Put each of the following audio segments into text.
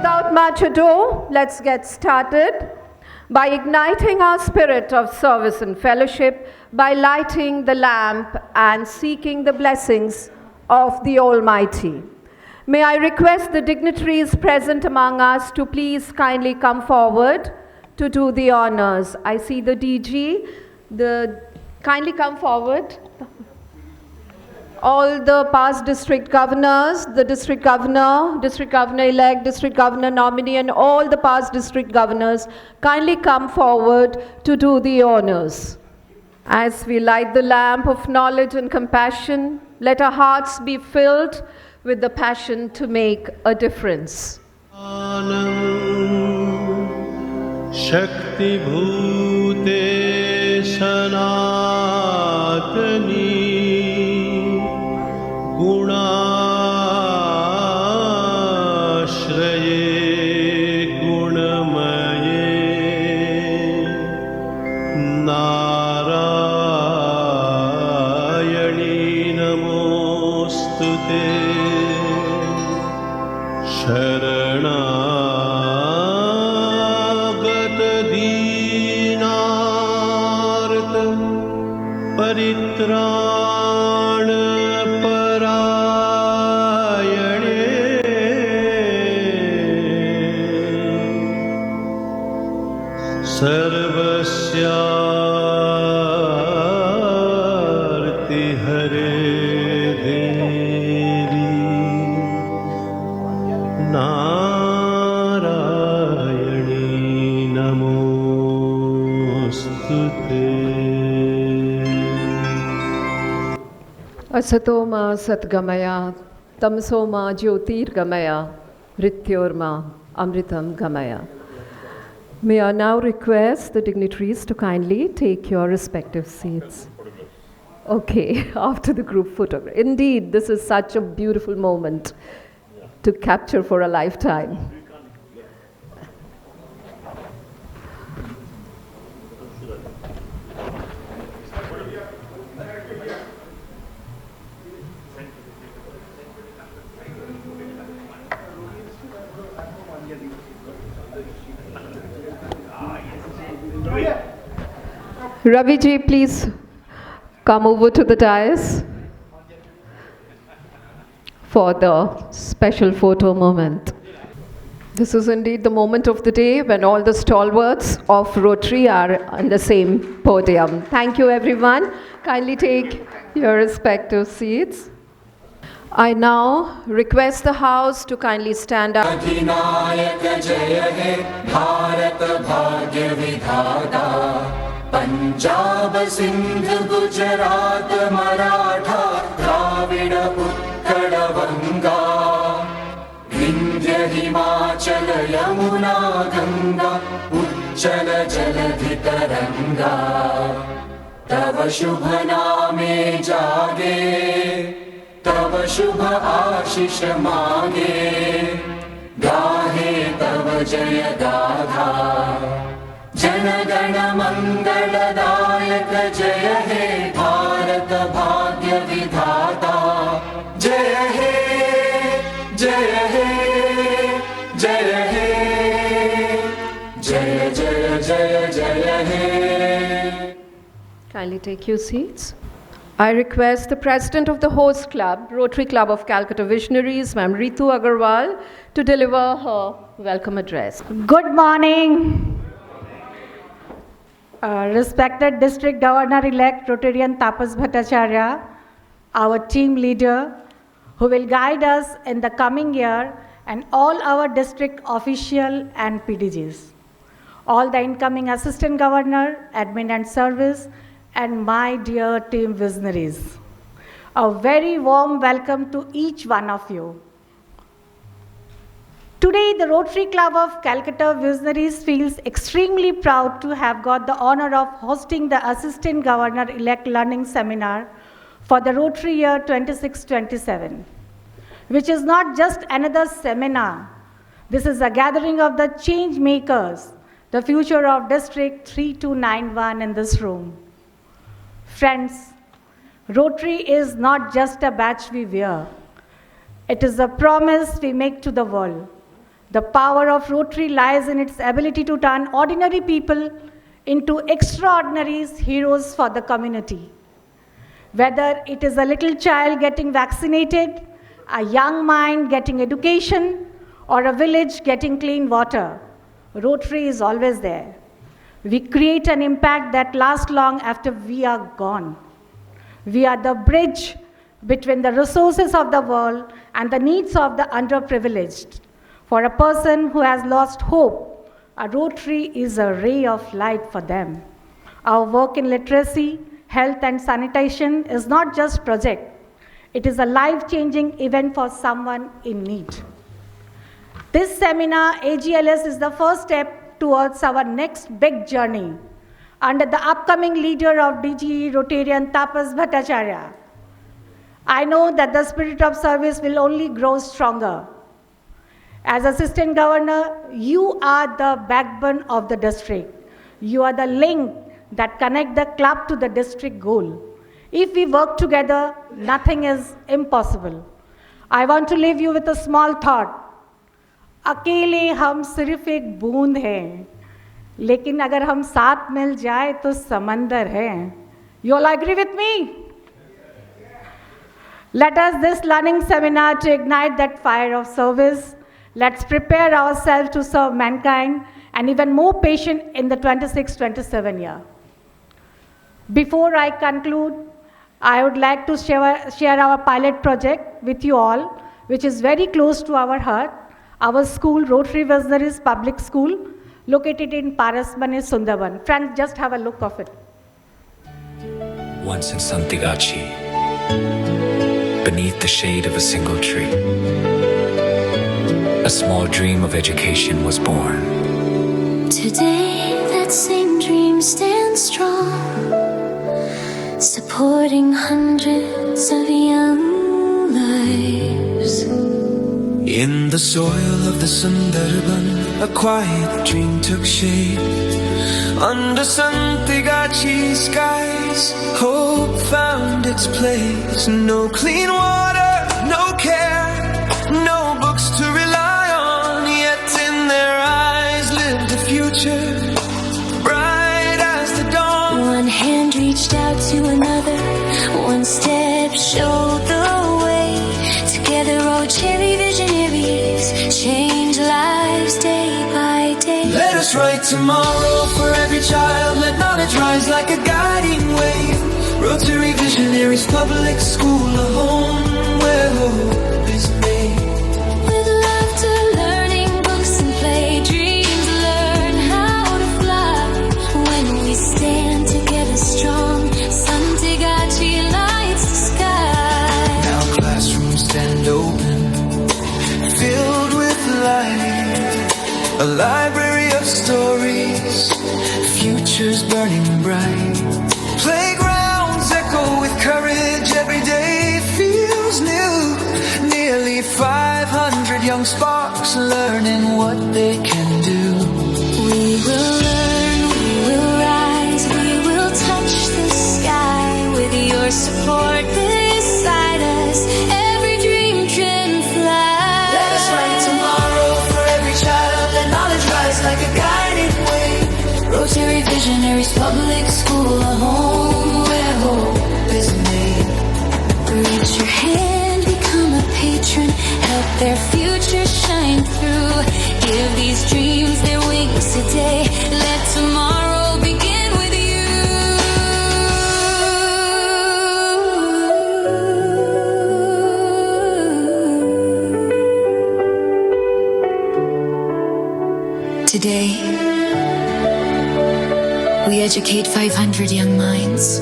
without much ado, let's get started by igniting our spirit of service and fellowship, by lighting the lamp and seeking the blessings of the Almighty. May I request the dignitaries present among us to please kindly come forward to do the honors. I see the DG, kindly come forward. All the past district governors, the district governor-elect, district governor nominee, and all the past district governors, kindly come forward to do the honors. As we light the lamp of knowledge and compassion, let our hearts be filled with the passion to make a difference. Shakti Bhute Sanatani Gunashraye Gunamaye Narayani Namostute Sharanagata Dinarta Paritrana Parayane Sarvasyarti Hare Devi Narayani Namostute. Asatoma Satgamaya, Tamsoma Jyotirgamaya, Rityorma Amritam Gamaya. May I now request the dignitaries to kindly take your respective seats. Okay, after the group photograph. Indeed, this is such a beautiful moment to capture for a lifetime. Ravi ji, please come over to the dais for the special photo moment. This is indeed the moment of the day when all the stalwarts of Rotary are on the same podium. Thank you, everyone. Kindly take your respective seats. I now request the House to kindly stand up. Punjab, Sindh, Gujarat, Maratha, Dravida, Uttara, Vanga, Vindhya, Himachal, Yamuna, Ganga, Uchchala, Jaladhi, Taranga. Tava Shubha Name Jage, Tava Shubha Ashish Mange, Gahe Tava Jaya Gadha. जनगण मंगलदायक जय हे भारत भाग्य विधाता जय हे जय हे जय हे जय जय जय जय हे. Kindly take your seats. I request the President of the host club, Rotary Club of Calcutta Visionaries, Ma'am Ritu Agarwal, to deliver her welcome address. Good morning. Respected District Governor-elect Rotarian Tapas Bhattacharya, our team leader, who will guide us in the coming year, and all our district official and PDGs, all the incoming Assistant Governor, Admin and Service, and my dear team visionaries. A very warm welcome to each one of you. Today, the Rotary Club of Calcutta Visionaries feels extremely proud to have got the honor of hosting the Assistant Governor-elect Learning Seminar for the Rotary year 26-27, which is not just another seminar. This is a gathering of the change makers, the future of District 3291 in this room. Friends, Rotary is not just a badge we wear. It is a promise we make to the world. The power of Rotary lies in its ability to turn ordinary people into extraordinary heroes for the community. Whether it is a little child getting vaccinated, a young mind getting education, or a village getting clean water, Rotary is always there. We create an impact that lasts long after we are gone. We are the bridge between the resources of the world and the needs of the underprivileged. For a person who has lost hope, a Rotary is a ray of light for them. Our work in literacy, health and sanitation is not just project. It is a life-changing event for someone in need. This seminar, AGELS, is the first step towards our next big journey under the upcoming leader of DGE Rotarian Tapas Bhattacharya. I know that the spirit of service will only grow stronger. As Assistant Governor, you are the backbone of the district. You are the link that connects the club to the district goal. If we work together, nothing is impossible. I want to leave you with a small thought. अकेले हम सिर्फ एक बूंद हैं, लेकिन अगर हम साथ मिल जाए तो समंदर है. You all agree with me? Let us this learning seminar to ignite that fire of service. Let's prepare ourselves to serve mankind and even more patient in the 26-27 year. Before I conclude, I would like to share our pilot project with you all, which is very close to our heart. Our school, Rotary Visionaries Public School, located in Parasmane, Sundarban. Friends, just have a look of it. Once in Santigachi, beneath the shade of a single tree, a small dream of education was born. Today, that same dream stands strong, supporting hundreds of young lives. In the soil of the Sundarban, a quiet dream took shape. Under Santigachi skies, hope found its place. No clean water, no care, no books to rely on. Yet in their eyes lived a future, bright as the dawn. One hand reached out to another, one step showed the way. Together, Rotary visionaries change lives day by day. Let us write tomorrow for every child. Let knowledge rise like a guiding wave. Rotary Visionaries Public School, a home where hope is made. With laughter, learning, books and play, dreams learn how to fly. When we stand together strong, Santigachi lights the sky. Now classrooms stand open, filled with light. A library of stories, futures burning bright. Playgrounds echo with courage, every day feels new. Nearly 500 young sparks learning what they can do. We will learn, we will rise, we will touch the sky. With your support beside us, every dream can fly. Let us write tomorrow for every child. Let knowledge rise like a guiding wave. Rotary Visionaries Public School, a home where hope is made. Reach your hand, become a patron, help their future shine through. Give these dreams their wings today. Let tomorrow begin with you. Today, we educate 500 young minds,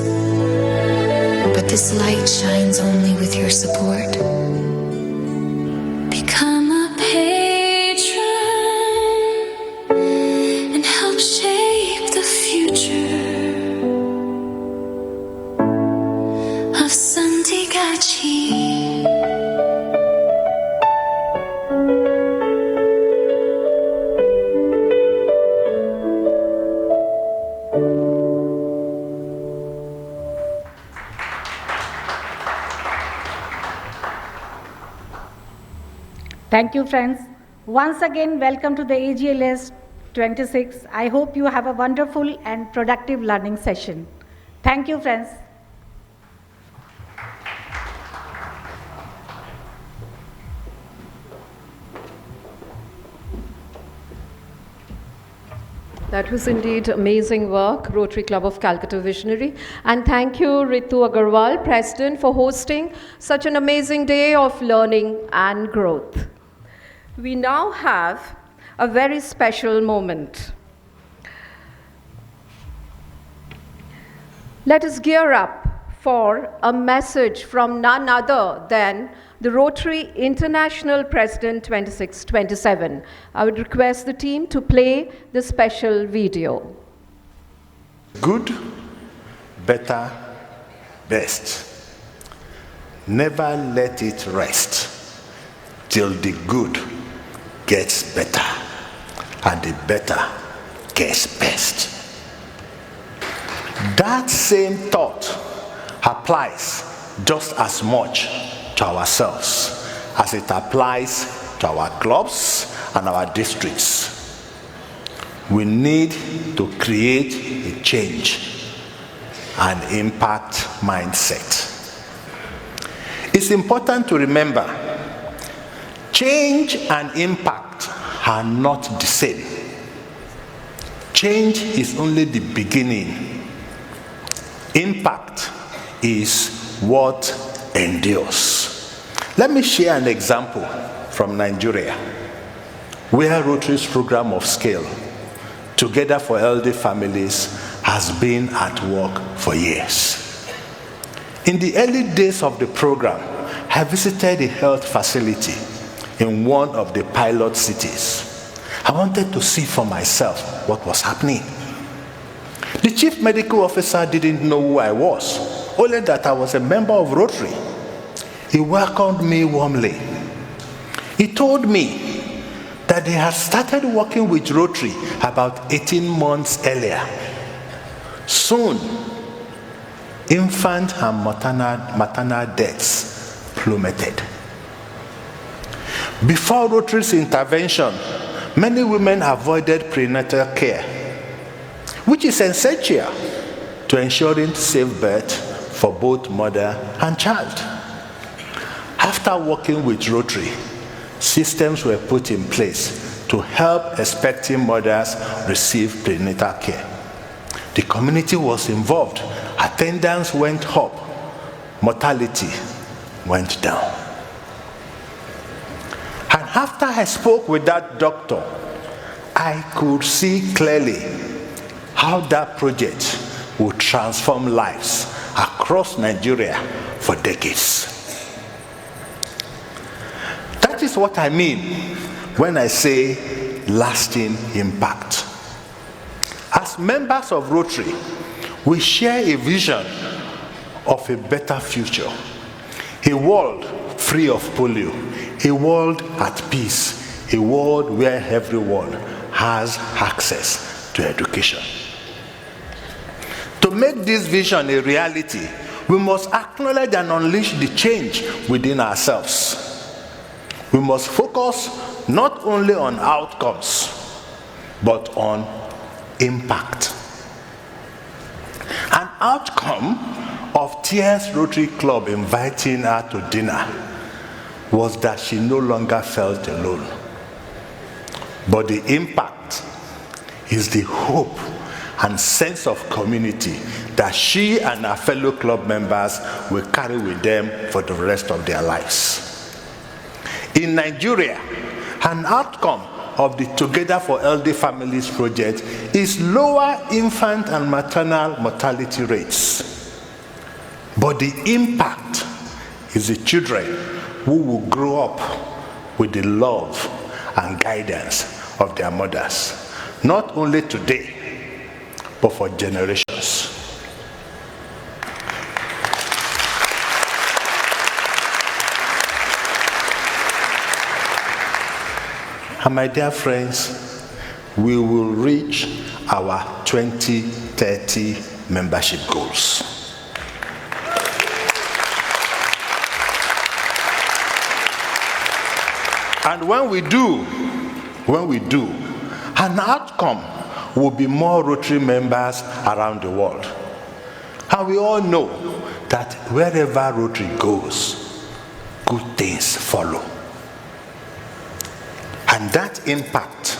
but this light shines only with your support. Become a patron and help shape the future of Santigachi. Thank you, friends. Once again, welcome to the AGELS 26. I hope you have a wonderful and productive learning session. Thank you, friends. That was indeed amazing work, Rotary Club of Calcutta Visionary. And thank you, Ritu Agarwal, President, for hosting such an amazing day of learning and growth. We now have a very special moment. Let us gear up for a message from none other than the Rotary International President 2627. I would request the team to play the special video. Good, better, best. Never let it rest till the good gets better and the better gets best. That same thought applies just as much to ourselves as it applies to our clubs and our districts. We need to create a change and impact mindset. It's important to remember, change and impact are not the same. Change is only the beginning. Impact is what endures. Let me share an example from Nigeria, where Rotary's program of scale, Together for Elderly Families, has been at work for years. In the early days of the program, I visited a health facility in one of the pilot cities. I wanted to see for myself what was happening. The chief medical officer didn't know who I was, only that I was a member of Rotary. He welcomed me warmly. He told me that they had started working with Rotary about 18 months earlier. Soon, infant and maternal deaths plummeted. Before Rotary's intervention, many women avoided prenatal care, which is essential to ensuring safe birth for both mother and child. After working with Rotary, systems were put in place to help expecting mothers receive prenatal care. The community was involved. Attendance went up. Mortality went down. And after I spoke with that doctor, I could see clearly how that project would transform lives across Nigeria for decades. That is what I mean when I say lasting impact. As members of Rotary, we share a vision of a better future, a world free of polio, a world at peace, a world where everyone has access to education. To make this vision a reality, we must acknowledge and unleash the change within ourselves. We must focus not only on outcomes, but on impact. An outcome of Tia's Rotary Club inviting her to dinner was that she no longer felt alone. But the impact is the hope and sense of community that she and her fellow club members will carry with them for the rest of their lives. In Nigeria, an outcome of the Together for Elderly Families project is lower infant and maternal mortality rates. But the impact is the children who will grow up with the love and guidance of their mothers, not only today, but for generations. And my dear friends, we will reach our 2030 membership goals. And when we do, an outcome will be more Rotary members around the world. And we all know that wherever Rotary goes, good things follow. And that impact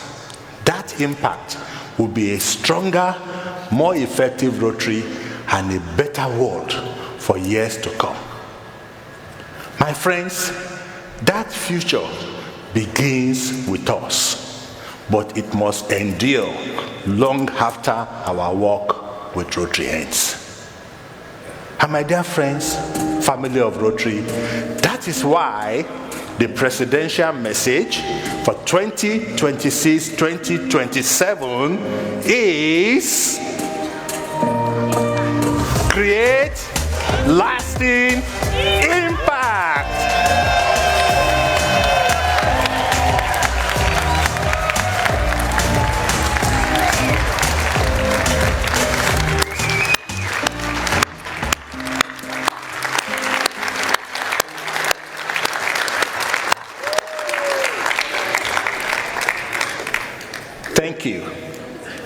will be a stronger, more effective Rotary and a better world for years to come. My friends, that future begins with us, but it must endure long after our work with Rotary ends. And my dear friends, family of Rotary, that is why the presidential message for 2026-2027 is create lasting impact.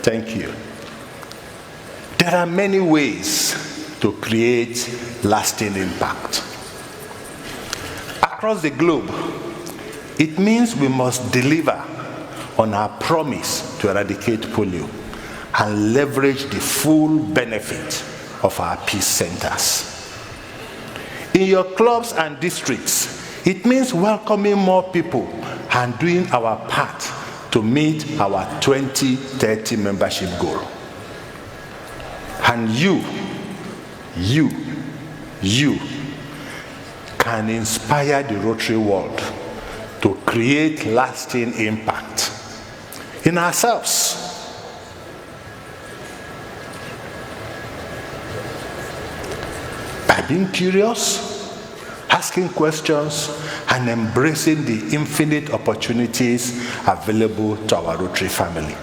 Thank you. There are many ways to create lasting impact. Across the globe, it means we must deliver on our promise to eradicate polio and leverage the full benefit of our peace centers. In your clubs and districts, it means welcoming more people and doing our part to meet our 2030 membership goal. And you can inspire the Rotary world to create lasting impact in ourselves. By being curious, asking questions, and embracing the infinite opportunities available to our Rotary family.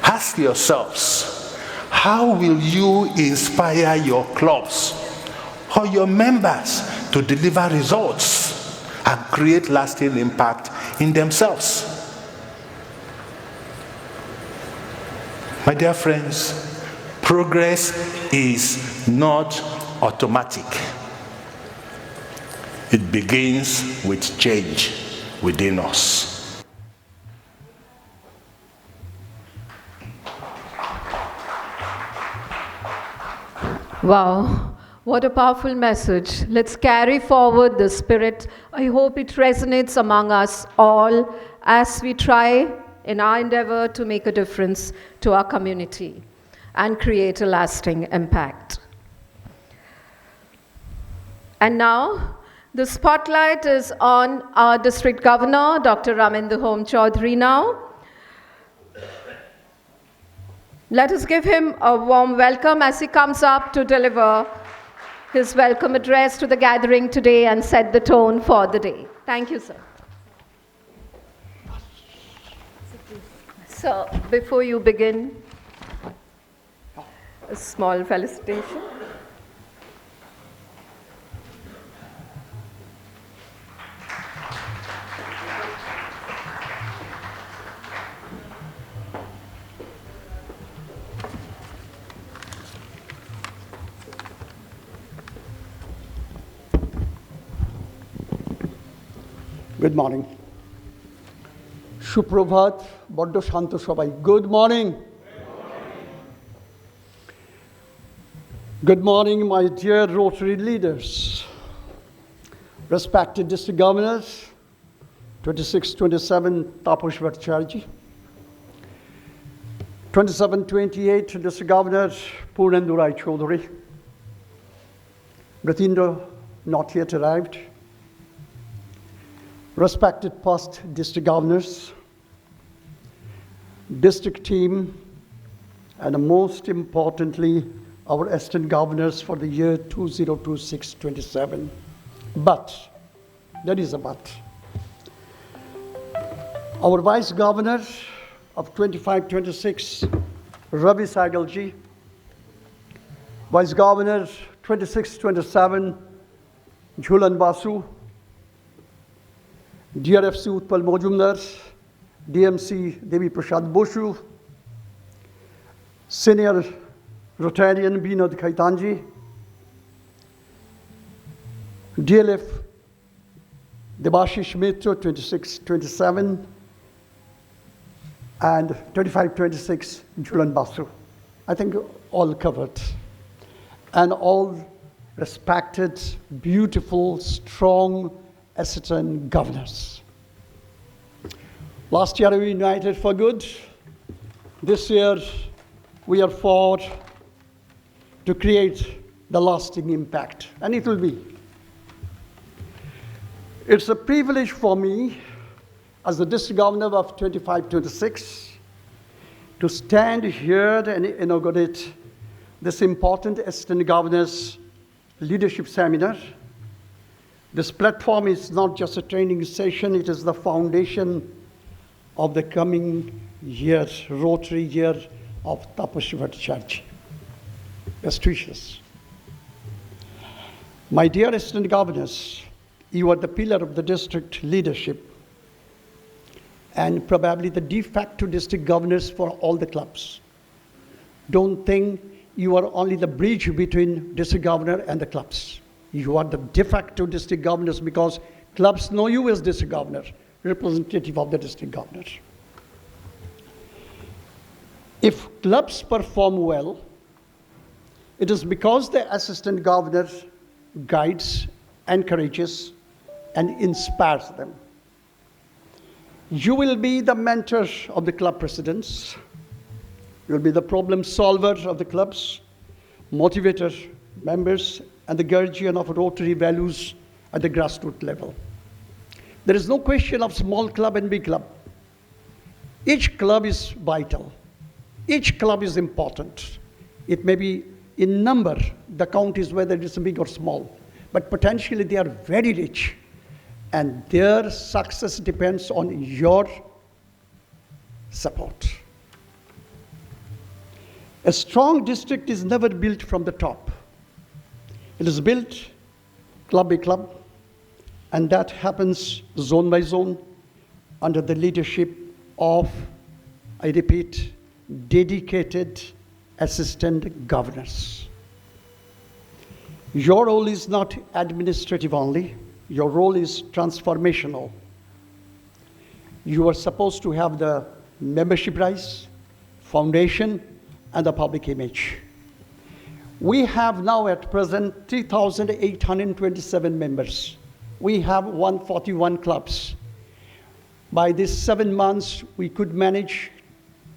Ask yourselves, how will you inspire your clubs or your members to deliver results and create lasting impact in themselves? My dear friends, progress is not automatic. It begins with change within us. Wow, what a powerful message. Let's carry forward the spirit. I hope it resonates among us all as we try in our endeavor to make a difference to our community and create a lasting impact. And now, the spotlight is on our district governor, Dr. Ramendra Home Chaudhary now. Let us give him a warm welcome as he comes up to deliver his welcome address to the gathering today and set the tone for the day. Thank you, sir. So, before you begin, a small felicitation. Good morning. Suprabhat, Boddo Shanto Shobai. Good morning. Good morning, my dear Rotary leaders, respected district governors, 26-27 Taposh Bhattacharya, 27-28 district governor Purnendu Rai Chaudhary, Ratindra not yet arrived, respected past district governors, district team, and most importantly, our assistant governors for the year 2026-27. But, there is a but. Our vice governor of 25-26, Ravi Sagalji, vice governor 26-27, Jhulan Basu, DRFC Utpal Mojumdar, DMC Devi Prasad Boshu, Senior Rotarian Binod Khaitanji, DLF Debasis Mitra 2627 and 2526 Julan Basu. I think all covered. And all respected, beautiful, strong assistant governors. Last year we united for good. This year we are forward to create the lasting impact, and it will be. It's a privilege for me as the district governor of 25-26 to stand here and inaugurate this important assistant governors leadership seminar. This platform is not just a training session, it is the foundation of the coming year, Rotary year of Tapas Bhattacharya. Best wishes. My dear assistant governors, you are the pillar of the district leadership and probably the de facto district governors for all the clubs. Don't think you are only the bridge between district governor and the clubs. You are the de facto district governors because clubs know you as district governor, representative of the district governor. If clubs perform well, it is because the assistant governor guides, encourages, and inspires them. You will be the mentor of the club presidents. You will be the problem solver of the clubs, motivator, members, and the guardian of Rotary values at the grassroots level. There is no question of small club and big club. Each club is vital. Each club is important. It may be in number, the count is whether it is big or small, but potentially they are very rich, and their success depends on your support. A strong district is never built from the top. It is built club by club, and that happens zone by zone under the leadership of, I repeat, dedicated assistant governors. Your role is not administrative only. Your role is transformational. You are supposed to have the membership rise, foundation, and the public image. We have now at present 3,827 members. We have 141 clubs. By these 7 months, we could manage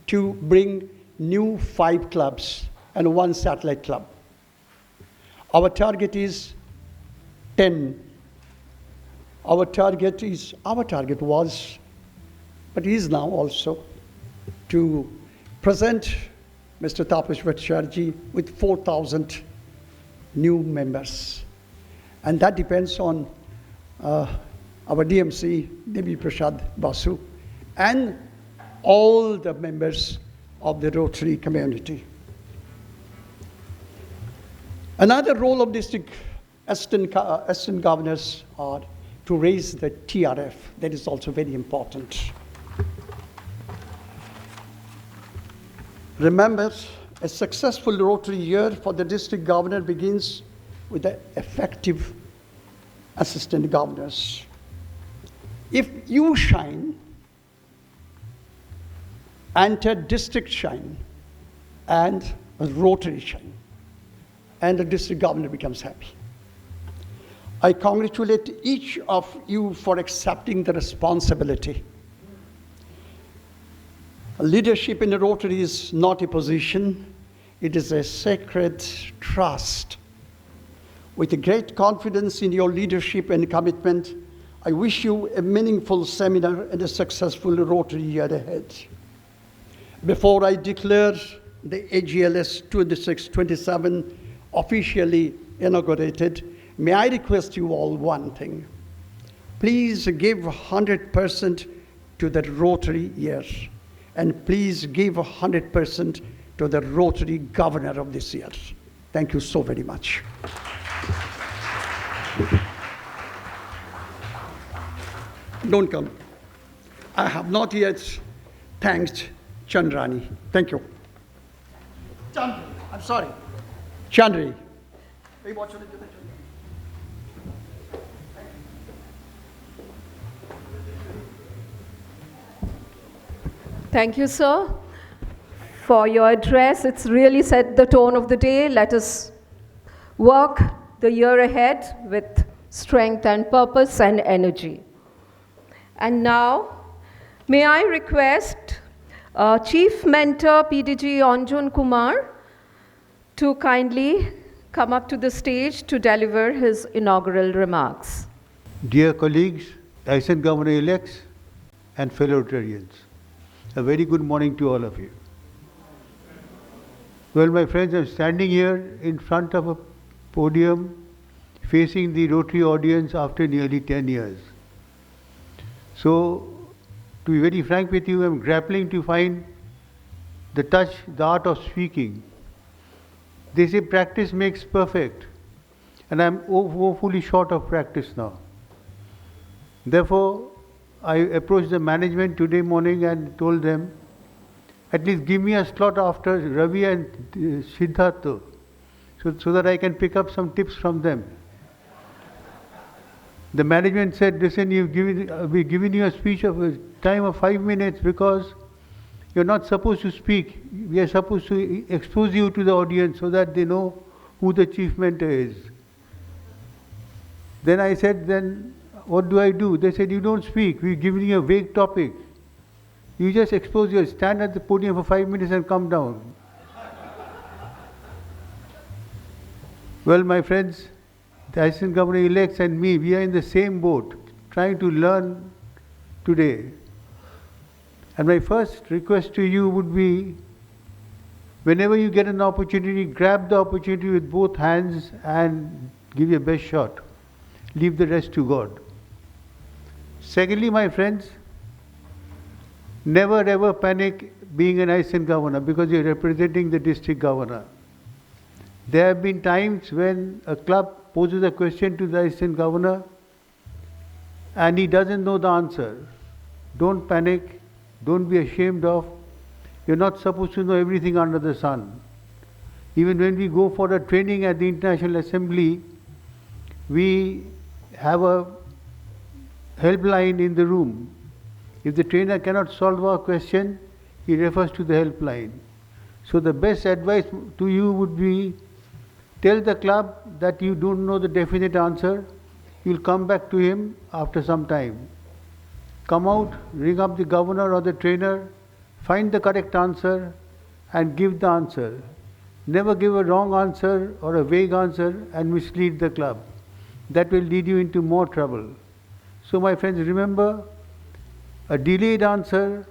to bring new 5 clubs and 1 satellite club. Our target is 10. Our target was, but is now also, to present Mr. Tapas Bhattacharya with 4,000 new members. And that depends on our DMC, Devi Prasad Basu, and all the members of the Rotary community. Another role of district assistant governors are to raise the TRF. That is also very important. Remember, a successful Rotary year for the district governor begins with the effective assistant governors. If you shine, enter district shine, and Rotary shine, and the district governor becomes happy. I congratulate each of you for accepting the responsibility. Leadership in the Rotary is not a position, it is a sacred trust. With a great confidence in your leadership and commitment, I wish you a meaningful seminar and a successful Rotary year ahead. Before I declare the AGELS 26-27 officially inaugurated, may I request you all one thing. Please give 100% to the Rotary year, and please give 100% to the Rotary governor of this year. Thank you so very much. don't come. I have not yet thanked Chandrani. Thank you. Chandri, I'm sorry. Chandri. Hey, what should I do? Thank you, sir, for your address. It's really set the tone of the day. Let us work the year ahead with strength and purpose and energy. And now, may I request Chief Mentor PDG Anjan Kumar to kindly come up to the stage to deliver his inaugural remarks. Dear colleagues, Assistant Governor-elects and fellow Rotarians, a very good morning to all of you. Well, my friends, I'm standing here in front of a podium facing the Rotary audience after nearly 10 years. So, to be very frank with you, I'm grappling to find the art of speaking. They say practice makes perfect, and I'm woefully short of practice now. Therefore, I approached the management today morning and told them, at least give me a slot after Ravi and Siddhartha, so that I can pick up some tips from them. The management said, listen, we've given you a speech of a time of 5 minutes because you're not supposed to speak. We are supposed to expose you to the audience so that they know who the chief mentor is. Then I said, then what do I do? They said, you don't speak. We've given you a vague topic. You just stand at the podium for 5 minutes and come down. Well, my friends, the Assistant Governor-elects and me, we are in the same boat, trying to learn today. And my first request to you would be, whenever you get an opportunity, grab the opportunity with both hands and give your best shot. Leave the rest to God. Secondly, my friends, never ever panic being an assistant governor because you're representing the district governor. There have been times when a club poses a question to the assistant governor and he doesn't know the answer. Don't panic. Don't be ashamed of. You're not supposed to know everything under the sun. Even when we go for a training at the International Assembly, we have a helpline in the room. If the trainer cannot solve our question, he refers to the helpline. So the best advice to you would be, tell the club that you don't know the definite answer. You'll come back to him after some time. Come out, ring up the governor or the trainer, find the correct answer and give the answer. Never give a wrong answer or a vague answer and mislead the club. That will lead you into more trouble. So my friends, remember, a delayed answer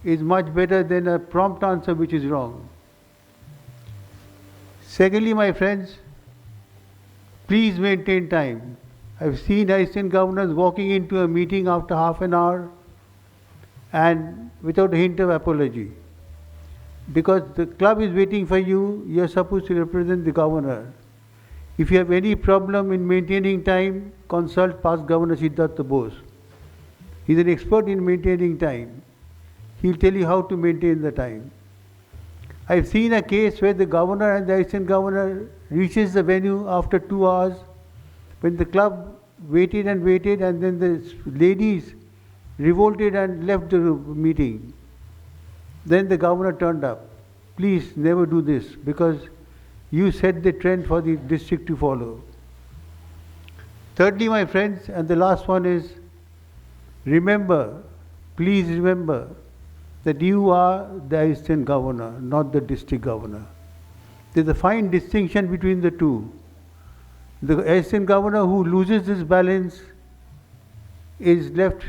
is much better than a prompt answer which is wrong. Secondly, my friends, please maintain time. I've seen assistant governors walking into a meeting after half an hour and without a hint of apology. Because the club is waiting for you, you're supposed to represent the governor. If you have any problem in maintaining time, consult past Governor Siddhartha Bose. He's an expert in maintaining time. He'll tell you how to maintain the time. I've seen a case where the governor and the assistant governor reaches the venue after 2 hours, when the club waited and then the ladies revolted and left the meeting. Then the governor turned up. Please never do this because you set the trend for the district to follow. Thirdly, my friends, and the last one is, remember, please remember that you are the assistant governor, not the district governor. There's a fine distinction between the two. The assistant governor who loses this balance is left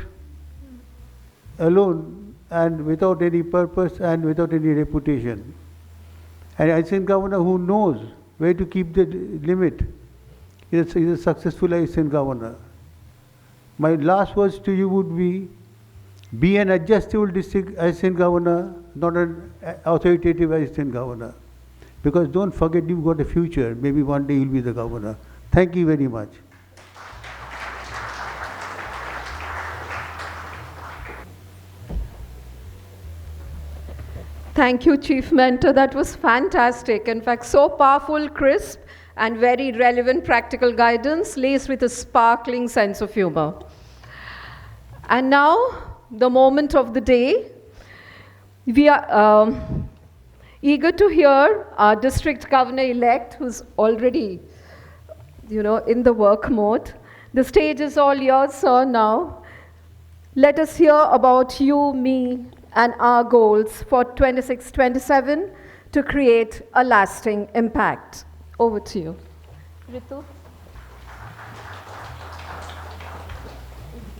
alone and without any purpose and without any reputation. An assistant governor who knows where to keep the limit is a successful assistant governor. My last words to you would be an adjustable district assistant governor, not an authoritative assistant governor. Because don't forget, you've got a future. Maybe one day you'll be the governor. Thank you very much. Thank you, Chief Mentor. That was fantastic. In fact, so powerful, crisp, and very relevant practical guidance laced with a sparkling sense of humor. And now, the moment of the day. We are eager to hear our district governor-elect, who's already, in the work mode. The stage is all yours, sir, now. Let us hear about you, me, and our goals for 26-27 to create a lasting impact. Over to you. Ritu?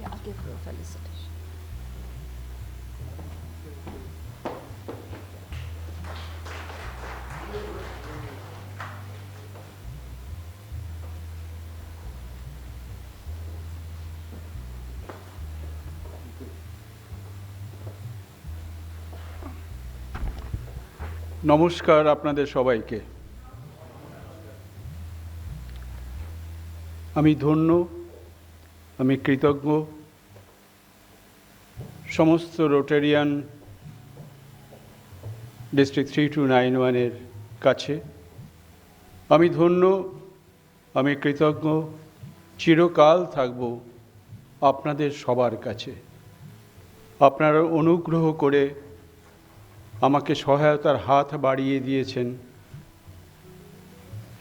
I'll give her a felicitation. নমস্কার আপনাদের সবাইকে। আমি ধন্য, আমি কৃতজ্ঞ সমস্ত Rotarian district 3291-এর কাছে। আমি ধন্য, আমি কৃতজ্ঞ, চিরকাল থাকব আপনাদের সবার কাছে। আপনারা অনুগ্রহ করে আমাকে সহায়তার হাত বাড়িয়ে দিয়েছেন,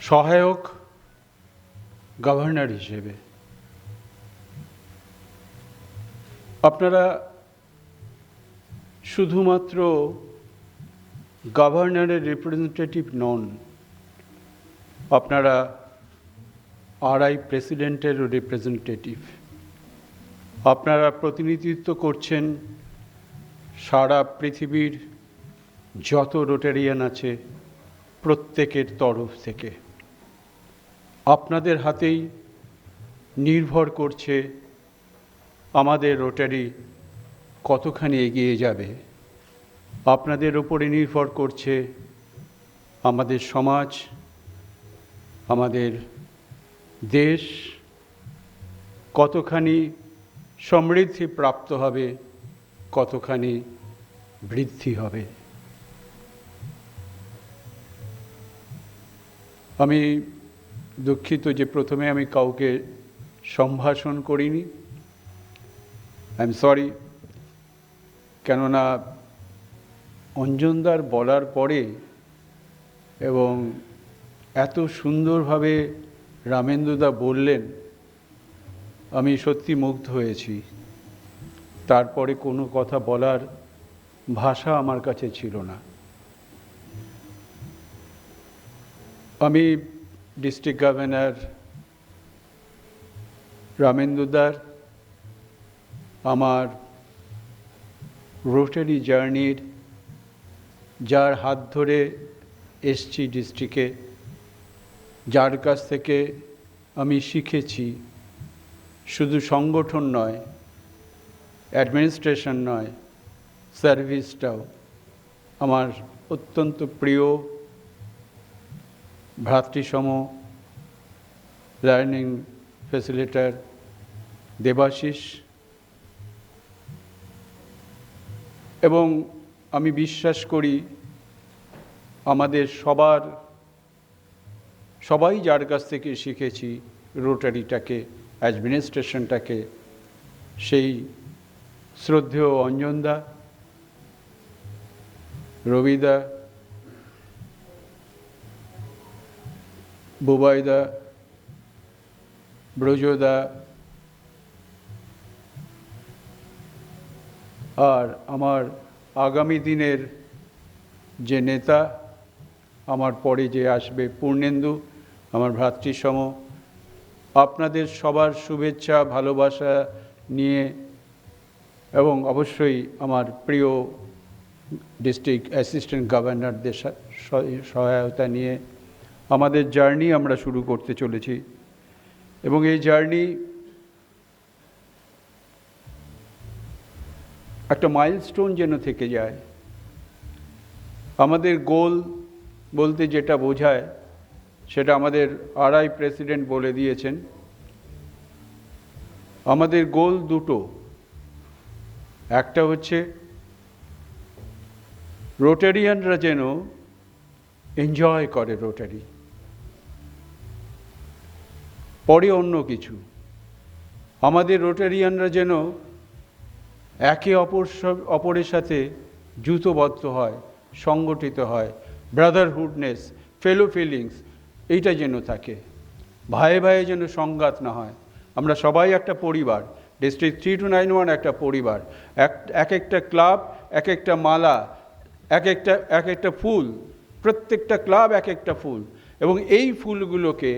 সহায়ক গভর্নর হিসেবে। আপনারা শুধুমাত্র গভর্নরের রিপ্রেজেন্টেটিভ নন, আপনারা আরআই প্রেসিডেন্টেরও রিপ্রেজেন্টেটিভ। আপনারা প্রতিনিধিত্ব করছেন সারা পৃথিবীর যত রোটারিয়ান আছে প্রত্যেকের তরফ থেকে। আপনাদের হাতেই নির্ভর করছে আমাদের রোটারি কতখানি এগিয়ে যাবে। আপনাদের ওপরে নির্ভর করছে আমাদের সমাজ, আমাদের দেশ কতখানি সমৃদ্ধি প্রাপ্ত হবে, কতখানি বৃদ্ধি হবে। আমি দুঃখিত যে প্রথমে আমি কাউকে সম্ভাষণ করিনি। আই এম সরি, কেননা অঞ্জনদার বলার পরে এবং এত সুন্দরভাবে রামেন্দুদা বললেন, আমি সত্যি মুগ্ধ হয়েছি। তারপরে কোনো কথা বলার ভাষা আমার কাছে ছিল না। আমি ডিস্ট্রিক্ট গভর্নর রামেন্দুদার আমার রোটারি জার্নির, যার হাত ধরে এসছি ডিস্ট্রিক্টে, যার কাছ থেকে আমি শিখেছি শুধু সংগঠন নয়, অ্যাডমিনিস্ট্রেশন নয়, সার্ভিসটাও। আমার অত্যন্ত প্রিয় ভ্রাতৃসম লার্নিং ফ্যাসিলিটেটর দেবাশিস, এবং আমি বিশ্বাস করি আমাদের সবাই যার কাছ থেকে শিখেছি রোটারিটাকে, অ্যাডমিনিস্ট্রেশনটাকে, সেই শ্রদ্ধেয় অঞ্জনদা, রবিদা, বুবাইদা, ব্রজদা, আর আমার আগামী দিনের যে নেতা, আমার পরে যে আসবে পূর্ণেন্দু, আমার ভ্রাতৃসম, আপনাদের সবার শুভেচ্ছা ভালোবাসা নিয়ে, এবং অবশ্যই আমার প্রিয় ডিস্ট্রিক্ট অ্যাসিস্ট্যান্ট গভর্নরদের সহায়তা নিয়ে আমাদের জার্নি আমরা শুরু করতে চলেছি। এবং এই জার্নি একটা মাইলস্টোন যেন থেকে যায়। আমাদের গোল বলতে যেটা বোঝায় সেটা আমাদের আরআই প্রেসিডেন্ট বলে দিয়েছেন। আমাদের গোল দুটো, একটা হচ্ছে রোটারিয়ানরা যেন এনজয় করে রোটারি, পরে অন্য কিছু। আমাদের রোটারিয়ানরা যেন একে অপরের সাথে যুতবদ্ধ হয়, সংগঠিত হয়, ব্রাদারহুডনেস, ফেলো ফিলিংস এইটা যেন থাকে, ভাইয়ে ভাইয়ে যেন সংঘাত না হয়। আমরা সবাই একটা পরিবার, ডিস্ট্রিক্ট 3291 একটা পরিবার, এক একটা ক্লাব, এক একটা মালা, এক একটা ফুল, প্রত্যেকটা ক্লাব এক একটা ফুল, এবং এই ফুলগুলোকে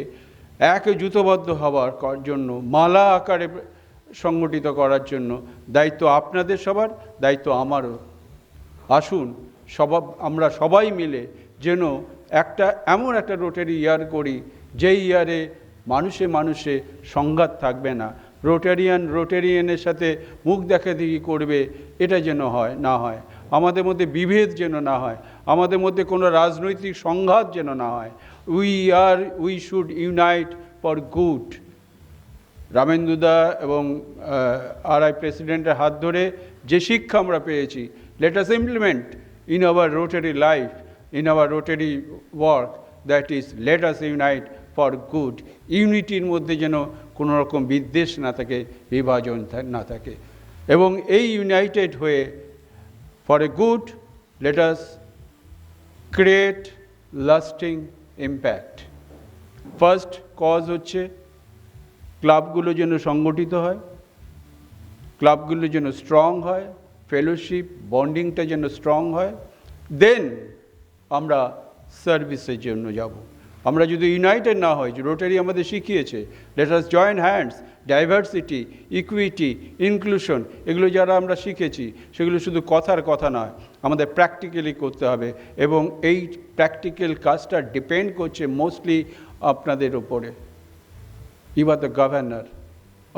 একে যুতবদ্ধ হওয়ার জন্য, মালা আকারে সংগঠিত করার জন্য দায়িত্ব আপনাদের সবার, দায়িত্ব আমারও। আসুন আমরা সবাই মিলে যেন এমন একটা রোটারি ইয়ার করি, যেই ইয়ারে মানুষে মানুষে সংঘাত থাকবে না, রোটারিয়ানের সাথে মুখ দেখাদেখি করবে, এটা যেন না হয়। আমাদের মধ্যে বিভেদ যেন না হয়, আমাদের মধ্যে কোনো রাজনৈতিক সংঘাত যেন না হয়। We should unite for good. রামেন্দুদা এবং আরআই প্রেসিডেন্টের হাত ধরে যে শিক্ষা আমরা পেয়েছি, let us implement in our Rotary life, in our Rotary work, that is let us unite for good. ইউনিটির মধ্যে যেন কোনো রকম বিদ্বেষ না থাকে, বিভাজন না থাকে, এবং এই ইউনাইটেড হয়ে for a good let us create lasting impact. First cause হচ্ছে ক্লাবগুলো যেন সংগঠিত হয়, ক্লাবগুলো যেন স্ট্রং হয়, ফেলোশিপ বন্ডিংটা যেন স্ট্রং হয়, দেন আমরা সার্ভিসের জন্য যাব। আমরা যদি ইউনাইটেড না হই, রোটারি আমাদের শিখিয়েছে late us join hands, diversity, equity, inclusion, এগুলো যারা আমরা শিখেছি সেগুলো শুধু কথার কথা নয়, আমাদের প্র্যাকটিক্যালি করতে হবে, এবং এই প্র্যাকটিক্যাল কাজটা ডিপেন্ড করছে মোস্টলি আপনাদের ওপরে। You are the governor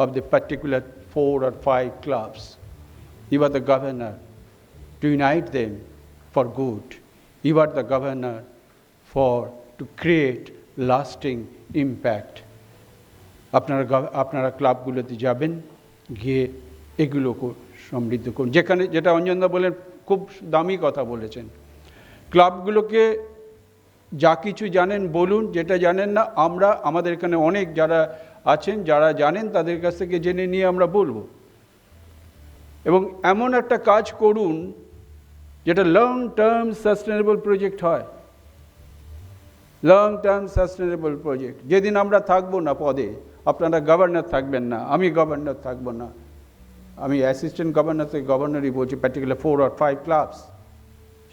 of the particular 4 or 5 clubs. You are the governor to unite them for good. You are the governor to create lasting impact. আপনারা ক্লাবগুলোতে যাবেন, গিয়ে এগুলো সমৃদ্ধ করুন। যেটা অঞ্জনদা বলেন, খুব দামি কথা বলেছেন, ক্লাবগুলোকে যা কিছু জানেন বলুন, যেটা জানেন না আমাদের এখানে অনেক যারা আছেন যারা জানেন তাদের কাছ থেকে জেনে নিয়ে আমরা বলবো, এবং এমন একটা কাজ করুন যেটা লং টার্ম সাস্টেনেবল প্রজেক্ট হয়। Long term sustainable project. যেদিন আমরা থাকবো না পদে, আপনারা গভর্নর থাকবেন না, আমি গভর্নর থাকবো না, আমি অ্যাসিস্ট্যান্ট গভর্নর থেকে গভর্নরই বলছি, পার্টিকুলার 4 or 5 ক্লাবস,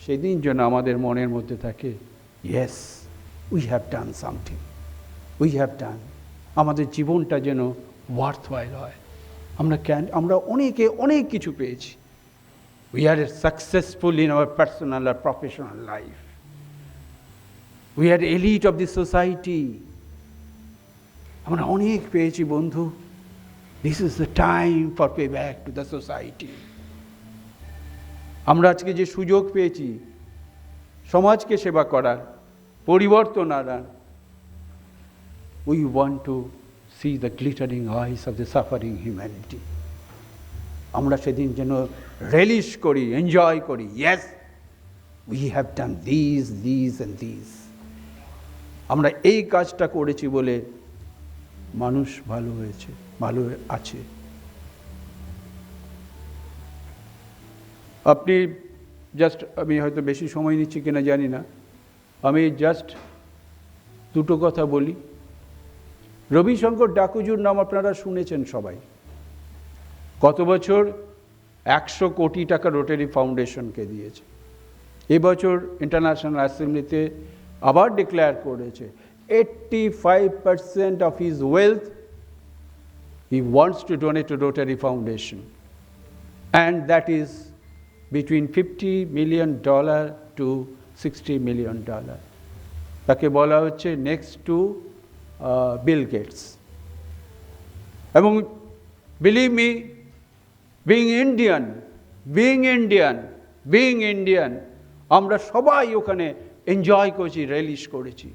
সেদিন যেন আমাদের মনের মধ্যে থাকে, yes we have done something, we have done. আমাদের জীবনটা যেন ওয়ার্থওয়াইল হয়। আমরা অনেক কিছু পেয়েছি। We are successful in our personal আর professional life. We are elite of the society. আমরা অনেক পেয়েছি বন্ধু। This is the time for pay back to the society. আমরা আজকে যে সুযোগ পেয়েছি সমাজকে সেবা করার, পরিবর্তন আনার, we want to see the glittering eyes of the suffering humanity. আমরা সেদিন যেন রিলিশ করি, এনজয় করি, yes we have done these and these. আমরা এই কাজটা করেছি বলে মানুষ ভালো হয়েছে, ভালো আছে। আপনি জাস্ট, আমি হয়তো বেশি সময় নিচ্ছি কিনা জানি না, আমি জাস্ট দুটো কথা বলি। রবিশঙ্কর ডাকুজুর নাম আপনারা শুনেছেন সবাই। গত বছর 100 কোটি টাকা রোটারি ফাউন্ডেশনকে দিয়েছে। এবছর ইন্টারন্যাশনাল অ্যাসেম্বলিতে আবার ডিক্লেয়ার করেছে 85% of his wealth he wants to donate to Rotary Foundation, and that is between $50 million to $60 million. তাকে বলা হচ্ছে নেক্সট টু বিল গেটস। এবং বিলিভ মি, বিং ইন্ডিয়ান আমরা সবাই ওখানে এনজয় করেছি, রিলিশ করেছি।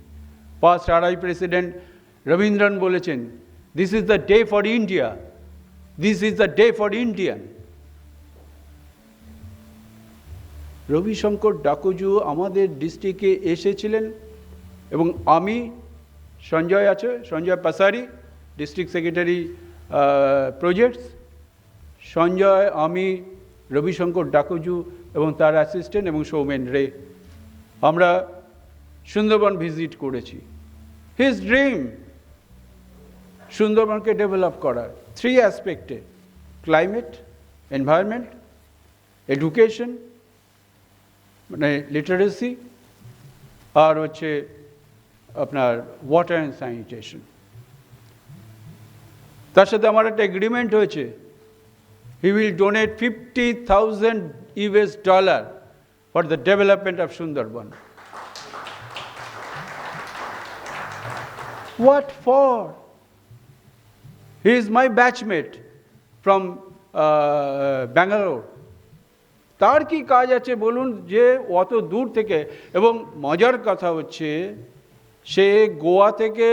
ফার্স্ট আরআই প্রেসিডেন্ট রবীন্দ্রন বলেছেন, this is the day for India, this is the day for Indian. Ravishankar ডাকুজু আমাদের ডিস্ট্রিক্টে এসেছিলেন এবং আমি সঞ্জয় আছে, Sanjay Pasari, district secretary projects, Sanjay, আমি, রবিশঙ্কর ডাকুজু এবং তার অ্যাসিস্ট্যান্ট এবং সৌমেন রে আমরা সুন্দরবন ভিজিট করেছি। হিজ ড্রিম সুন্দরবনকে ডেভেলপ করার 3 অ্যাসপেক্টে: ক্লাইমেট, এনভায়রনমেন্ট, এডুকেশন মানে লিটারেসি, আর হচ্ছে আপনার ওয়াটার অ্যান্ড স্যানিটেশন। তার সাথে আমার একটা এগ্রিমেন্ট হয়েছে, he will donate $50,000 for the development of Sundarban. What for? He is my batchmate from Bangalore. তার কি কাজ আছে বলুন যে অত দূর থেকে? এবং মজার কথা হচ্ছে সে গোয়া থেকে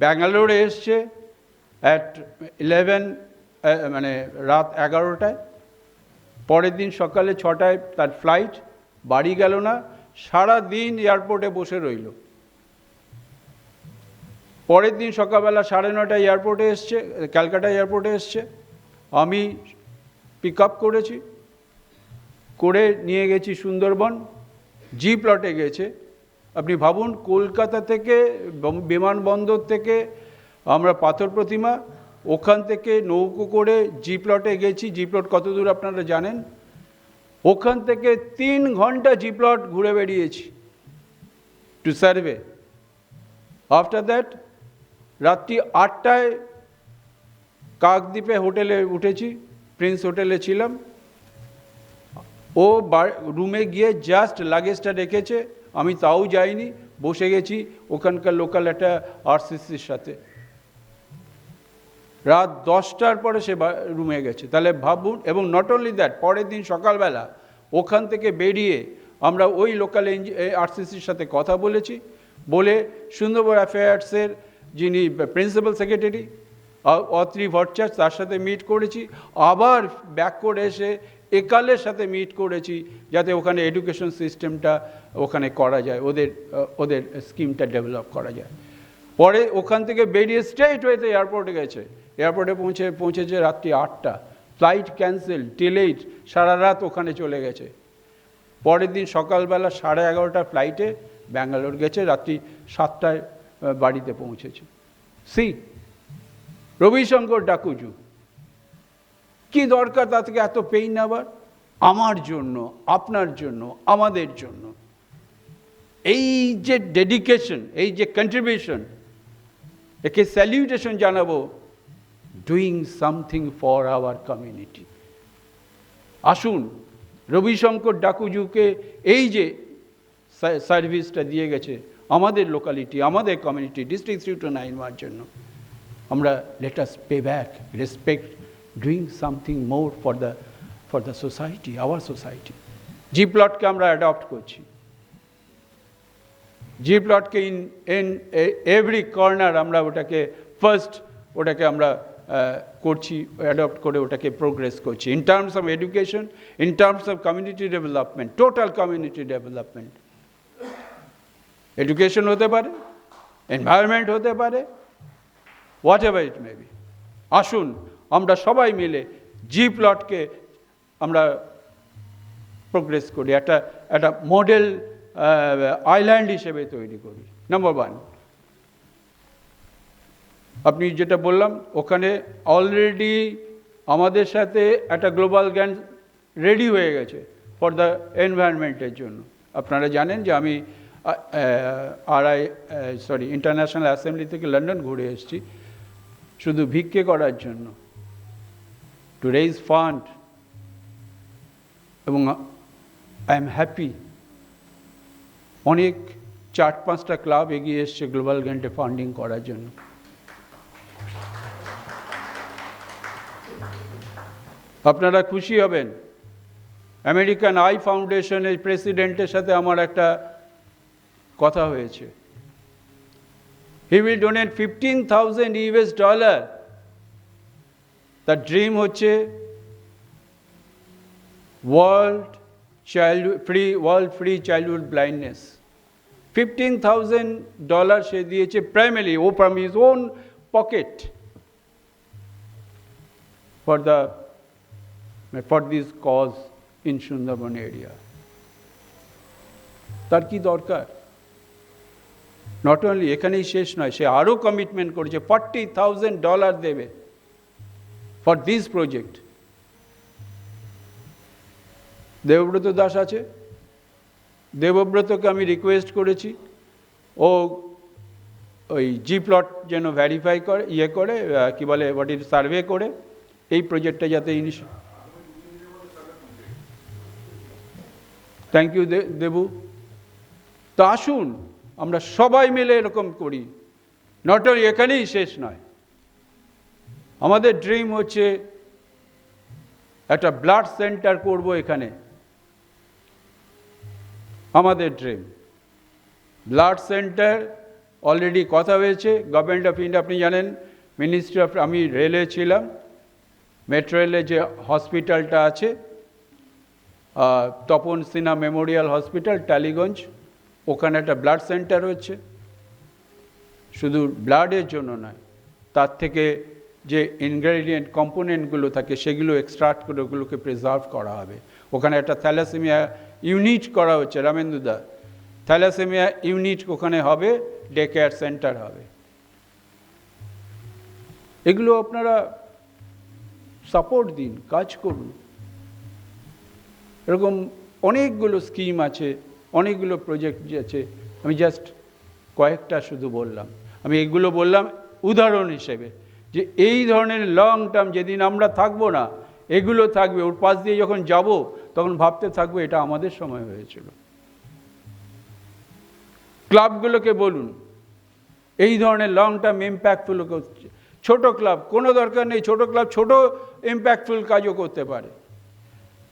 ব্যাঙ্গালোরে এসছে অ্যাট 11 মানে রাত 11টায়, পরের দিন সকালে 6টায় তার ফ্লাইট, বাড়ি গেল না, সারা দিন এয়ারপোর্টে বসে রইল। পরের দিন সকালবেলা 9:30টায় এয়ারপোর্টে এসছে, ক্যালকাটা এয়ারপোর্টে এসছে, আমি পিক আপ করেছি, করে নিয়ে গেছি সুন্দরবন, জি প্লটে গেছে। আপনি ভাবুন, কলকাতা থেকে বিমানবন্দর থেকে আমরা পাথর প্রতিমা, ওখান থেকে নৌকো করে জি প্লটে গেছি। জি প্লট কত দূর আপনারা জানেন? ওখান থেকে 3 ঘন্টা জি প্লট ঘুরে বেরিয়েছি টু সার্ভে। আফটার দ্যাট রাত্রি 8টায় কাকদ্বীপে হোটেলে উঠেছি, প্রিন্স হোটেলে ছিলাম। ও রুমে গিয়ে জাস্ট লাগেজটা রেখেছে, আমি তাও যাইনি, বসে গেছি ওখানকার লোকাল একটা আরসিসির সাথে। রাত 10টার পরে সে রুমে গেছে। তাহলে ভাবুন। এবং নট অনলি দ্যাট, পরের দিন সকালবেলা ওখান থেকে বেরিয়ে আমরা ওই লোকাল আরসিসির সাথে কথা বলেছি, বলে সুন্দরবন অ্যাফেয়ার্সের যিনি প্রিন্সিপাল সেক্রেটারি অত্রি ভট্টাচার্য, তার সাথে মিট করেছি। আবার ব্যাক করে এসে একালের সাথে মিট করেছি, যাতে ওখানে এডুকেশন সিস্টেমটা ওখানে করা যায়, ওদের স্কিমটা ডেভেলপ করা যায়। পরে ওখান থেকে বেরিয়ে স্ট্রেট ওয়েতে এয়ারপোর্টে গেছে। এয়ারপোর্টে পৌঁছেছে রাত্রি 8টা, ফ্লাইট ক্যান্সেল, ডিলেড, সারা রাত ওখানে চলে গেছে। পরের দিন সকালবেলা 11:30 ফ্লাইটে ব্যাঙ্গালোর গেছে, রাত্রি 7টায় বাড়িতে পৌঁছেছে। সি রবিশঙ্কর ডাকুজু, কি দরকার তা থেকে এত পেইন নেবার? আমার জন্য, আপনার জন্য, আমাদের জন্য এই যে ডেডিকেশন, এই যে কন্ট্রিবিউশন, একে স্যালিউটেশন জানাবো। Doing something for our community. আসুন রবিশঙ্কর ডাকুজুকে এই যে সার্ভিসটা দিয়ে গেছে আমাদের লোকালিটি, আমাদের কমিউনিটি, ডিস্ট্রিক্ট 3 to 9 হওয়ার জন্য, আমরা let us pay back respect, doing something more for the society, our society. G প্লটকে আমরা অ্যাডপ্ট করছি। জি প্লটকে ইন এভরি কর্নার আমরা ওটাকে ফার্স্ট, ওটাকে আমরা করছি, অ্যাডপ্ট করে ওটাকে প্রোগ্রেস করছি। In terms of education, in terms of community development, total community development. Education হতে পারে, এনভায়রনমেন্ট হতে পারে, what ever it may be. আসুন আমরা সবাই মিলে জি প্লটকে আমরা প্রোগ্রেস করি, একটা মডেল আইল্যান্ড হিসেবে তৈরি করি। নাম্বার 1, আপনি যেটা বললাম, ওখানে অলরেডি আমাদের সাথে একটা গ্লোবাল জ্ঞান রেডি হয়ে গেছে ফর দ্য এনভায়রনমেন্টের জন্য। আপনারা জানেন যে আমি ইন্টারন্যাশনাল অ্যাসেম্বলি থেকে লন্ডন ঘুরে এসেছি শুধু ভিক্ষে করার জন্য, টু রেইজ ফান্ড। এবং আই এম হ্যাপি, অনেক 4-5টা ক্লাব এগিয়ে এসছে গ্লোবাল গ্যান্টে ফান্ডিং করার জন্য। আপনারা খুশি হবেন, আমেরিকান আই ফাউন্ডেশনের প্রেসিডেন্টের সাথে আমার একটা কথা হয়েছে। He will donate $15,000। তার ড্রিম হচ্ছে world world free childhood blindness. $15,000 সে দিয়েছে primarily from his own pocket for this cause in Sundarban area. তার কি দরকার? নট অনলি এখানেই শেষ নয়, সে আরও কমিটমেন্ট করেছে $40,000 দেবে for this project. Debabrata Das আছে, দেবব্রতকে আমি রিকোয়েস্ট করেছি ও ওই জি প্লট যেন ভ্যারিফাই করে কি বলে সার্ভে করে এই প্রজেক্টটা যাতে থ্যাংক ইউ দেবু। তো আসুন আমরা সবাই মিলে এরকম করি, নট অনলি এখানেই শেষ নয়। আমাদের ড্রিম হচ্ছে একটা ব্লাড সেন্টার করব এখানে, আমাদের ড্রিম ব্লাড সেন্টার। অলরেডি কথা হয়েছে গভর্নমেন্ট অফ ইন্ডিয়া, আপনি জানেন মিনিস্ট্রি অফ, আমি রেলে ছিলাম, মেট্রো রেলে যে হসপিটালটা আছে তপন সিনহা মেমোরিয়াল হসপিটাল টালিগঞ্জ, ওখানে একটা ব্লাড সেন্টার হচ্ছে। শুধু ব্লাডের জন্য নয়, তার থেকে যে ইনগ্রেডিয়েন্ট কম্পোনেন্টগুলো থাকে সেগুলো এক্সট্রাক্ট করে ওগুলোকে প্রিজার্ভ করা হবে। ওখানে একটা থ্যালাসেমিয়া ইউনিট করা হচ্ছে, রামেন্দুদা থ্যালাসেমিয়া ইউনিট ওখানে হবে, ডে কেয়ার সেন্টার হবে। এগুলো আপনারা সাপোর্ট দিন, কাজ করুন। এরকম অনেকগুলো স্কিম আছে, অনেকগুলো প্রজেক্ট আছে, আমি জাস্ট কয়েকটা শুধু বললাম। আমি এগুলো বললাম উদাহরণ হিসেবে যে এই ধরনের লং টার্ম যেদিন আমরা থাকবো না এগুলো থাকবে, ওর পাশ দিয়ে যখন যাব তখন ভাবতে থাকবো এটা আমাদের সময় হয়েছিল। ক্লাবগুলোকে বলুন এই ধরনের লং টার্ম ইম্প্যাক্টফুল, ছোট ক্লাব কোনো দরকার নেই, ছোট ক্লাব ছোট ইম্প্যাক্টফুল কাজও করতে পারে।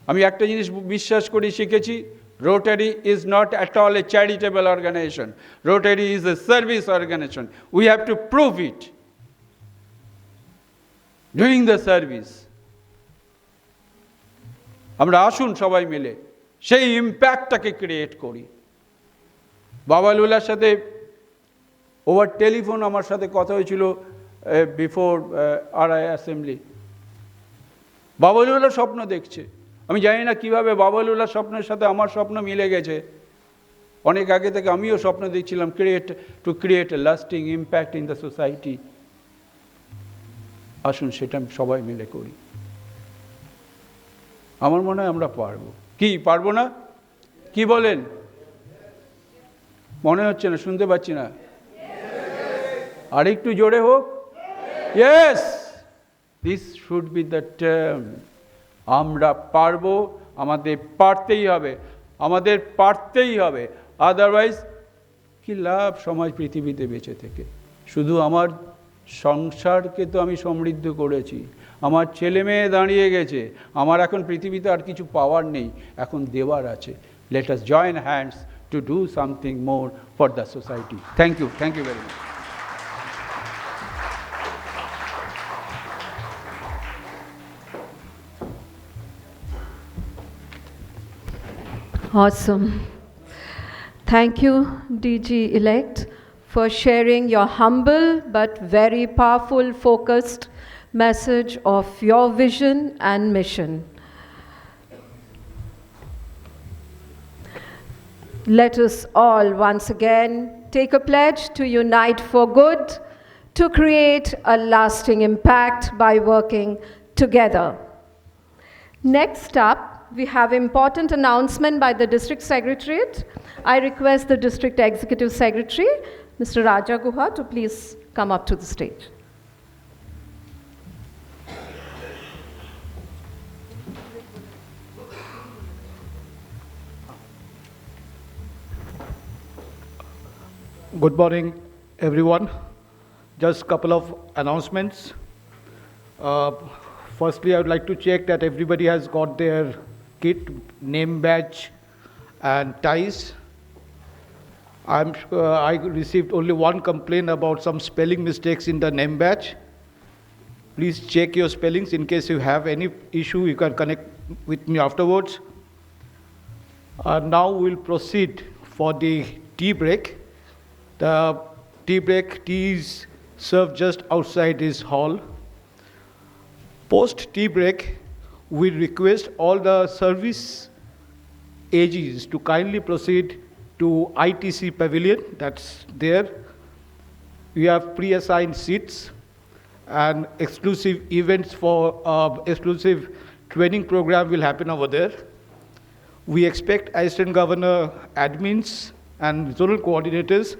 আমি একটা জিনিস বিশ্বাস করি, শিখেছি, Rotary is not at all a charitable organization. Rotary is a service organization. We have to prove it doing the service. আমরা আসুন সবাই মিলে সেই ইম্প্যাক্টটাকে ক্রিয়েট করি। বাবালুলার সাথে ওভার টেলিফোন আমার সাথে কথা হয়েছিল বিফোর আরআই অ্যাসেম্বলি। বাবালুলা স্বপ্ন দেখছে, আমি জানি না কীভাবে বাবালুলার স্বপ্নের সাথে আমার স্বপ্ন মিলে গেছে। অনেক আগে থেকে আমিও স্বপ্ন দেখছিলাম to create a lasting impact in the society. আসুন সেটা সবাই মিলে করি। আমার মনে হয় আমরা পারবো। কি পারবো না? কি বলেন? মনে হচ্ছে না, শুনতে পাচ্ছি না, আর একটু জোরে হোক। Yes, this should be the term. আমরা পারবো, আমাদের পারতেই হবে, আমাদের পারতেই হবে। আদারওয়াইজ কি লাভ সমাজ পৃথিবীতে বেঁচে থেকে? শুধু আমার সংসারকে তো আমি সমৃদ্ধ করেছি, আমার ছেলে মেয়ে দাঁড়িয়ে গেছে, আমার এখন পৃথিবীতে আর কিছু পাওয়ার নেই, এখন দেওয়ার আছে। Let us join hands to do something more for the society. Thank you very much. Awesome. Thank you, DG-elect, for sharing your humble but very powerful, focused message of your vision and mission. Let us all once again take a pledge to unite for good, to create a lasting impact by working together. Next up, we have important announcement by the District Secretariat. I request the District Executive Secretary, Mr. Raja Guha, to please come up to the stage. Good morning, everyone. Just a couple of announcements. Firstly, I would like to check that everybody has got their kit, name badge, and ties. I received only one complaint about some spelling mistakes in the name badge. Please check your spellings. In case you have any issue, you can connect with me afterwards. Now we'll proceed for the tea break. The tea is served just outside this hall. Post tea break, we request all the service AGs to kindly proceed to ITC Pavilion, that's there. We have pre-assigned seats and exclusive events for exclusive training program will happen over there. We expect Assistant Governor admins and zonal coordinators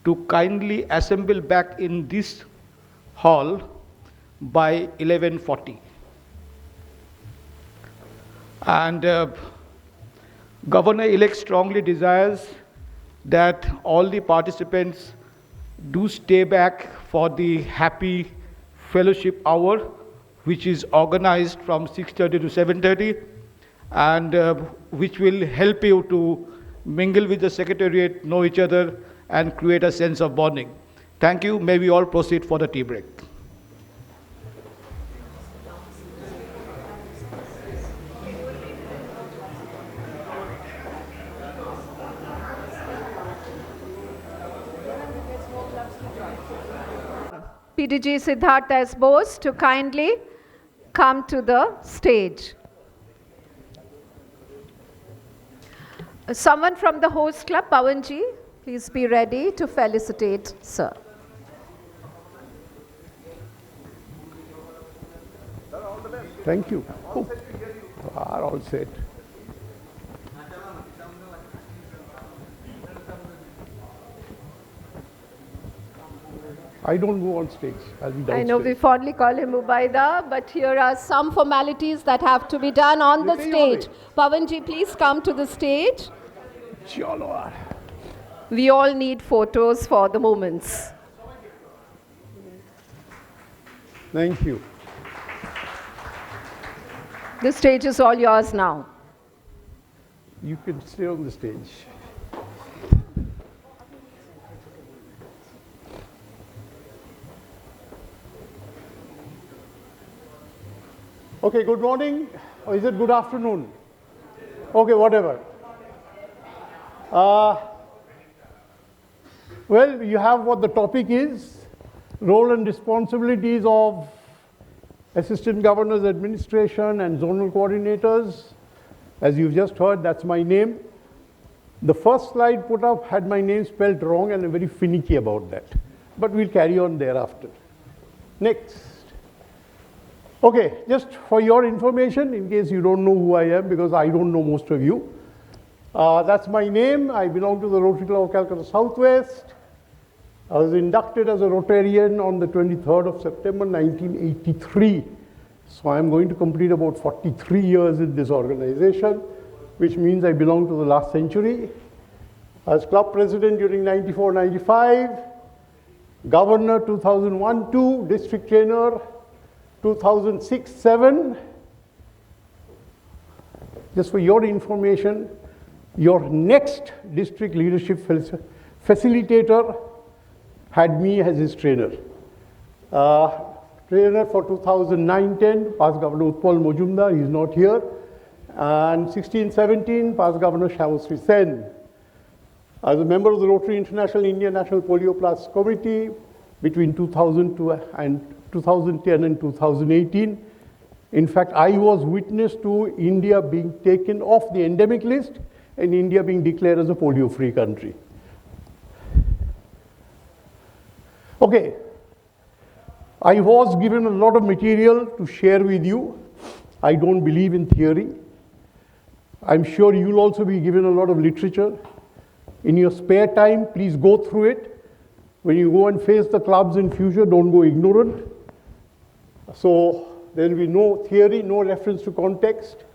to kindly assemble back in this hall by 11:40. And Governor-elect strongly desires that all the participants do stay back for the happy fellowship hour, which is organized from 6:30 to 7:30, and which will help you to mingle with the Secretariat, know each other, and create a sense of bonding. Thank you. May we all proceed for the tea break. PDG Siddharth S. Bose to kindly come to the stage. Someone from the host club, Pawanji, please be ready to felicitate, sir. Thank you. Oh, are all set. I don't go on stage. I'll be downstairs. I know we fondly call him Ubaida, but here are some formalities that have to be done on the stage. Pawanji, please come to the stage. Chalo. We all need photos for the moments. Thank you. The stage is all yours now. You can stay on the stage. Okay, good morning, or is it good afternoon? Okay, whatever. Well, you have what the topic is, role and responsibilities of Assistant Governor's Administration and Zonal Coordinators. As you've just heard, that's my name. The first slide put up had my name spelled wrong, and I'm very finicky about that. But we'll carry on thereafter. Next. Okay, just for your information, in case you don't know who I am, because I don't know most of you. That's my name. I belong to the Rotary Club of Calcutta Southwest. I was inducted as a Rotarian on the 23rd of September 1983. So I'm going to complete about 43 years in this organization, which means I belong to the last century. I was club president during 94-95, governor 2001-2, district trainer 2006-7. Just for your information, your next district leadership facilitator had me as his trainer. Trainer for 2009-10, past Governor Utpal Mojumdar, he's not here. And 16-17, past Governor Shyamsri Sen. I was a member of the Rotary International India National Polio Plus Committee between 2010 and 2018. In fact, I was witness to India being taken off the endemic list and India being declared as a polio-free country. Okay, I was given a lot of material to share with you. I don't believe in theory. I'm sure you'll also be given a lot of literature. In your spare time, please go through it. When you go and face the clubs in future, don't go ignorant. So there will be no theory, no reference to context.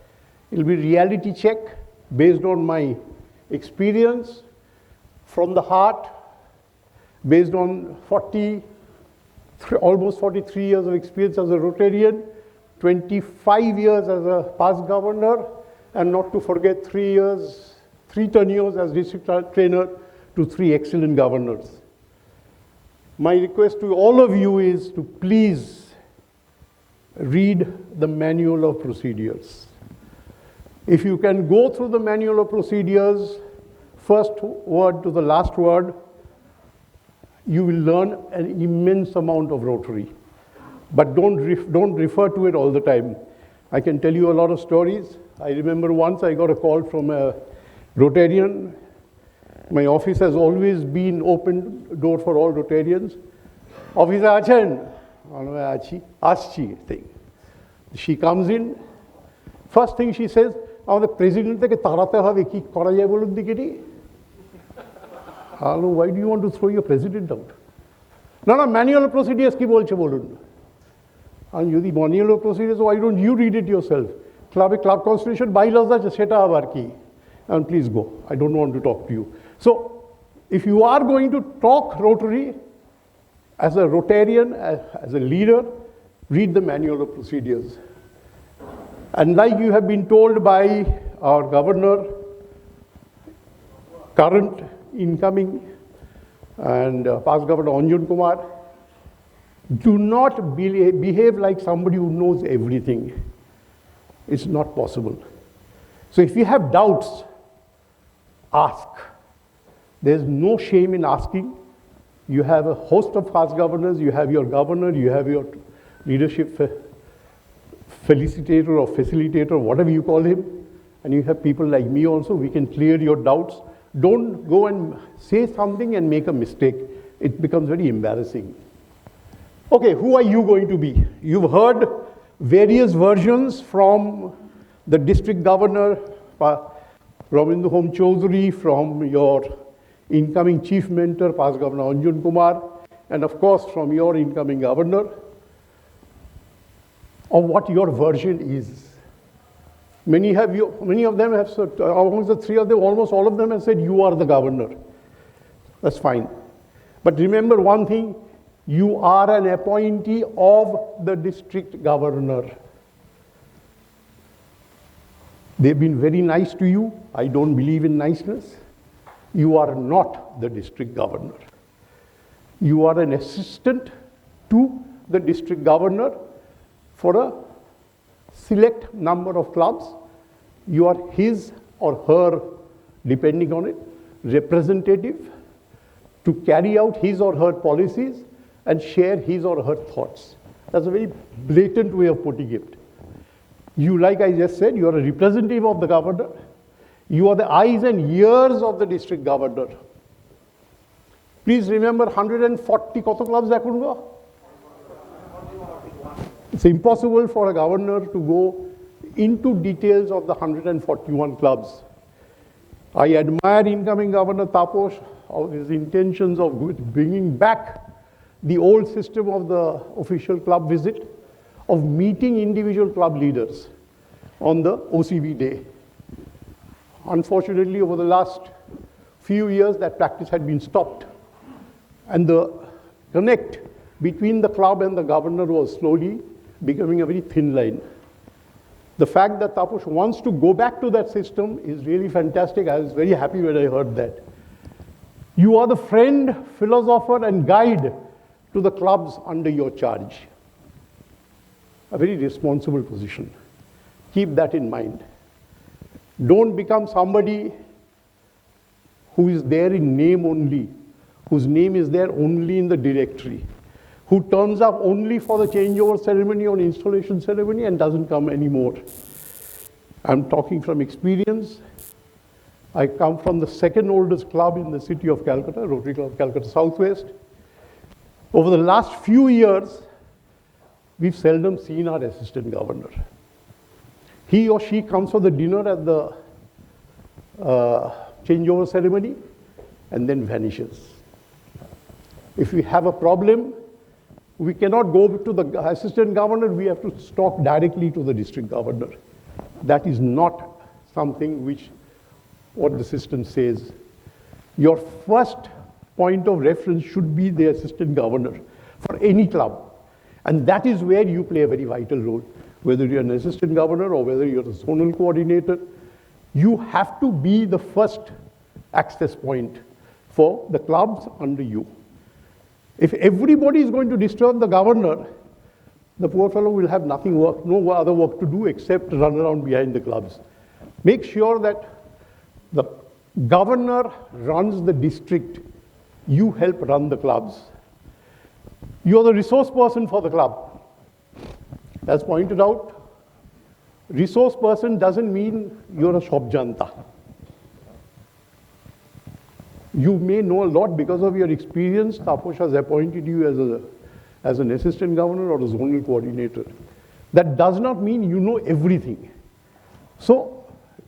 It will be reality check based on my experience from the heart, based on almost 43 years of experience as a Rotarian, 25 years as a past governor, and not to forget 3 tenures as district trainer to 3 excellent governors. My request to all of you is to please read the manual of procedures. If you can go through the manual of procedures, first word to the last word, you will learn an immense amount of Rotary. But don't refer to it all the time. I can tell you a lot of stories. I remember once I got a call from a Rotarian. My office has always been open door for all Rotarians. Officer Achen, Aschi thing. She comes in. First thing she says, "Our president থেকে তাড়াতে হবে কি করা যায় বলুন দিকেটি?" Hello, why do you want to throw your president out? No, manual procedures কি বলছে বলুন। And যদি manual procedures, why don't you read it yourself? Club constitution bylaws আছে সেটা আবার কি? And please go. I don't want to talk to you. So, if you are going to talk Rotary, as a Rotarian, as a leader, read the manual of procedures. And like you have been told by our governor, current, incoming, and past governor Anjan Kumar, do not behave like somebody who knows everything. It's not possible. So if you have doubts, ask. There's no shame in asking. You have a host of past governors, you have your governor, you have your leadership Facilitator or Facilitator, whatever you call him, and you have people like me also. We can clear your doubts. Don't go and say something and make a mistake. It becomes very embarrassing. Okay, who are you going to be? You've heard various versions from the district governor, Rabindra Home Chaudhary, from your incoming chief mentor, past governor Anjan Kumar, and of course from your incoming governor, of what your version is. Many of them have said, amongst the three of them, almost all of them have said, you are the governor. That's fine. But remember one thing, you are an appointee of the district governor. They've been very nice to you. I don't believe in niceness. You are not the district governor. You are an assistant to the district governor for a select number of clubs. You are his or her, depending on it, representative to carry out his or her policies and share his or her thoughts. That's a very blatant way of putting it. You, like I just said, you are a representative of the governor. You are the eyes and ears of the district governor. Please remember 140 কত clubs এখন গো? It's impossible for a governor to go into details of the 141 clubs. I admire incoming Governor Taposh of his intentions of bringing back the old system of the official club visit, of meeting individual club leaders on the OCB day. Unfortunately, over the last few years, that practice had been stopped. And the connect between the club and the governor was slowly becoming a very thin line. The fact that Taposh wants to go back to that system is really fantastic. I was very happy when I heard that. You are the friend, philosopher, and guide to the clubs under your charge. A very responsible position. Keep that in mind. Don't become somebody who is there in name only, whose name is there only in the directory, who turns up only for the changeover ceremony or installation ceremony and doesn't come anymore. I'm talking from experience. I come from the second oldest club in the city of Calcutta, Rotary Club Calcutta Southwest. Over the last few years, we've seldom seen our assistant governor. He or she comes for the dinner at the changeover ceremony and then vanishes. If we have a problem, we cannot go to the assistant governor, we have to talk directly to the district governor. That is not something which what the system says. Your first point of reference should be the assistant governor for any club. And that is where you play a very vital role. Whether you're an assistant governor or whether you're a zonal coordinator, you have to be the first access point for the clubs under you. If everybody is going to disturb the governor, the poor fellow will have no other work to do except run around behind the clubs. Make sure that the governor runs the district. You help run the clubs. You are the resource person for the club. As pointed out, resource person doesn't mean you're a shop janta. You may know a lot because of your experience. Taposh has appointed you as an assistant governor or a zonal coordinator. That does not mean you know everything. So,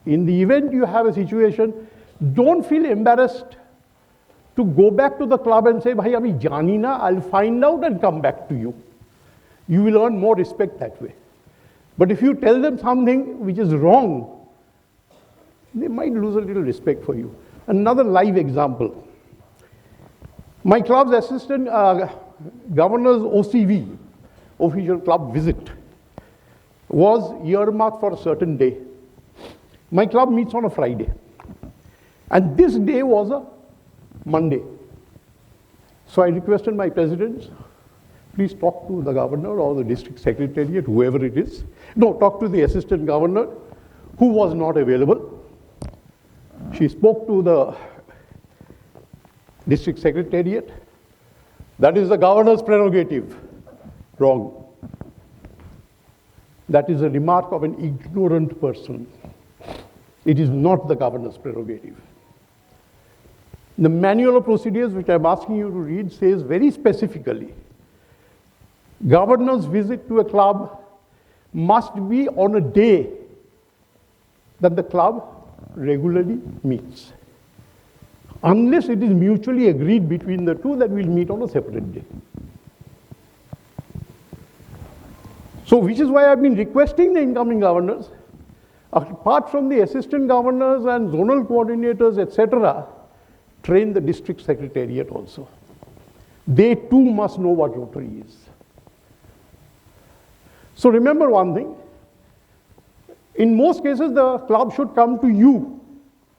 in the event you have a situation, don't feel embarrassed to go back to the club and say, Bhai, abhi jani na, I'll find out and come back to you. You will earn more respect that way. But if you tell them something which is wrong, they might lose a little respect for you. Another live example. My club's assistant governor's OCV, official club visit, was earmarked for a certain day. My club meets on a Friday. And this day was a Monday. So I requested my presidents, please talk to the governor or the district secretariat, whoever it is. No, talk to the assistant governor, who was not available. She spoke to the district secretariat. That is the governor's prerogative. Wrong. That is a remark of an ignorant person. It is not the governor's prerogative. The manual of procedures, which I'm asking you to read, says very specifically, governor's visit to a club must be on a day that the club regularly meets. Unless it is mutually agreed between the two that we'll meet on a separate day. So, which is why I've been requesting the incoming governors, apart from the assistant governors and zonal coordinators, etc., train the district secretariat also. They too must know what Rotary is. So remember one thing, in most cases the club should come to you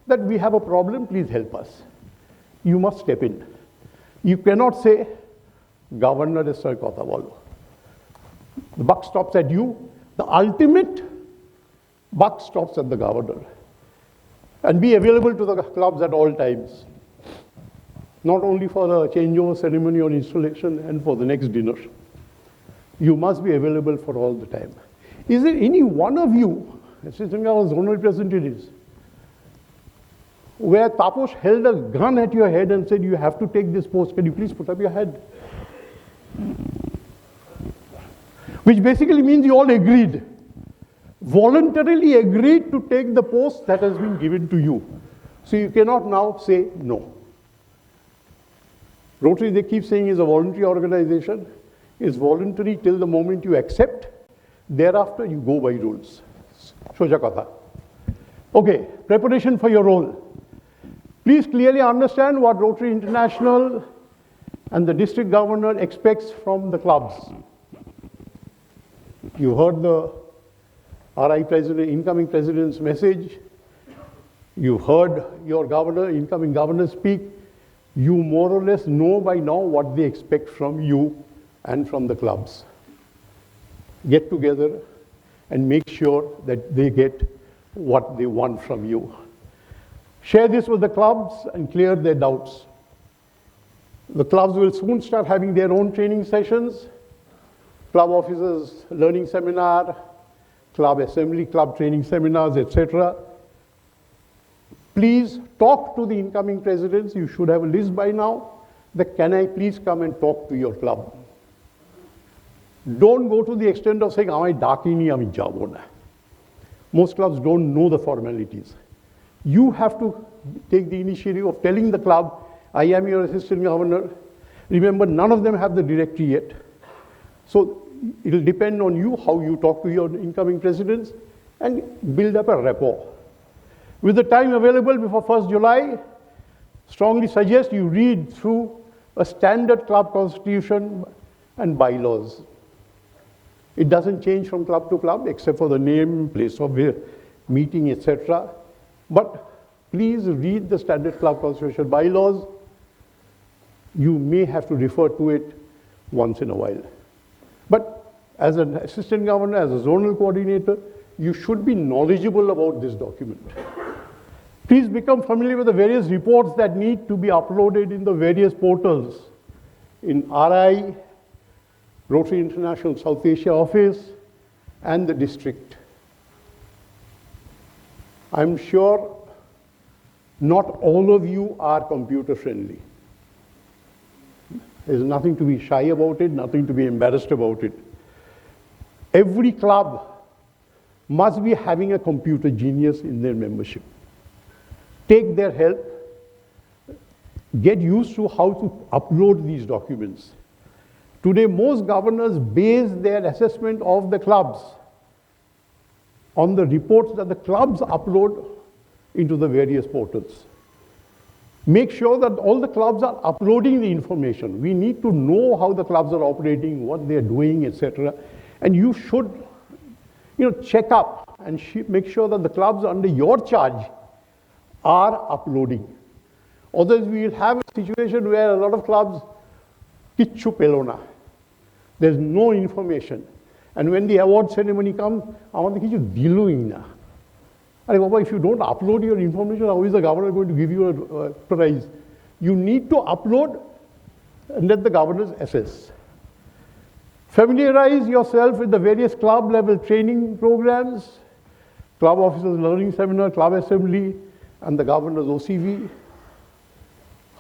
that we have a problem, please help us. You must step in. You cannot say, Governor is sir kotha bolo. The buck stops at you. The ultimate buck stops at the governor. And be available to the clubs at all times. Not only for the changeover ceremony or installation and for the next dinner. You must be available for all the time. Is there any one of you, assistant governor, zonal representatives, where Taposh held a gun at your head and said, you have to take this post, can you please put up your hand? Which basically means you all agreed, voluntarily agreed to take the post that has been given to you. So you cannot now say no. Rotary, they keep saying, is a voluntary organization. It's voluntary till the moment you accept. Thereafter, you go by rules. Soja katha. Okay, preparation for your role. Please clearly understand what Rotary International and the district governor expects from the clubs. You heard the RI president, incoming president's message. You heard your governor, incoming governor speak. You more or less know by now what they expect from you and from the clubs. Get together and make sure that they get what they want from you. Share this with the clubs and clear their doubts. The clubs will soon start having their own training sessions, club officers learning seminar, club assembly, club training seminars, etc. Please talk to the incoming presidents. You should have a list by now. That can I please come and talk to your club? Don't go to the extent of saying, "Amai dakini ami jabo na." Most clubs don't know the formalities. You have to take the initiative of telling the club, I am your assistant governor. Remember, none of them have the directory yet. So it will depend on you how you talk to your incoming presidents and build up a rapport. With the time available before 1st July, strongly suggest you read through a standard club constitution and bylaws. It doesn't change from club to club except for the name, place of meeting, etc. But please read the standard club constitution bylaws. You may have to refer to it once in a while. But as an assistant governor, as a zonal coordinator, you should be knowledgeable about this document. Please become familiar with the various reports that need to be uploaded in the various portals in RI, Rotary International South Asia office, and the district. I'm sure not all of you are computer friendly. There's nothing to be shy about it, nothing to be embarrassed about it. Every club must be having a computer genius in their membership. Take their help, get used to how to upload these documents. Today, most governors base their assessment of the clubs on the reports that the clubs upload into the various portals. Make sure that all the clubs are uploading the information. We need to know how the clubs are operating, what they're doing, etc. And you should check up and make sure that the clubs under your charge are uploading. Otherwise, we will have a situation where a lot of clubs, kichu pelona. There's no information. And when the award ceremony comes, আমাদের কিছু দিলই না। আরে বাবা, if you don't upload your information, how is the governor going to give you a prize? You need to upload and let the governors assess. Familiarize yourself with the various club level training programs, club officers learning seminar, club assembly, and the governor's OCV.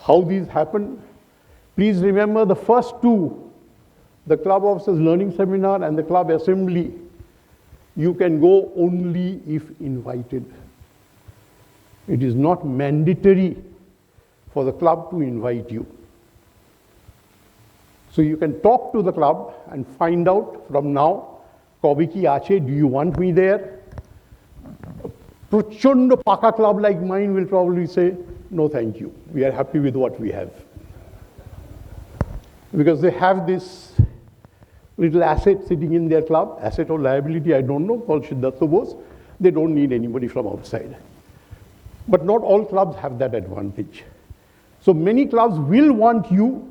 How these happen. Please remember the first two, the club officers learning seminar and the club assembly, you can go only if invited. It is not mandatory for the club to invite you. So you can talk to the club and find out from now, Kobe ki ache, do you want me there? Prochondo Paka club like mine will probably say, no thank you, we are happy with what we have. Because they have this little asset sitting in their club, asset or liability, I don't know, called Siddhartha Bose. They don't need anybody from outside. But not all clubs have that advantage. So many clubs will want you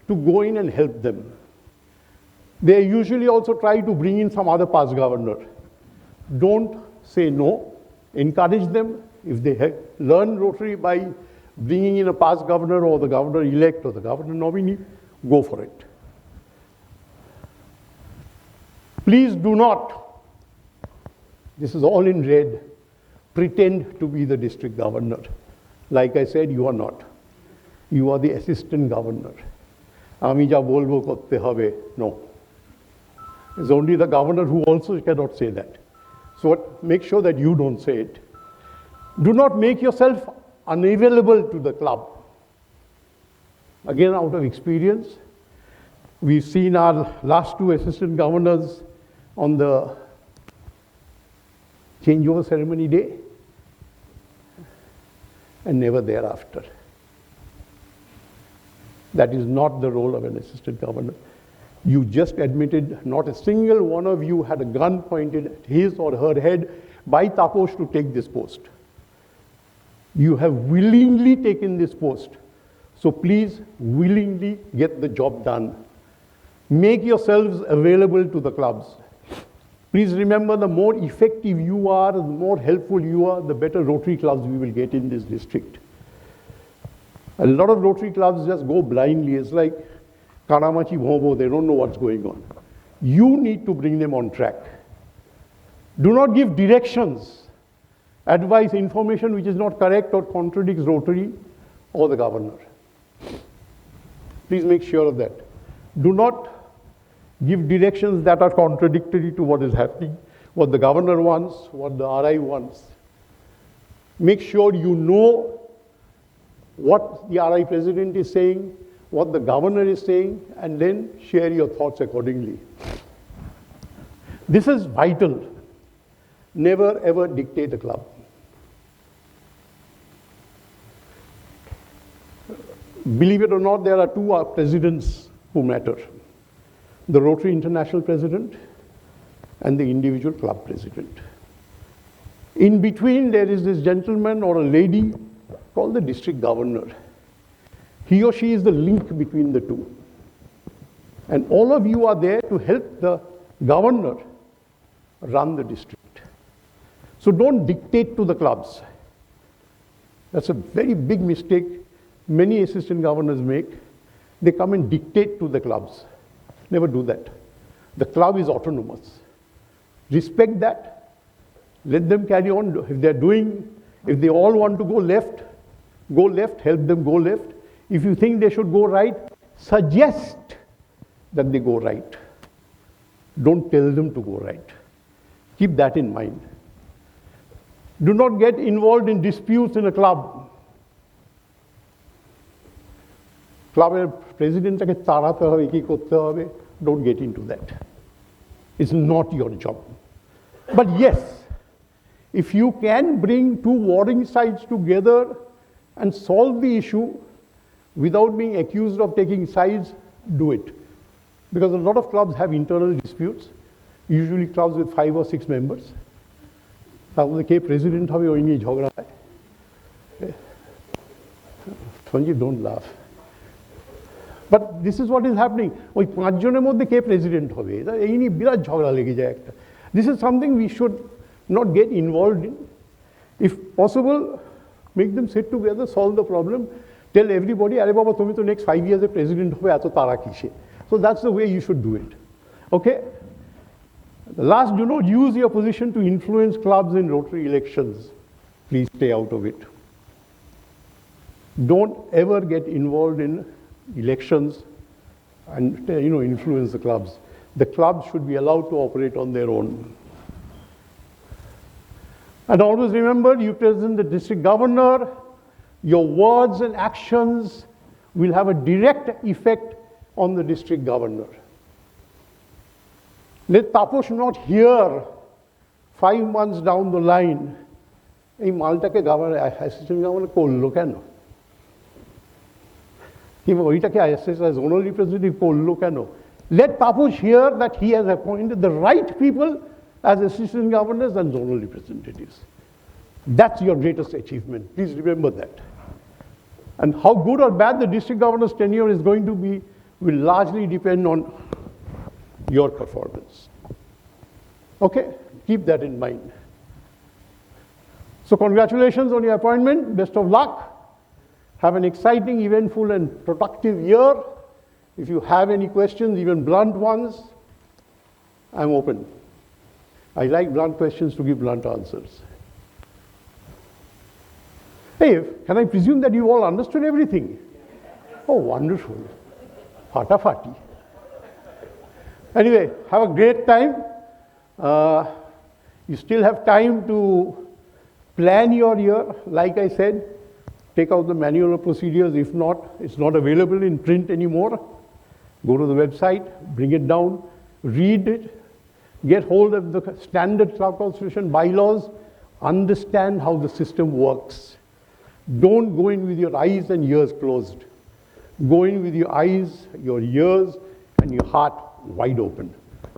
to go in and help them. They usually also try to bring in some other past governor. Don't say no. Encourage them. If they learn Rotary by bringing in a past governor or the governor-elect or the governor nominee, go for it. Please do not, this is all in red, pretend to be the district governor. Like I said, you are not. You are the assistant governor. Ami ja bolbo korte hobe, no. It's only the governor who also cannot say that. So make sure that you don't say it. Do not make yourself unavailable to the club. Again, out of experience, we've seen our last two assistant governors on the changeover ceremony day and never thereafter. That is not the role of an assistant governor. You just admitted not a single one of you had a gun pointed at his or her head by Taposh to take this post. You have willingly taken this post. So please willingly get the job done. Make yourselves available to the clubs. Please remember, the more effective you are, the more helpful you are, the better Rotary clubs we will get in this district. A lot of Rotary clubs just go blindly. It's like Kanamachi Bhobo, they don't know what's going on. You need to bring them on track. Do not give directions, advice, information which is not correct or contradicts Rotary or the governor. Please make sure of that. Do not give directions that are contradictory to what is happening, what the governor wants, what the RI wants. Make sure you know what the RI president is saying, what the governor is saying, and then share your thoughts accordingly. This is vital. Never ever dictate a club. Believe it or not, there are two presidents who matter. The Rotary International President and the individual club president. In between, there is this gentleman or a lady called the district governor. He or she is the link between the two. And all of you are there to help the governor run the district. So don't dictate to the clubs. That's a very big mistake many assistant governors make. They come and dictate to the clubs. Never do that. The club is autonomous. Respect that. Let them carry on. If they all want to go left, help them go left. If you think they should go right, suggest that they go right. Don't tell them to go right. Keep that in mind. Do not get involved in disputes in a club. Club president don't get into that. It's not your job. But yes, if you can bring two warring sides together and solve the issue without being accused of taking sides, do it. Because a lot of clubs have internal disputes, usually clubs with 5 or 6 members. President Sanjeev, don't laugh. But this is what is happening. This is something we should not get involved in. If possible, make them sit together, solve the problem, tell everybody, "Are Baba, tumi to next 5 years a president hobe, ato tara kishe." So that's the way you should do it. Okay? The last, do not use your position to influence clubs in Rotary elections. Please stay out of it. Don't ever get involved in elections and influence the clubs. The clubs should be allowed to operate on their own. And always remember, you present the district governor, your words and actions will have a direct effect on the district governor. Let Taposh not hear 5 months down the line, এই মালটাকে assistant governor করলো কেন? কিংবা ওইটাকে zonal representative করলো কেন? Let Taposh hear that he has appointed the right people as assistant governors and zonal representatives. That's your greatest achievement. Please remember that. And how good or bad the district governor's tenure is going to be will largely depend on your performance. Okay? Keep that in mind. So congratulations on your appointment. Best of luck. Have an exciting, eventful, and productive year. If you have any questions, even blunt ones, I'm open. I like blunt questions to give blunt answers. Hey, can I presume that you all understood everything? Oh, wonderful. Fata-fati. Anyway, have a great time. You still have time to plan your year. Like I said, take out the manual of procedures. If not, it's not available in print anymore. Go to the website, bring it down, read it, get hold of the standard club constitution bylaws, understand how the system works. Don't go in with your eyes and ears closed. Go in with your eyes, your ears, and your heart wide open.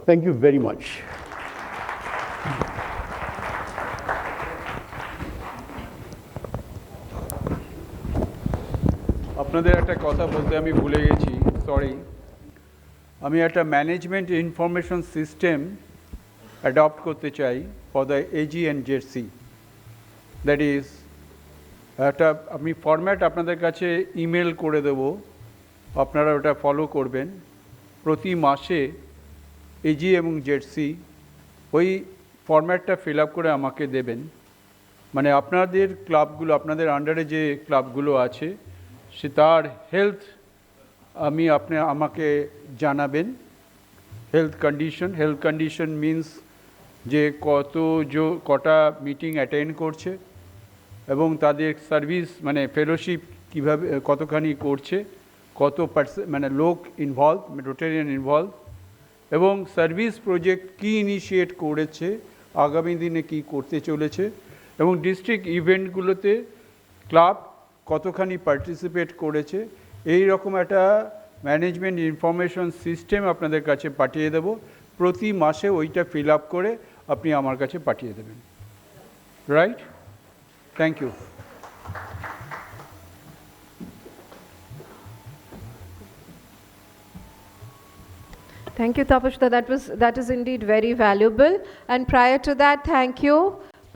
Thank you very much. আপনাদের একটা কথা বলতে আমি ভুলে গেছি, sorry. আমি একটা management information system adopt করতে চাই for the AG and ZC. That is একটা আমি ফরম্যাট আপনাদের কাছে ইমেল করে দেব, আপনারা ওটা ফলো করবেন। প্রতি মাসে এজি এবং জেডসি ওই ফরম্যাটটা ফিল আপ করে আমাকে দেবেন। মানে আপনাদের ক্লাবগুলো, আপনাদের আন্ডারে যে ক্লাবগুলো আছে সে তার হেলথ আমাকে জানাবেন। হেলথ কন্ডিশন মিনস যে কটা মিটিং অ্যাটেন্ড করছে এবং তাদের সার্ভিস মানে ফেলোশিপ কীভাবে কতখানি করছে, কত মানে লোক ইনভলভ, রোটারিয়ান ইনভলভ, এবং সার্ভিস প্রজেক্ট কী ইনিশিয়েট করেছে, আগামী দিনে কী করতে চলেছে, এবং ডিস্ট্রিক্ট ইভেন্টগুলোতে ক্লাব কতখানি পার্টিসিপেট করেছে। এই রকম একটা ম্যানেজমেন্ট ইনফরমেশন সিস্টেম আপনাদের কাছে পাঠিয়ে দেব। প্রতি মাসে ওইটা ফিল আপ করে আপনি আমার কাছে পাঠিয়ে দেবেন। Right? Thank you. Thank you, Tapashda. That is indeed very valuable. And prior to that, thank you,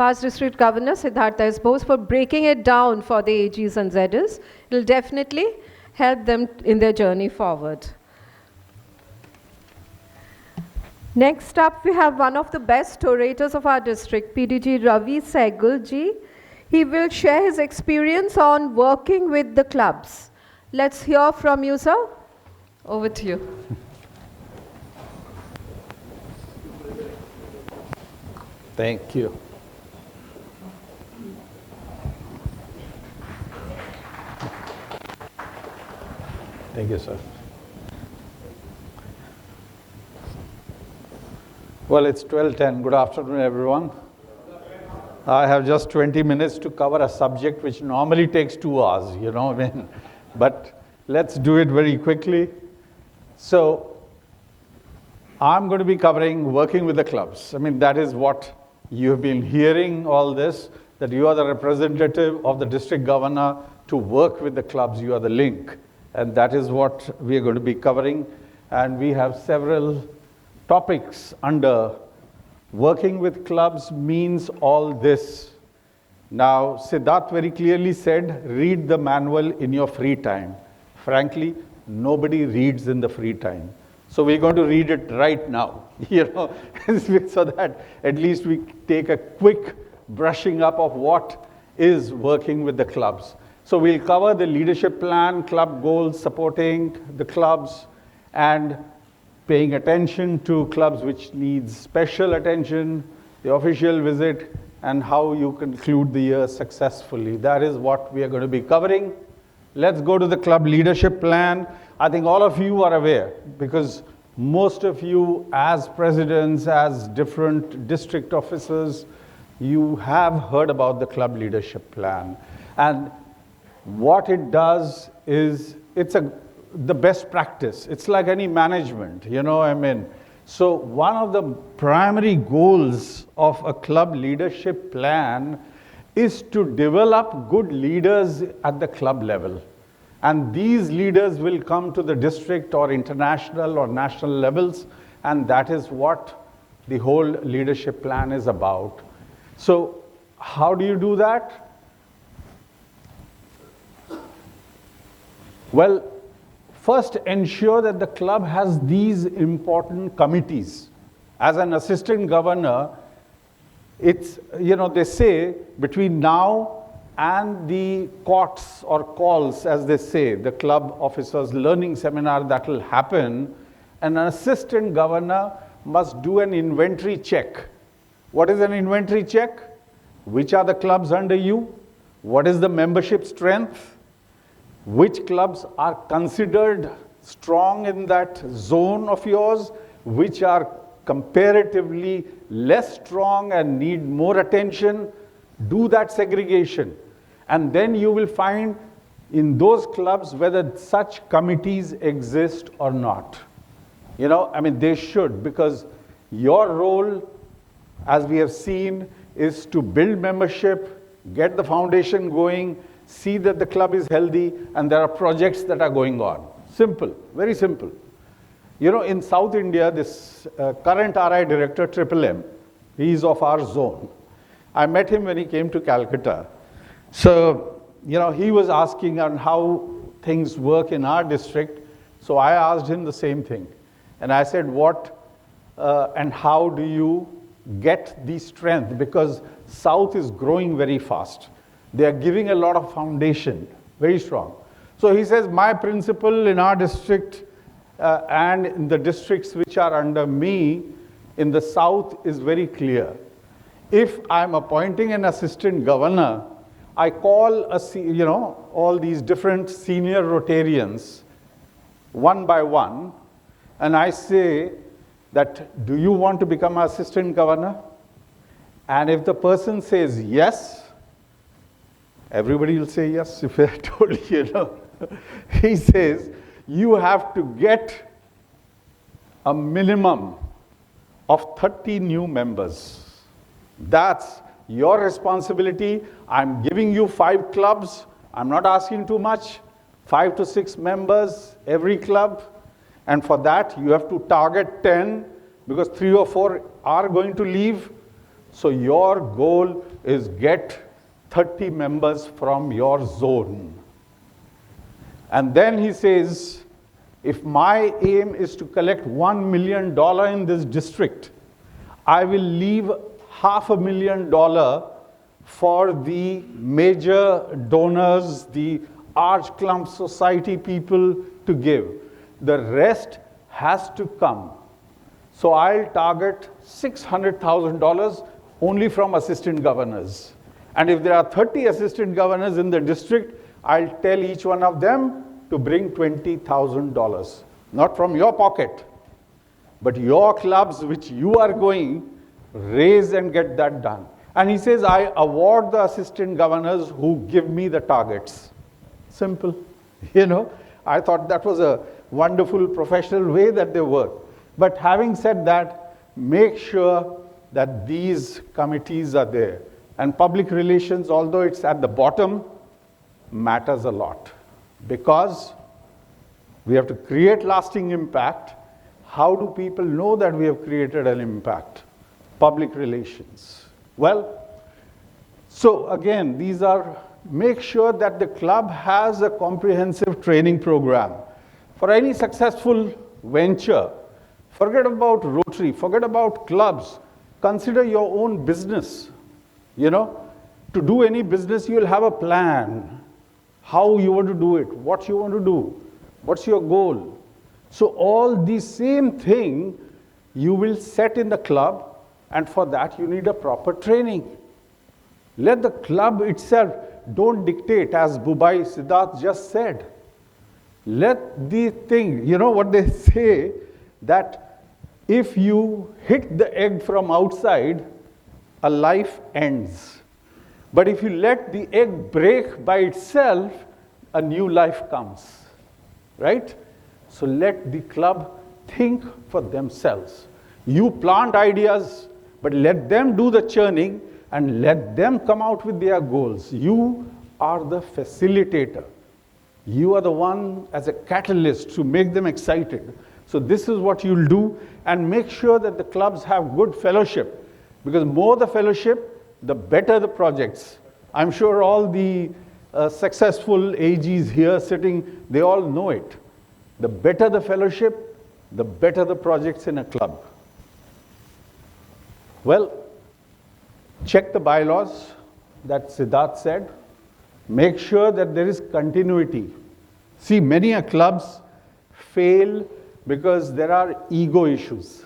Past District Governor Siddhartha S. Bose for breaking it down for the AGs and ZS. It will definitely help them in their journey forward. Next up, we have one of the best orators of our district, PDG Ravi Sehgal ji. He will share his experience on working with the clubs. Let's hear from you, sir. Over to you. Thank you. Thank you, sir. Well, it's 12:10. Good afternoon, everyone. I have just 20 minutes to cover a subject which normally takes 2 hours, you know what I mean? But let's do it very quickly. So I'm going to be covering working with the clubs. I mean, that is what you have been hearing all this, that you are the representative of the district governor to work with the clubs. You are the link. And that is what we are going to be covering. And we have several topics under working with clubs means all this. Now, Siddharth very clearly said, read the manual in your free time. Frankly, nobody reads in the free time. So we're going to read it right now, you know, so that at least we take a quick brushing up of what is working with the clubs. So we'll cover the leadership plan, club goals, supporting the clubs, and paying attention to clubs which needs special attention, the official visit, and how you conclude the year successfully. That is what we are going to be covering. Let's go to the club leadership plan. I think all of you are aware, because most of you as presidents, as different district officers, you have heard about the club leadership plan. And what it does is, it's the best practice. It's like any management, you know what I mean? So one of the primary goals of a club leadership plan is to develop good leaders at the club level. And these leaders will come to the district or international or national levels, and that is what the whole leadership plan is about. So how do you do that? Well, first ensure that the club has these important committees. As an assistant governor, it's, you know, they say between now and the COTS or calls, as they say, the club officers learning seminar that will happen, an assistant governor must do an inventory check. What is an inventory check? Which are the clubs under you? What is the membership strength? Which clubs are considered strong in that zone of yours? Which are comparatively less strong and need more attention? Do that segregation. And then you will find in those clubs whether such committees exist or not. You know, I mean, they should, because your role, as we have seen, is to build membership, get the foundation going, see that the club is healthy, and there are projects that are going on. Simple, very simple. You know, in South India, this current RI director, Triple M, he is of our zone. I met him when he came to Calcutta. So, you know, he was asking on how things work in our district. So I asked him the same thing. And I said, what and how do you get the strength? Because South is growing very fast. They are giving a lot of foundation, very strong. So he says, my principle in our district and in the districts which are under me in the South is very clear. If I'm appointing an assistant governor, I call all these different senior Rotarians one by one, and I say that, do you want to become assistant governor? And if the person says yes, everybody will say yes. If I told you, you know, he says, you have to get a minimum of 30 new members. That's your responsibility. I'm giving you 5 clubs. I'm not asking too much. 5 to 6 members every club. And for that, you have to target 10, because 3 or 4 are going to leave. So your goal is get 30 members from your zone. And then he says, if my aim is to collect $1 million in this district, I will leave $500,000 for the major donors, the Arch Clump Society people to give. The rest has to come. So I'll target $600,000 only from assistant governors. And if there are 30 assistant governors in the district, I'll tell each one of them to bring $20,000. Not from your pocket, but your clubs which you are going, raise and get that done. And he says, I award the assistant governors who give me the targets. Simple. You know, I thought that was a wonderful professional way that they work. But having said that, make sure that these committees are there. And public relations, although it's at the bottom, matters a lot. Because we have to create lasting impact. How do people know that we have created an impact? Public relations. Well, so again, these are, make sure that the club has a comprehensive training program. For any successful venture, forget about Rotary, forget about clubs, consider your own business. You know, to do any business, you'll have a plan. How you want to do it, what you want to do, what's your goal. So all the same thing you will set in the club, and for that you need a proper training. Let the club itself, don't dictate, as Bubai Siddharth just said. Let the thing, you know what they say, that if you hit the egg from outside, a life ends. But if you let the egg break by itself, a new life comes, right? So let the club think for themselves. You plant ideas, but let them do the churning and let them come out with their goals. You are the facilitator. You are the one as a catalyst to make them excited. So this is what you'll do, and make sure that the clubs have good fellowship, because more the fellowship, the better the projects. I'm sure all the successful AGs here sitting, they all know it. The better the fellowship, the better the projects in a club. Well, check the bylaws that Siddharth said. Make sure that there is continuity. See, many clubs fail because there are ego issues.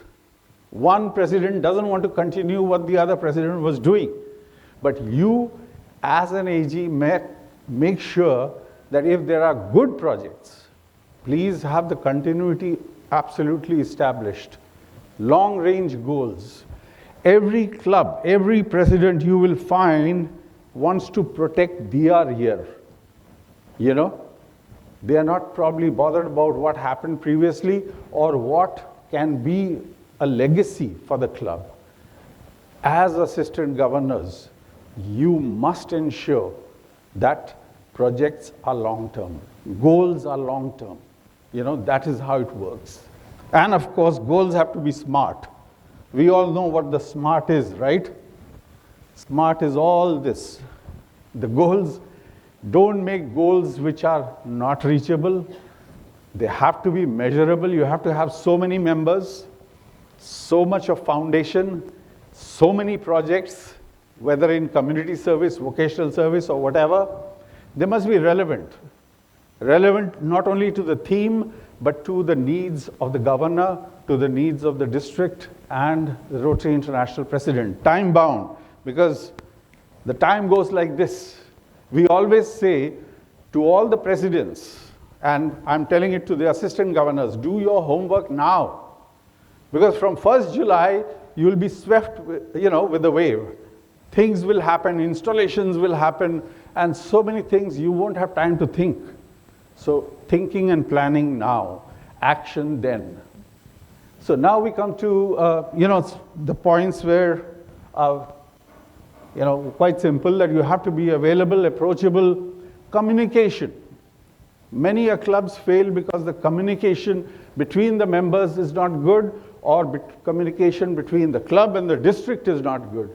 One president doesn't want to continue what the other president was doing. But you, as an AG, make sure that if there are good projects, please have the continuity absolutely established. Long-range goals. Every club, every president you will find wants to protect their year. You know, they are not probably bothered about what happened previously or what can be a legacy for the club. As assistant governors, you must ensure that projects are long-term, goals are long-term. You know, that is how it works. And of course, goals have to be smart. We all know what the SMART is, right? SMART is all this. The goals, don't make goals which are not reachable. They have to be measurable. You have to have so many members, so much of foundation, so many projects, whether in community service, vocational service, or whatever. They must be relevant. Relevant not only to the theme, but to the needs of the governor, to the needs of the district and the Rotary International President. Time bound, because the time goes like this. We always say to all the presidents, and I'm telling it to the assistant governors, do your homework now. Because from 1st July, you will be swept, you know, with the wave. Things will happen, installations will happen, and so many things you won't have time to think. So thinking and planning now, action then. So now we come to, you know, the points where, you know, quite simple, that you have to be available, approachable, communication. Many clubs fail because the communication between the members is not good, or communication between the club and the district is not good.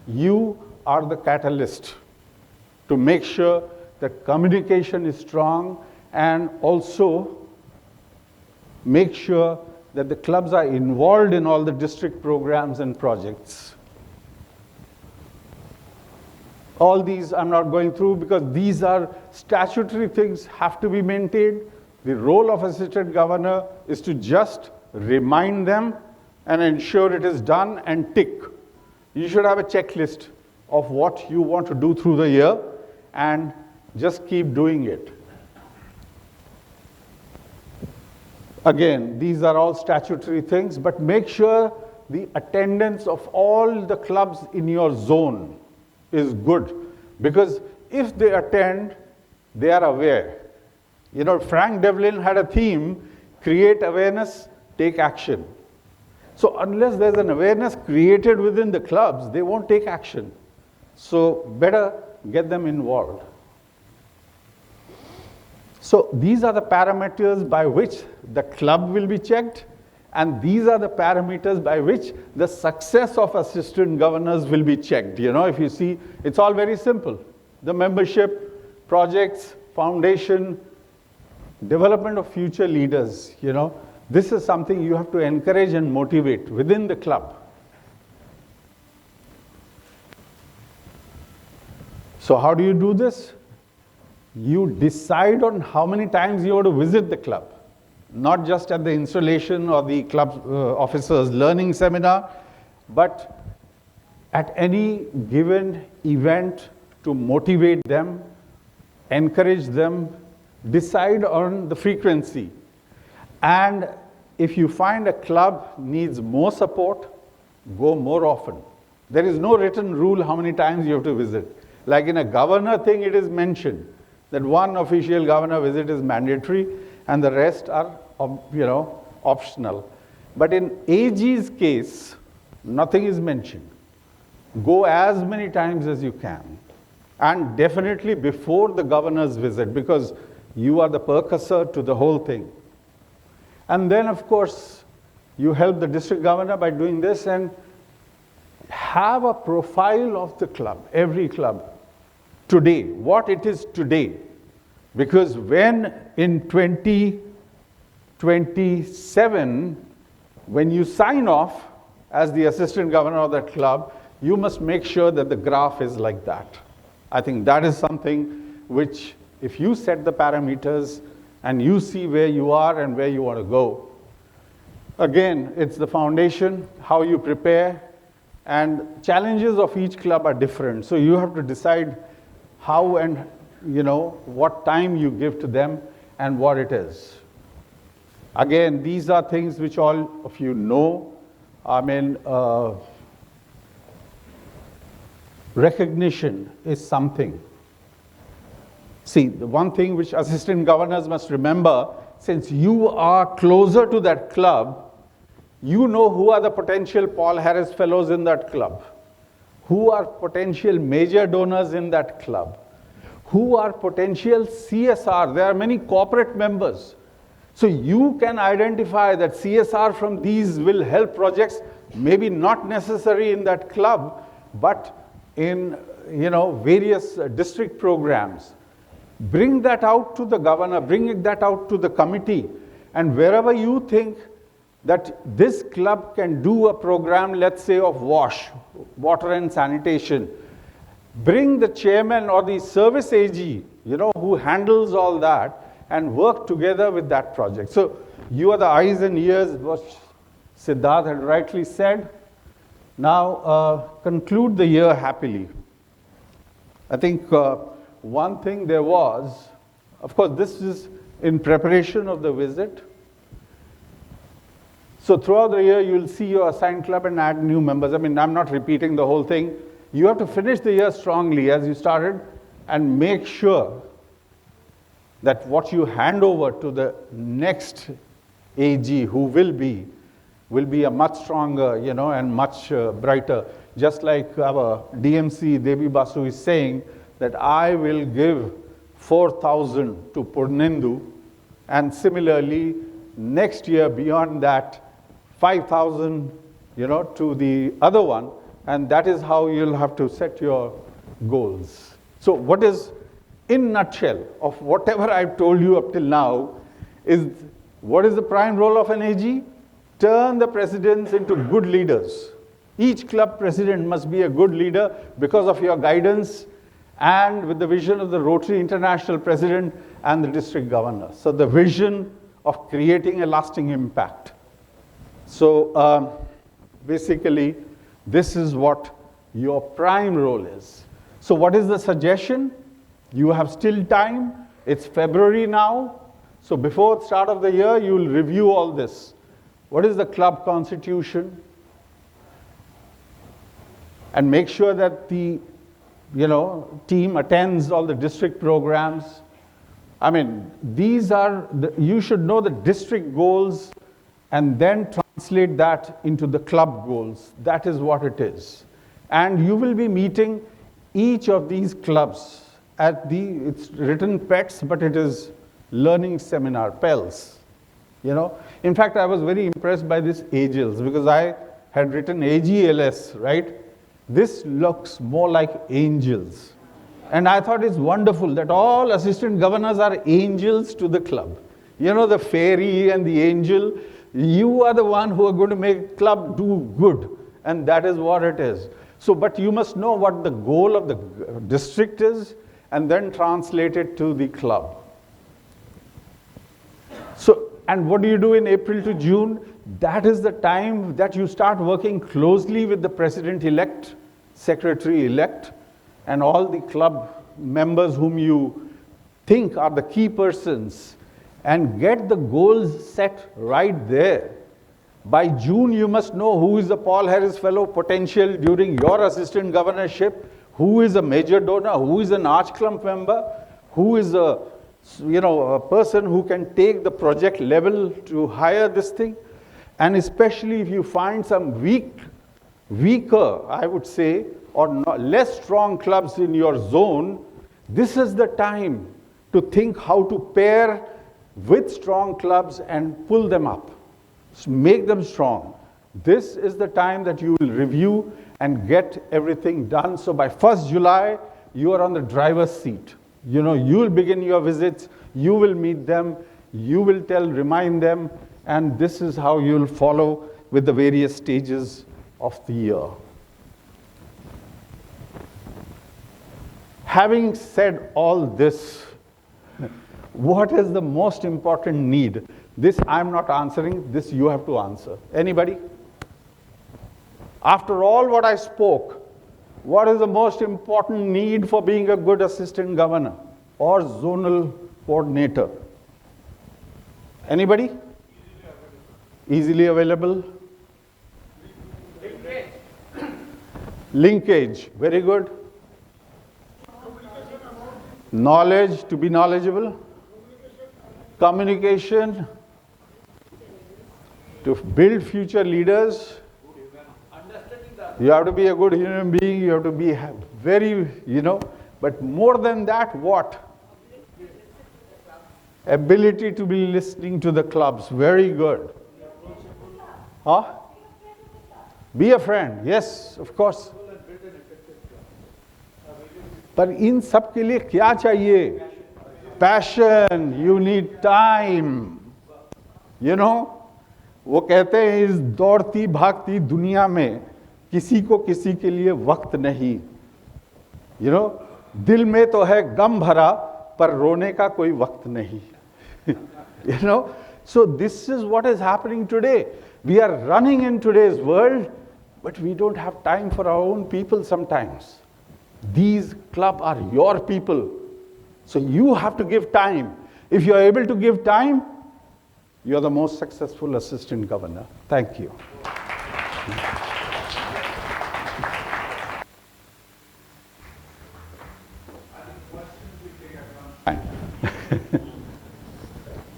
You are the catalyst to make sure that communication is strong, and also make sure that the clubs are involved in all the district programs and projects. All these I'm not going through because these are statutory things, have to be maintained. The role of assistant governor is to just remind them and ensure it is done and tick. You should have a checklist of what you want to do through the year and just keep doing it. Again, these are all statutory things, but make sure the attendance of all the clubs in your zone is good, because if they attend, they are aware. You know, Frank Devlin had a theme, create awareness, take action. So unless there's an awareness created within the clubs, they won't take action. So better get them involved. So these are the parameters by which the club will be checked, and these are the parameters by which the success of assistant governors will be checked. You know, if you see, it's all very simple. The membership, projects, foundation, development of future leaders, you know. This is something you have to encourage and motivate within the club. So how do you do this? You decide on how many times you want to visit the club, not just at the installation or the club officers learning seminar, but at any given event to motivate them, encourage them, decide on the frequency. And if you find a club needs more support, go more often. There is no written rule how many times you have to visit. Like in a governor thing, it is mentioned that one official governor visit is mandatory and the rest are, you know, optional. But in AG's case, nothing is mentioned. Go as many times as you can, and definitely before the governor's visit, because you are the precursor to the whole thing. And then, of course, you help the district governor by doing this, and have a profile of the club, every club, today, what it is today. Because when in 2027, when you sign off as the assistant governor of that club, you must make sure that the graph is like that. I think that is something which, if you set the parameters and you see where you are and where you want to go. Again, it's the foundation, how you prepare, and challenges of each club are different. So you have to decide how and, you know, what time you give to them and what it is. Again, these are things which all of you know. I mean, recognition is something. See, the one thing which assistant governors must remember, since you are closer to that club, you know who are the potential Paul Harris Fellows in that club, who are potential major donors in that club, who are potential CSR. There are many corporate members. So you can identify that CSR from these will help projects, maybe not necessary in that club, but in, you know, various district programs. Bring that out to the governor, bring that out to the committee, and wherever you think that this club can do a program, let's say of WASH, water and sanitation, bring the chairman or the service AG, you know, who handles all that, and work together with that project. So you are the eyes and ears, what Siddharth had rightly said. Now, conclude the year happily. I think one thing there was, of course, this is in preparation of the visit. So throughout the year, you'll see your assigned club and add new members. I mean, I'm not repeating the whole thing. You have to finish the year strongly as you started and make sure that what you hand over to the next AG who will be a much stronger, you know, and much brighter. Just like our DMC, Devi Basu, is saying that I will give 4,000 to Purnendu, and similarly, next year beyond that, 5,000, you know, to the other one, and that is how you'll have to set your goals. So what is, in nutshell, of whatever I've told you up till now, is what is the prime role of an AG? Turn the presidents into good leaders. Each club president must be a good leader because of your guidance and with the vision of the Rotary International President and the district governor. So the vision of creating a lasting impact. So basically, this is what your prime role is. So what is the suggestion? You have still time. It's February now. So before the start of the year, you will review all this. What is the club constitution? And make sure that the team attends all the district programs. I mean, these are, you should know the district goals and then translate that into the club goals. That is what it is. And you will be meeting each of these clubs at it's written PETS, but it is learning seminar, PELS. In fact, I was very impressed by this AGELS because I had written AGELS, right? This looks more like angels. And I thought it's wonderful that all assistant governors are angels to the club. The fairy and the angel, you are the one who are going to make club do good. And that is what it is. So, but you must know what the goal of the district is and then translate it to the club. So, and what do you do in April to June? That is the time that you start working closely with the president-elect, secretary-elect, and all the club members whom you think are the key persons, and get the goals set right there. By June, you must know who is the Paul Harris Fellow potential during your assistant governorship, who is a major donor, who is an Arch Club member, who is a person who can take the project level to higher this thing. And especially if you find some weaker, I would say, or less strong clubs in your zone, this is the time to think how to pair with strong clubs and pull them up, make them strong. This is the time that you will review and get everything done. So by 1st July, you are on the driver's seat. You will begin your visits, you will meet them, you will remind them, and this is how you will follow with the various stages of the year. Having said all this, what is the most important need? This I'm not answering, this you have to answer. Anybody? After all what I spoke, what is the most important need for being a good assistant governor or zonal coordinator? Anybody? Easily available? Linkage, very good. Knowledge, to be knowledgeable. Communication, to build future leaders. You have to be a good human being, you have to be very, but more than that, what? Ability to be listening to the clubs, very good. Huh? Be a friend, yes, of course. पर इन सब के लिए क्या चाहिए? Passion, you need time. वो कहते हैं इस दौड़ती भागती दुनिया में किसी को किसी के लिए वक्त नहीं. दिल में तो है गम भरा पर रोने का कोई वक्त नहीं. So this is what is happening today. We are running in today's world, but we don't have time for our own people sometimes. These clubs are your people. So you have to give time. If you are able to give time, you are the most successful assistant governor. Thank you.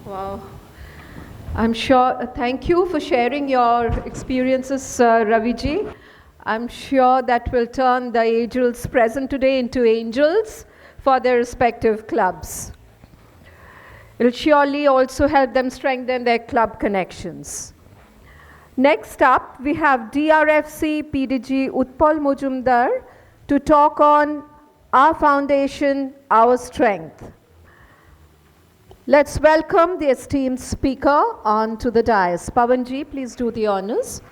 Wow. I'm sure, thank you for sharing your experiences, Raviji. I'm sure that will turn the AGELS present today into angels for their respective clubs. It will surely also help them strengthen their club connections. Next up, we have DRFC PDG Utpal Mujumdar to talk on Our Foundation, Our Strength. Let's welcome the esteemed speaker onto the dais. Pawanji, please do the honors.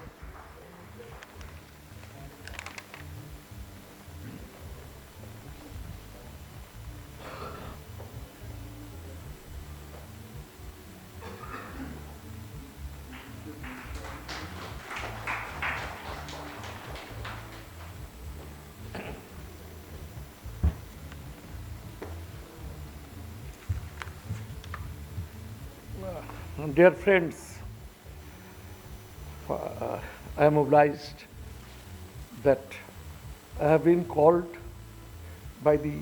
Dear friends, I am obliged that I have been called by the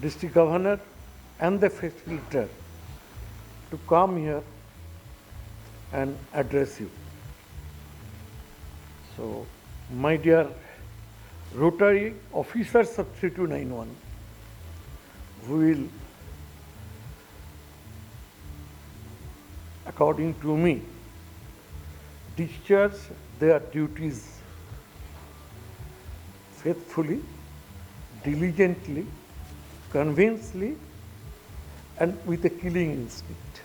district governor and the facilitator to come here and address you. So, my dear Rotary officers of 3291, we will, according to me, discharge their duties faithfully, diligently, convincingly, and with a killing instinct.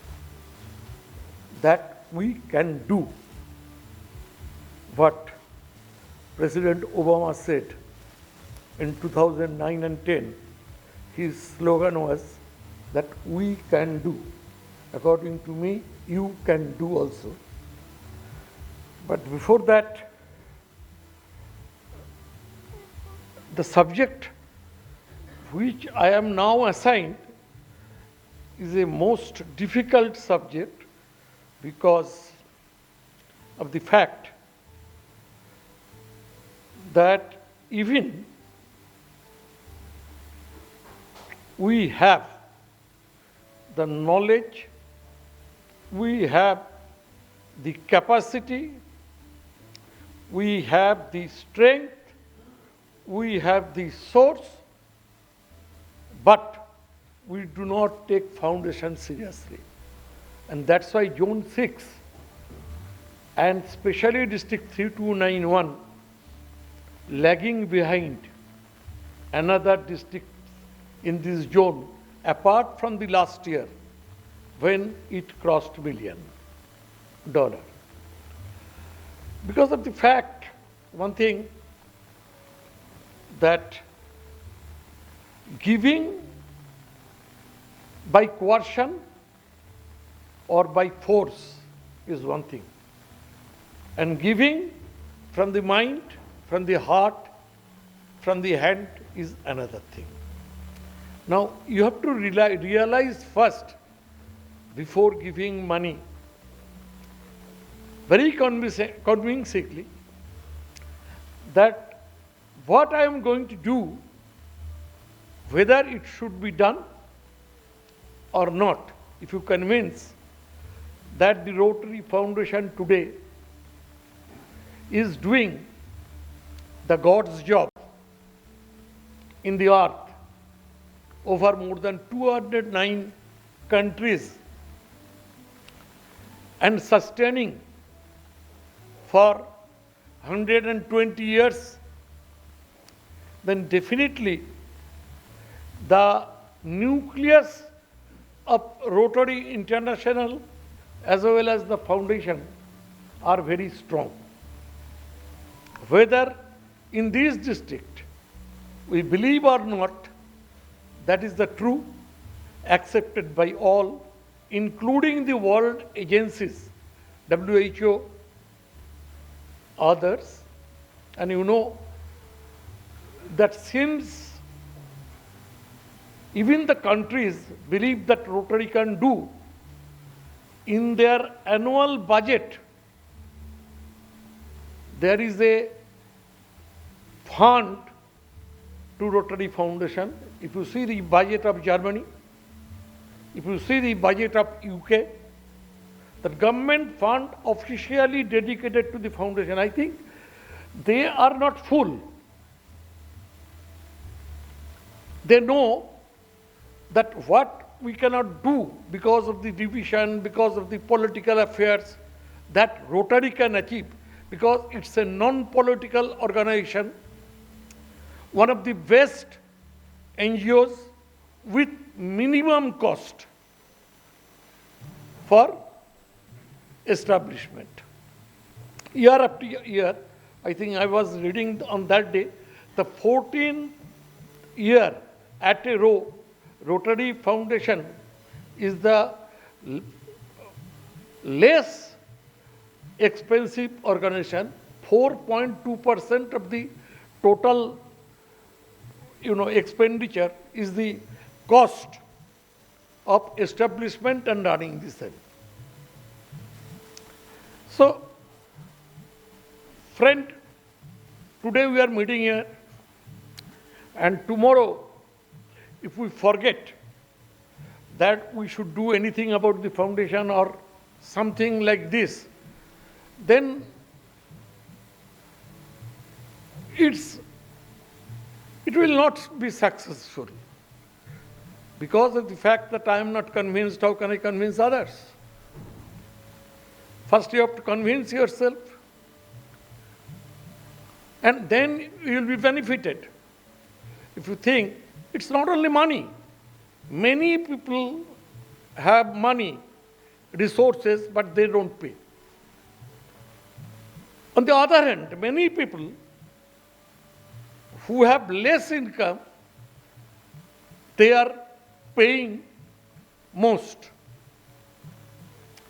That we can do what President Obama said in 2009 and 10. His slogan was that we can do. According to me, you can do also. But before that, the subject which I am now assigned is a most difficult subject because of the fact that even we have the knowledge, we have the capacity, we have the strength, we have the source, but we do not take foundation seriously. And that's why Zone 6 and especially District 3291 lagging behind another district in this zone apart from the last year when it crossed $1 million. Because of the fact, one thing, that giving by coercion or by force is one thing, and giving from the mind, from the heart, from the hand is another thing. Now, you have to realize first, before giving money, very convincingly, that what I am going to do, whether it should be done or not, if you convince that the Rotary Foundation today is doing the God's job in the earth over more than 209 countries and sustaining for 120 years, then definitely the nucleus of Rotary International as well as the foundation are very strong. Whether in this district we believe or not, that is the true, accepted by all, including the world agencies, WHO, others. And you know that since even the countries believe that Rotary can do, in their annual budget, there is a fund to Rotary Foundation. If you see the budget of Germany, if you see the budget of UK, the government fund officially dedicated to the foundation, I think they are not full. They know that what we cannot do because of the division, because of the political affairs, that Rotary can achieve, because it's a non-political organization, one of the best NGOs with minimum cost for establishment. Year after year, I think I was reading on that day, the 14th year at a row, Rotary Foundation is the less expensive organization. 4.2% of the total expenditure is the cost of establishment and running the cell. So, friend, today we are meeting here, and tomorrow, if we forget that we should do anything about the foundation or something like this, then it will not be successful. Because of the fact that I am not convinced, how can I convince others? First you have to convince yourself, and then you will be benefited. If you think, it's not only money. Many people have money, resources, but they don't pay. On the other hand, many people who have less income, they are paying most.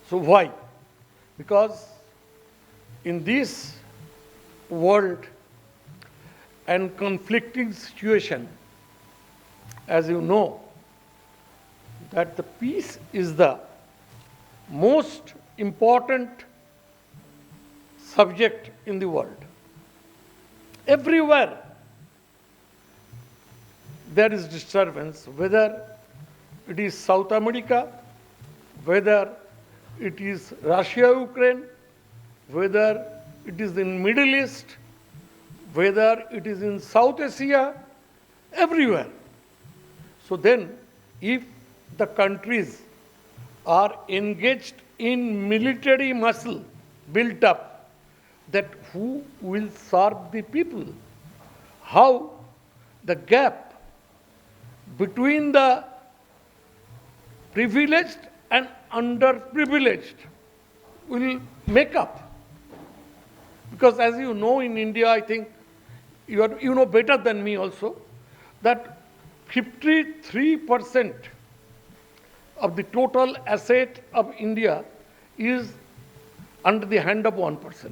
So why? Because in this world and conflicting situation, as you know, that the peace is the most important subject in the world. Everywhere there is disturbance, whether it is South America, whether it is Russia, Ukraine, whether it is in Middle East, whether it is in South Asia, everywhere. So then, if the countries are engaged in military muscle built up, that who will serve the people? How the gap between the privileged and underprivileged will make up? Because as you know, in India, I think you know better than me also, that 53% of the total asset of India is under the hand of 1%.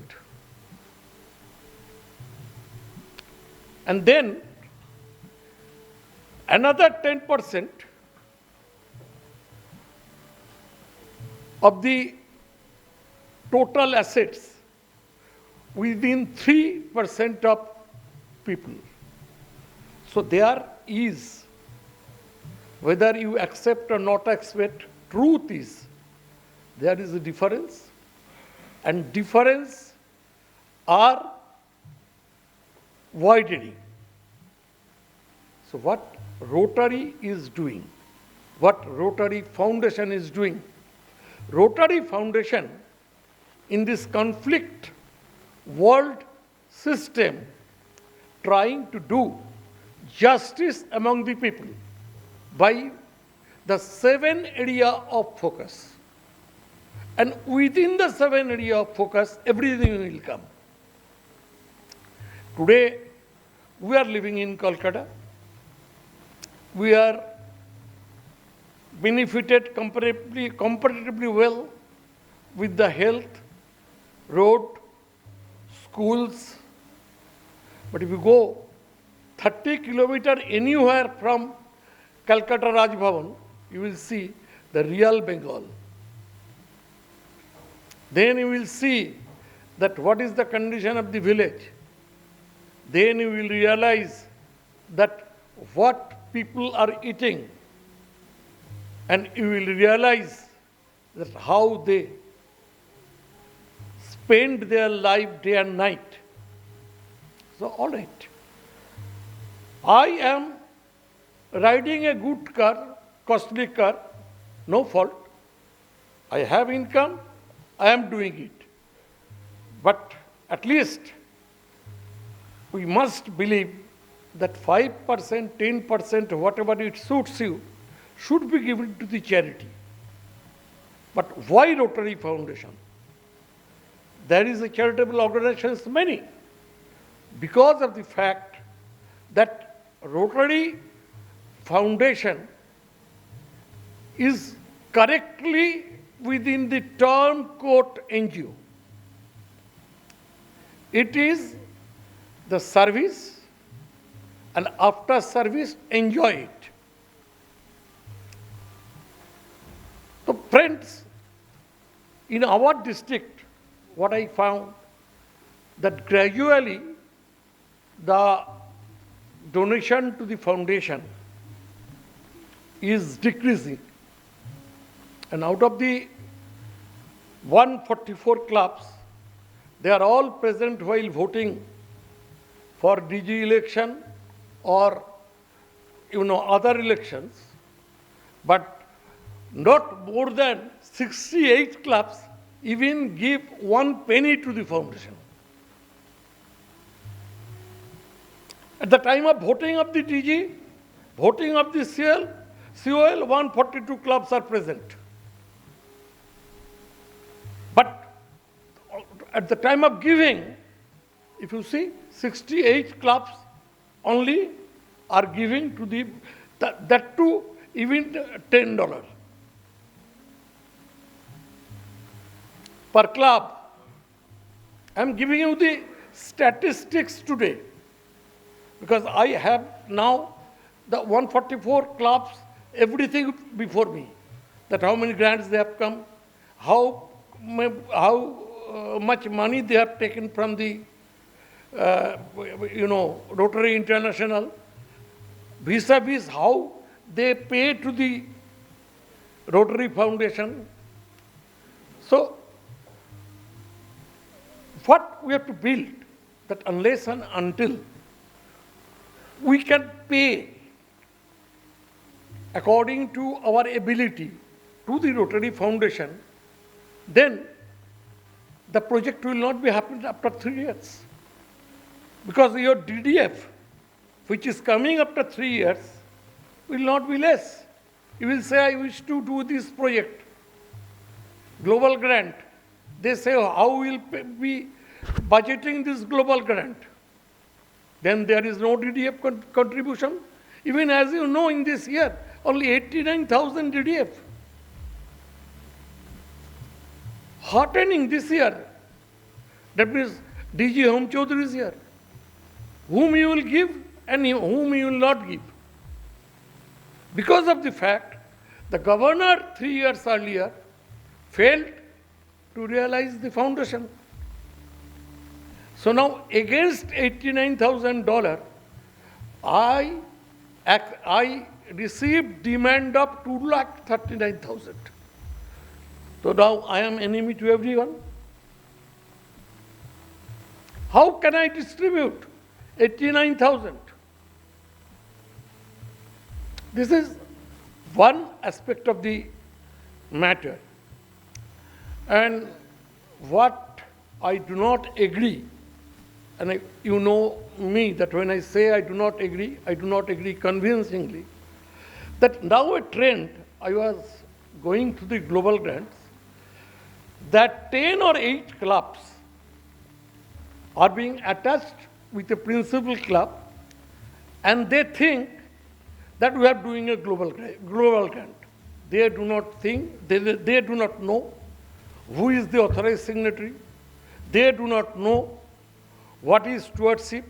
And then another 10% of the total assets within 3% of people. So there is, whether you accept or not accept, truth is, there is a difference, and difference are widening. So what Rotary is doing, what Rotary Foundation is doing, Rotary Foundation in this conflict world system trying to do justice among the people by the 7 area of focus. And within the 7 area of focus, everything will come. Today, we are living in Kolkata. We are benefited comparatively well with the health, road, schools. But if you go 30 kilometers anywhere from Calcutta Raj Bhavan, you will see the real Bengal. Then you will see that what is the condition of the village. Then you will realize that what people are eating, and you will realize that how they spend their life day and night. So all right, I am riding a good car, costly car, no fault. I have income, I am doing it. But at least we must believe that 5%, 10%, whatever it suits you, should be given to the charity. But why Rotary Foundation? There is a charitable organizations many. Because of the fact that Rotary Foundation is correctly within the term quote NGO. It is the service, and after service, enjoy it. So friends, in our district, what I found, that gradually the donation to the foundation is decreasing. And out of the 144 clubs, they are all present while voting for DG election or other elections, but not more than 68 clubs even give 1 penny to the foundation. At the time of voting of the DG, voting of the COL, 142 clubs are present. But at the time of giving, if you see, 68 clubs only are giving to the, that too even $10 per club. I am giving you the statistics today because I have now the 144 clubs, everything before me, that how many grants they have come, how much money they have taken from the Rotary International, vis-a-vis how they pay to the Rotary Foundation. So, what we have to build, that unless and until we can pay according to our ability to the Rotary Foundation, then the project will not be happening after 3 years. Because your DDF, which is coming after 3 years, will not be less. You will say, I wish to do this project, global grant. They say, how will be budgeting this global grant? Then there is no DDF contribution. Even as you know, in this year, only 89,000 DDF. Heartening this year. That means DG Home Chaudhary is here. Whom you will give and whom you will not give. Because of the fact the governor 3 years earlier failed to realize the foundation. So now against $89,000, I received demand of 2,39,000. So now I am enemy to everyone. How can I distribute 89,000? This is one aspect of the matter. And what I do not agree, and you know me that when I say I do not agree convincingly, that now a trend, I was going to the global grants, that 10 or 8 clubs are being attached with a principal club, and they think that we are doing a global grant. They do not think, they do not know who is the authorized signatory. They do not know what is stewardship.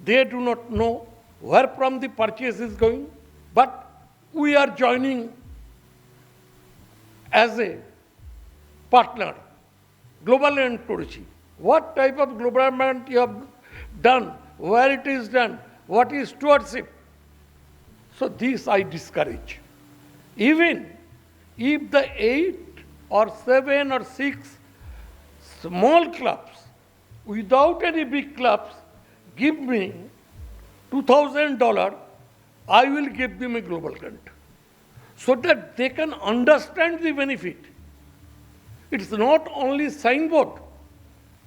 They do not know where from the purchase is going. But we are joining as a partner, global and policy. What type of global grant you have done, where it is done, what is stewardship. So this I discourage. Even if the 8 or 7 or 6 small clubs, without any big clubs, give me $2,000, I will give them a global grant, so that they can understand the benefit. It's not only signboard.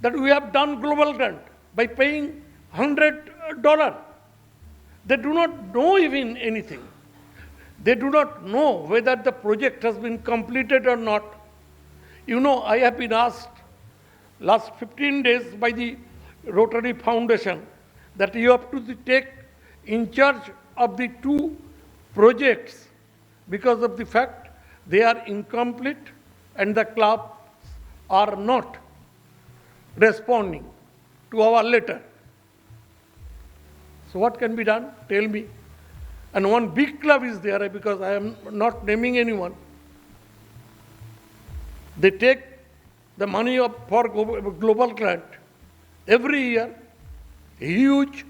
that we have done global grant by paying $100. They do not know even anything. They do not know whether the project has been completed or not. You know, I have been asked last 15 days by the Rotary Foundation that you have to take in charge of the 2 projects because of the fact they are incomplete and the clubs are not responding to our letter. So what can be done? Tell me. And one big club is there, because I am not naming anyone. They take the money for global grant every year, huge.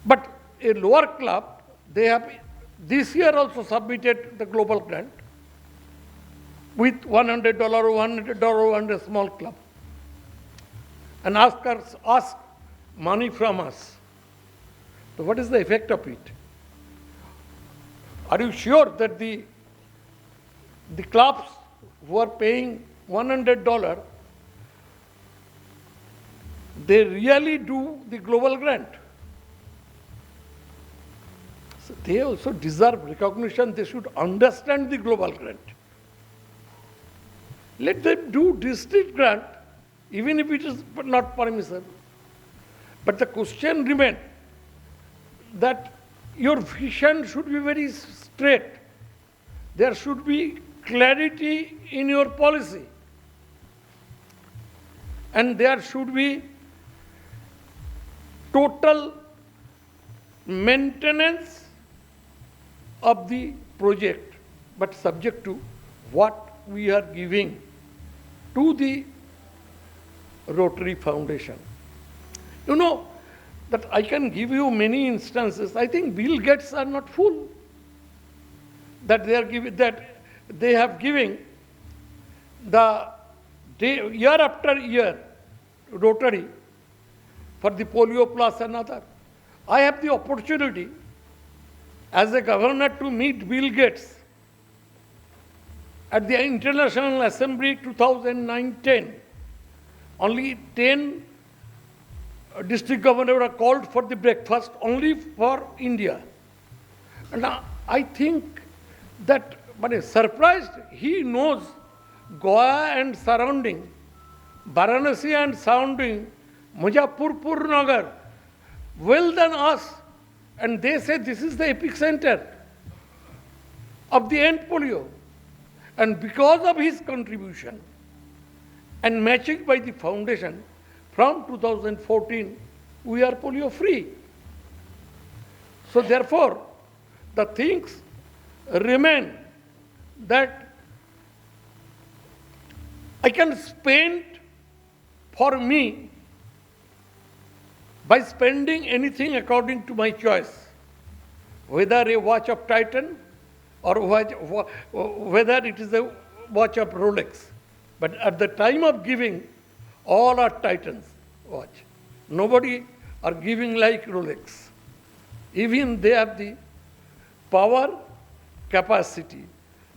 But a lower club, they have this year also submitted the global grant with $100 or $100 and a small club, and ask money from us. So what is the effect of it? Are you sure that the clubs who are paying $100, they really do the global grant? So they also deserve recognition. They should understand the global grant. Let them do district grant, even if it is not permissible. But the question remains that your vision should be very straight. There should be clarity in your policy. And there should be total maintenance of the project, but subject to what we are giving to the Rotary Foundation. You know that I can give you many instances. I think Bill Gates are not fool that they have given the year after year Rotary for the Polio Plus and other. I have the opportunity as a governor to meet Bill Gates at the International Assembly 2009-10. Only 10 district governors were called for the breakfast only for India. And I think that, but surprised, he knows Goa and surrounding, Varanasi and surrounding, Muzaffarpur Nagar, well than us. And they say this is the epicenter of the end polio. And because of his contribution and matching by the foundation, from 2014, we are polio free. So therefore, the things remain that I can spend for me by spending anything according to my choice, whether a watch of Titan or whether it is a watch of Rolex. But at the time of giving, all are Titans watch. Nobody are giving like Rolex. Even they have the power, capacity,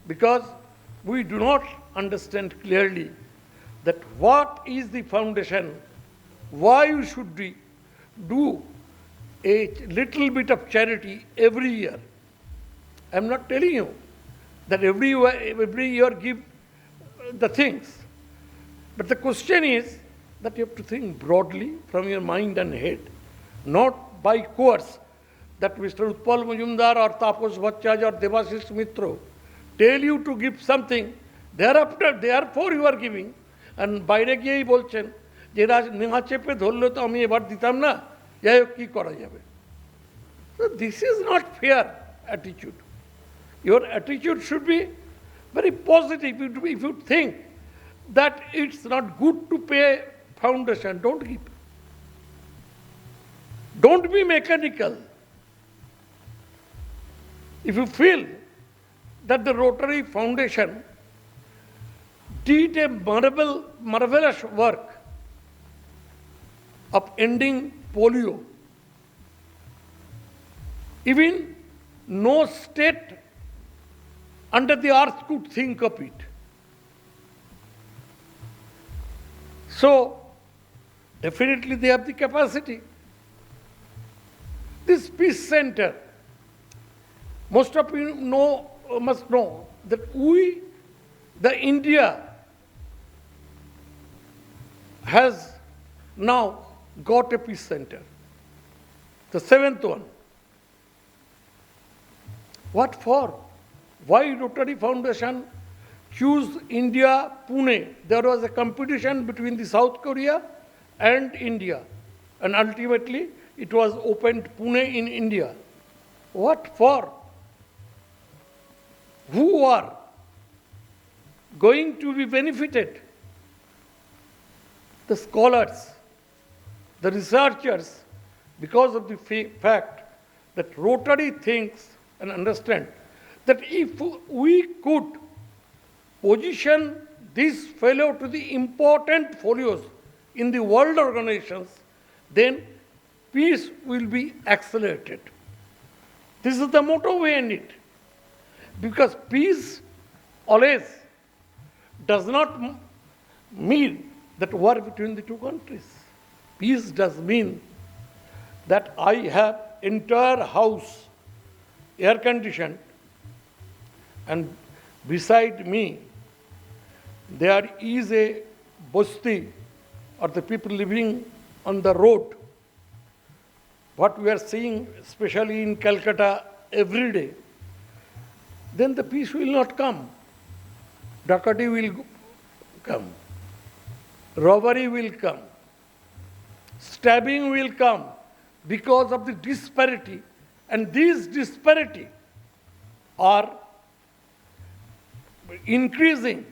because we do not understand clearly that what is the foundation, why you should do a little bit of charity every year. I am not telling you that every year give the things. But the question is that you have to think broadly from your mind and head, not by course that Mr. Utpal Majumdar or Tapos Bhattacharya or Debasis Mitra tell you to give something, therefore you are giving, and বাইরে গিয়েই বলছেন যে নেহা চেপে ধরলে তো আমি এবার দিতাম না, যাই হোক কি করা যাবে। So this is not fair attitude. Your attitude should be very positive. If you think that it's not good to pay foundation, don't give. Don't be mechanical. If you feel that the Rotary Foundation did a marvelous work of ending polio, even no state under the earth could think of it. So, definitely they have the capacity. This peace center, most of you must know that India has now got a peace center, the 7th one. What for? Why Rotary Foundation choose India, Pune? There was a competition between the South Korea and India, and ultimately it was opened Pune in India. What for? Who are going to be benefited? The scholars, the researchers, because of the fact that Rotary thinks and understand that if we could position this fellow to the important folios in the world organizations, then peace will be accelerated. This is the motto behind it. Because peace always does not mean that war between the two countries. Peace does mean that I have entire house air conditioned and beside me there is a basti or the people living on the road. What we are seeing, especially in Calcutta every day, then the peace will not come. Dakati will come. Robbery will come. Stabbing will come because of the disparity. And these disparity are increasing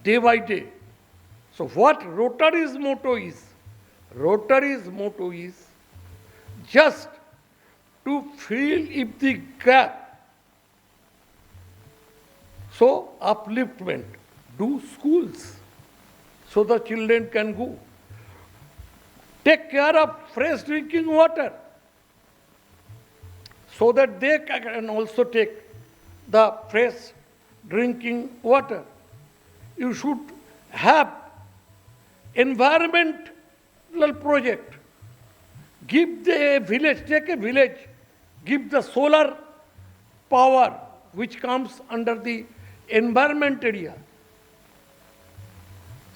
day by day. So what Rotary's motto is? Rotary's motto is just to fill if the gap. So upliftment, do schools so the children can go. Take care of fresh drinking water so that they can also take the fresh drinking water. You should have environmental project. Give the village, take a village, give the solar power which comes under the environment area.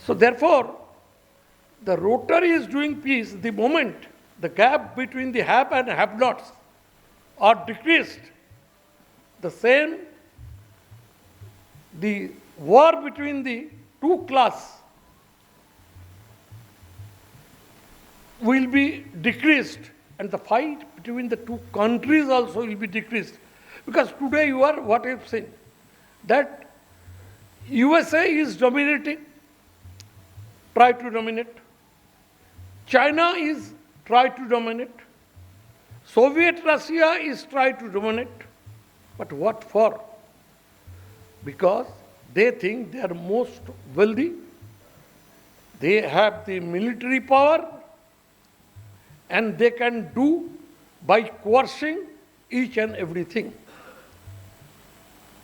So therefore, the Rotary is doing peace the moment the gap between the have and have-nots are decreased. The same, the war between the two classes will be decreased, and the fight between the two countries also will be decreased. Because today you are, what I have seen, that USA is dominating, try to dominate. China is try to dominate. Soviet Russia is try to dominate. But what for? Because they think they are most wealthy. They have the military power and they can do by coercing each and everything.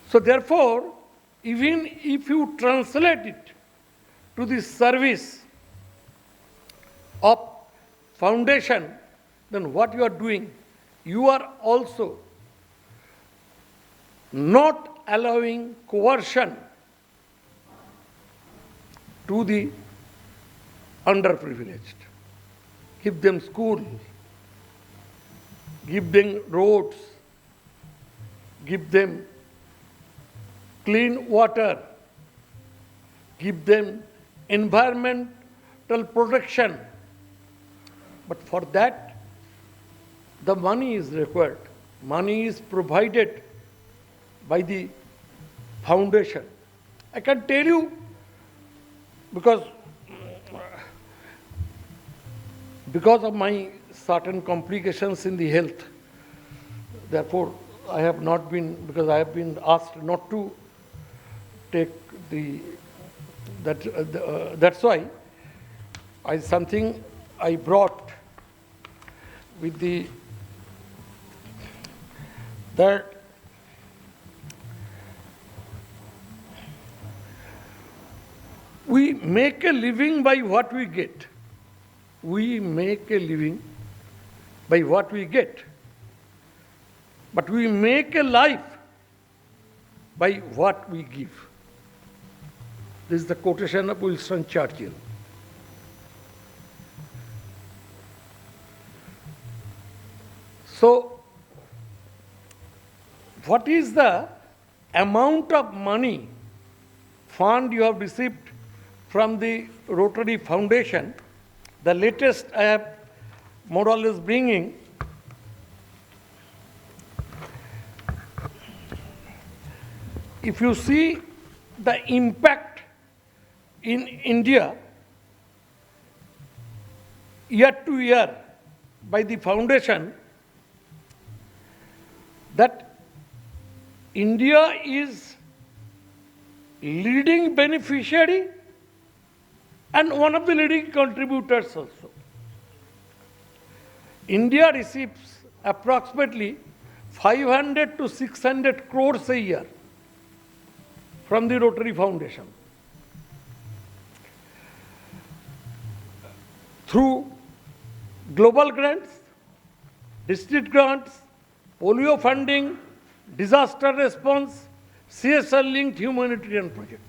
So therefore, even if you translate it to the service of foundation, then what you are doing, you are also not allowing coercion to the underprivileged. Give them school, give them roads, give them clean water, give them environmental protection. But for that, the money is required. Money is provided by the foundation. I can tell you, because of my certain complications in the health, therefore I have not been, because I have been asked not to take the, that's why something I brought with the, that we We make a living by what we get. We make a living by what we get. But we make a life by what we give. This is the quotation of Winston Churchill. So, what is the amount of money fund you have received from the Rotary Foundation? The latest I have more or less bringing. If you see the impact in India year to year by the foundation, that India is leading beneficiary and one of the leading contributors also. India receives approximately 500 to 600 crores a year from the Rotary Foundation through global grants, district grants, polio funding, disaster response, CSR-linked humanitarian project.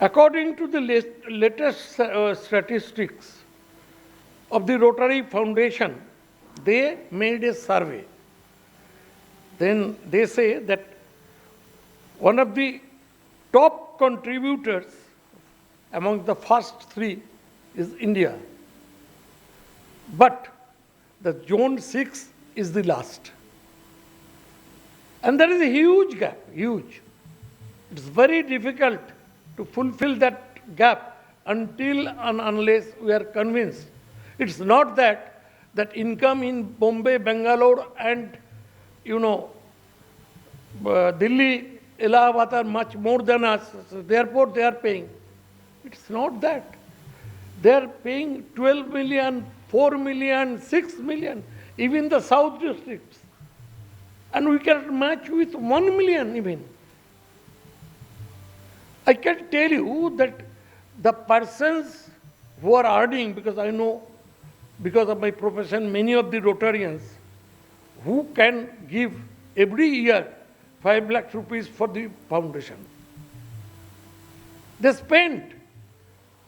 According to the latest statistics of the Rotary Foundation, they made a survey. Then they say that one of the top contributors among the first three is India. But the Zone 6 is the last. And there is a huge gap, huge. It's very difficult to fulfill that gap until and unless we are convinced. It's not that income in Bombay, Bangalore and Delhi, Allahabad are much more than us, so therefore they are paying. It's not that. They are paying 12 million, 4 million, 6 million, even the South districts. And we cannot match with 1 million even. I can tell you that the persons who are earning, because I know, because of my profession, many of the Rotarians who can give every year 5 lakh rupees for the foundation. They spend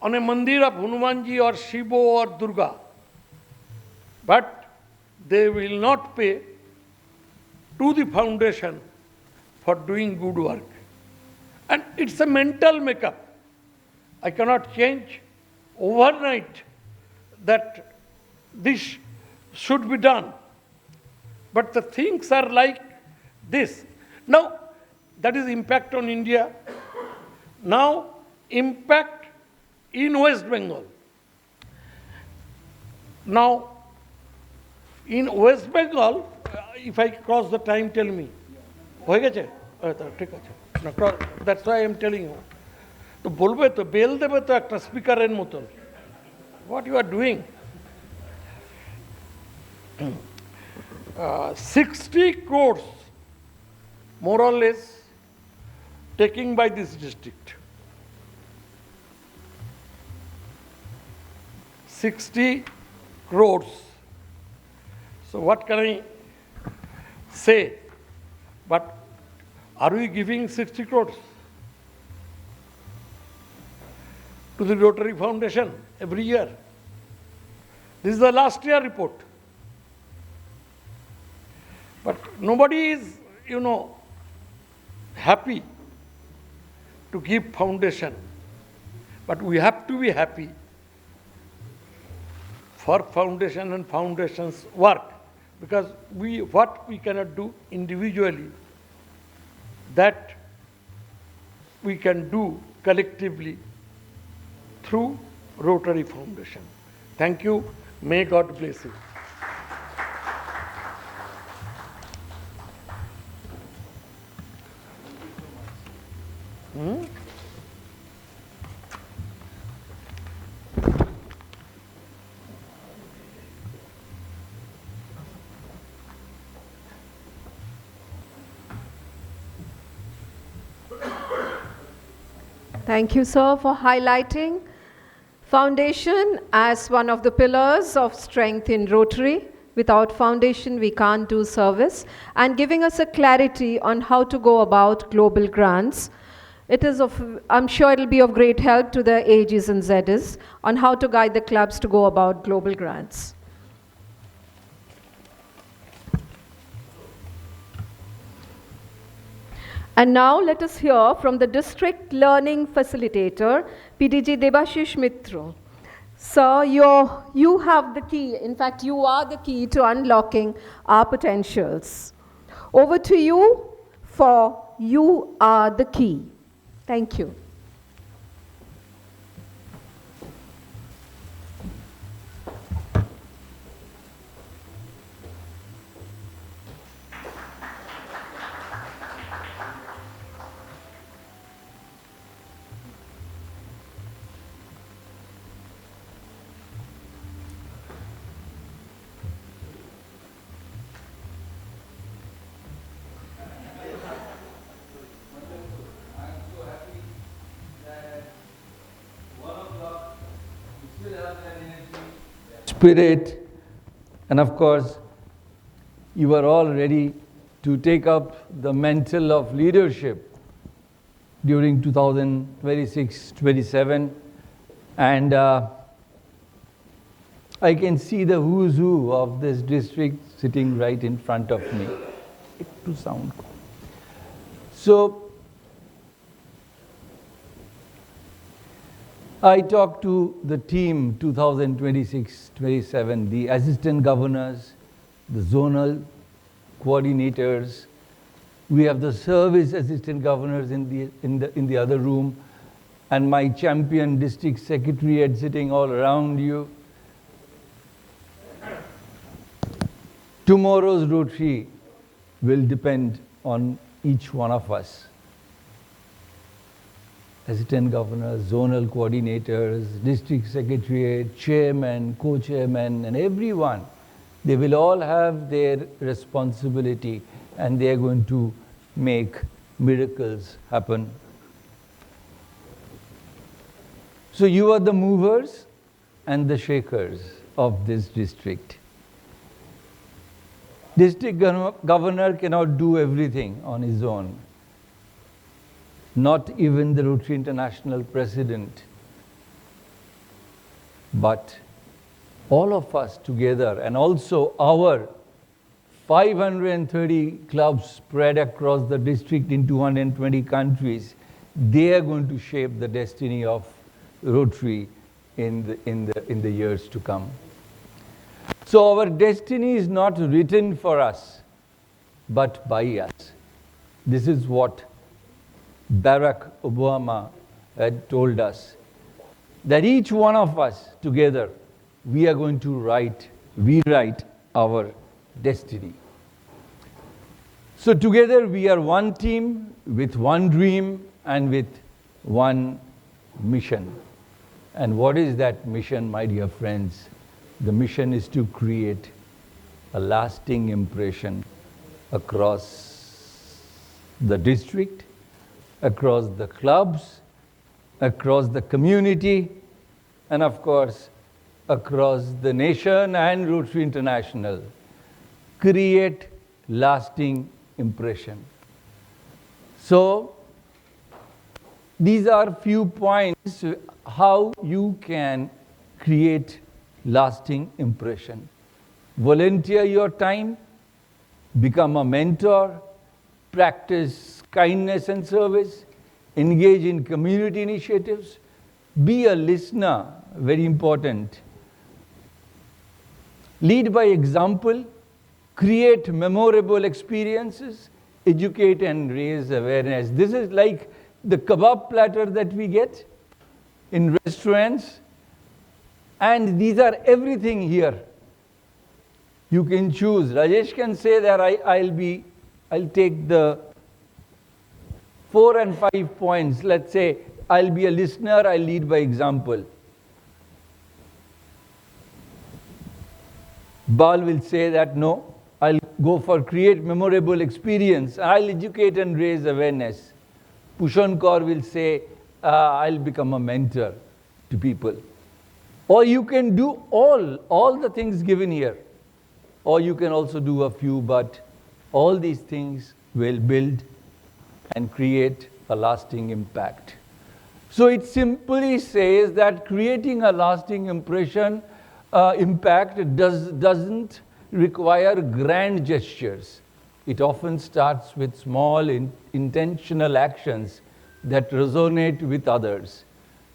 on a mandir of Hanumanji or Shiva or Durga, but they will not pay to the foundation for doing good work. And it's a mental makeup. I cannot change overnight that this should be done. But the things are like this. Now, that is impact on India. Now, impact in West Bengal. Now, in West Bengal, if I cross the time, tell me. That's why I am telling you. তো বলবে তো bell দেবে তো একটা স্পিকারের মতন what you are doing 60 crores more or less taking by this district 60 crores. So what can I say? But are we giving 60 crores to the Rotary Foundation every year? This is the last year report. But nobody is, happy to give foundation. But we have to be happy for foundation and foundation's work. Because what we cannot do individually, that we can do collectively through Rotary Foundation. Thank you. May God bless you. Thank you, sir, for highlighting foundation as one of the pillars of strength in Rotary. Without foundation, we can't do service, and giving us a clarity on how to go about global grants. It is I'm sure it'll be of great help to the AGES and ZEDs on how to guide the clubs to go about global grants. And now let us hear from the District Learning Facilitator, PDG Debasis Mitra. Sir, you have the key. In fact, you are the key to unlocking our potentials. Over to you for You Are the Key. Thank you. Spirit, and of course, you are all ready to take up the mantle of leadership during 2026-27, and I can see the who's who of this district sitting right in front of me. To sound. So, I talked to the team 2026-27, the assistant governors, the zonal coordinators. We have the service assistant governors in the other room, and my champion district secretariat sitting all around you. Tomorrow's Rotary will depend on each one of us. Assistant governors, zonal coordinators, district secretariat, chairman, co-chairman, and everyone. They will all have their responsibility, and they are going to make miracles happen. So you are the movers and the shakers of this district. District governor cannot do everything on his own. Not even the Rotary International president. But all of us together, and also our 530 clubs spread across the district in 220 countries, they are going to shape the destiny of Rotary in the years to come. So our destiny is not written for us, but by us. This is what Barack Obama had told us, that each one of us together, we are going to rewrite our destiny. So together we are one team with one dream and with one mission. And what is that mission, my dear friends? The mission is to create a lasting impression across the district, across the clubs, across the community, and of course, across the nation and Rotary International. Create lasting impression. So, these are few points how you can create lasting impression. Volunteer your time, become a mentor, practice kindness and service, engage in community initiatives, be a listener, very important. Lead by example, create memorable experiences, educate and raise awareness. This is like the kebab platter that we get in restaurants, and these are everything here. You can choose. Rajesh can say that I'll take the 4 and 5 points. Let's say I'll be a listener, I'll lead by example. Bal will say that no, I'll go for create memorable experience. I'll educate and raise awareness. Pushan Kaur will say, I'll become a mentor to people. Or you can do all the things given here. Or you can also do a few, but all these things will build and create a lasting impact. So it simply says that creating a lasting impact doesn't require grand gestures. It often starts with small intentional actions that resonate with others.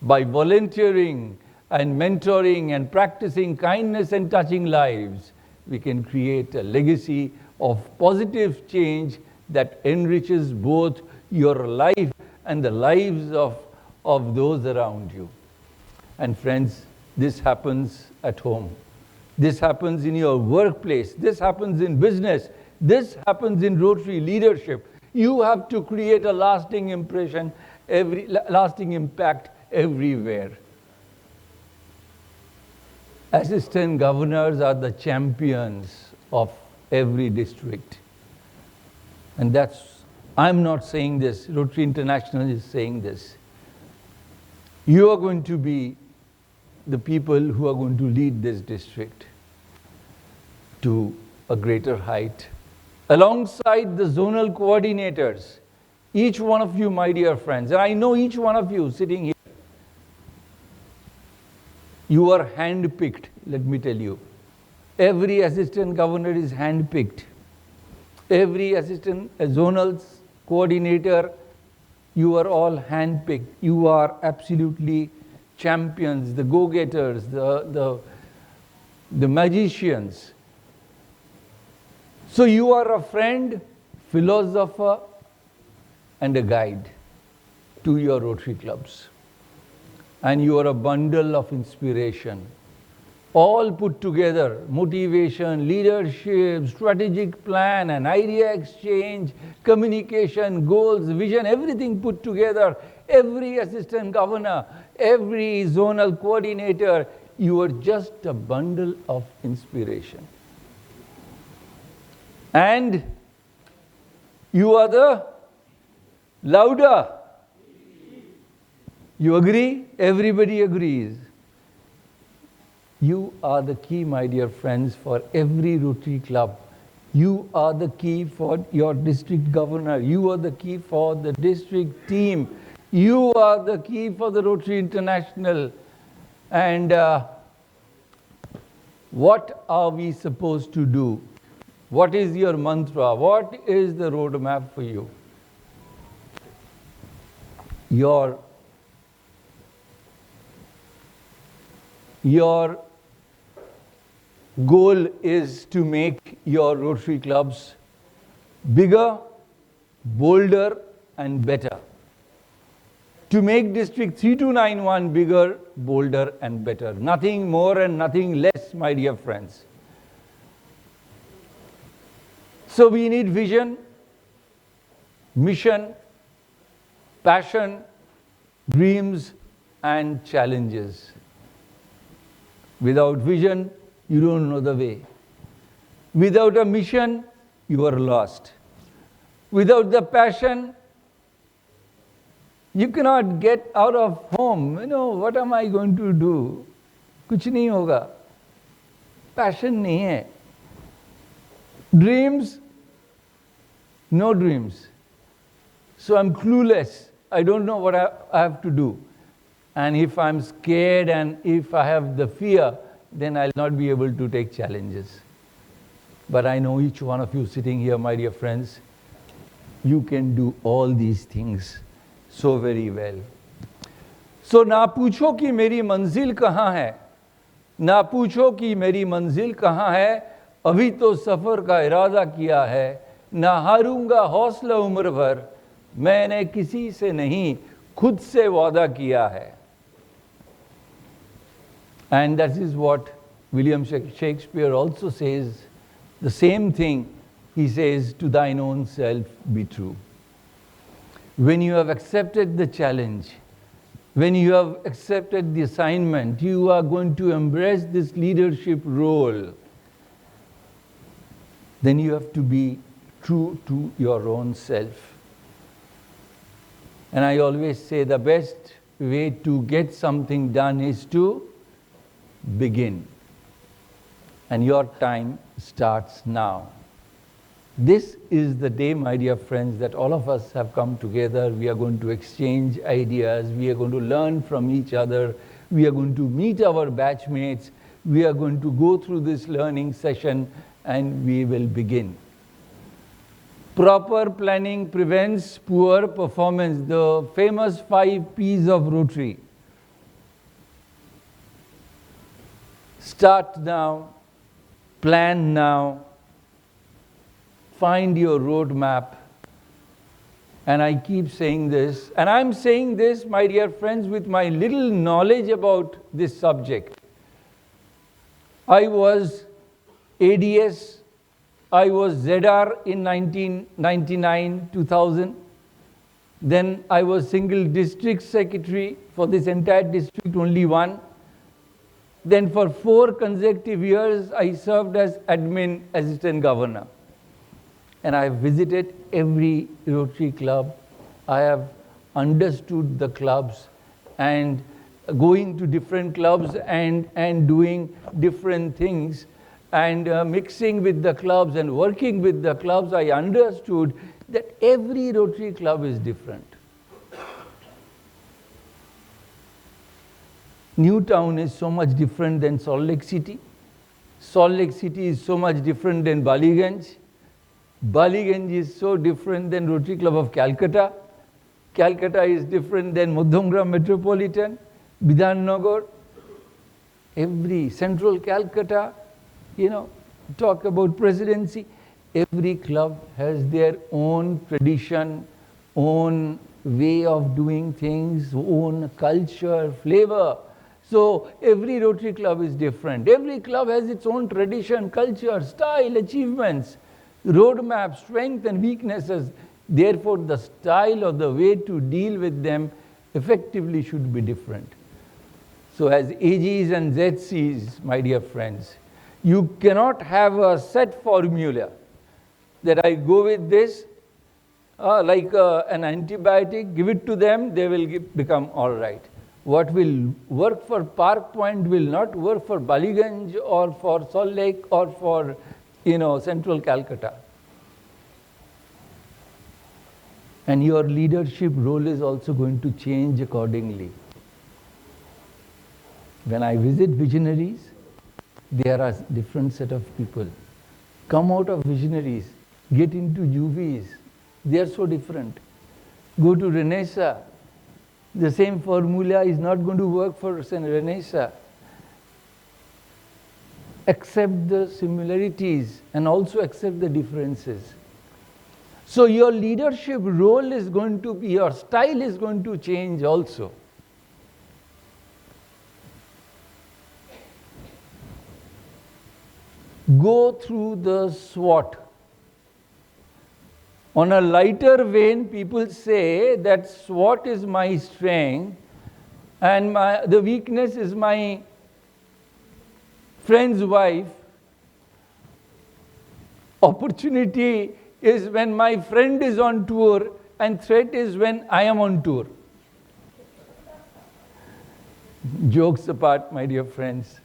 By volunteering and mentoring and practicing kindness and touching lives, we can create a legacy of positive change that enriches both your life and the lives of those around you. And friends, this happens at home. This happens in your workplace. This happens in business. This happens in Rotary leadership. You have to create a lasting impression, lasting impact everywhere. Assistant governors are the champions of every district. And I'm not saying this, Rotary International is saying this. You are going to be the people who are going to lead this district to a greater height. Alongside the zonal coordinators, each one of you, my dear friends, and I know each one of you sitting here, you are hand-picked, let me tell you. Every assistant governor is hand-picked. Every assistant zonal coordinator, you are all hand-picked. You are absolutely champions, the go-getters, the magicians. So you are a friend, philosopher, and a guide to your Rotary clubs. And you are a bundle of inspiration. All put together, motivation, leadership, strategic plan, and idea exchange, communication, goals, vision, everything put together. Every assistant governor, every zonal coordinator, you are just a bundle of inspiration. And you are the louder. You agree? Everybody agrees. You are the key, my dear friends, for every Rotary club. You are the key for your district governor. You are the key for the district team. You are the key for the Rotary International. And what are we supposed to do? What is your mantra? What is the roadmap for you? Your goal is to make your Rotary clubs bigger, bolder, and better. To make District 3291 bigger, bolder, and better. Nothing more and nothing less, my dear friends. So we need vision, mission, passion, dreams, and challenges. Without vision, you don't know the way. Without a mission, you are lost. Without the passion, you cannot get out of home. You know, what am I going to do? Kuch nahi hoga. Passion nahi hai. Dreams, no dreams. So I'm clueless. I don't know what I have to do. And if I'm scared and if I have the fear, then I'll not be able to take challenges. But I know each one of you sitting here, my dear friends, you can do all these things so very well. So ना पूछो कि मेरी मंजिल कहाँ है, ना पूछो कि मेरी मंजिल कहाँ है, अभी तो सफ़र का इरादा किया है, ना हारूंगा हौसला उम्र भर, मैंने किसी से नहीं खुद से वादा किया है. And that is what William Shakespeare also says. The same thing he says, to thine own self be true. When you have accepted the challenge, when you have accepted the assignment, you are going to embrace this leadership role, then you have to be true to your own self. And I always say the best way to get something done is to begin. And your time starts now. This is the day, my dear friends, that all of us have come together. We are going to exchange ideas. We are going to learn from each other. We are going to meet our batchmates. We are going to go through this learning session and we will begin. Proper planning prevents poor performance. The famous 5 P's of Rotary. Start now, plan now, find your roadmap. And I keep saying this, and I'm saying this, my dear friends, with my little knowledge about this subject. I was ADS, I was ZR in 1999, 2000. Then I was single district secretary for this entire district, only one. Then for 4 consecutive years, I served as admin assistant governor. And I have visited every Rotary club. I have understood the clubs and going to different clubs and doing different things and mixing with the clubs and working with the clubs, I understood that every Rotary club is different. Newtown is so much different than Salt Lake City. Salt Lake City is so much different than Ballygunge. Ballygunge is so different than Rotary Club of Calcutta. Calcutta is different than Mudhongra Metropolitan, Bidhannagar. Every Central Calcutta, talk about presidency. Every club has their own tradition, own way of doing things, own culture, flavor. So every Rotary club is different. Every club has its own tradition, culture, style, achievements, roadmap, strength and weaknesses. Therefore, the style or the way to deal with them effectively should be different. So as AGs and ZCs, my dear friends, you cannot have a set formula that I go with this, like an antibiotic, give it to them, they will become all right. What will work for Park Point will not work for Ballygunge or for Salt Lake or for, Central Calcutta. And your leadership role is also going to change accordingly. When I visit visionaries, there are different set of people. Come out of visionaries, get into UVs. They are so different. Go to Renaissance. The same formula is not going to work for Renaissance. Accept the similarities and also accept the differences. So your leadership role is going to be, your style is going to change also. Go through the SWOT. On a lighter vein, people say that SWOT is my strength and the weakness is my friend's wife. Opportunity is when my friend is on tour and threat is when I am on tour. Jokes apart, my dear friends,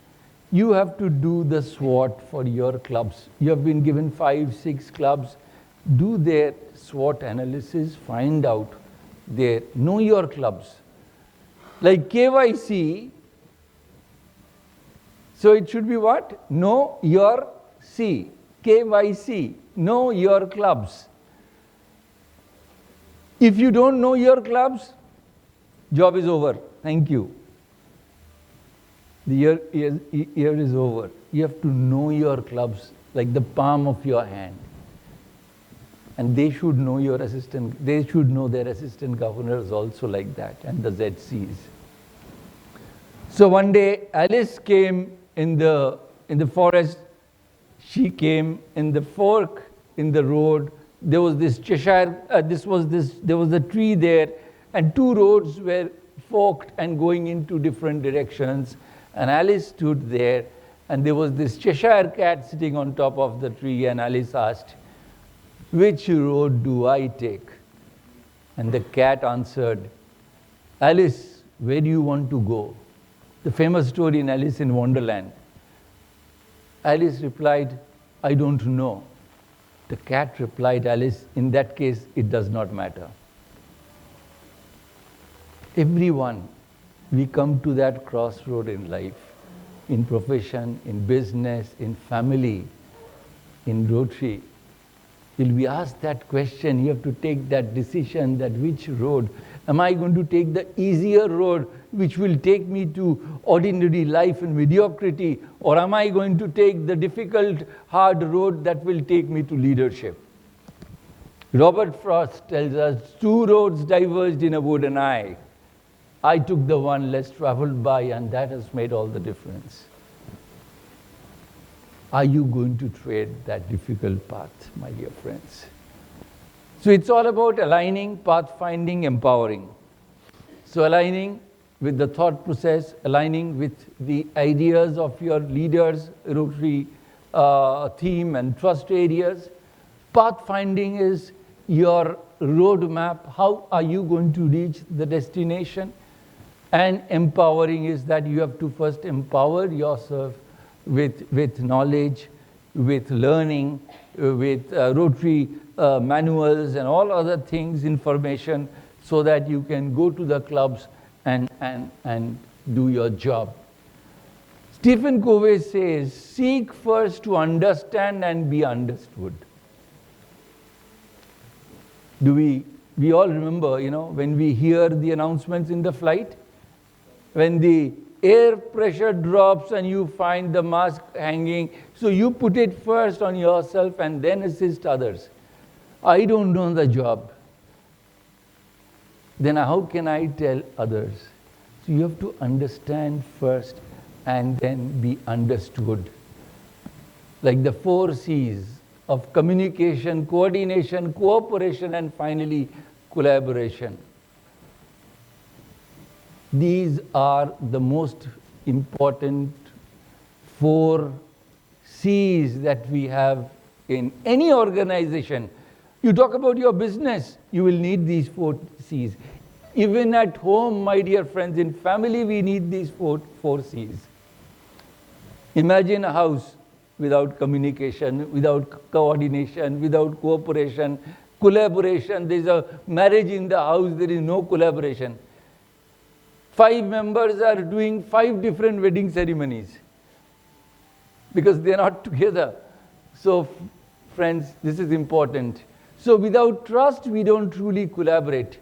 you have to do the SWOT for your clubs. You have been given 5, 6 clubs. Do their SWOT analysis, find out know your clubs. Like KYC, so it should be what? Know your C. KYC, know your clubs. If you don't know your clubs, job is over. Thank you. The year is over. You have to know your clubs like the palm of your hand. And they should know they should know their assistant governors also like that, and the ZCs. So one day Alice came in the forest. She came in the fork in the road. There was this Cheshire, there was a tree there, and 2 roads were forked and going into different directions. And Alice stood there, and there was this Cheshire cat sitting on top of the tree, and Alice asked, "Which road do I take?" And the cat answered, Alice, where do you want to go? The famous story in Alice in Wonderland. Alice replied, I don't know. The cat replied, Alice, in that case, it does not matter. Everyone, we come to that crossroad in life, in profession, in business, in family, in Rotary. Till we ask that question, you have to take that decision that which road. Am I going to take the easier road which will take me to ordinary life and mediocrity, or am I going to take the difficult, hard road that will take me to leadership? Robert Frost tells us, two roads diverged in a wood and I took the one less traveled by, and that has made all the difference. Are you going to tread that difficult path, my dear friends? So it's all about aligning, pathfinding, empowering. So aligning with the thought process, aligning with the ideas of your leaders, Rotary theme and trust areas. Pathfinding is your roadmap. How are you going to reach the destination? And empowering is that you have to first empower yourself with knowledge, with learning, with Rotary manuals and all other things, information, so that you can go to the clubs and do your job. Stephen Covey says, seek first to understand and be understood. We all remember, when we hear the announcements in the flight, when the air pressure drops and you find the mask hanging, so you put it first on yourself and then assist others. I don't know the job. Then how can I tell others? So you have to understand first and then be understood. Like the 4 C's of communication, coordination, cooperation, and finally collaboration. These are the most important 4 C's that we have in any organization. You talk about your business, you will need these 4 C's. Even at home, my dear friends, in family, we need these 4 C's. Imagine a house without communication, without coordination, without cooperation, collaboration. There's a marriage in the house, there is no collaboration. 5 members are doing 5 different wedding ceremonies because they're not together. So, friends, this is important. So, without trust, we don't truly collaborate.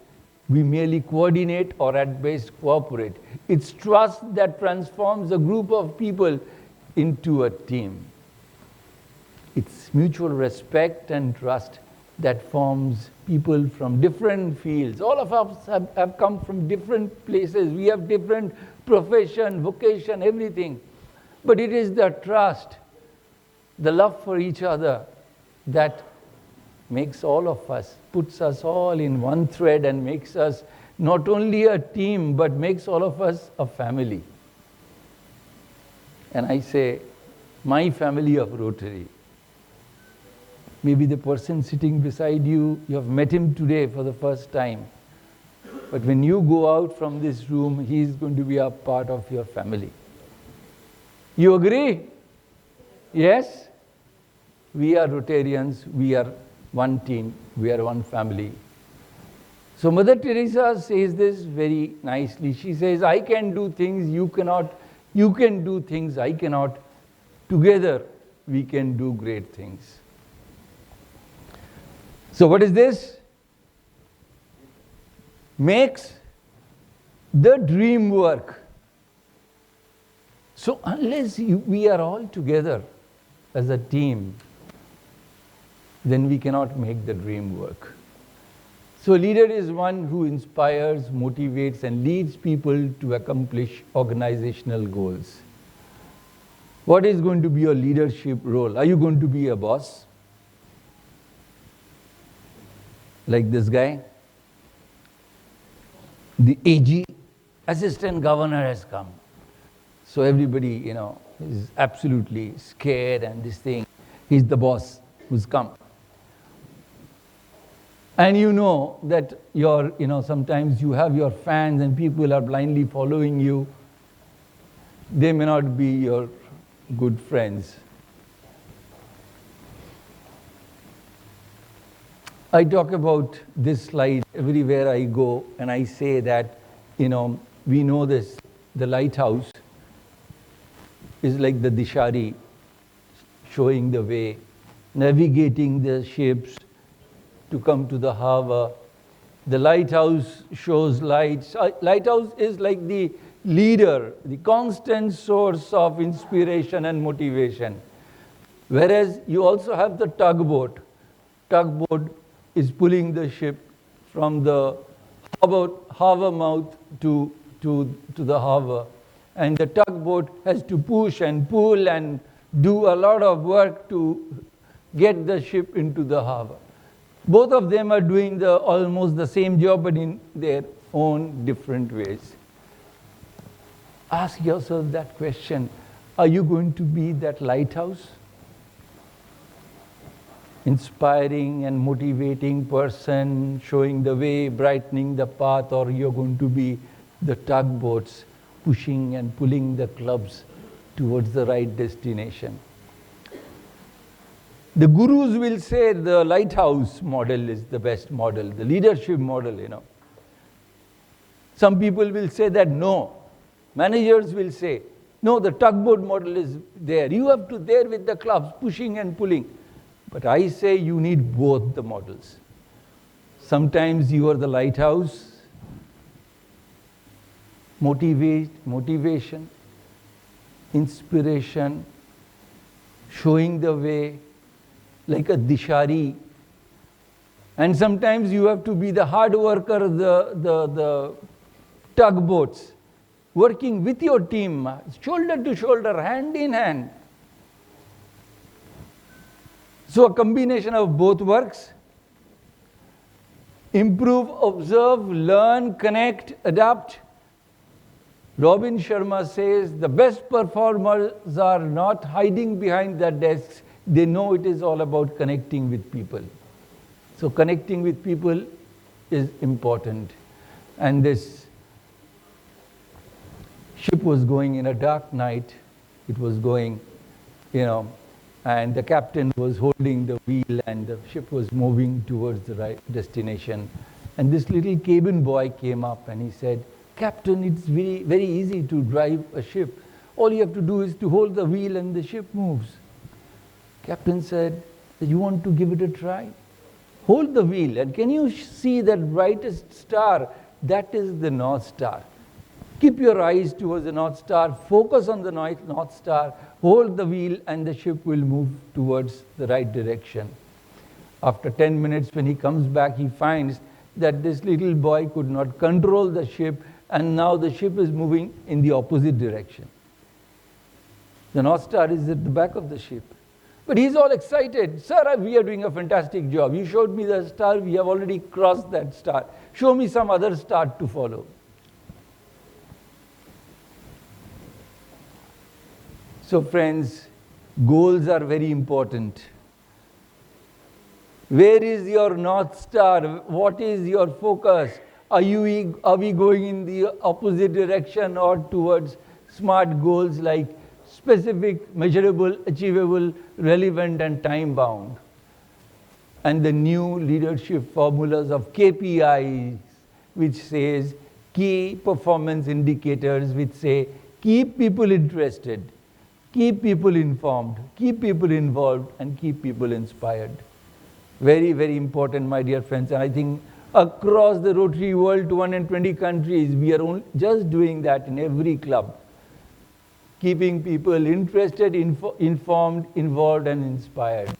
We merely coordinate or at best cooperate. It's trust that transforms a group of people into a team. It's mutual respect and trust that forms people from different fields. All of us have come from different places. We have different profession, vocation, everything. But it is the trust, the love for each other that makes all of us, puts us all in one thread and makes us not only a team, but makes all of us a family. And I say, my family of Rotary. Maybe the person sitting beside you, you have met him today for the first time. But when you go out from this room, he is going to be a part of your family. You agree? Yes? We are Rotarians, we are one team, we are one family. So Mother Teresa says this very nicely. She says, I can do things you cannot, you can do things I cannot. Together we can do great things. So what is this? Makes the dream work. So unless we are all together as a team, then we cannot make the dream work. So a leader is one who inspires, motivates, and leads people to accomplish organizational goals. What is going to be your leadership role? Are you going to be a boss? Like this guy? The AG, assistant governor, has come. So everybody, is absolutely scared and this thing. He's the boss who's come. And you know that sometimes you have your fans and people are blindly following you. They may not be your good friends. I talk about this slide everywhere I go, and I say that, we know this, the lighthouse is like the dishari, showing the way, navigating the ships to come to the harbor. The lighthouse shows lights. Lighthouse is like the leader, the constant source of inspiration and motivation. Whereas you also have the tugboat. Tugboat is pulling the ship from the harbor mouth to the harbor. And the tugboat has to push and pull and do a lot of work to get the ship into the harbor. Both of them are doing almost the same job, but in their own different ways. Ask yourself that question. Are you going to be that lighthouse? Inspiring and motivating person, showing the way, brightening the path, or you're going to be the tugboats pushing and pulling the clubs towards the right destination. The gurus will say the lighthouse model is the best model, the leadership model, Some people will say that no. Managers will say, no, the tugboat model is there. You have to there with the clubs, pushing and pulling. But I say you need both the models. Sometimes you are the lighthouse, motivation, inspiration, showing the way, like a dishari. And sometimes you have to be the hard worker, the tugboats, working with your team, shoulder to shoulder, hand in hand. So a combination of both works. Improve, observe, learn, connect, adapt. Robin Sharma says the best performers are not hiding behind their desks. They know it is all about connecting with people. So connecting with people is important. And this ship was going in a dark night. It was going, and the captain was holding the wheel and the ship was moving towards the right destination. And this little cabin boy came up and he said, Captain, it's very, very easy to drive a ship. All you have to do is to hold the wheel and the ship moves. Captain said, you want to give it a try? Hold the wheel, and can you see that brightest star? That is the North Star. Keep your eyes towards the North Star, focus on the North Star, hold the wheel, and the ship will move towards the right direction. After 10 minutes, when he comes back, he finds that this little boy could not control the ship, and now the ship is moving in the opposite direction. The North Star is at the back of the ship. But he's all excited. Sir, we are doing a fantastic job. You showed me the star. We have already crossed that star. Show me some other star to follow. So friends, goals are very important. Where is your North Star? What is your focus? Are we going in the opposite direction or towards smart goals like specific, measurable, achievable, relevant, and time-bound? And the new leadership formulas of KPIs, which says key performance indicators, which say keep people interested, keep people informed, keep people involved, and keep people inspired. Very, very important, my dear friends. And I think across the Rotary world, 220 countries, we are just doing that in every club. Keeping people interested, informed, involved, and inspired.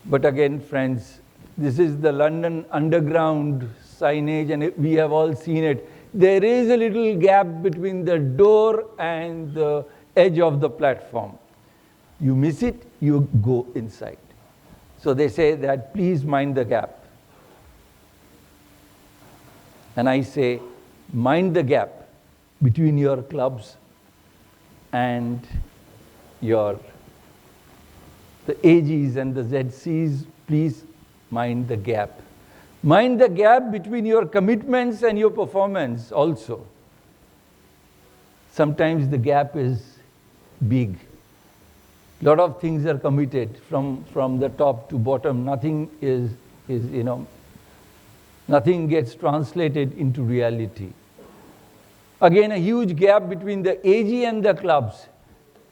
But again, friends, this is the London Underground signage, and we have all seen it. There is a little gap between the door and the edge of the platform. You miss it, you go inside. So they say that please mind the gap. And I say, mind the gap between your clubs and the AGs and the ZCs, please mind the gap. Mind the gap between your commitments and your performance also. Sometimes the gap is big. A lot of things are committed from the top to bottom. Nothing nothing gets translated into reality. Again, a huge gap between the AG and the clubs.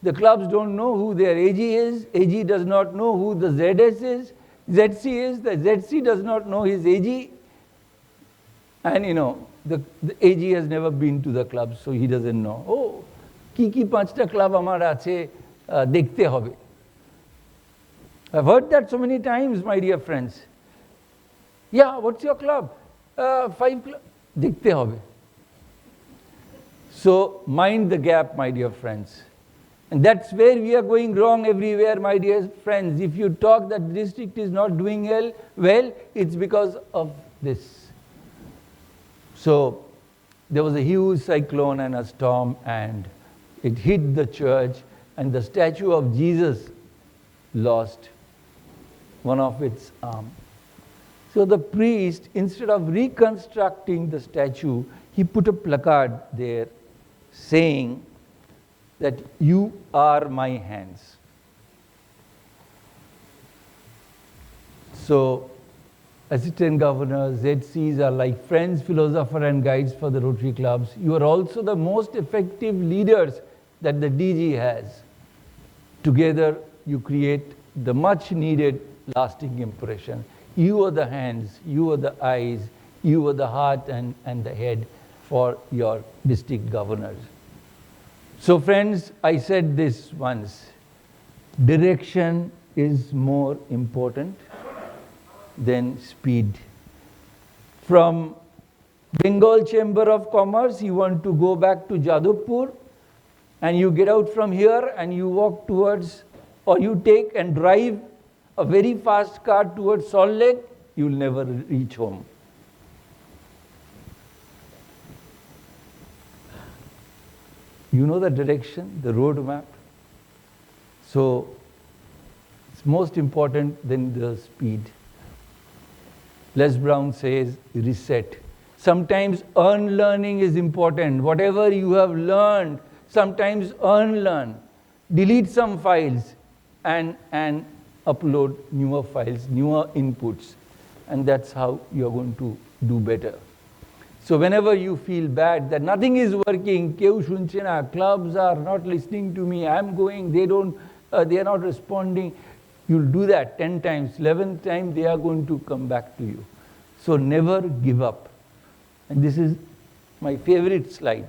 The clubs don't know who their AG is. AG does not know who the ZC is. The ZC does not know his AG. And the AG has never been to the club, so he doesn't know. Oh, ki panchta club amar ache dekhte hobe. I've heard that so many times, my dear friends. Yeah, what's your club? 5 club. Dekhte hobe. So mind the gap, my dear friends. And that's where we are going wrong everywhere, my dear friends. If you talk that the district is not doing well, it's because of this. So there was a huge cyclone and a storm, and it hit the church, and the statue of Jesus lost one of its arms. So the priest, instead of reconstructing the statue, he put a placard there saying that you are my hands. So assistant governors, ZCs are like friends, philosophers, and guides for the Rotary clubs. You are also the most effective leaders that the DG has. Together, you create the much needed lasting impression. You are the hands, you are the eyes, you are the heart and the head for your district governors. So friends, I said this once, direction is more important than speed. From Bengal Chamber of Commerce, you want to go back to Jadavpur, and you get out from here and you walk towards, or you take and drive a very fast car towards Salt Lake, you'll never reach home. You know the direction, the road map. So it's most important than the speed. Les Brown says, reset. Sometimes unlearning is important. Whatever you have learned, sometimes unlearn. Delete some files and upload newer files, newer inputs. And that's how you're going to do better. So whenever you feel bad that nothing is working, clubs are not listening to me, I'm going, they are not responding, you'll do that 10 times, 11th time they are going to come back to you. So never give up. And this is my favorite slide,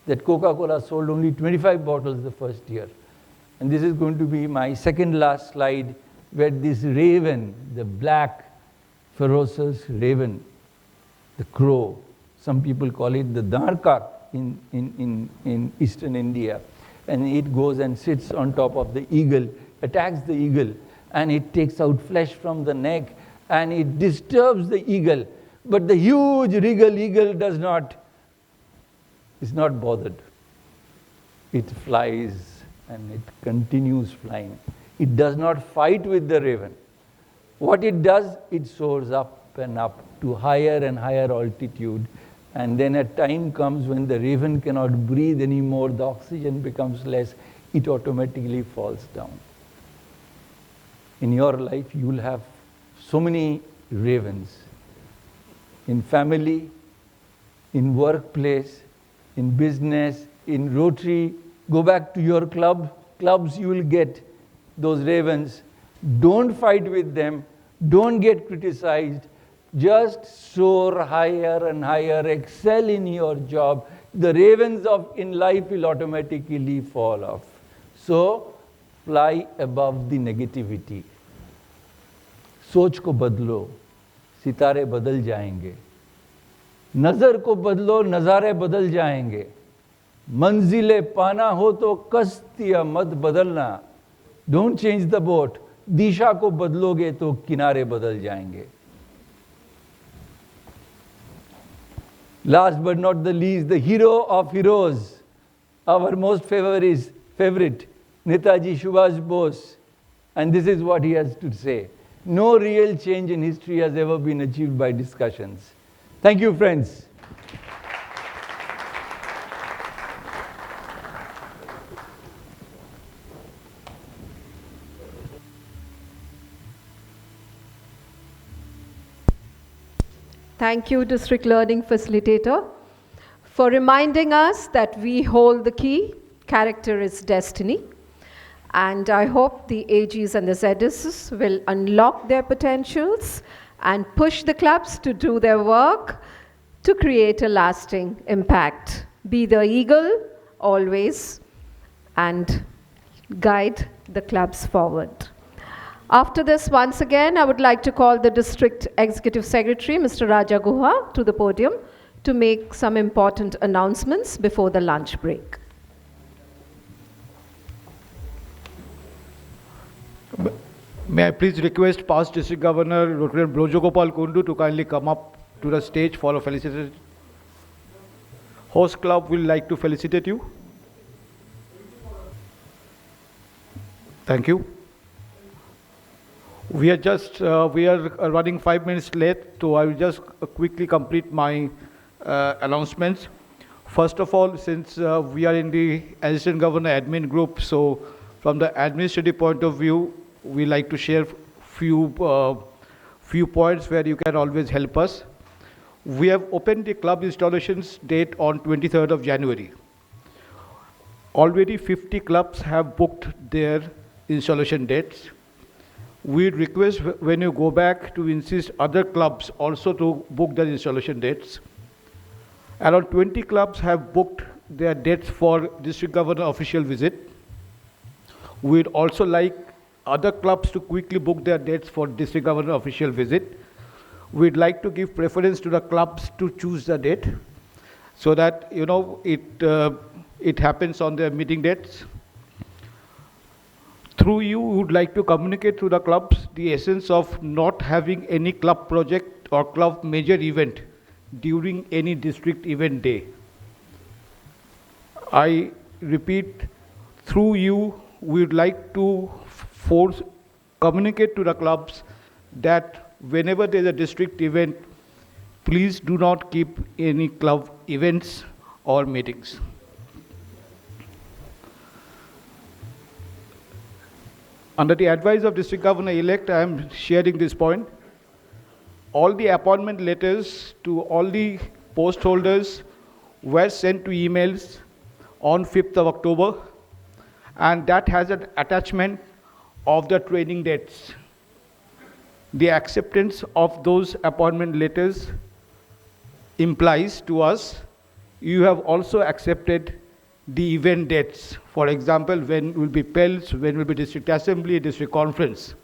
that Coca-Cola sold only 25 bottles the first year. And this is going to be my second last slide, where this raven, the black, ferocious raven, the crow, some people call it the darkak in eastern India, and it goes and sits on top of the eagle, attacks the eagle, and it takes out flesh from the neck, and it disturbs the eagle. But the huge regal eagle is not bothered. It flies and it continues flying. It does not fight with the raven. What it does, it soars up and up to higher and higher altitude. And then a time comes when the raven cannot breathe anymore, the oxygen becomes less, it automatically falls down. In your life, you will have so many ravens. In family, in workplace, in business, in Rotary, go back to your clubs, you will get those ravens. Don't fight with them, don't get criticized, just soar higher and higher, excel in your job. The ravens in life will automatically fall off. So, fly above the negativity. सोच को बदलो, सितारे बदल जाएंगे. नजर को बदलो, नजारे बदल जाएंगे. मंजिले पाना हो तो कश्तियां मत बदलना. Don't change the boat. दिशा को बदलोगे तो किनारे बदल जाएंगे. Last but not the least, the hero of heroes, our most favorite, Netaji Subhash Bose. And this is what he has to say. No real change in history has ever been achieved by discussions. Thank you, friends. Thank you, District Learning Facilitator, for reminding us that we hold the key. Character is destiny. And I hope the AGs and the ZSs will unlock their potentials and push the clubs to do their work to create a lasting impact. Be the eagle always and guide the clubs forward. After this, once again, I would like to call the District Executive Secretary, Mr. Raja Guha, to the podium to make some important announcements before the lunch break. May I please request past District Governor Lieutenant Brojogopal Kundu to kindly come up to the stage for a felicitation. Host Club will like to felicitate you. Thank you. We are running 5 minutes late, so I will just quickly complete my announcements. First of all, since we are in the Assistant Governor Admin Group, so from the administrative point of view, we like to share few points where you can always help us. We have opened the club installations date on 23rd of January. Already 50 clubs have booked their installation dates. We request when you go back to insist other clubs also to book their installation dates. Around 20 clubs have booked their dates for District Governor official visit. We'd also like other clubs to quickly book their dates for District Governor official visit. We'd like to give preference to the clubs to choose the date so that, you know, it happens on their meeting dates. Through you, we would like to communicate to the clubs the essence of not having any club project or club major event during any district event day. I repeat, through you, we would like to communicate to the clubs that whenever there's a district event, please do not keep any club events or meetings. Under the advice of District Governor-elect, I am sharing this point. All the appointment letters to all the post holders were sent to emails on 5th of October, and that has an attachment of the training dates. The acceptance of those appointment letters implies to us you have also accepted the event dates. For example, when will be PELS, when will be District Assembly, District Conference.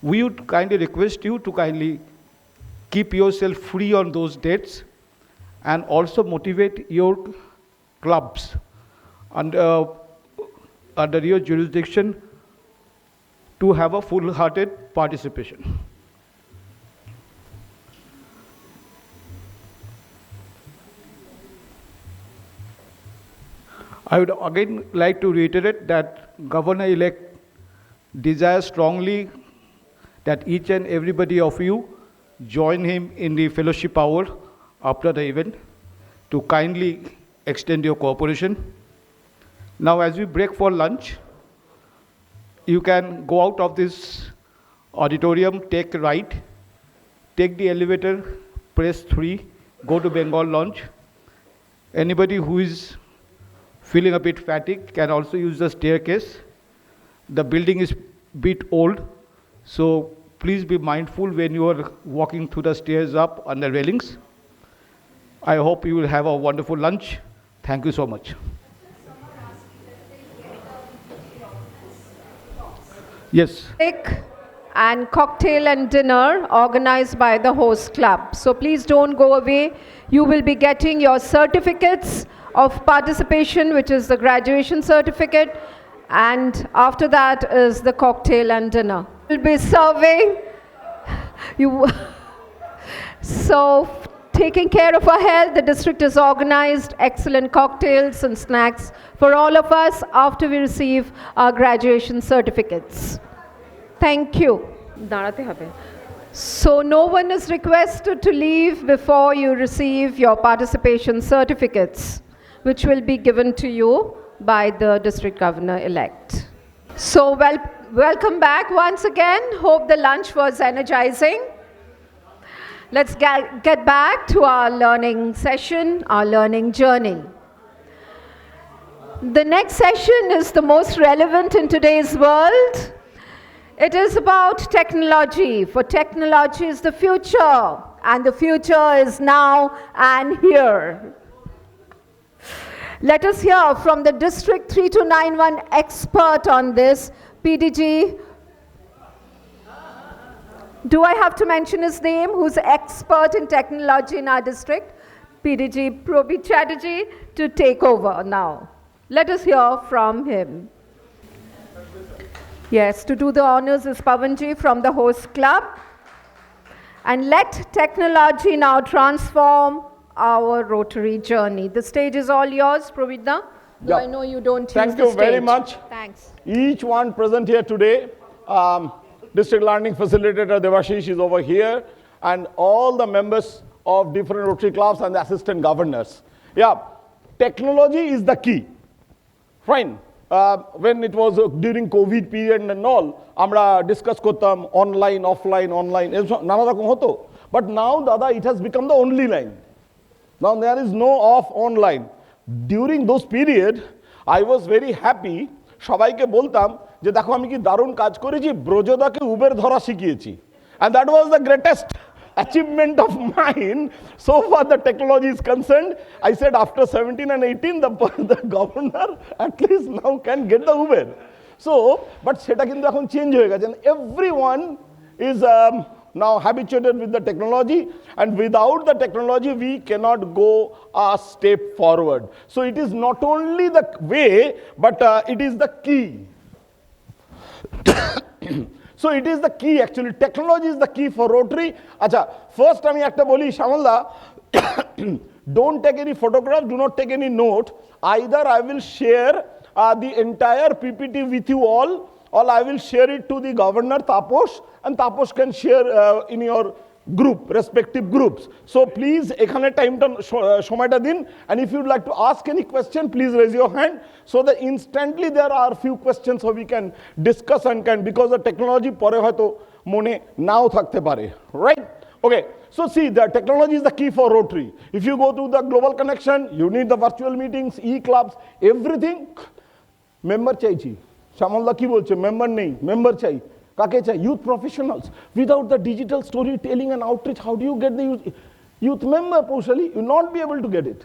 We would kindly request you to kindly keep yourself free on those dates and also motivate your clubs under your jurisdiction to have a full-hearted participation. I would again like to reiterate that Governor-elect desires strongly that each and everybody of you join him in the fellowship hour after the event to kindly extend your cooperation. Now, as we break for lunch, you can go out of this auditorium, take a right, take the elevator, press 3, go to Bengal Lounge. Anybody who is feeling a bit fatigued can also use the staircase. The building is a bit old, so please be mindful when you are walking through the stairs up on the railings. I hope you will have a wonderful lunch. Thank you so much. Yes. And cocktail and dinner organized by the host club. So please don't go away. You will be getting your certificates of participation, which is the graduation certificate, and after that is the cocktail and dinner. We'll be serving you. So taking care of our health, the district has organized excellent cocktails and snacks for all of us after we receive our graduation certificates. Thank you. দাঁড়াতে হবে. So no one is requested to leave before you receive your participation certificates, which will be given to you by the district governor-elect. So welcome back once again. Hope the lunch was energizing. Let's get back to our learning session, our learning journey. The next session is the most relevant in today's world. It is about technology, for technology is the future, and the future is now and here. Let us hear from the District 3291 expert on this, PDG. Do I have to mention his name, who's expert in technology in our district? PDG Probit Chatterjee, to take over now. Let us hear from him. Yes, to do the honors is Pavanji from the host club. And let technology now transform our Rotary journey. The stage is all yours, Pravida. Yeah. I know you don't Thank use the you very stage. much. Thanks. Each one present here today, District Learning Facilitator Debasis is over here, and all the members of different Rotary clubs and the assistant governors. Yeah, technology is the key. Fine. When it was during COVID period and all, আমরা discuss করতাম online, offline, নানা রকম হতো. But now, Dada, it has become the only line. Now there is no off online. During those period, I was very happy. সবাইকে বলতাম যে দেখো আমি কি দারুণ কাজ করেছি, ব্রজদাকে উবের ধরা শিখিয়েছি. And that was the greatest achievement of mine so far the technology is concerned. I said after 17 and 18 the governor at least now can get the Uber. So but সেটা কিন্তু এখন চেঞ্জ হয়ে গেছে, and everyone is now habituated with the technology, and without the technology we cannot go a step forward. So it is not only the way, but it is the key. So it is the key actually. Technology is the key for Rotary. Acha, first আমি একটা বলি Shamalda, don't take any photograph, do not take any note. Either I will share the entire PPT with you all, or I will share it to the Governor Taposh, and Taposh can share in your group, respective groups. So please, এখানে টাইমটা সময়টা দিন, and if you'd like to ask any question, please raise your hand, so that instantly there are few questions so we can discuss and can, because the technology পরে হয়তো মনে নাও থাকতে পারে, right? Okay, so see, the technology is the key for Rotary. If you go to the global connection, you need the virtual meetings, e-clubs, everything. Member চাইছি, শ্যামলদা কি বলছে, member নেই, member চাই, কাকে চাই? Youth professionals. Without the digital storytelling and outreach, how do you get the youth member? Partially, you will not be able to get it.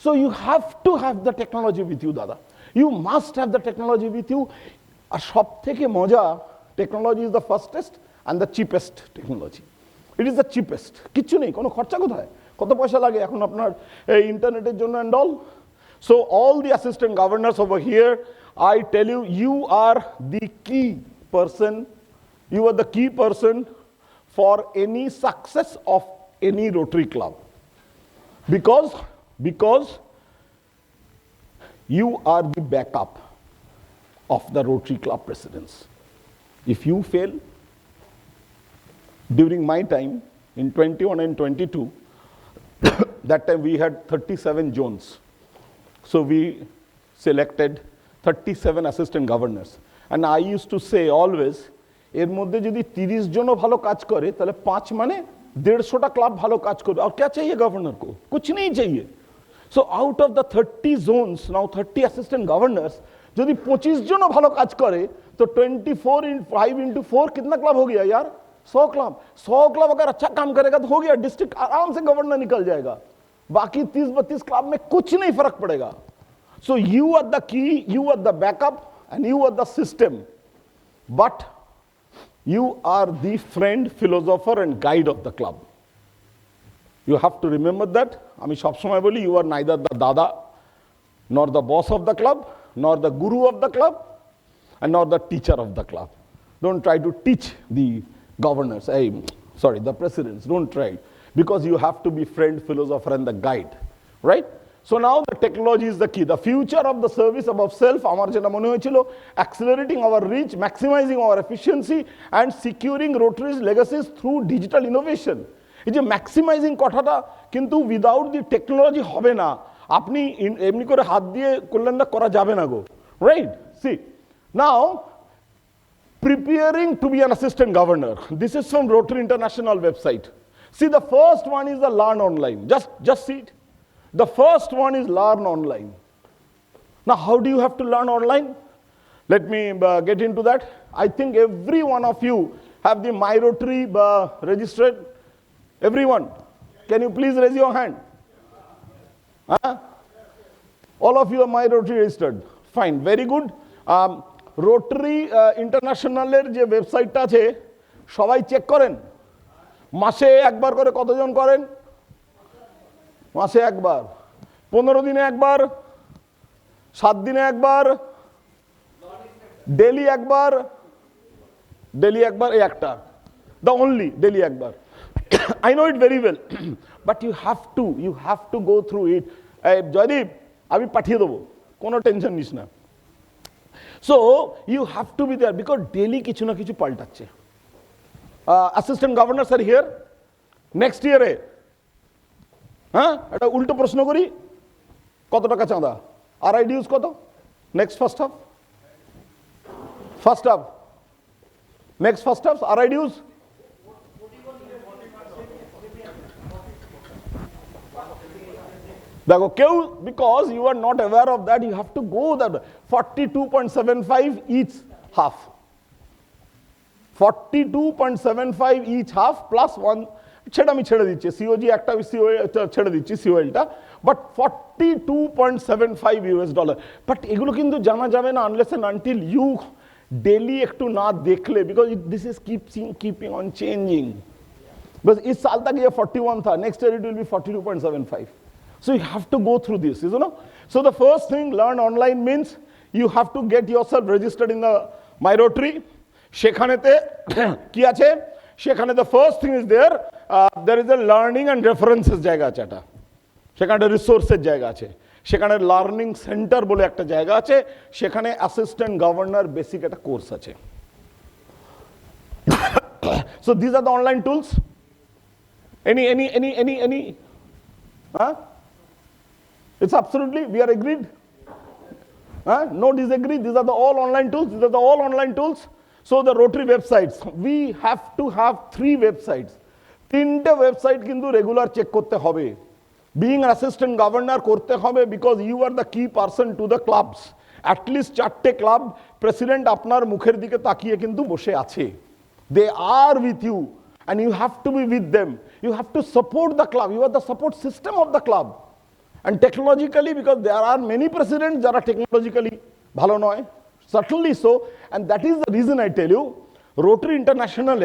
So you have to have the technology with you, Dada. You must have the technology with you. আর সব থেকে মজা, technology is the fastest and the cheapest technology. It is the cheapest. কিচ্ছু নেই, কোনো খরচা কোথায়? কত পয়সা লাগে এখন আপনার ইন্টারনেটের জন্য and all? So all the assistant governors over here, I tell you, you are the key person. You are the key person for any success of any Rotary club. Because you are the backup of the Rotary club presidents. If you fail, during my time in 21 and 22, that time we had 37 zones. So we selected 37 assistant governors. And I used to say always, এর মধ্যে যদি 30 জনও ভালো কাজ করে তাহলে 5 মানে 150টা club ভালো কাজ করবে। আর क्या चाहिए गवर्नर को? कुछ नहीं चाहिए। So out of the 30 zones, now 30 assistant governors, যদি 25 জনও ভালো কাজ করে तो 24 in 5 into 4 कितना क्लब हो गया यार? 100 क्लब। 100 क्लब अगर अच्छा काम करेगा तो हो गया, डिस्ट्रिक्ट आराम से गवर्नर निकल जाएगा। बाकी 30-32 क्लब में कुछ नहीं फर्क पड़ेगा। So you are the key, you are the backup, and you are the system. But you are the friend, philosopher, and guide of the club. You have to remember that. আমি সবসময় বলি, you are neither the dada, nor the boss of the club, nor the guru of the club, and nor the teacher of the club. Don't try to teach the governors, the presidents. Don't try, because you have to be friend, philosopher, and the guide, right? So now the technology is the key. The future of the service above self, আমার যেটা মনে হয়েছিল, accelerating our reach, maximizing our efficiency, and securing Rotary's legacies through digital innovation. এই যে maximising কথাটা কিন্তু without the technology হবে না। আপনি এমনি করে হাত দিয়ে করলেন না, করা যাবে না গো, right? See now preparing to be an assistant governor. This is from Rotary International website. See, the first one is the learn online. Just see it. The first one is learn online. Now, how do you have to learn online? Let me get into that. I think every one of you have the My Rotary registered. Everyone, can you please raise your hand? All of you are My Rotary registered. Fine, very good. Rotary International যে ওয়েবসাইটটা আছে সবাই check করেন। মাসে একবার করে কতজন করেন? মাসে একবার, 15 দিনে একবার, 7 দিনে একবার, ডেলি একবার, ডেলি একবার, এই একটা, the only ডেলি একবার। I know it very well, but you have to go through it. Joydeep, আমি পাঠিয়ে দেবো, কোনো টেনশন নিস না। So you have to be there because daily কিছু না কিছু পাল্টাচ্ছে। Assistant governors are here. Next year হ্যাঁ একটা উল্টো প্রশ্ন করি, কত টাকা চাঁদা? RI dues কত? Next first half next first half RI dues দেখো কেউ, because you are not aware of that, you have to go that 42.75 each half, 42.75 each half plus one, সেটা আমি ছেড়ে দিচ্ছি, COG একটা ছেড়ে দিচ্ছি, COLটা, বাট $42.75, বাট এগুলো কিন্তু জানা যাবে না unless and until you daily একটু না দেখলে, because this is keeping on changing, because इस साल तक ये 41 था, next year it will be 42.75. So you have to go through this, you know. So the first thing, learn online means you have to get yourself registered in the My Rotary. সেখানেতে কি আছে? সেখানে the first thing is there is a learning and references জায়গা আছে, এটা সেখানে রিসোর্সের জায়গা আছে, সেখানে লার্নিং সেন্টার বলে একটা জায়গা আছে, সেখানে অ্যাসিস্ট্যান্ট গভর্নর বেসিক একটা কোর্স আছে। So these are the online tools. Any It's absolutely, we are agreed. No disagree. These are the all online tools. These are the all online tools. So the Rotary websites, we have to have 3 websites. 3টে website কিন্তু regular check করতে হবে। Being an assistant governor করতে হবে because you are the key person to the clubs. At least 4টে club president আপনার মুখের দিকে তাকিয়ে কিন্তু বসে আছে। They are with you and you have to be with them. You have to support the club. You are the support system of the club. And technologically, because there are many presidents that are technologically bhalo noy, certainly so, and that is the reason I tell you, Rotary International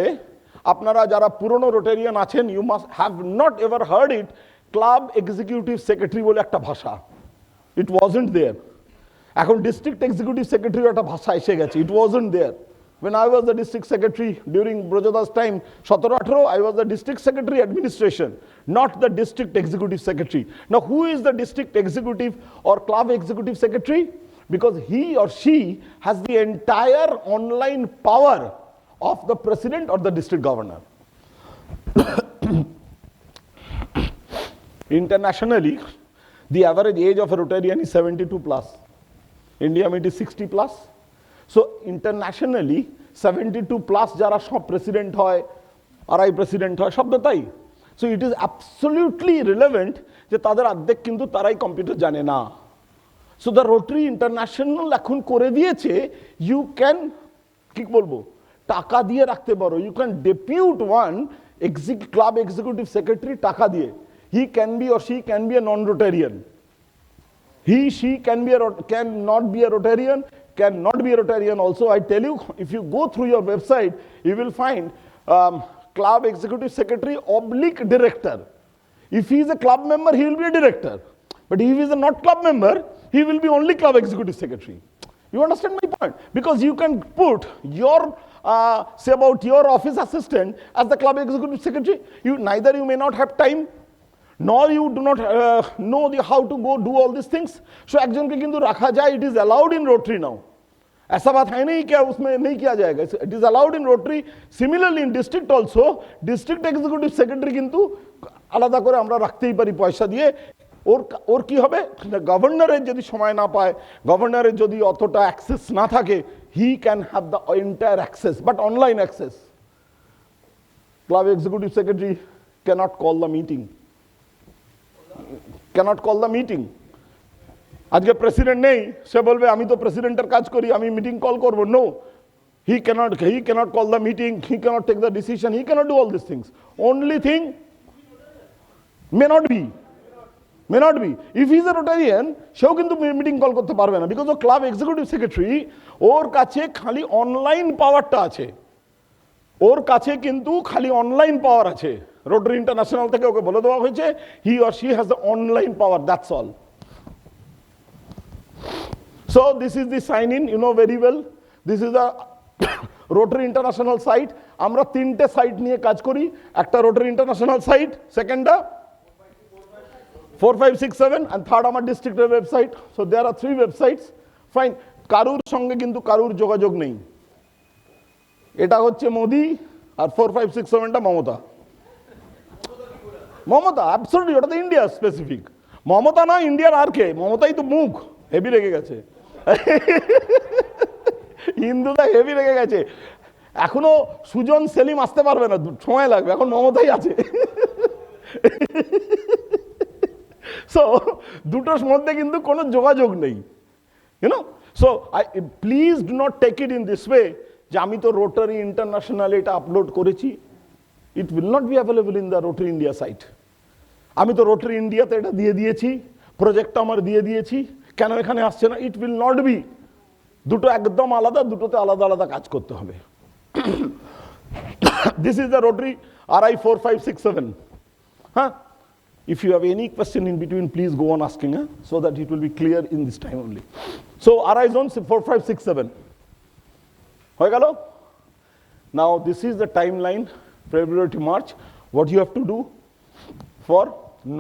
apnara jara purono Rotarian achen, you must have not ever heard it, club executive secretary bole ekta bhasha. It wasn't there. Ekhon district executive secretary ekta bhasha eshe geche, it wasn't there. When I was the district secretary during Brojada's time, 17-18, I was the district secretary administration, not the district executive secretary. Now, who is the district executive or club executive secretary? Because he or she has the entire online power of the president or the district governor. Internationally, the average age of a Rotarian is 72 plus. India it is 60 plus. So internationally 72 plus যারা সব president হয়, RI president হয়, সব তো তাই। So it is absolutely relevant যে তাদের অর্ধেক কিন্তু তারাই কম্পিউটার জানে না। So the Rotary International এখন করে দিয়েছে, you can কি বলবো, টাকা দিয়ে রাখতে পারো, you can depute one club executive secretary টাকা দিয়ে, he can be or she can be a non-Rotarian, she cannot be a Rotarian, cannot be a Rotarian also. I tell you, if you go through your website, you will find club executive secretary / director. If he is a club member, he will be a director. But if he is a not club member, he will be only club executive secretary. You understand my point? Because you can put your, say about your office assistant as the club executive secretary. Neither you may not have time, nor you do not know how to go do all these things. So একজনকে কিন্তু রাখা যায়, it is allowed in Rotary now. ऐसा बात है नहीं क्या उसमें नहीं किया जाएगा, it is allowed in Rotary. Similarly in district also, district executive secretary কিন্তু আলাদা করে আমরা রাখতেই পারি পয়সা দিয়ে। ওর কি হবে, গভর্নরের যদি সময় না পায়, গভর্নরের যদি অতটা অ্যাক্সেস না থাকে, he can have the entire access, but online access. Club executive secretary cannot call the meeting. Cannot call the meeting. আজকে প্রেসিডেন্ট নেই, সে বলবে আমি তো প্রেসিডেন্টের কাজ করি, আমি মিটিং কল করব। No, he cannot call the meeting, he cannot take the decision, he cannot do all these things. Only thing may not be if he is a Rotarian, সেও কিন্তু মিটিং কল করতে পারবে না, because ও club executive secretary, ওর কাছে খালি online পাওয়ারটা আছে, ওর কাছে কিন্তু খালি অনলাইন পাওয়ার আছে। রোটারি ইন্টারন্যাশনাল থেকে ওকে বলে দেওয়া হয়েছে হি or she has the online power, that's all. So this is the sign in, you know very well, this is the Rotary International site. আমরা তিনটে সাইট নিয়ে কাজ করি, একটা Rotary International site, সেকেন্ডটা 4567 and third আমার ডিস্ট্রিক্টের website. So there are 3 websites. Fine, কারুর সঙ্গে কিন্তু কারুর যোগাযোগ নেই। এটা হচ্ছে মোদি আর 4567টা মমতা। মমতা অ্যাবসলিউটলি, ওটা তো ইন্ডিয়া স্পেসিফিক। মমতা না, ইন্ডিয়ার আর কে, মমতাই তো মুখ হেভি রেগে গেছে, হিন্দুরা হেভি রেগে গেছে। এখনো সুজন সেলিম আসতে পারবে না, সময় লাগবে, এখন মমতাই আছে। সো দুটোর মধ্যে কিন্তু কোনো যোগাযোগ নেই, you know. So please do not take it in this way যে আমি তো রোটারি ইন্টারন্যাশনাল এটা আপলোড করেছি, it will not be available in the Rotary India site. আমি তো রোটারি ইন্ডিয়াতে এটা দিয়ে দিয়েছি, প্রজেক্টটা আমার দিয়ে দিয়েছি, কেন এখানে আসছে না? It will not be. দুটো একদম আলাদা, দুটোতে আলাদা আলাদা কাজ করতে হবে। This is the Rotary RI 4567. হ্যাঁ, if you have any question in between, please go on asking, so that it will be clear in this time only. So RI zone 4567 হয়ে গেল। Now this is the timeline, February to March, what you have to do for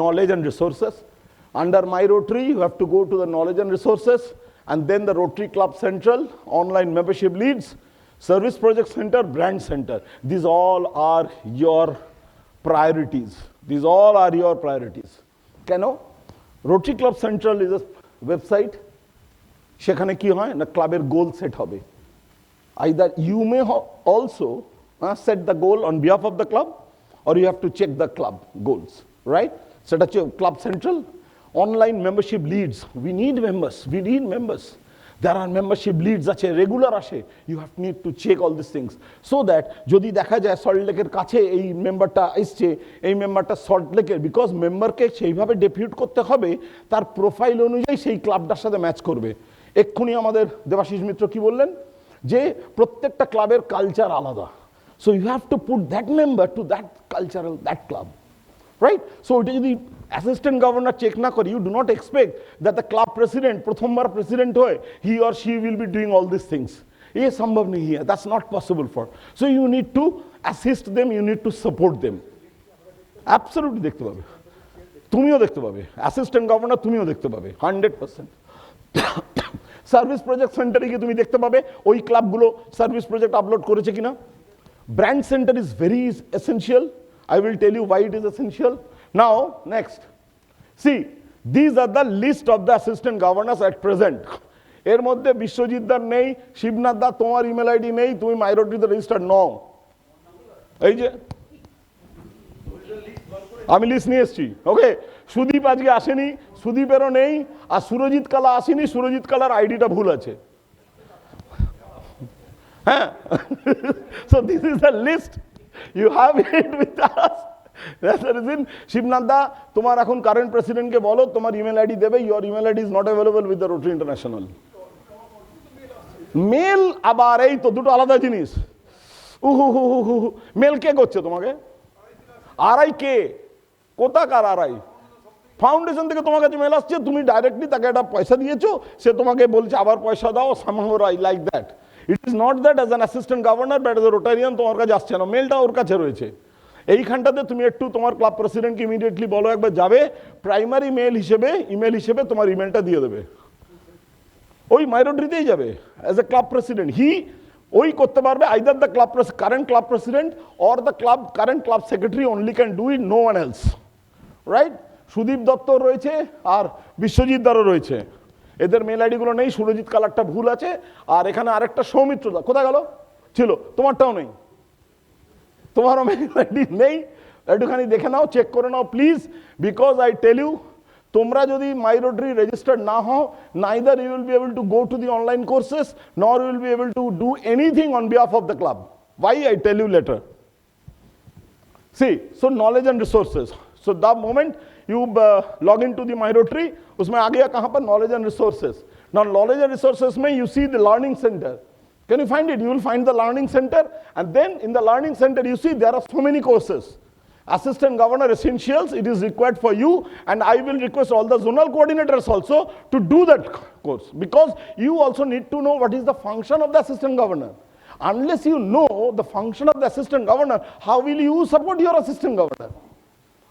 knowledge and resources. Under My Rotary, you have to go to the knowledge and resources, and then the Rotary Club Central, online membership leads, service project center, brand center. These all are your priorities. These all are your priorities. কেন? Rotary Club Central is a website. সেখানে কি হয় না, ক্লাবের goal set হবে। Either you may also set the goal on behalf of the club, or you have to check the club goals, right? সেটা হচ্ছে Club Central. Online membership leads, we need members. There are membership leads আছে, regular আসে, you have need to check all these things, so that যদি দেখা যায় salt লেকের কাছে এই মেম্বারটা এসছে, এই মেম্বারটা সল্ট লেকের, বিকজ মেম্বারকে সেইভাবে ডেপিউট করতে হবে তার প্রোফাইল অনুযায়ী সেই ক্লাবটার সাথে ম্যাচ করবে। এক্ষুনি আমাদের দেবাশিস মিত্র কি বললেন যে প্রত্যেকটা ক্লাবের কালচার আলাদা, so you have to put that member to that cultural, that club, right? So এটা যদি অ্যাসিস্ট্যান্ট গভর্নর চেক না করে, you do not expect that the club president প্রথমবার প্রেসিডেন্ট হয়ে he or she will be doing all these things. ये संभव नहीं है, that's not possible for. So you need to assist them, you need to support them. Absolutely দেখতে পাবে, তুমিও দেখতে পাবে, অ্যাসিস্ট্যান্ট গভর্নর তুমিও দেখতে পাবে 100%। সার্ভিস প্রজেক্ট সেন্টারে গিয়ে তুমি দেখতে পাবে ওই ক্লাবগুলো সার্ভিস প্রজেক্ট আপলোড করেছে কিনা। Brand centre is very essential, I will tell you why it is essential. Now, next. See, these are the list of the assistant governors at present. এর মধ্যে বিশ্বজিৎ দার নেই, শিবনাথ দা তোমার ইমেল আইডি নেই, তুমি মাই রোটারিতে registered নও। এই যে আমি লিস্ট নিয়ে এসেছি, ওকে। সুদীপ আজকে আসেনি, সুদীপেরও নেই, আর সুরজিৎ কালা আসেনি, সুরজিৎ কালার আইডিটা ভুল আছে। হ্যাঁ, so this is the list. You have it with us. That's the reason. Shibnath দা তোমার এখন কারেন্ট প্রেসিডেন্টকে বলো তোমার ইমেল আইডি দেবে, your email ID is not available with the Rotary International. Mail আবার এই তো দুটো আলাদা জিনিস। মেল কে করছে তোমাকে? আরআই কে? কোথাকার আরআই? ফাউন্ডেশন থেকে তোমার কাছে মেল আসছে, তুমি ডাইরেক্টলি তাকে একটা পয়সা দিয়েছো, সে তোমাকে বলছে আবার পয়সা দাও, somehow I like that. It is not that as an assistant governor, but as a Rotarian তোমার কাছে আসছে না, মেলটা ওর কাছে রয়েছে। এইখানটাতে তুমি একটু তোমার ক্লাব প্রেসিডেন্টকে ইমিডিয়েটলি বলো একবার যাবে, প্রাইমারি ইমেল হিসেবে তোমার ইমেলটা দিয়ে দেবে, ওই মাইরোড্রিতেই যাবে অ্যাজ এ ক্লাব প্রেসিডেন্ট। ওই করতে পারবে, either the current club president or the current club secretary only can do it, no one else, right? Sudip Dutta রয়েছে আর বিশ্বজিৎ দারও রয়েছে, এদের মেল আইডিগুলো নেই, সুরজিৎ কালারটা ভুল আছে, আর এখানে আরেকটা সৌমিত্র দা কোথায় গেল, ছিল, তোমারটাও নেই, তোমারও মেল আইডি নেই, একটুখানি দেখে নাও, চেক করে নাও please, because I tell you, তোমরা যদি মাই রোটারি রেজিস্টার্ড না হও, neither you will be able to go to the online courses nor you will be able to do anything on behalf of the club. Why? I tell you later. See, so knowledge and resources. So the moment you log into the my rotary, उसमें आ गया कहाँ पर knowledge and resources. Now knowledge and resources में you see the learning center. Can you find it? You will find the learning center, and then in the learning center you see there are so many courses. Assistant Governor Essentials, it is required for you, and I will request all the zonal coordinators also to do that course, because you also need to know what is the function of the Assistant Governor. Unless you know the function of the Assistant Governor, how will you support your Assistant Governor?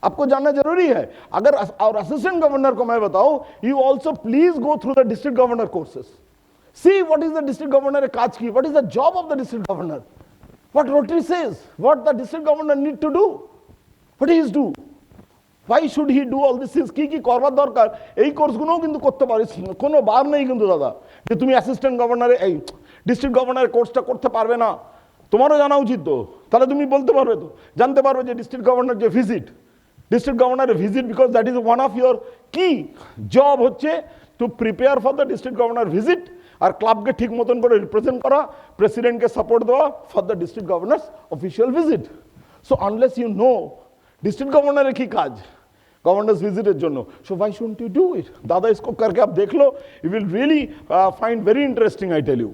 आपको जानना जरूरी है। अगर और Assistant Governor को मैं बताऊं, you also please go through the District Governor courses. See what is the District Governor काज की, what is the job of the District Governor, what Rotary says, what the District Governor need to do. What he is do? Why should he do all these things? কি কি করবার দরকার, এই কোর্সগুলোও কিন্তু করতে পারিস, কোনো বার নেই কিন্তু দাদা যে তুমি অ্যাসিস্ট্যান্ট গভর্নরে এই ডিস্ট্রিক্ট গভর্নরের কোর্সটা করতে পারবে না। তোমারও জানা উচিত তো, তাহলে তুমি বলতে পারবে তো, জানতে পারবে যে ডিস্ট্রিক্ট গভর্নর যে ডিস্ট্রিক্ট গভর্নরের visit, because that is one of your key job হচ্ছে to prepare for the district governor visit, আর ক্লাবকে ঠিক মতন করে রিপ্রেজেন্ট করা, প্রেসিডেন্টকে সাপোর্ট দেওয়া for the district governors official visit. So unless you know district governor की काज गवर्नर्स विजिटर जन्नो, so why shouldn't you do it? दादा इसको करके आप देख लो, you will really find very interesting, I tell you.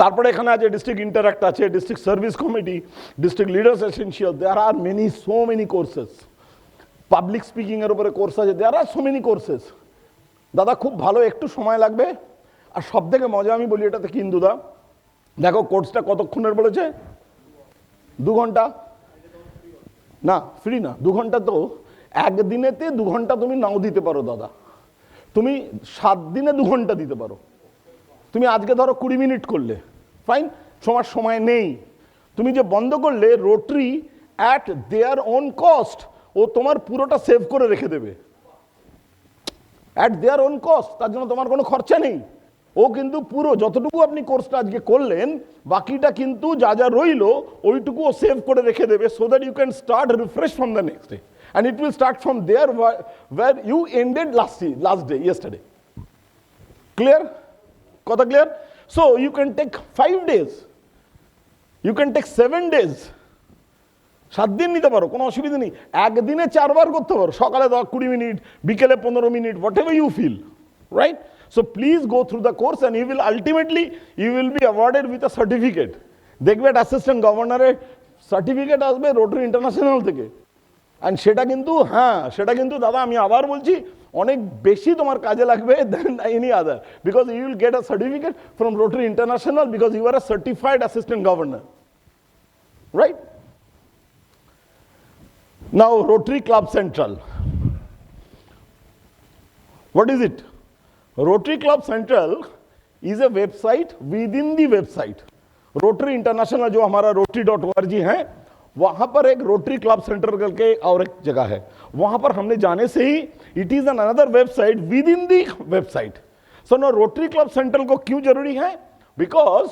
তারপরে এখানে আছে ডিস্ট্রিক্ট ইন্টারঅ্যাক্ট আছে, district service committee, district leaders essential, there are many so many courses, public speaking এর উপরে কোর্স আছে, there are so many courses. দাদা খুব ভালো, একটু সময় লাগবে, আর সব থেকে মজা আমি বলি এটাতে কি ইন্দুদা, দেখো কোর্সটা কতক্ষণের বলেছে, 2 ঘন্টা না, ফ্রি না, 2 ঘন্টা তো একদিনেতে 2 ঘন্টা তুমি নাও দিতে পারো দাদা, তুমি 7 দিনে 2 ঘন্টা দিতে পারো। তুমি আজকে ধরো 20 মিনিট করলে, ফাইন, সময় নেই, তুমি যে বন্ধ করলে Rotary at their own cost ও তোমার পুরোটা সেভ করে রেখে দেবে, অ্যাট দেয়ার ওন কস্ট, তার জন্য তোমার কোনো খরচা নেই। ও কিন্তু পুরো যতটুকু আপনি কোর্সটা আজকে করলেন, বাকিটা কিন্তু যা যা রইলো ওইটুকু ও সেভ করে রেখে দেবে, so that you can start refresh from the next day, and it will start from there where you ended last day, yesterday. Clear? কথা clear? So you can take 5 days, you can take 7 days, 7 দিন নিতে পারো, কোনো অসুবিধা নেই। একদিনে 4 বার করতে পারো, সকালে 20 মিনিট, বিকেলে 15 minute, whatever you feel, right? So please go through the course, and you will ultimately be awarded with a certificate. দেখবে অ্যাসিস্ট্যান্ট গভর্নরের সার্টিফিকেট আসবে রোটারি ইন্টারন্যাশনাল থেকে, অ্যান্ড সেটা কিন্তু দাদা আমি আবার বলছি অনেক বেশি তোমার কাজে লাগবে then any other, because you will get a certificate from Rotary International, because you are a certified assistant governor, right? Now Rotary club central, what is it? Rotary Club Central is a website within the website. Rotary International जो हमारा rotary.org है, वहाँ पर एक Rotary Club Central करके और एक जगह है, वहाँ पर हमने जाने से ही it is an another website within the website. So now Rotary Club Central को क्यों जरूरी है? Because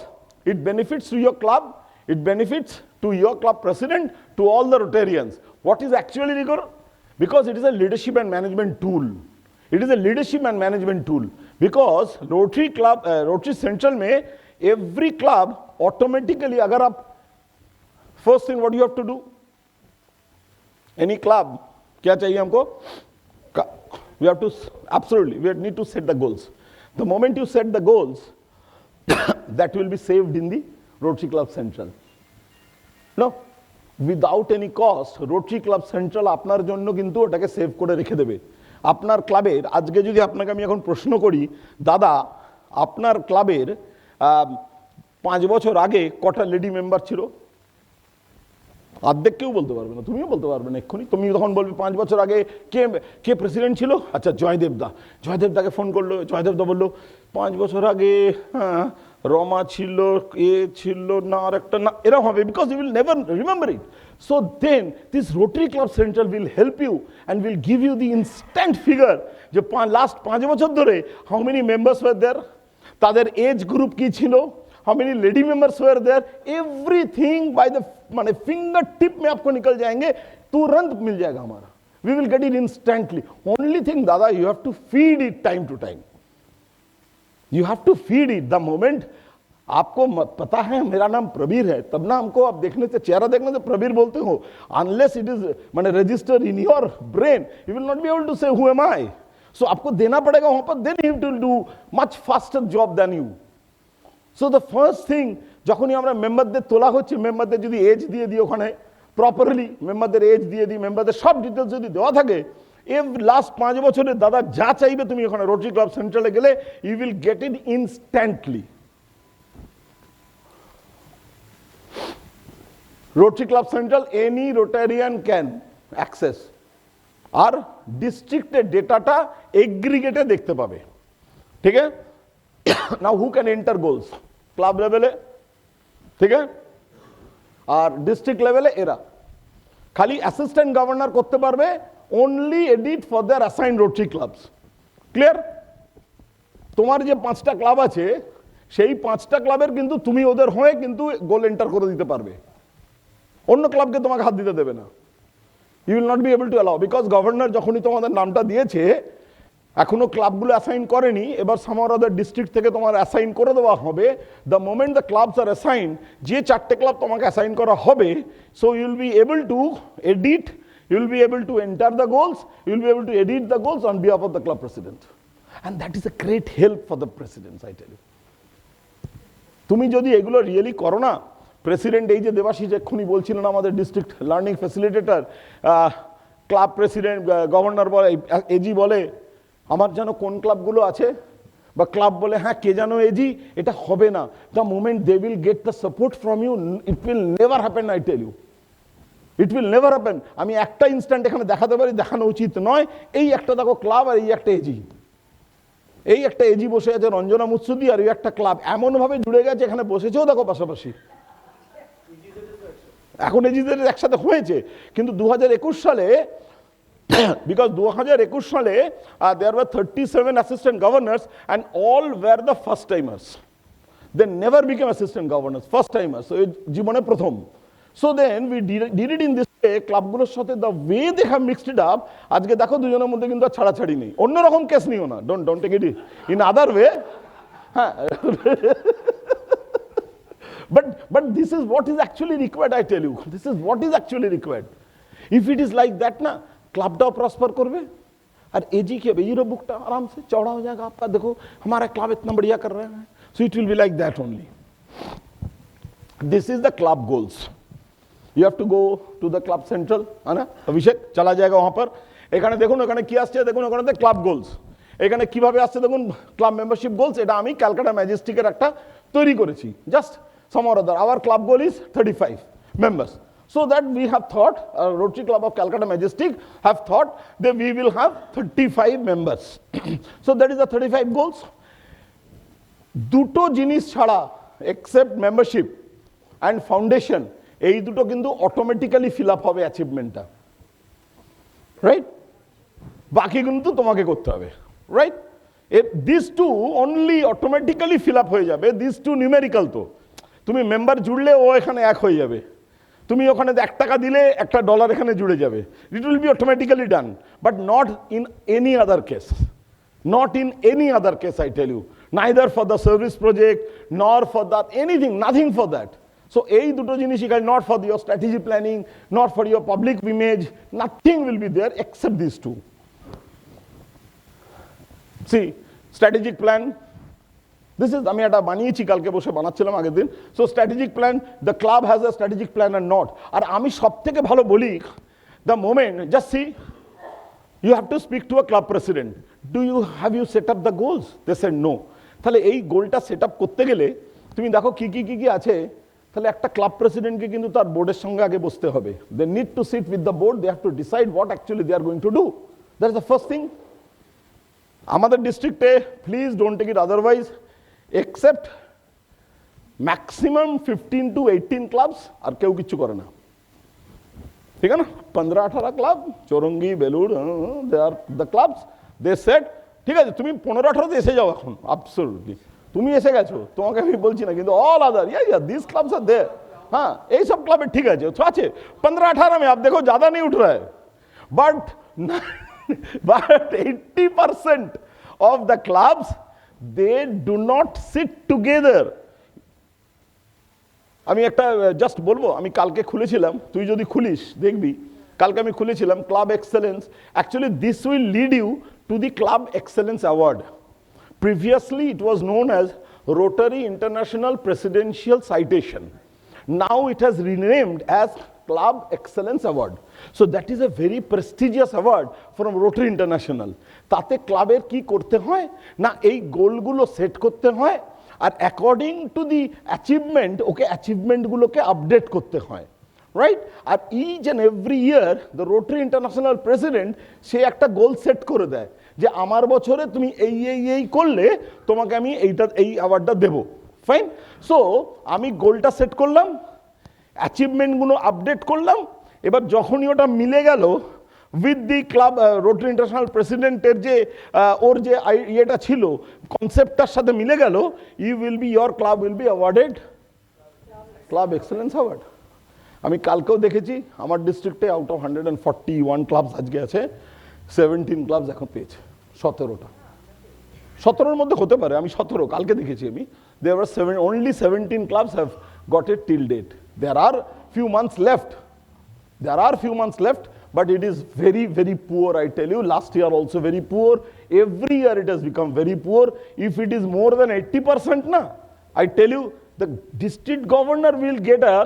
it benefits to your club, it benefits to your club president, to all the Rotarians. What is actually rigor? Because it is a leadership and management tool. It is a leadership and management tool, because Rotary Central में every club automatically, अगर आप first thing what you have to do, any club क्या चाहिए हमको, we have to absolutely we need to set the goals. The moment you set the goals, that will be saved in the Rotary Club Central. No, without any cost, Rotary Club Central আপনার জন্য কিন্তু ওটাকে save করে রেখে দেবে। আপনার ক্লাবের, আজকে যদি আপনাকে আমি এখন প্রশ্ন করি, দাদা আপনার ক্লাবের 5 বছর আগে কটা লেডি মেম্বার ছিল? অর্ধেক কেউ বলতে পারবে না, তুমিও বলতে পারবে না এক্ষুনি। তুমি তখন বলবে 5 বছর আগে কে কে প্রেসিডেন্ট ছিল? আচ্ছা জয়দেবদা। জয়দেবদাকে ফোন করলো, জয়দেবদা বললো 5 বছর আগে হ্যাঁ রমা ছিল, এ ছিল না, আর একটা না, এরকম হবে, because you will never remember it. So then this Rotary club central will help you and will give you the instant figure যে লাস্ট 5 বছর ধরে how many members were there, তাদের এজ গ্রুপ কি ছিল, how many lady members were there, everything by the माने finger tip में आपको निकल जाएंगे, तुरंत मिल जाएगा हमारा, we will get it instantly. Only thing दादा, you have to feed it time to time, you have to feed it. The moment आपको पता है मेरा नाम प्रबीर है, तब ना हमको आप देखने से, चेहरा देखने से प्रबीर बोलते हो, unless it is माने register in your brain, you will not be able to say who am I. So आपको देना पड़ेगा वहाँ पर, then he will do much faster job than you. So the first thing, যখনই আমরা মেম্বারদের তোলা হচ্ছে, মেম্বারদের যদি এজ দিয়ে দিই ওখানে প্রপারলি, মেম্বারদের এজ দিয়ে দিই, মেম্বারদের সব ডিটেলস যদি দেওয়া থাকে, লাস্ট 5 বছরে দাদা যা চাইবে তুমি ওখানে রোটারি ক্লাব সেন্ট্রালে গেলে you will get it instantly. Rotary club central any Rotarian can access, আর ডিস্ট্রিক্টের ডেটাটা এগ্রিগেটে দেখতে পাবে, ঠিক আছে? Now who can enter goals? Club level, ठीक है? और district level एरा खाली assistant governor করতে পারবে only edit for their assigned Rotary clubs. Clear? তোমার যে 5টা ক্লাব আছে সেই 5টা ক্লাবের কিন্তু তুমি ওদের হয়ে কিন্তু গোল এন্টার করে দিতে পারবে, অন্য ক্লাবকে তোমাকে হাত দিতে দেবে না। You will not be able to allow, because governor যখনই তোমাদের নামটা দিয়েছে এখনো ক্লাবগুলো অ্যাসাইন করেনি, এবার সামার আদার ডিস্ট্রিক্ট থেকে তোমার অ্যাসাইন করে দেওয়া হবে। The moment the clubs are assign, যে 4টে ক্লাব তোমাকে অ্যাসাইন করা হবে, so you will be able to edit, you will be able to enter the goals, you will be able to edit the goals on behalf of the club president, and that is a great help for the president, I tell you. তুমি যদি এগুলো really করো না, president এই যে দেবাশিস এক্ষুনি বলছিলেন, আমাদের district learning facilitator, club president, governor বলে, এজি বলে আমার যেন কোন ক্লাবগুলো আছে, বা ক্লাব বলে হ্যাঁ কে যেন এজি, এটা হবে না। The moment they will get the support from you, it will never happen, I tell you, it will never happen. আমি একটা ইনস্ট্যান্ট এখানে দেখাতে পারি, দেখানো উচিত নয়, এই একটা দেখো ক্লাব আর এই একটা এজি, এই একটা এজি বসে আছে রঞ্জনা মুৎসুদি, আর এই একটা ক্লাব এমনভাবে জুড়ে গেছে, এখানে বসেছেও দেখো পাশাপাশি, এখন এজিদের একসাথে হয়েছে। কিন্তু 2021 সালে, because 2021 সালে there were 37 assistant governors and all were the first timers, they never became assistant governors, first timers, so জীবনে প্রথম। So then we did it in this way, ক্লাবগুলোর সাথে the way they have mixed it up, আজকে দেখো দুজনের মধ্যে কিন্তু ছাড়াছাড়ি নেই, অন্যরকম কেস নিও না, don't take it in other way, হ্যাঁ। but this is what is actually required, I tell you, this is what is actually required. If it is like that ना, क्लबटाও प्रॉस्पर करवे, और एजी के एजीरो बुकटा आराम से चौड़ा हो जाएगा आपका, देखो हमारा क्लब इतना बढ़िया कर रहे हैं, so it will be like that only. This is the club goals. You have to go to the club central, है ना, अभिषेक चला जाएगा वहाँ पर, এখানে দেখুন ওখানে কি আসছে, দেখুন ওখানে ক্লাব গোলস, এখানে কিভাবে আসছে দেখুন, ক্লাব মেম্বারশিপ গোলস, এটা আমি ক্যালকাটা ম্যাজেস্টিকের একটা তৈরি করেছি, just some or other, our club goal is 35 members. So that we have thought, Rotary Club of Calcutta Majestic have thought that we will have 35 members. So that is the 35 goals. দুটো জিনিস ছাড়া, except membership and foundation, এই দুটো কিন্তু automatically fill up হবে অ্যাচিভমেন্টটা, right? বাকি কিন্তু তোমাকে করতে হবে, right? This two only automatically fill up হয়ে যাবে, দিস টু নিউমেরিক্যাল, তো তুমি মেম্বার জুড়লে ও এখানে এক হয়ে যাবে, তুমি ওখানে 1 টাকা দিলে $1 এখানে জুড়ে যাবে, it will be automatically done, but not in any other case, not in any other case, I tell you, neither for the service project nor for the anything, nothing for that. So এই দুটো জিনিস এখানে, not for your strategy planning, not for your public image, nothing will be there except this two. See strategic plan, this is, আমি এটা বানিয়েছি, কালকে বসে বানাচ্ছিলাম আগের দিন। So strategic plan, the club has a strategic plan or not, আর আমি সব থেকে ভালো বলি, the moment just see, you have to speak to a club president, have you set up the goals, they said no. তাহলে এই গোলটা set up করতে গেলে তুমি দেখো কি কি কি কি আছে, তাহলে একটা ক্লাব প্রেসিডেন্টকে কিন্তু তার বোর্ডের সঙ্গে আগে বসতে হবে। They need to sit with the board, they have to decide what actually they are going to do. That is the first thing. আমাদের ডিস্ট্রিক্টে please don't take it otherwise, except maximum 15 to 18 clubs, আর কেউ কিছু করে না, ঠিক আছে না? 15-18 club, Chowringhee, Belur, they are the clubs, they set, ঠিক আছে তুমি 15-18তে এসে যাও এখন, অ্যাবসলিউটলি তুমি এসে গেছো, তোমাকে আমি বলছি না, কিন্তু all other this clubs are there. हाँ यही सब क्लब है, ठीक है जो আছে 15-18 में आप देखो ज़्यादा नहीं उठ रहा है, but 80% of the clubs they do not sit together। আমি একটা জাস্ট বলবো, আমি কালকে খুলেছিলাম, তুই যদি খুলিস দেখবি, কালকে আমি খুলেছিলাম club excellence. Actually this will lead you to the club excellence award. Previously, it was known as Rotary International Presidential Citation. Now it has renamed as Club Excellence Award. So that is a very prestigious award from Rotary International. তাতে ক্লাবের কি করতে হয় না, এই গোলগুলো set করতে হয়, আর according to the achievement okay অ্যাচিভমেন্টগুলোকে আপডেট করতে হয়, রাইট? আর each and every year the Rotary International president সে একটা গোল সেট করে দেয় যে আমার বছরে তুমি এই করলে তোমাকে আমি এই অ্যাওয়ার্ডটা দেবো, ফাইন। সো আমি গোলটা সেট করলাম, অ্যাচিভমেন্টগুলো আপডেট করলাম, এবার যখনই ওটা মিলে গেল with the club rotary international প্রেসিডেন্টের যে ওর যে ইয়েটা ছিল কনসেপ্টটার সাথে মিলে গেল, your club will be awarded club excellence award. আমি কালকেও দেখেছি আমার ডিস্ট্রিক্টে আউট অফ 141 ক্লাবস আজকে আছে, 17 ক্লাবস এখন পেয়েছে, 17টা, 17-র মধ্যে হতে পারে, আমি 17 কালকে দেখেছি আমি। There were only 17 clubs have got it till date. There are few months left. But it is very, very poor, I tell you. Last year also very poor. Every year it has become very poor. If it is more than 80%, na, I tell you, the district governor will get a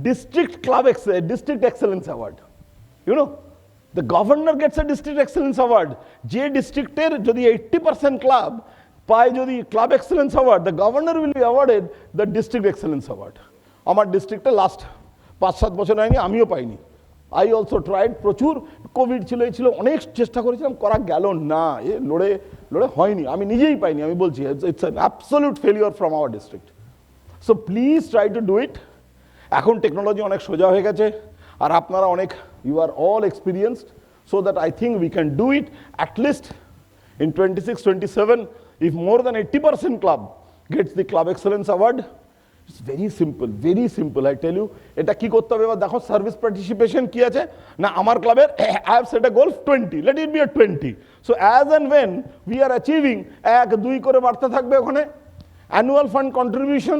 district excellence award. You know, the governor gets a district excellence award. যে ডিস্ট্রিক্টের যদি 80% club পায় যদি club excellence award, the governor will be awarded the district excellence award. আমার ডিস্ট্রিক্টে last 5-7 বছর হয়নি, আমিও পাইনি। আই অলসো ট্রাইড, প্রচুর কোভিড ছিল, এই ছিল, অনেক চেষ্টা করেছিলাম, করা গেল না, লড়ে হয়নি, আমি নিজেই পাইনি, আমি বলছি it's an absolute failure from our district. So please try to do it. এখন টেকনোলজি অনেক সোজা হয়ে গেছে, আর আপনারা অনেক, you are all experienced, so that I think we can do it at least in 26-27. If more than 80% club gets the Club Excellence Award, it's very simple, I tell you. এটা কি করতে হবে, দেখো সার্ভিস পার্টিসিপেশন কি আছে না, আমার ক্লাবের I have set a goal 20, let it be a 20. So as and when we are achieving 1-2 করে বাড়তে থাকবে ওখানে। অ্যানুয়াল ফান্ড কন্ট্রিবিউশন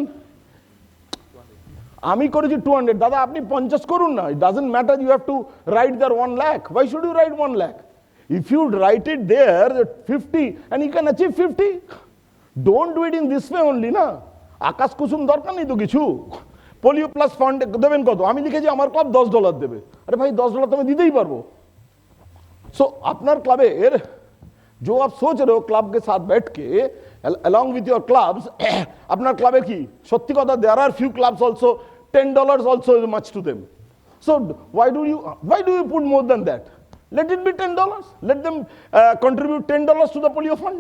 আমি করেছি 200, দাদা আপনি 50 করুন না, it doesn't matter, you have to write there 1 lakh. Why should you write 1 lakh? If you write it there 50 and you can achieve 50, don't do it in this way only না। আকাশ কুসুম দরকার নেই তো কিছু। পোলিও প্লাস ফান্ড দেবেন কত, আমি লিখেছি আমার ক্লাব $10 দেবে, আরে ভাই $10 তো আমি দিতেই পারবো। সো আপনার ক্লাবের जो आप सोच रहे हो क्लब के साथ बैठ के along with your clubs, আপনার ক্লাবে কি সত্যি কথা, there are few clubs also $10 also is much to them. So why do you put more than that? Let it be $10. Let them contribute $10 to the polio fund.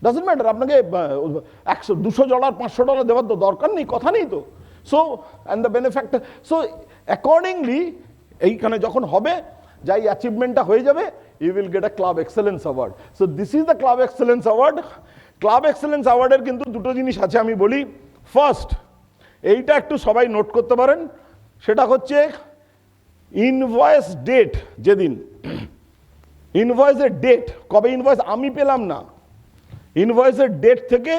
Doesn't matter, আপনাকে $100, $500 দেওয়ার তো দরকার নেই, কথা নেই তো। So and the benefactor, so accordingly এইখানে যখন হবে, যাই অ্যাচিভমেন্টটা হয়ে যাবে, you will get a Club Excellence Award. So this is the Club Excellence Award. Club Excellence Award এর কিন্তু দুটো জিনিস আছে আমি বলি। ফার্স্ট, এইটা একটু সবাই নোট করতে পারেন, সেটা হচ্ছে ইনভয়েস ডেট, যেদিন ইনভয়েসের ডেট, কবে ইনভয়েস আমি পেলাম না, ইনভয়েসের ডেট থেকে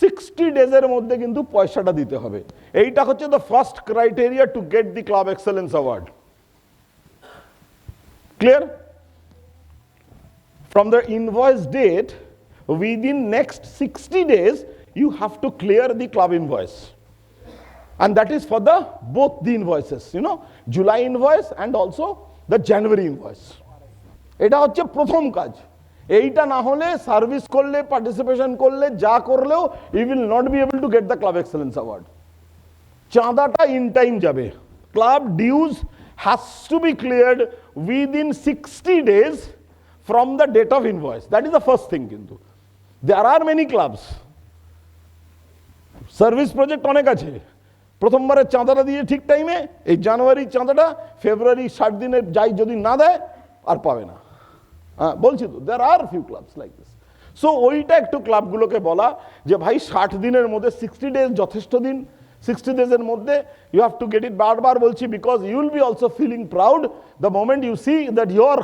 60 ডেজের মধ্যে কিন্তু পয়সাটা দিতে হবে। এইটা হচ্ছে the first criteria to get the club excellence award. Clear? From the invoice date, within next 60 days, you have to clear the club invoice. And that is for both the invoices, you know, July invoice and also the January invoice. এটা হচ্ছে প্রথম কাজ। এইটা না হলে service করলে, participation করলে, যা করলেও you will not be able to get the club excellence award. চাঁদাটা ইন টাইম যাবে। Club dues has to be cleared within 60 days from the date of invoice. That is the first thing. কিন্তু there are many clubs, service project অনেক আছে, প্রথমবারের চাঁদাটা দিয়ে ঠিক টাইমে, এই জানুয়ারির চাঁদাটা ফেব্রুয়ারি 60 দিনে যাই যদি না দেয় আর পাবে না। হ্যাঁ বলছি তো, there are few clubs like this. So ওইটা একটু ক্লাবগুলোকে বলা যে ভাই 60 দিনের মধ্যে, 60 days যথেষ্ট দিন, 60 days এর মধ্যে you have to get it। বারবার বলছি, because you will be also feeling proud the moment you see that your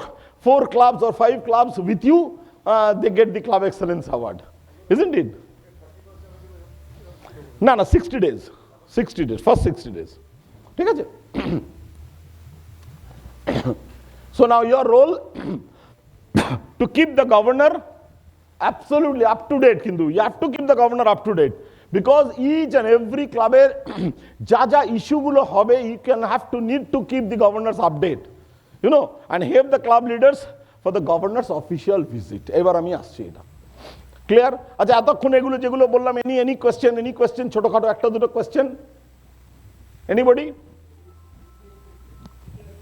4 clubs or 5 clubs with you, they get the Club Excellence Award, isn't it? না 60 days, 60 days, first 60 days, ঠিক আছে? So now your role to keep the governor absolutely up to date, কিন্তু you have to keep the governor up to date, because each and every club-এর যা যা ইস্যুগুলো হবে, you can have to need to keep the governor's update, you know, and help the club leaders for the governor's official visit. এবার আমি আসছি, এটা clear? আচ্ছা, এতক্ষণ এগুলো যেগুলো বললাম, এনি কোয়েশ্চেন, ছোটখাটো একটা দুটো কোয়েশ্চেন, এনিবডি?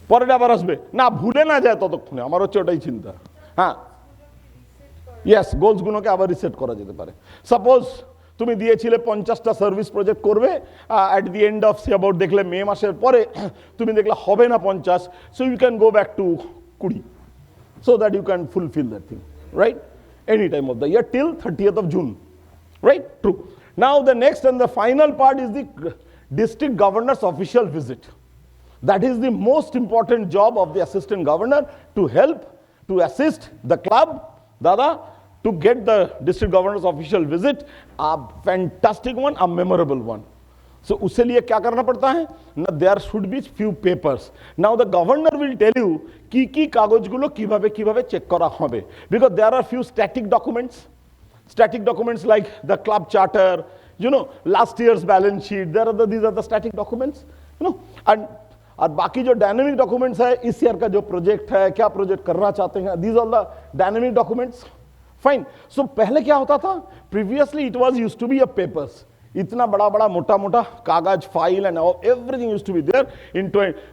পরে আবার আসবে না, ভুলে না যায় ততক্ষণে, আমার হচ্ছে ওটাই চিন্তা। হ্যাঁ, ইয়েস, গোলসগুলোকে আবার রিসেট করা যেতে পারে। সাপোজ তুমি দিয়েছিলে 50টা সার্ভিস প্রজেক্ট করবে, at the end of say about দেখলে মে মাসের পরে তুমি দেখলে হবে না 50, so you can go back to 20, so that you can fulfill that thing, right? Any time of the year till 30th of June, right? True. Now the next and the final part is the district governor's official visit. That is the most important job of the assistant governor, to help, to assist the club, Dada, to get the district governor's official visit, a fantastic one, a memorable one. So उससे लिए क्या करना पड़ता है ना, there should be few papers. Now the governor will tell you কি কাগজগুলো কিভাবে কিভাবে চেক করা হবে, because there are few static documents like the club charter, you know, last year's balance sheet, these are the static documents, you know, and और बाकी जो dynamic documents है, इस ईयर का जो प्रोजेक्ट है, क्या प्रोजेक्ट करना चाहते हैं, these all the dynamic documents, fine. So पहले क्या होता था, previously it was used to be a papers, इतना बड़ा बड़ा मोटा मोटा कागज, file and everything used to be there in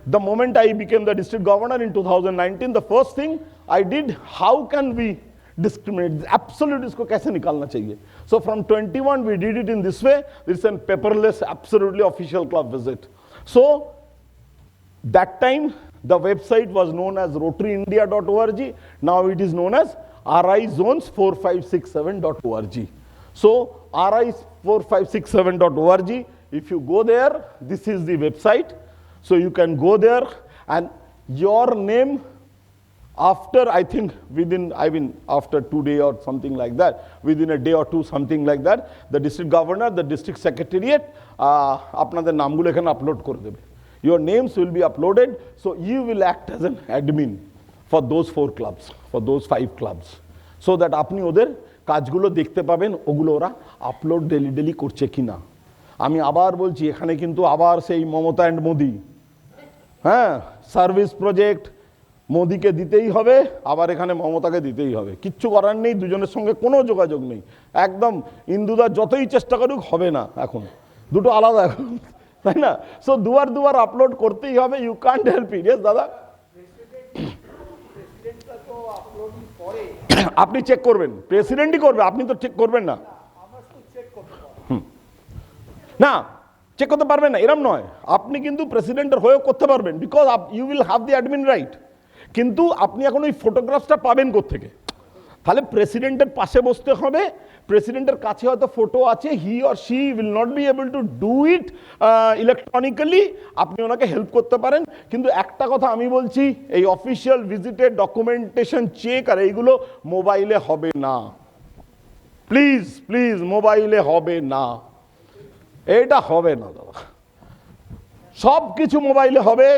the moment I became the district governor in 2019, the first thing I did, how can we discriminate, absolute इसको कैसे निकालना चाहिए. So from 21 we did it in this way, it's a paperless, absolutely official club visit. So that time the website was known as rotaryindia.org, now it is known as rizones4567.org. So ri4567.org, if you go there, this is the website, so you can go there and your name, after I think after 2 days or something like that, within a day or two, something like that, the district governor, the district secretariat, আপনাদের নামগুলো এখানে upload করে দেবে. Your names will be uploaded, so you will act as an admin for those 4 clubs, for those 5 clubs, so that আপনি ওদের কাজগুলো দেখতে পাবেন, ওগুলো ওরা আপলোড ডেলি করছে কিনা. আমি আবার বলছি, এখানে কিন্তু আবার সেই মমতা অ্যান্ড মোদি, হ্যাঁ, সার্ভিস প্রজেক্ট মোদিকে দিতেই হবে, আবার এখানে মমতাকে দিতেই হবে, কিচ্ছু করার নেই, দুজনের সঙ্গে কোনো যোগাযোগ নেই, একদম ইন্দুদা যতই চেষ্টা করুক হবে না, এখন দুটো আলাদা এখন, তাই না? সো দুবার আপলোড করতেই হবে, you can't help it. Yes দাদা, আপনি চেক করবেন, প্রেসিডেন্টই করবে, আপনি তো চেক করবেন না, না চেক করতে পারবেন না এরম নয়, আপনি কিন্তু প্রেসিডেন্টের হয়েও করতে পারবেন, because you will have the admin right. কিন্তু আপনি এখন ওই ফটোগ্রাফসটা পাবেন কোত্থেকে? তাহলে প্রেসিডেন্টের পাশে বসতে হবে, প্রেসিডেন্টের কাছে হয়তো ফটো আছে, হি or she will not be able to do it electronically, আপনি ওনাকে হেল্প করতে পারেন। কিন্তু একটা কথা আমি বলছি, এই অফিসিয়াল ভিজিটের ডকুমেন্টেশন চেক আর এইগুলো মোবাইলে হবে না, প্লিজ প্লিজ, মোবাইলে হবে না, এটা হবে না দাদা, সব কিছু মোবাইলে হবে,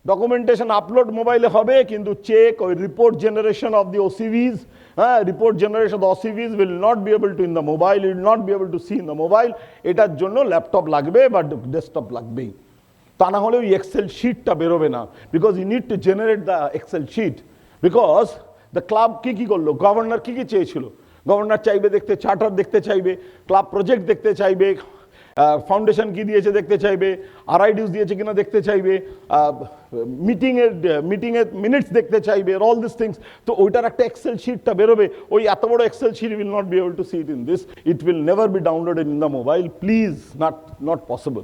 ডকুমেন্টেশন আপলোড মোবাইলে হবে, কিন্তু চেক, ওই report generation of the OCVs, report generation of OCVs will not be able to in the mobile, will not be able to see in the mobile, এটার জন্য ল্যাপটপ লাগবে বা ডেস্কটপ লাগবেই, তা না হলে ওই এক্সেল শিটটা বেরোবে না, because you need to generate the excel sheet, because the club কি করলো, গভর্নর কি চেয়েছিল, গভর্নর চাইবে দেখতে চার্টার দেখতে চাইবে, ক্লাব প্রজেক্ট দেখতে চাইবে, ফাউন্ডেশন কি দিয়েছে দেখতে চাইবে, আরআইডিউস দিয়েছে কিনা দেখতে চাইবে, মিটিংয়ের মিনিটস দেখতে চাইবে, অল দিস থিংস। তো ওইটার একটা এক্সেল শিটটা বেরোবে, ওই এত বড় excel sheet will not be able to see it in this, it will never be downloaded in the mobile, please, not possible.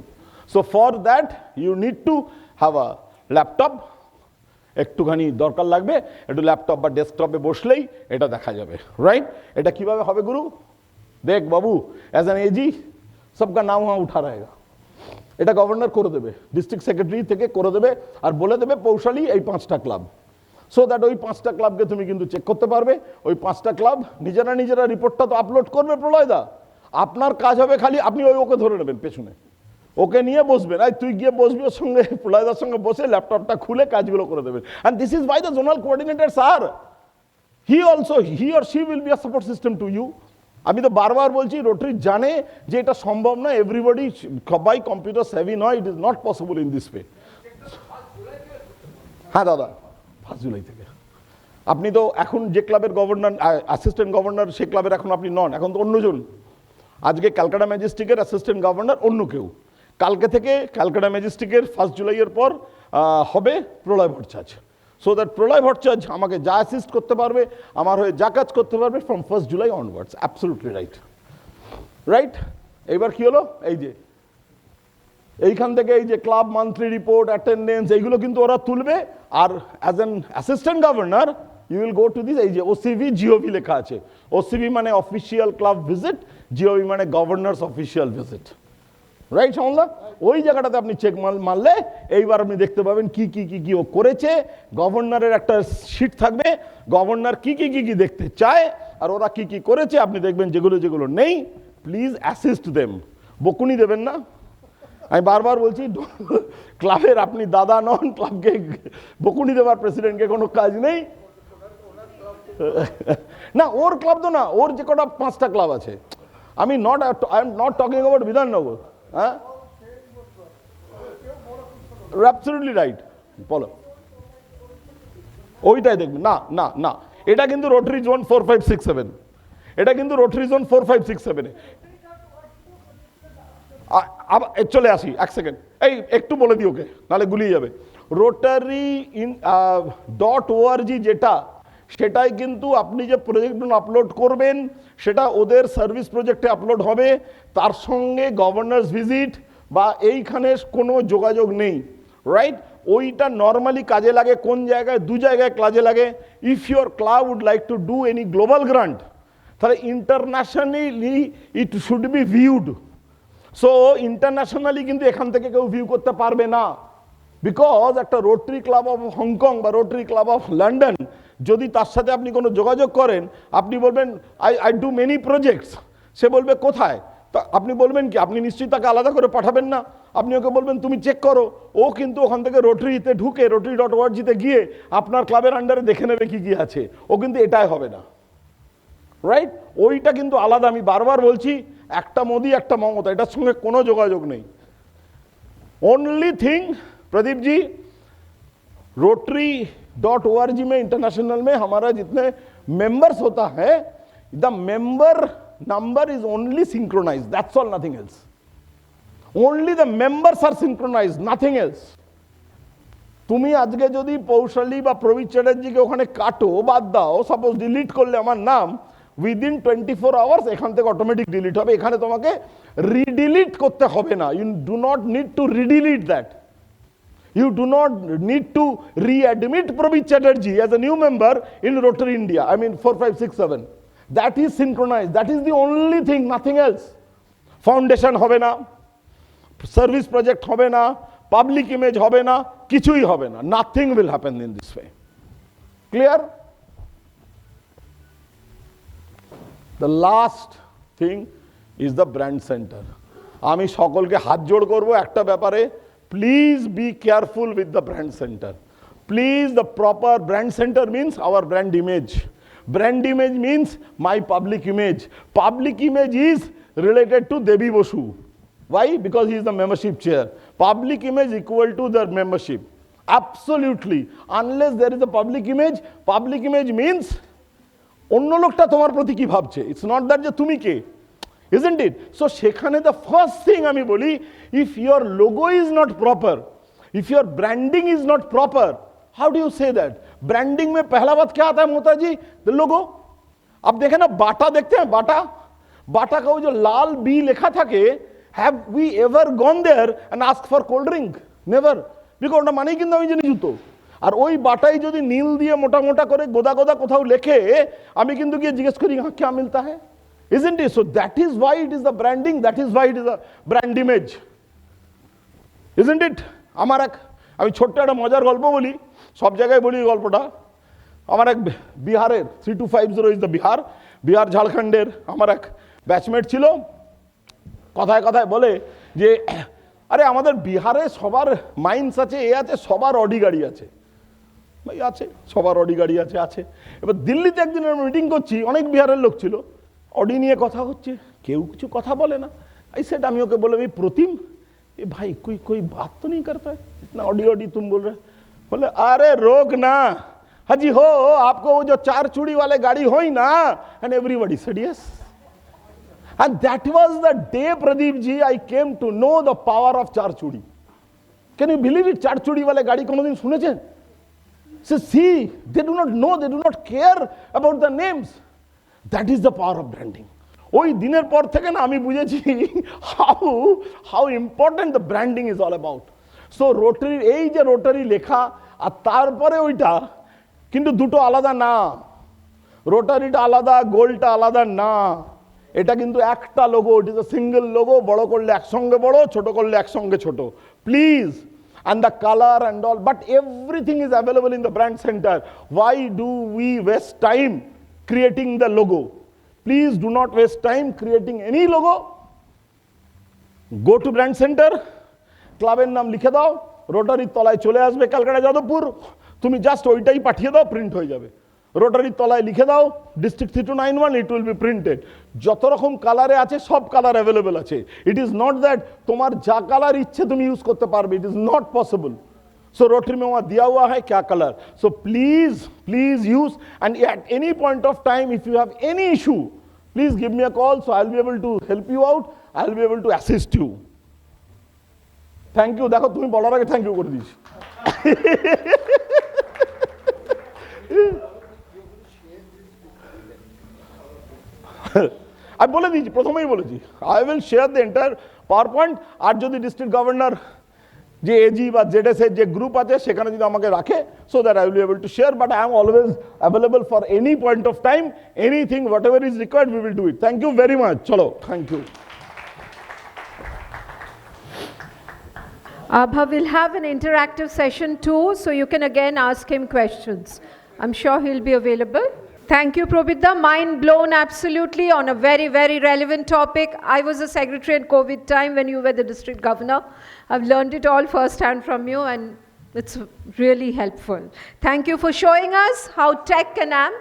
So for that you need to have a laptop, একটুখানি দরকার লাগবে, একটু laptop বা ডেস্কটপে বসলেই এটা দেখা যাবে, right? এটা কিভাবে হবে গুরু? দেখ বাবু, অ্যাজ অ্যান এজি সবকা নাম ওয়া উঠা रहेगा, এটা গভর্নর করে দেবে, ডিস্ট্রিক্ট সেক্রেটারি থেকে করে দেবে, আর বলে দেবে পৌশালী এই 5টা ক্লাব, সো দ্যাট ওই 5টা ক্লাবকে তুমি কিন্তু চেক করতে পারবে। ওই 5টা ক্লাব নিজেরা রিপোর্টটা তো আপলোড করবে প্রলয়দা, আপনার কাজ হবে খালি আপনি ওকে ধরে নেবেন পেছনে, ওকে নিয়ে বসবেন, আর তুই গিয়ে বসবি ওর সঙ্গে, প্রলয়দার সঙ্গে বসে ল্যাপটপটা খুলে কাজগুলো করে দেবেন। And this is by the zonal coordinator sir, he or she will be a support system to you. আমি তো বারবার বলছি, রোটারি জানে যে এটা সম্ভব না, এভরিবডি সবাই কম্পিউটার সেভি নয়, ইট is not possible in this way. হ্যাঁ দাদা, 1 জুলাই থেকে আপনি তো এখন যে ক্লাবের গভর্নর, অ্যাসিস্ট্যান্ট গভর্নর, সে ক্লাবের এখন আপনি নন, এখন তো অন্যজন। আজকে ক্যালকাটা ম্যাজিস্ট্রিক্টের অ্যাসিস্ট্যান্ট গভর্নর অন্য কেউ, কালকে থেকে ক্যালকাটা ম্যাজিস্ট্রিক্টের 1 জুলাইয়ের পর হবে প্রলয় ভট্টাচার্য। সো দ্যাট প্রলয় ভট্টাচার্য আমাকে যা অ্যাসিস্ট করতে পারবে, আমার হয়ে যা কাজ করতে পারবে from 1 July onwards, absolutely right. এইবার কি হলো, এই যে এইখান থেকে এই যে ক্লাব মান্থলি রিপোর্ট, অ্যাটেন্ডেন্স, এইগুলো কিন্তু ওরা তুলবে, আর as an assistant governor you will go to this, এই যে ওসিভি জিওভি লেখা আছে, ওসিভি মানে অফিসিয়াল ক্লাব ভিজিট, জিওভি মানে গভর্নরস অফিসিয়াল ভিজিট, রাইট সমলা? ওই জায়গাটাতে আপনি চেক মারলে এইবার আপনি দেখতে পাবেন কি কি কি কি ও করেছে। গভর্নরের একটা শিট থাকবে, গভর্নর কি কি কি কি দেখতে চায় আর ওরা কি কি করেছে, আপনি দেখবেন যেগুলো যেগুলো নেই, প্লিজ অ্যাসিস্ট দেম, বকুনি দেবেন না। আমি বারবার বলছি, ক্লাবের আপনি দাদা নন, ক্লাবকে বকুনি দেওয়ার প্রেসিডেন্টকে কোনো কাজ নেই না, ওর ক্লাব তো না, ওর যে কটা 5টা ক্লাব আছে, আমি I am not talking about Bidhannagar, হ্যাঁ, অ্যাবসলিউটলি রাইট, বলো ওইটাই দেখবেন। না না না, এটা কিন্তু রোটারি জোন 4, 5, 6, 7, এটা কিন্তু রোটারি জোন 4, 5, 6, 7 চলে আসি 1 সেকেন্ড, এই একটু বলে দিই ওকে, নাহলে গুলিয়ে যাবে। রোটারি .org যেটা, সেটাই কিন্তু আপনি যে প্রজেক্টগুলো আপলোড করবেন সেটা ওদের সার্ভিস প্রজেক্টে আপলোড হবে, তার সঙ্গে গভর্নরস ভিজিট বা এইখানে কোনো যোগাযোগ নেই, রাইট? ওইটা নর্মালি কাজে লাগে কোন জায়গায়, 2 জায়গায় কাজে লাগে। If your club would like to do any global grant, তাহলে internationally it should be viewed. So internationally কিন্তু এখান থেকে কেউ ভিউ করতে পারবে না, বিকজ একটা রোটারি ক্লাব অফ হংকং বা রোটারি ক্লাব অফ লন্ডন যদি তার সাথে আপনি কোনো যোগাযোগ করেন, আপনি বলবেন আই ডু মেনি প্রজেক্টস, সে বলবে কোথায়, তা আপনি বলবেন কি, আপনি নিশ্চয়ই তাকে আলাদা করে পাঠাবেন না, আপনি ওকে বলবেন তুমি চেক করো, ও কিন্তু ওখান থেকে রোটারিতে ঢুকে rotary.org-তে গিয়ে আপনার ক্লাবের আন্ডারে দেখে নেবে কি কি আছে, ও কিন্তু এটাই হবে না, রাইট? ওইটা কিন্তু আলাদা। আমি বারবার বলছি, একটা মোদি একটা মমতা, এটার সঙ্গে কোনো যোগাযোগ নেই। Only thing Pradeep ji, rotary.org में इंटरनेशनल में हमारा जितने मेंबर्स होता है, the member number is only synchronize, that's all, nothing else. Only the members are synchronize, nothing else. তুমি আজকে যদি পৌশালী বা প্রবীর চ্যাটার্জিকে ওখানে কাটো, বাদ দাও, সাপোজ ডিলিট করলে আমার নাম, উইদিন 24 আওয়ার্স এখান থেকে অটোমেটিক ডিলিট হবে, এখানে তোমাকে রিডিলিট করতে হবে না। You do not need to redelete that, you do not need to readmit Prabir Chatterjee as a new member in Rotary India, I mean 4, 5, 6, 7, that is synchronize, that is the only thing, nothing else. Foundation হবে না, service project হবে না, public image হবে না, কিছুই হবে না, nothing will happen in this way. Clear? The last thing is the brand center. আমি সকলকে হাত জোড় করব একটা ব্যাপারে, please be careful with the brand centre. Please, the proper brand centre means hour brand image. Brand image means my public image. Public image is related to Devi Bosu. Why? Because he is the membership chair. Public image equal to the membership. Absolutely. Unless there is a public image means অন্য লোকটা তোমার প্রতি কি ভাবছে, it's not that যে তুমি কে, isn't it? So সেখানে the first thing আমি বলি, if your logo is not proper, if your branding is not proper, how do you say that? Branding में पहला बात क्या आता है मोता जी? The logo. आप देखें ना बाटा देखते हैं, बाटा का वो जो लाल बी लिखा था के, have we ever gone there and asked for cold drink? Never. Because ওটা মানেই কিন্তু আমি জানি জুতো। আর ওই বাটাই যদি নীল দিয়ে মোটা মোটা করে গোদা গোদা কোথাও লেখে, আমি কিন্তু গিয়ে জিজ্ঞেস করি হ্যাঁ क्या मिलता है? Isn't it? So that is why it is the branding, that is why it is a brand image. Isn't it? আমি ছোট্ট একটা মজার গল্প বলি, সব জায়গায় বলি গল্পটা। আমার এক বিহারের 3250 ইজ দ্য বিহার ঝাড়খণ্ডের আমার এক ব্যাচমেট ছিল, কথায় কথায় বলে যে আরে আমাদের বিহারে সবার মাইন্স আছে, এ আছে, সবার অডি গাড়ি আছে। ভাই আছে, সবার অডি গাড়ি আছে। এবার দিল্লিতে একদিন মিটিং করছি, অনেক বিহারের লোক ছিল, অডি নিয়ে কথা হচ্ছে, কেউ কিছু কথা বলে না। সেটা আমি ওকে বললাম, এই প্রতিম এ ভাই कोई बात तो नहीं करता है, इतना ऑडी तुम बोल रहे। बोले अरे रोक ना हाजी हो, आपको वो जो 4 चूड़ी वाले गाड़ी हो ही ना, and everybody said yes. And that was the day, Pradeep ji, I came to know the power of 4 chudi. Can you believe it? 4 chudi wale gadi kono din sunechen? So see, they do not know, they do not care about the names. That is the power of branding. ওই দিনের পর থেকে না আমি বুঝেছি how important the branding is all about. So Rotary, এই যে Rotary লেখা আর তারপরে ওইটা কিন্তু দুটো আলাদা না, রোটারিটা আলাদা, গোলটা আলাদা না, এটা কিন্তু একটা logo, it is a single logo, বড় করলে একসঙ্গে বড়, ছোট করলে একসঙ্গে ছোট, please. And the color and all, but everything is available in the brand center. Why do we waste time creating the logo? Please do not waste time creating any logo. Go to brand center, ক্লাবের নাম লিখে দাও, রোটারির তলায় চলে আসবে ক্যালকাটা যাদবপুর, তুমি just ওইটাই পাঠিয়ে দাও, প্রিন্ট হয়ে যাবে। রোটারির তলায় লিখে দাও district 3291, it will B printed. যত রকম কালারে আছে সব কালার অ্যাভেলেবেল আছে। ইট ইজ নট দ্যাট তোমার যা কালার ইচ্ছে তুমি ইউজ করতে পারবে, it is not possible. So Rotary में वहाँ दिया हुआ है क्या colour. So please use, and at any point of time if you have any issue, please give me a call, so I will be able to help you out, I will be able to assist you. Thank you. देखो तुम्हें বলার আগে thank you করে দিয়েছি। আমি বলে দিয়েছি, প্রথমেই বলেছি, I will share the entire PowerPoint. আর যদি ডিস্ট্রিক্ট গভর্নর যে এজি বা জেডএস এর যে গ্রুপ আছে সেখানে যদি আমাকে রাখে, so that I will be able to share, but I am always available for any point of time, anything whatever is required we will do it. Thank you very much. চলো, thank you. Abha will have an interactive session too, so you can again ask him questions. I'm sure he'll be available. Thank you, Probita. Mind blown absolutely on a very, very relevant topic. I was a secretary at COVID time when you were the district governor. I've learned it all firsthand from you, and it's really helpful. Thank you for showing us how tech can amp.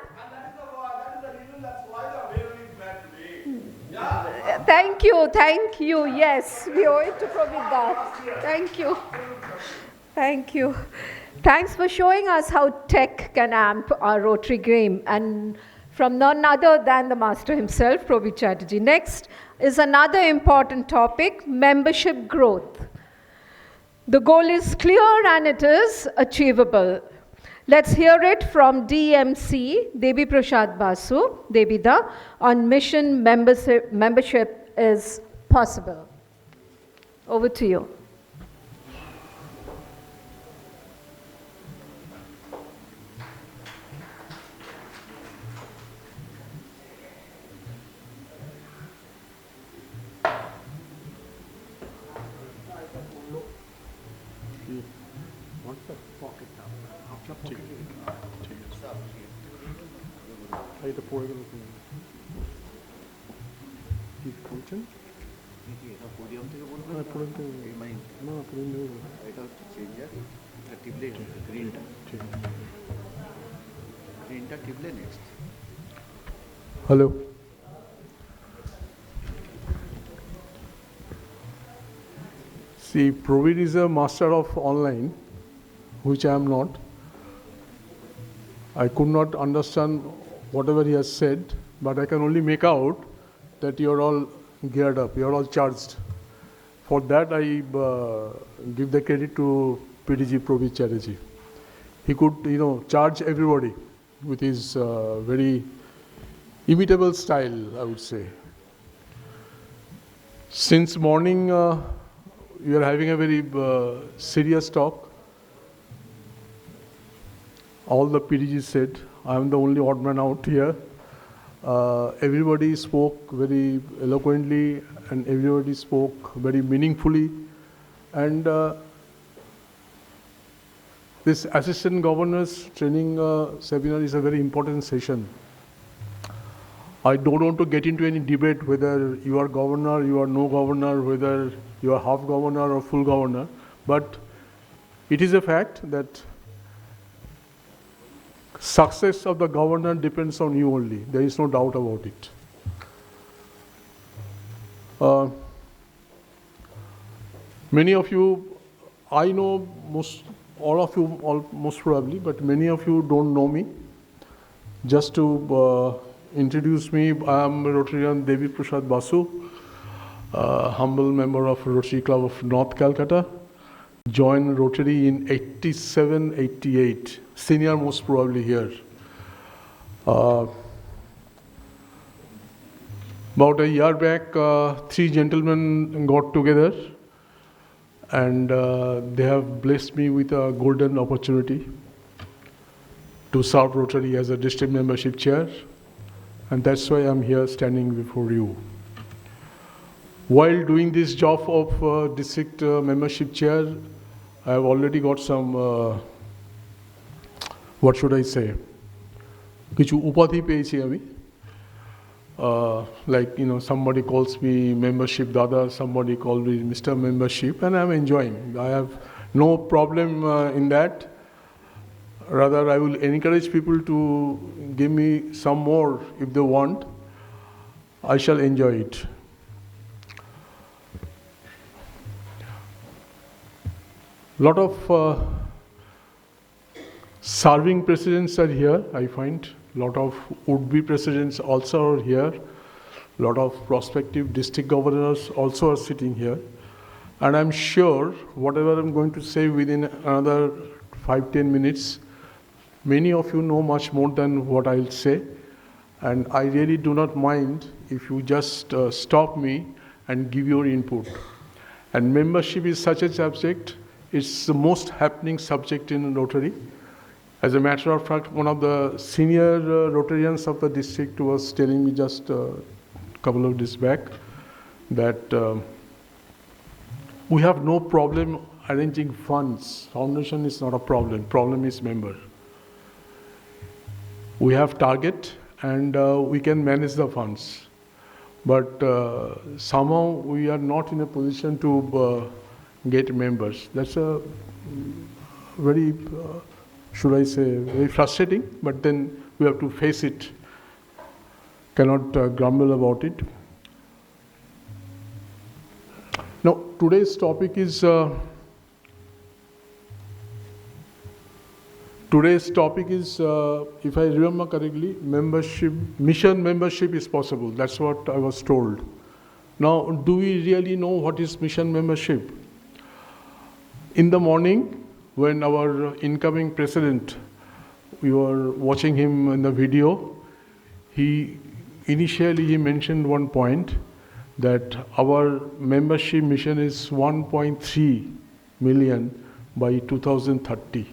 Thank you. Yes, we owe it to Probita. Thank you. Thanks for showing us how tech can amp our Rotary game, and from none other than the master himself, Probit Chatterjee. Next is another important topic, membership growth. The goal is clear and it is achievable. Let's hear it from DMC, Debi Prashad Basu, Debida, on mission membership is possible. Over to you. Hello. See, Probit is a master of online. which I am not. I could not understand whatever he has said, but I can only make out that you're all geared up, you're all charged. For that, I give the credit to PDG Probit Chatterjee. He could, charge everybody with his very imitable style, I would say. Since morning, we are having a very serious talk. All the PDGs said, I am the only odd man out here. Everybody spoke very eloquently and everybody spoke very meaningfully. And this assistant governor's training seminar is a very important session. I don't want to get into any debate whether you are governor, you are no governor, whether you are half governor or full governor, but it is a fact that success of the governor depends on you only. There is no doubt about it. Many of you, I know all of you most probably, but many of you don't know me. Just to introduce me, I am Rotarian Devi Prasad Basu, humble member of Rotary Club of North Calcutta. Joined Rotary in 87, 88, senior most probably here. About a year back, three gentlemen got together and they have blessed me with a golden opportunity to serve Rotary as a district membership chair, and that's why I'm here standing before you. While doing this job of district membership chair, I have already got some, what should I say, kichu upadhi peyechi ami. Like, somebody calls me membership dada, somebody calls me Mr. Membership, and I'm enjoying. I have no problem in that. Rather, I will encourage people to give me some more if they want. I shall enjoy it. Lot of serving presidents are here, I find. Lot of would-be presidents also are here. Lot of prospective district governors also are sitting here. And I'm sure whatever I'm going to say within another 5-10 minutes, many of you know much more than what I'll say. And I really do not mind if you just stop me and give your input. And membership is such a subject. It's the most happening subject in Rotary. As a matter of fact, one of the senior Rotarians of the district was telling me just a couple of days back that we have no problem arranging funds. Foundation is not a problem. Problem is member. We have target and we can manage the funds. But somehow we are not in a position to get members. That's a very, should I say, very frustrating, but then we have to face it. Cannot grumble about it. Now, today's topic is if I remember correctly, membership, mission membership is possible. That's what I was told. Now, do we really know what is mission membership? In the morning, when our incoming president, we were watching him in the video, he mentioned one point that our membership mission is 1.3 million by 2030.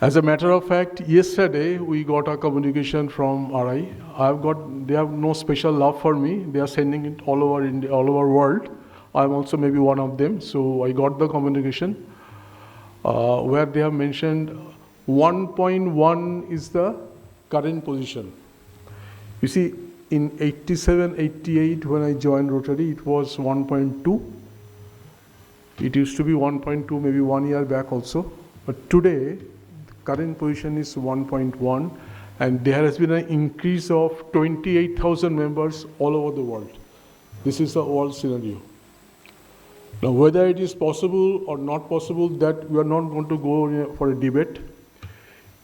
As a matter of fact, yesterday we got a communication from RI. They have no special love for me. They are sending it all over India, all over world. I'm also maybe one of them. So I got the communication where they have mentioned 1.1 is the current position. You see, in 87, 88, when I joined Rotary, it was 1.2. It used to be 1.2 maybe 1 year back also. But today, the current position is 1.1, and there has been an increase of 28,000 members all over the world. This is the world scenario. Now, whether it is possible or not possible, that we are not going to go for a debate.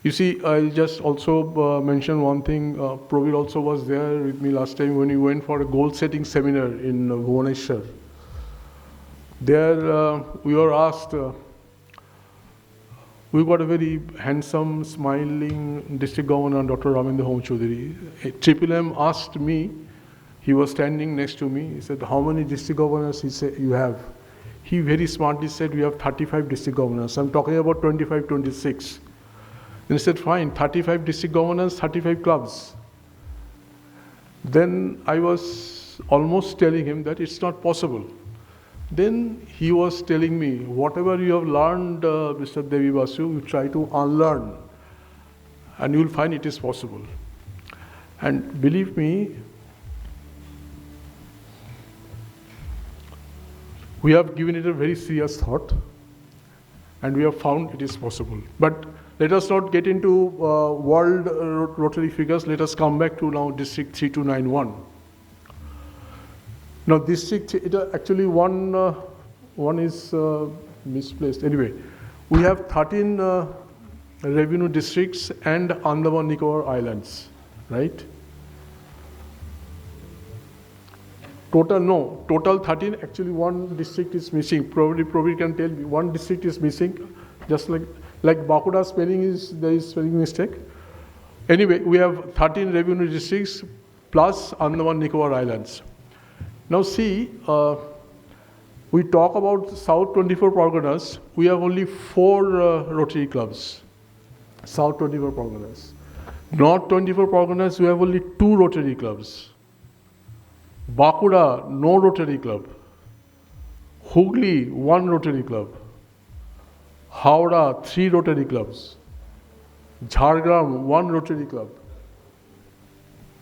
You see, I'll just also mention one thing. Pravir also was there with me last time when we went for a goal-setting seminar in Bhubaneswar. There, we were asked, we got a very handsome, smiling district governor, Dr. Ramendra Home Chaudhary. Triple M asked me, he was standing next to me, he said, how many district governors he said, you have? He very smartly said, we have 35 district governors. I'm talking about 25, 26. Then he said, fine, 35 district governors, 35 clubs. Then I was almost telling him that it's not possible. Then he was telling me, whatever you have learned, Mr. Debasis, you try to unlearn, and you will find it is possible. And believe me, we have given it a very serious thought, and we have found it is possible. But let us not get into world Rotary figures. Let us come back to now District 3291. Now, District, actually one is misplaced. Anyway, we have 13 revenue districts and Andaman Nicobar Islands, right? Total 13. Actually, one district is missing. Probably can tell me one district is missing, just like Bakuda spelling there is spelling mistake. Anyway, we have 13 revenue districts plus Andaman Nicobar Islands. Now see, we talk about South 24 Parganas. We have only 4 Rotary clubs. South 24 Parganas. North 24 Parganas, we have only 2 Rotary clubs. Bakuda, no Rotary club. Hooghly, 1 Rotary club. Howrah, 3 Rotary clubs. Jhargram, 1 Rotary club.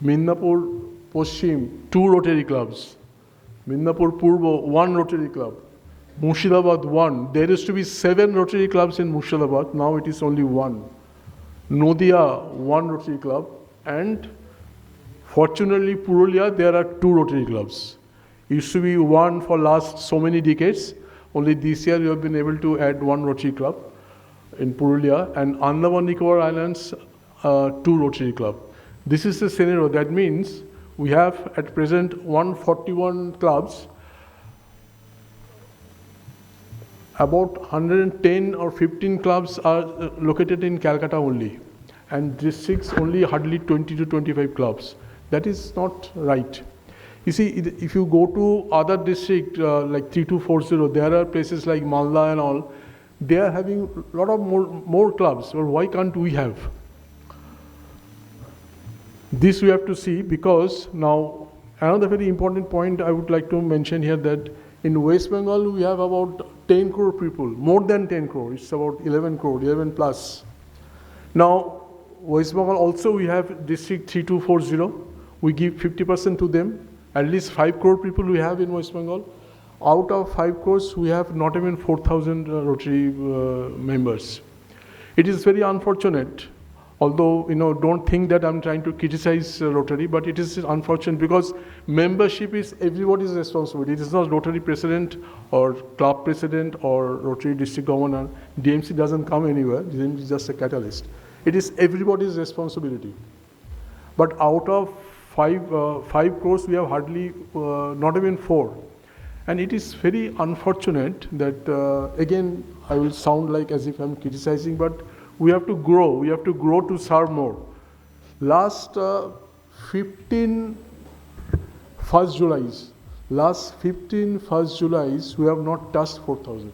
Midnapur Poshim, 2 Rotary clubs. Midnapur Purbo, 1 Rotary club. Murshidabad, 1. There used to be 7 Rotary clubs in Murshidabad. Now it is only 1. Nodia, 1 Rotary club. And fortunately, Purulia, there are 2 Rotary clubs. It used to be 1 for last so many decades. Only this year, we have been able to add 1 Rotary club in Purulia. And Andaman Nicobar Islands, 2 Rotary club. This is the scenario. That means we have at present 141 clubs. About 110 or 15 clubs are located in Calcutta only, and districts only hardly 20 to 25 clubs. That is not right. You see, if you go to other districts like 3240, there are places like Malda and all, they are having a lot of more clubs. Well, why can't we have? This we have to see, because now another very important point I would like to mention here, that in West Bengal we have about 10 crore people, more than 10 crore, it's about 11 crore, 11 plus. Now, West Bengal also we have District 3240, we give 50% to them. At least 5 crore people we have in West Bengal. Out of 5 crores, we have not even 4,000 Rotary members. It is very unfortunate, although, don't think that I'm trying to criticize Rotary, but it is unfortunate because membership is everybody's responsibility. It is not Rotary president or club president or Rotary district governor. DMC doesn't come anywhere. DMC is just a catalyst. It is everybody's responsibility. But out of 5 crores, we have hardly, not even 4. And it is very unfortunate that, again, I will sound like as if I'm criticizing, but we have to grow. We have to grow to serve more. Last 15 1st Julys, we have not touched 4,000.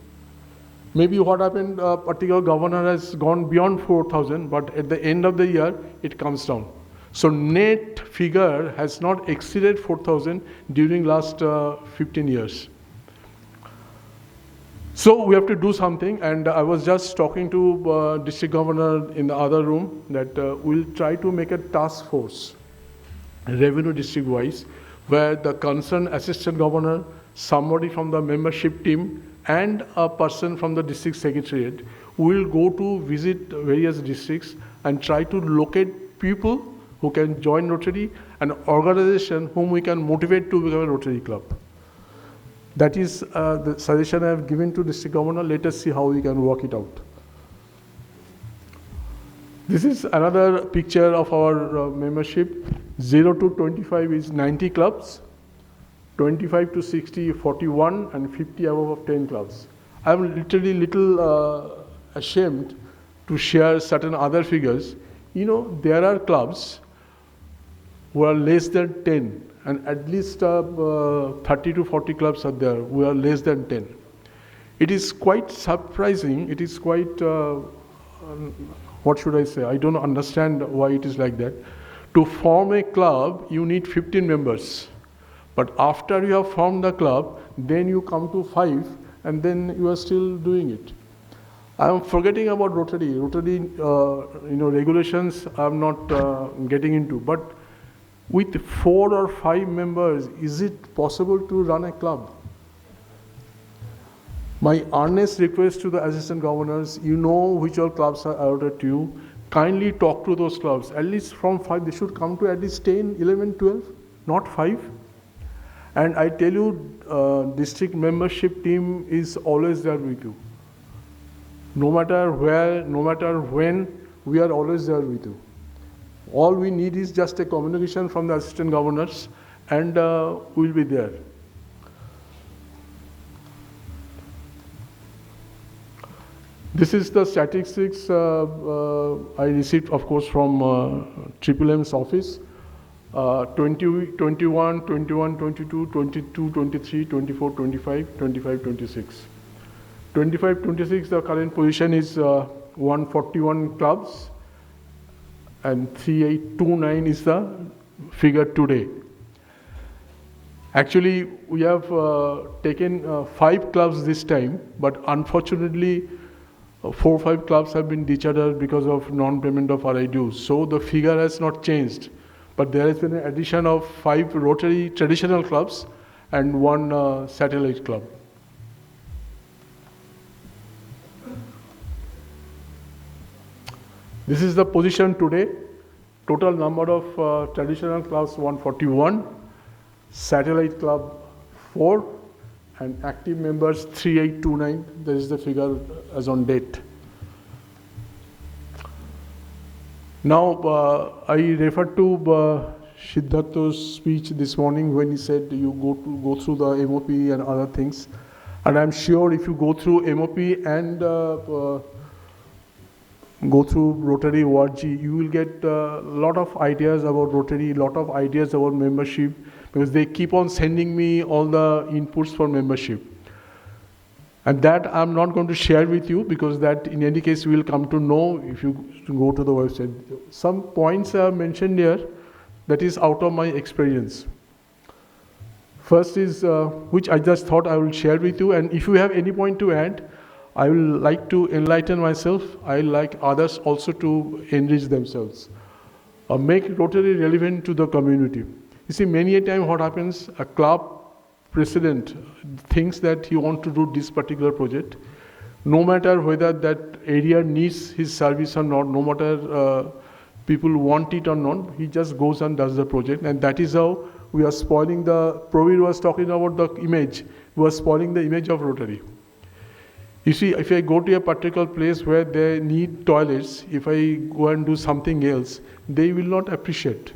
Maybe what happened, a particular governor has gone beyond 4,000, but at the end of the year, it comes down. So net figure has not exceeded 4,000 during last 15 years. So we have to do something, and I was just talking to district governor in the other room that we'll try to make a task force, revenue district wise, where the concerned assistant governor, somebody from the membership team, and a person from the district secretariat will go to visit various districts and try to locate people who can join Rotary, and organization whom we can motivate to become a Rotary club. That is the suggestion I have given to District Governor. Let us see how we can work it out. This is another picture of our membership. 0 to 25 is 90 clubs, 25 to 60, 41, and 50 above of 10 clubs. I'm literally little ashamed to share certain other figures. You know, there are clubs who are less than 10, and at least 30 to 40 clubs are there who are less than 10. It is quite surprising. It is quite, what should I say? I don't understand why it is like that. To form a club, you need 15 members. But after you have formed the club, then you come to 5, and then you are still doing it. I am forgetting about Rotary. Rotary, regulations I'm not getting into. But with 4 or 5 members, is it possible to run a club? My earnest request to the assistant governors, you know which all clubs are allotted to you, kindly talk to those clubs. At least from 5, they should come to at least 10, 11, 12, not 5. And I tell you, district membership team is always there with you. No matter where, no matter when, we are always there with you. All we need is just a communication from the assistant governors, and we'll be there. This is the statistics I received, of course, from Triple M's office. 21, 21, 22, 22, 23, 24, 25, 25, 26. 25, 26, the current position is 141 clubs, and 3829 is the figure today. Actually, we have taken 5 clubs this time, but unfortunately, 4 or 5 clubs have been decharged because of non-payment of RI dues. So the figure has not changed, but there has been an addition of 5 Rotary traditional clubs and 1 satellite club. This is the position today. Total number of traditional clubs 141, satellite club 4, and active members 3829. That is the figure as on date. Now, I refer to Siddhartha's speech this morning when he said you go through the MOP and other things. And I'm sure if you go through MOP and go through Rotary ORG, you will get a lot of ideas about Rotary, lot of ideas about membership, because they keep on sending me all the inputs for membership. And that I'm not going to share with you, because that in any case you will come to know if you go to the website. Some points I have mentioned here, that is out of my experience. First is, which I just thought I will share with you, and if you have any point to add, I will like to enlighten myself. I like others also to enrich themselves. Make Rotary relevant to the community. You see, many a time what happens, a club president thinks that he wants to do this particular project. No matter whether that area needs his service or not, no matter people want it or not, he just goes and does the project. And that is how we are spoiling Pravir was talking about the image. We are spoiling the image of Rotary. You see, if I go to a particular place where they need toilets, if I go and do something else, they will not appreciate.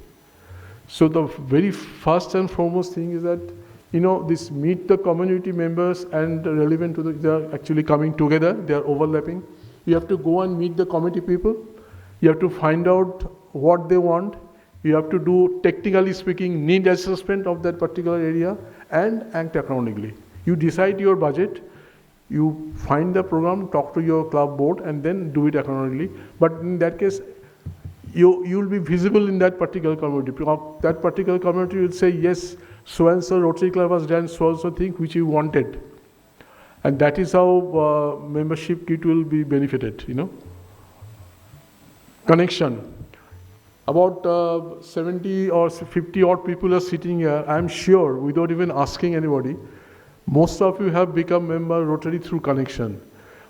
So the very first and foremost thing is that, this meet the community members and relevant to they are actually coming together, they are overlapping. You have to go and meet the committee people. You have to find out what they want. You have to do, technically speaking, need assessment of that particular area and act accordingly. You decide your budget. You find the program, talk to your club board, and then do it accordingly. But in that case, you will be visible in that particular community. That particular community will say, yes, so-and-so Rotary Club has done so-and-so thing which you wanted. And that is how membership kit will be benefited, Connection. About 70 or 50 odd people are sitting here. I'm sure, without even asking anybody, most of you have become member Rotary through connection.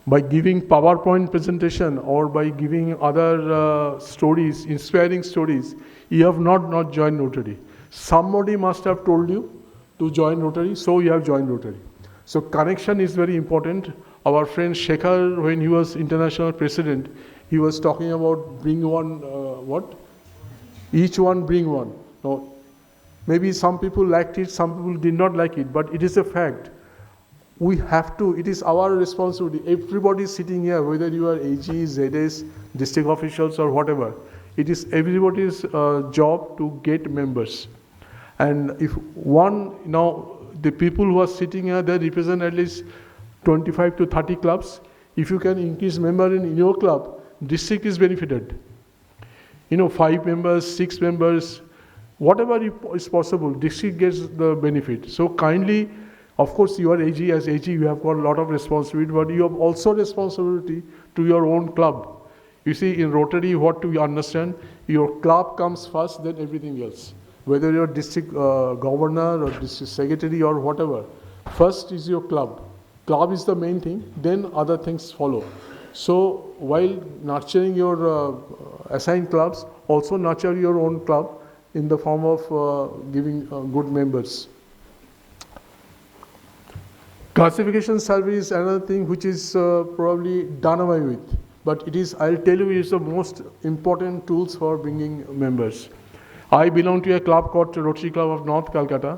By giving PowerPoint presentation or by giving other stories, inspiring stories, you have not joined Rotary. Somebody must have told you to join Rotary, so you have joined Rotary. So connection is very important. Our friend Shekhar, when he was international president, he was talking about bring one, what? Each one bring one. No, maybe some people liked it, some people did not like it, but it is a fact. We have to, it is our responsibility. Everybody sitting here, whether you are AG, ZS, district officials or whatever, it is everybody's job to get members. And if one, now the people who are sitting here, they represent at least 25 to 30 clubs. If you can increase member in your club, district is benefited. 5 members, 6 members, whatever is possible, district gets the benefit. So kindly, of course, you are AG, as AG you have got a lot of responsibility, but you have also responsibility to your own club. You see, in Rotary, what do you understand? Your club comes first, then everything else. Whether you're district governor or district secretary or whatever, first is your club. Club is the main thing, then other things follow. So while nurturing your assigned clubs, also nurture your own club in the form of giving good members. Classification survey is another thing which is probably done away with, but it is, I'll tell you, it is the most important tools for bringing members. I belong to a club called Rotary Club of North Calcutta.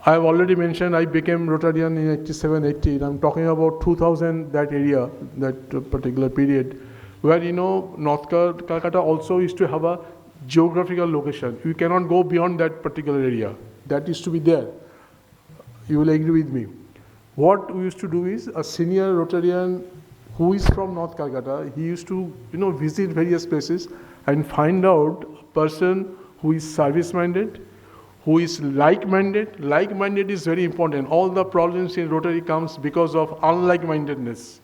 I have already mentioned I became Rotarian in 87, 88. I'm talking about 2000, that area, that particular period, where North Calcutta also used to have a geographical location. You cannot go beyond that particular area. That used to be there. You will agree with me. What we used to do is, a senior Rotarian who is from North Calcutta, he used to visit various places and find out a person who is service-minded, who is like-minded. Like-minded is very important. All the problems in Rotary comes because of unlike-mindedness.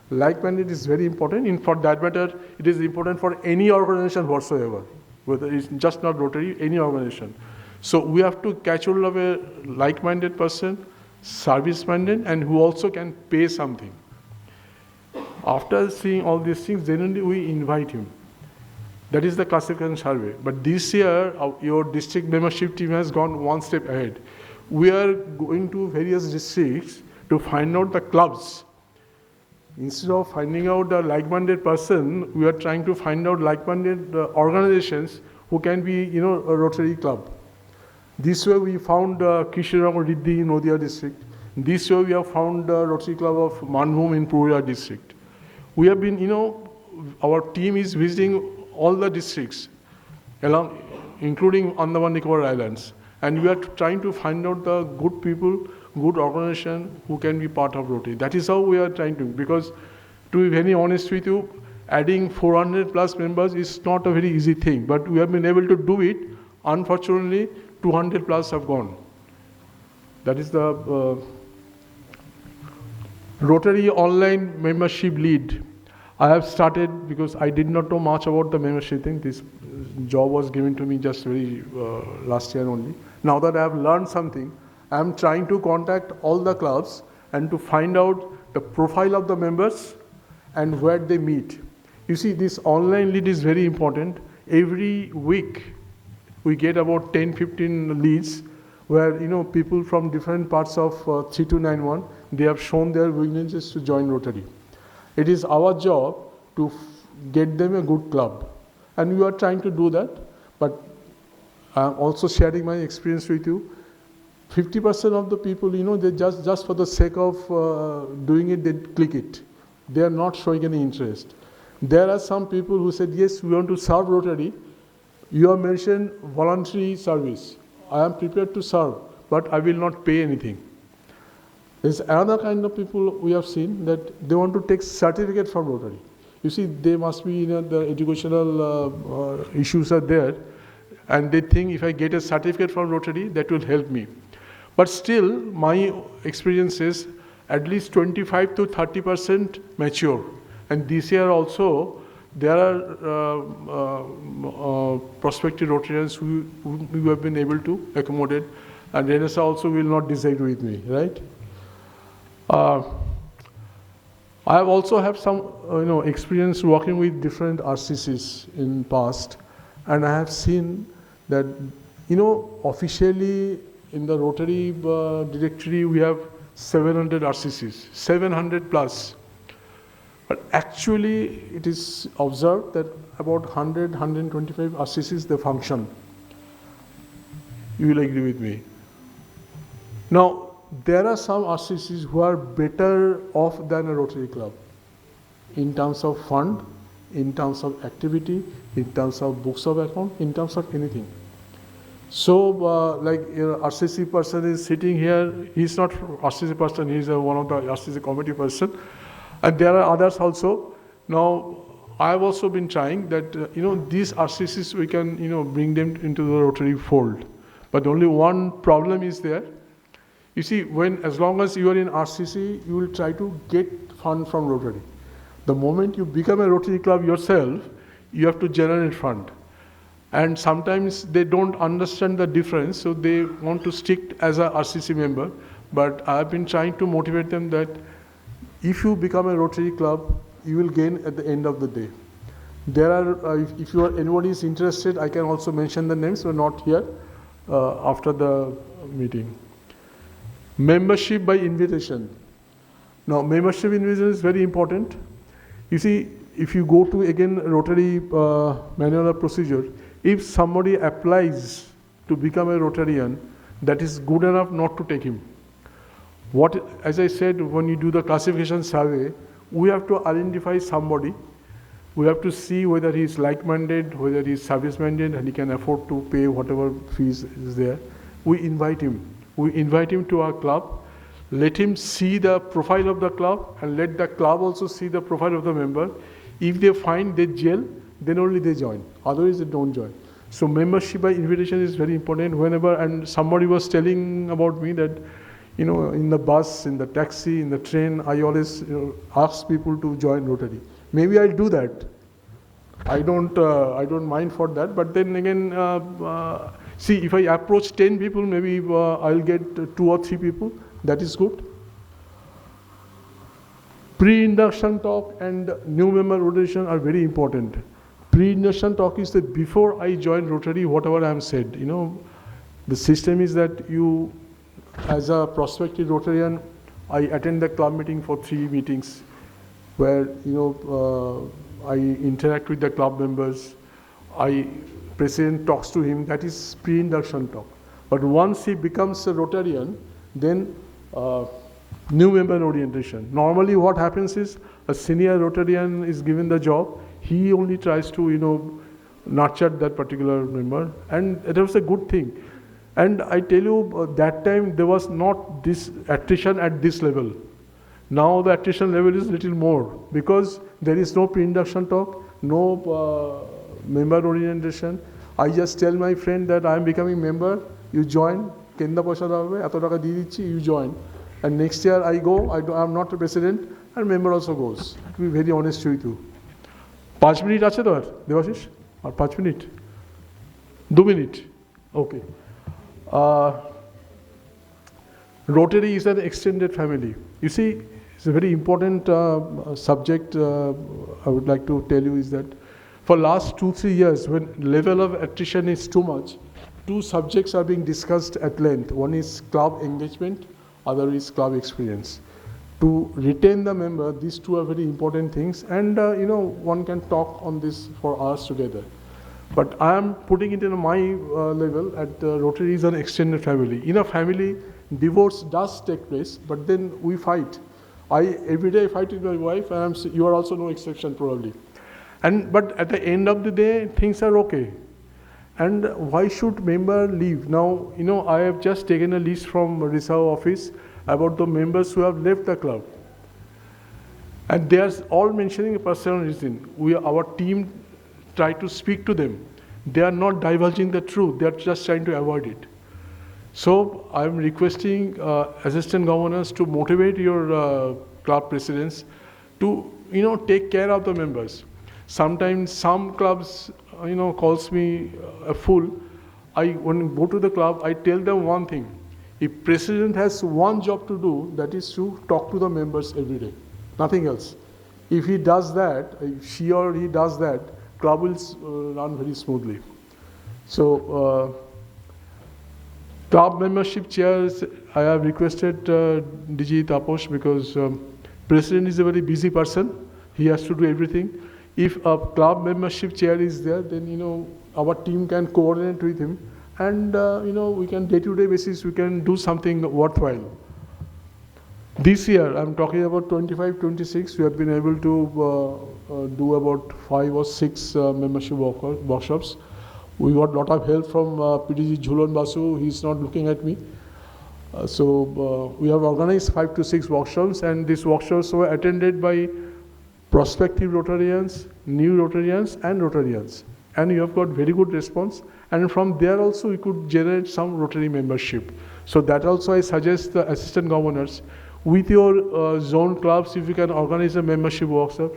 Like-minded is very important. And for that matter, it is important for any organization whatsoever, whether it's just not Rotary, any organization. So we have to catch hold of a like-minded person, service-minded, and who also can pay something. After seeing all these things, then we invite him. That is the classification survey. But this year, your district membership team has gone one step ahead. We are going to various districts to find out the clubs. Instead of finding out a like-minded person, we are trying to find out like-minded organizations who can be, a Rotary club. This way we found Kishiram Riddhi in Nadia district. This way we have found Rotary Club of Manbhum in Purulia district. We have been, our team is visiting all the districts, including Andaman Nicobar Islands. And we are trying to find out the good people, good organization who can be part of Rotary. That is how we are trying to, because to be very honest with you, adding 400 plus members is not a very easy thing, but we have been able to do it. Unfortunately, 200 plus have gone. That is the Rotary online membership lead. I have started because I did not know much about the membership thing. This job was given to me just very last year only. Now that I have learned something, I am trying to contact all the clubs and to find out the profile of the members and where they meet. You see, this online lead is very important. Every week, we get about 10-15 leads where people from different parts of 3291, they have shown their willingness to join Rotary. It is our job to get them a good club, and we are trying to do that. But I'm also sharing my experience with you. 50% of the people, they just for the sake of doing it, they click it. They are not showing any interest. There are some people who said, yes, we want to serve Rotary. You have mentioned voluntary service. I am prepared to serve, but I will not pay anything. There's another kind of people we have seen that they want to take certificate from Rotary. You see, they must be, the educational issues are there, and they think if I get a certificate from Rotary, that will help me. But still, my experience is at least 25 to 30% mature. And this year also, there are prospective Rotarians who have been able to accommodate, and Renessa also will not disagree with me, right? I have also had some experience working with different RCCs in past, and I have seen that officially in the Rotary directory, we have 700 RCCs, 700 plus. But actually, it is observed that about 100, 125 RCCs, they function. You will agree with me. Now, there are some RCCs who are better off than a Rotary Club in terms of fund, in terms of activity, in terms of books of account, in terms of anything. So, like RCC person is sitting here, he's not RCC person, he's one of the RCC committee person. And there are others also. Now, I've also been trying that, these RCCs, we can, bring them into the Rotary fold. But only one problem is there. You see, as long as you are in RCC, you will try to get fund from Rotary. The moment you become a Rotary Club yourself, you have to generate fund. And sometimes they don't understand the difference, so they want to stick as a RCC member. But I've been trying to motivate them that if you become a Rotary Club, you will gain at the end of the day. There are, if anybody is interested, I can also mention the names, but not here, after the meeting. Membership by invitation. Now, membership invitation is very important. You see, if you go to, again, Rotary manual of procedure, if somebody applies to become a Rotarian, that is good enough not to take him. As I said, when you do the classification survey, we have to identify somebody. We have to see whether he is like-minded, whether he is service-minded, and he can afford to pay whatever fees is there. We invite him. We invite him to our club, let him see the profile of the club, and let the club also see the profile of the member. If they find they gel, then only they join. Otherwise, they don't join. So membership by invitation is very important. And somebody was telling about me that, in the bus, in the taxi, in the train, I always ask people to join Rotary. Maybe I'll do that. I don't mind for that. But then again, see, if I approach 10 people, maybe I'll get 2 or 3 people. That is good. Pre-induction talk and new member rotation are very important. Pre-induction talk is that before I join Rotary, whatever I'm said, the system is that you, as a prospective Rotarian, I attend the club meeting for 3 meetings where, I interact with the club members. President talks to him. That is pre-induction talk. But once he becomes a Rotarian, then new member orientation. Normally what happens is a senior Rotarian is given the job. He only tries to, nurture that particular member. And it was a good thing. And I tell you, that time there was not this attrition at this level. Now the attrition level is little more because there is no pre-induction talk, no member orientation. I just tell my friend that I am becoming member, you join, kenda paisa dabe, eto taka diye dicchi, you join. And next year I go, I am not a president, and member also goes. To be very honest with you. 5 minute আছে তো আর দেবাশিস আর 5 minute 2 minute okay. Rotary is an extended family. You see, it's a very important subject I would like to tell you is that for last 2-3 years, when level of attrition is too much, 2 subjects are being discussed at length. One is club engagement, other is club experience. To retain the member, these 2 are very important things, and one can talk on this for hours together. But I am putting it in my level at Rotary is an extended family. In a family, divorce does take place, but then we fight. Every day I fight with my wife, and you are also no exception probably. But at the end of the day, things are okay. And why should member leave? Now, I have just taken a list from Risao office about the members who have left the club. And they are all mentioning a personal reason. Our team try to speak to them. They are not divulging the truth. They are just trying to avoid it. So I am requesting assistant governors to motivate your club presidents to, take care of the members. Sometimes some clubs, calls me a fool. When I go to the club, I tell them one thing. If president has one job to do, that is to talk to the members every day, nothing else. If he does that, if she or he does that, club will run very smoothly. So Club membership chairs, I have requested DG Taposh because President is a very busy person. He has to do everything. If a club membership chair is there, then, our team can coordinate with him and, we can day-to-day basis, we can do something worthwhile. This year, I'm talking about 25-26, we have been able to do about 5 or 6 membership workshops. We got a lot of help from PDG Jhulon Basu. He's not looking at me. So we have organized 5 to 6 workshops, and these workshops were attended by prospective Rotarians, new Rotarians, and Rotarians. And you have got very good response. And from there also, we could generate some Rotary membership. So that also I suggest the assistant governors, with your zone clubs, if you can organize a membership workshop,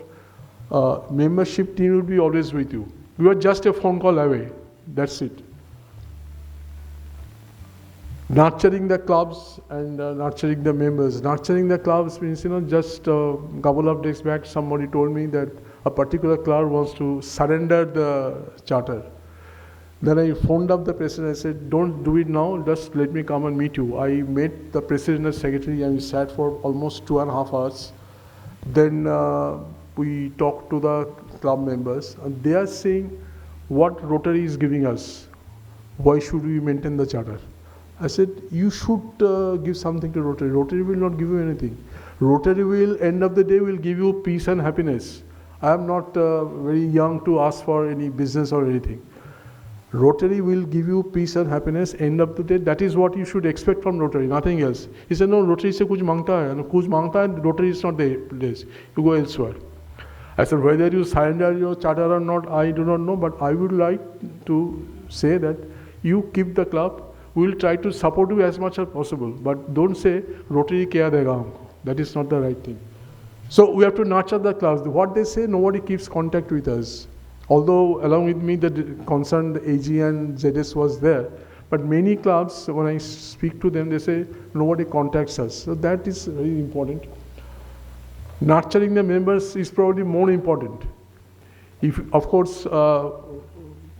membership team will be always with you. You are just a phone call away. That's it. Nurturing the clubs and nurturing the members. Nurturing the clubs means, just a couple of days back, somebody told me that a particular club wants to surrender the charter. Then I phoned up the president. I said, don't do it now, just let me come and meet you. I met the president and secretary and we sat for almost 2.5 hours. Then we talked to the club members and they are saying what Rotary is giving us. Why should we maintain the charter? I said, you should give something to Rotary. Rotary will not give you anything. Rotary will, end of the day, will give you peace and happiness. I am not very young to ask for any business or anything. Rotary will give you peace and happiness, end of the day. That is what you should expect from Rotary, nothing else. He said, no, Rotary se kuch mangta hai. And kuch mangta hai, Rotary is not the place. You go elsewhere. I said, whether you surrender your charter or not, I do not know, but I would like to say that you keep the club. We will try to support you as much as possible, but don't say, Rotary kya dega humko. That is not the right thing. So we have to nurture the clubs. What they say, nobody keeps contact with us. Although along with me, the concerned AG and ZS was there, but many clubs, when I speak to them, they say, nobody contacts us. So that is very important. Nurturing the members is probably more important. If, of course,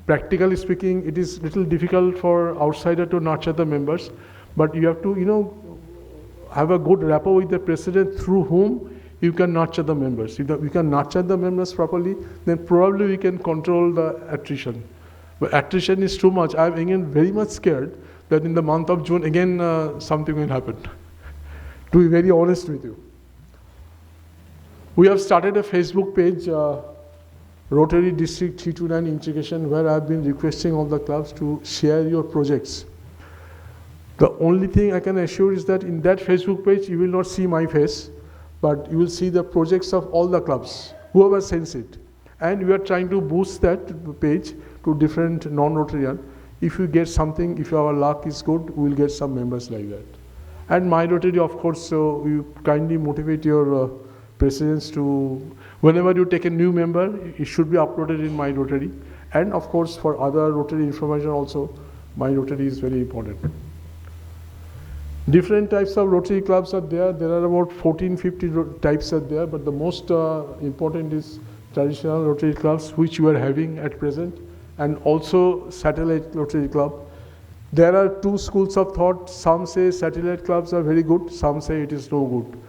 practically speaking, it is little difficult for outsider to nurture the members, but you have to, have a good rapport with the president through whom you can nurture the members. If we can nurture the members properly, then probably we can control the attrition. But attrition is too much. I'm again very much scared that in the month of June, again, something will happen. To be very honest with you. We have started a Facebook page, Rotary District 329 Integration, where I've been requesting all the clubs to share your projects. The only thing I can assure is that in that Facebook page, you will not see my face, but you will see the projects of all the clubs, whoever sends it. And we are trying to boost that page to different non-Rotarian. If you get something, if our luck is good, we will get some members like that. And my Rotary, of course, so you kindly motivate your presidents to, whenever you take a new member, it should be uploaded in my Rotary. And of course, for other Rotary information also, my Rotary is very important. Different types of Rotary clubs are there. There are about 14-15 types are there, but the most important is traditional Rotary clubs, which we are having at present, and also satellite Rotary club. There are two schools of thought. Some say satellite clubs are very good, some say it is no good.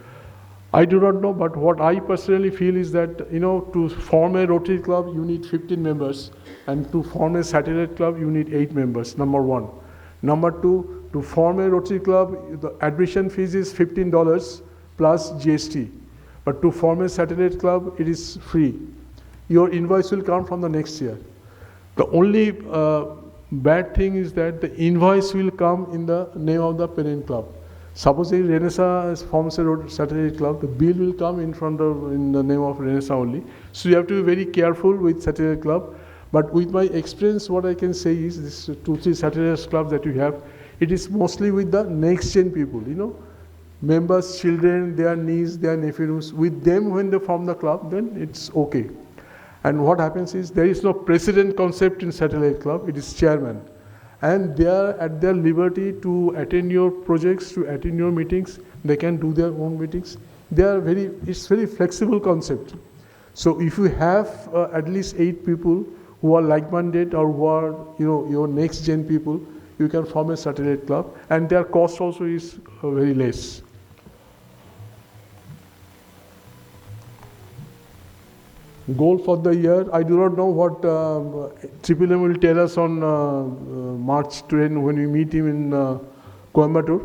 I do not know, but what I personally feel is that, to form a Rotary club, you need 15 members, and to form a satellite club, you need 8 members, number one. Number two, to form a Rotary club, the admission fees is $15 plus GST. But to form a satellite club, it is free. Your invoice will come from the next year. The only bad thing is that the invoice will come in the name of the parent club. Suppose Renaissance forms a satellite club, the bill will come in the name of Renaissance only. So you have to be very careful with satellite club. But with my experience, what I can say is this 2-3 satellite clubs that you have, it is mostly with the next gen people, members, children, their niece, their nephews. With them, when they form the club, then it's okay. And what happens is there is no president concept in satellite club, it is chairman. And they are at their liberty to attend your projects, to attend your meetings. They can do their own meetings. It's very flexible concept. So if you have at least 8 people who are like-minded or who are, your next gen people, you can form a satellite club, and their cost also is very less. Goal for the year, I do not know what Triple will tell us on March 10 when we meet him in Coimbatore.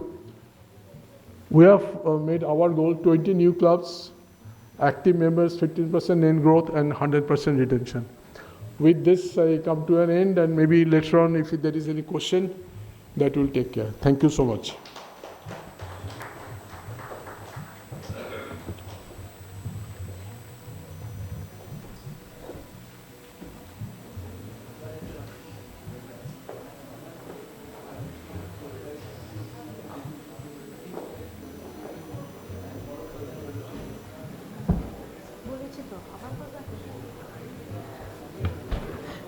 We have made our goal 20 new clubs, active members 15% net growth and 100% retention. With this, I come to an end, and maybe later on, if there is any question, that will take care. Thank you so much.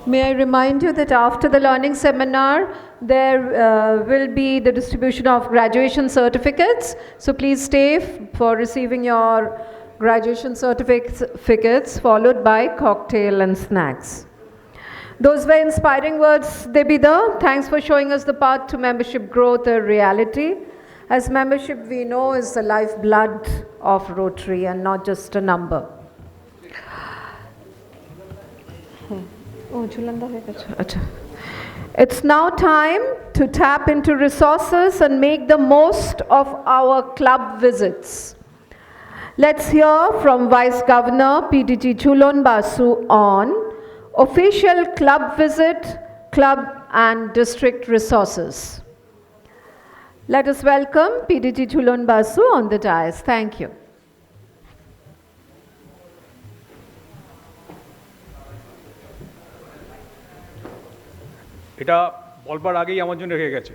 May I remind you that after the learning seminar, there will be the distribution of graduation certificates. So please stay for receiving your graduation certificates, followed by cocktail and snacks. Those were inspiring words, Debida. Thanks for showing us the path to membership growth a reality. As membership, we know, is the lifeblood of Rotary and not just a number. It's now time to tap into resources and make the most of our club visits. Let's hear from Vice Governor PDG Chulon Basu on official club visit, club and district resources. Let us welcome PDG Chulon Basu on the dais. Thank you. এটা বলবার আগেই আমার জন্য হয়ে গেছে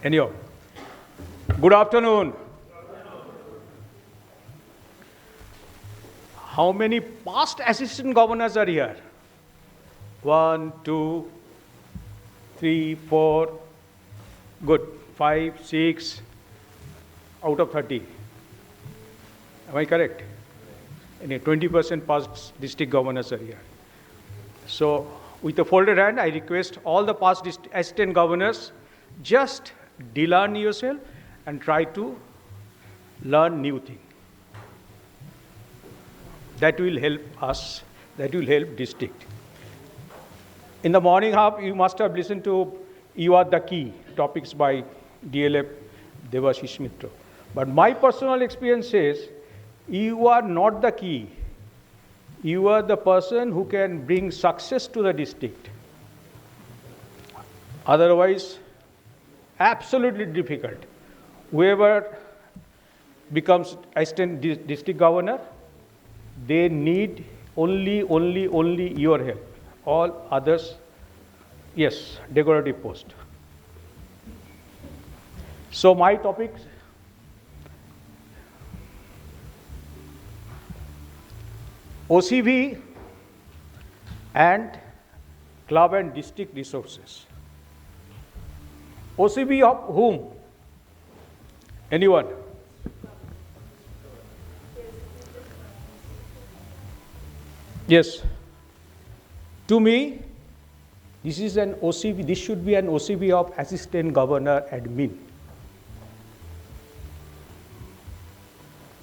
anyway good afternoon how many past assistant governors are here 1 2 3 4 good 5 6 out of 30 am I correct and 20% past district governors are here so with a folded hand, I request all the past assistant governors, just de-learn yourself and try to learn new things. That will help us, that will help district. In the morning half, you must have listened to You Are the Key, topics by DLF Debasis Mitra. But my personal experience says, you are not the key. You are the person who can bring success to the district. Otherwise, absolutely difficult. Whoever becomes assistant district governor, they need only your help. All others, yes, decorative post. So my topics, OCV and club and district resources. OCV of whom? Anyone? Yes. To me, this is an OCV, this should be an OCV of assistant governor admin.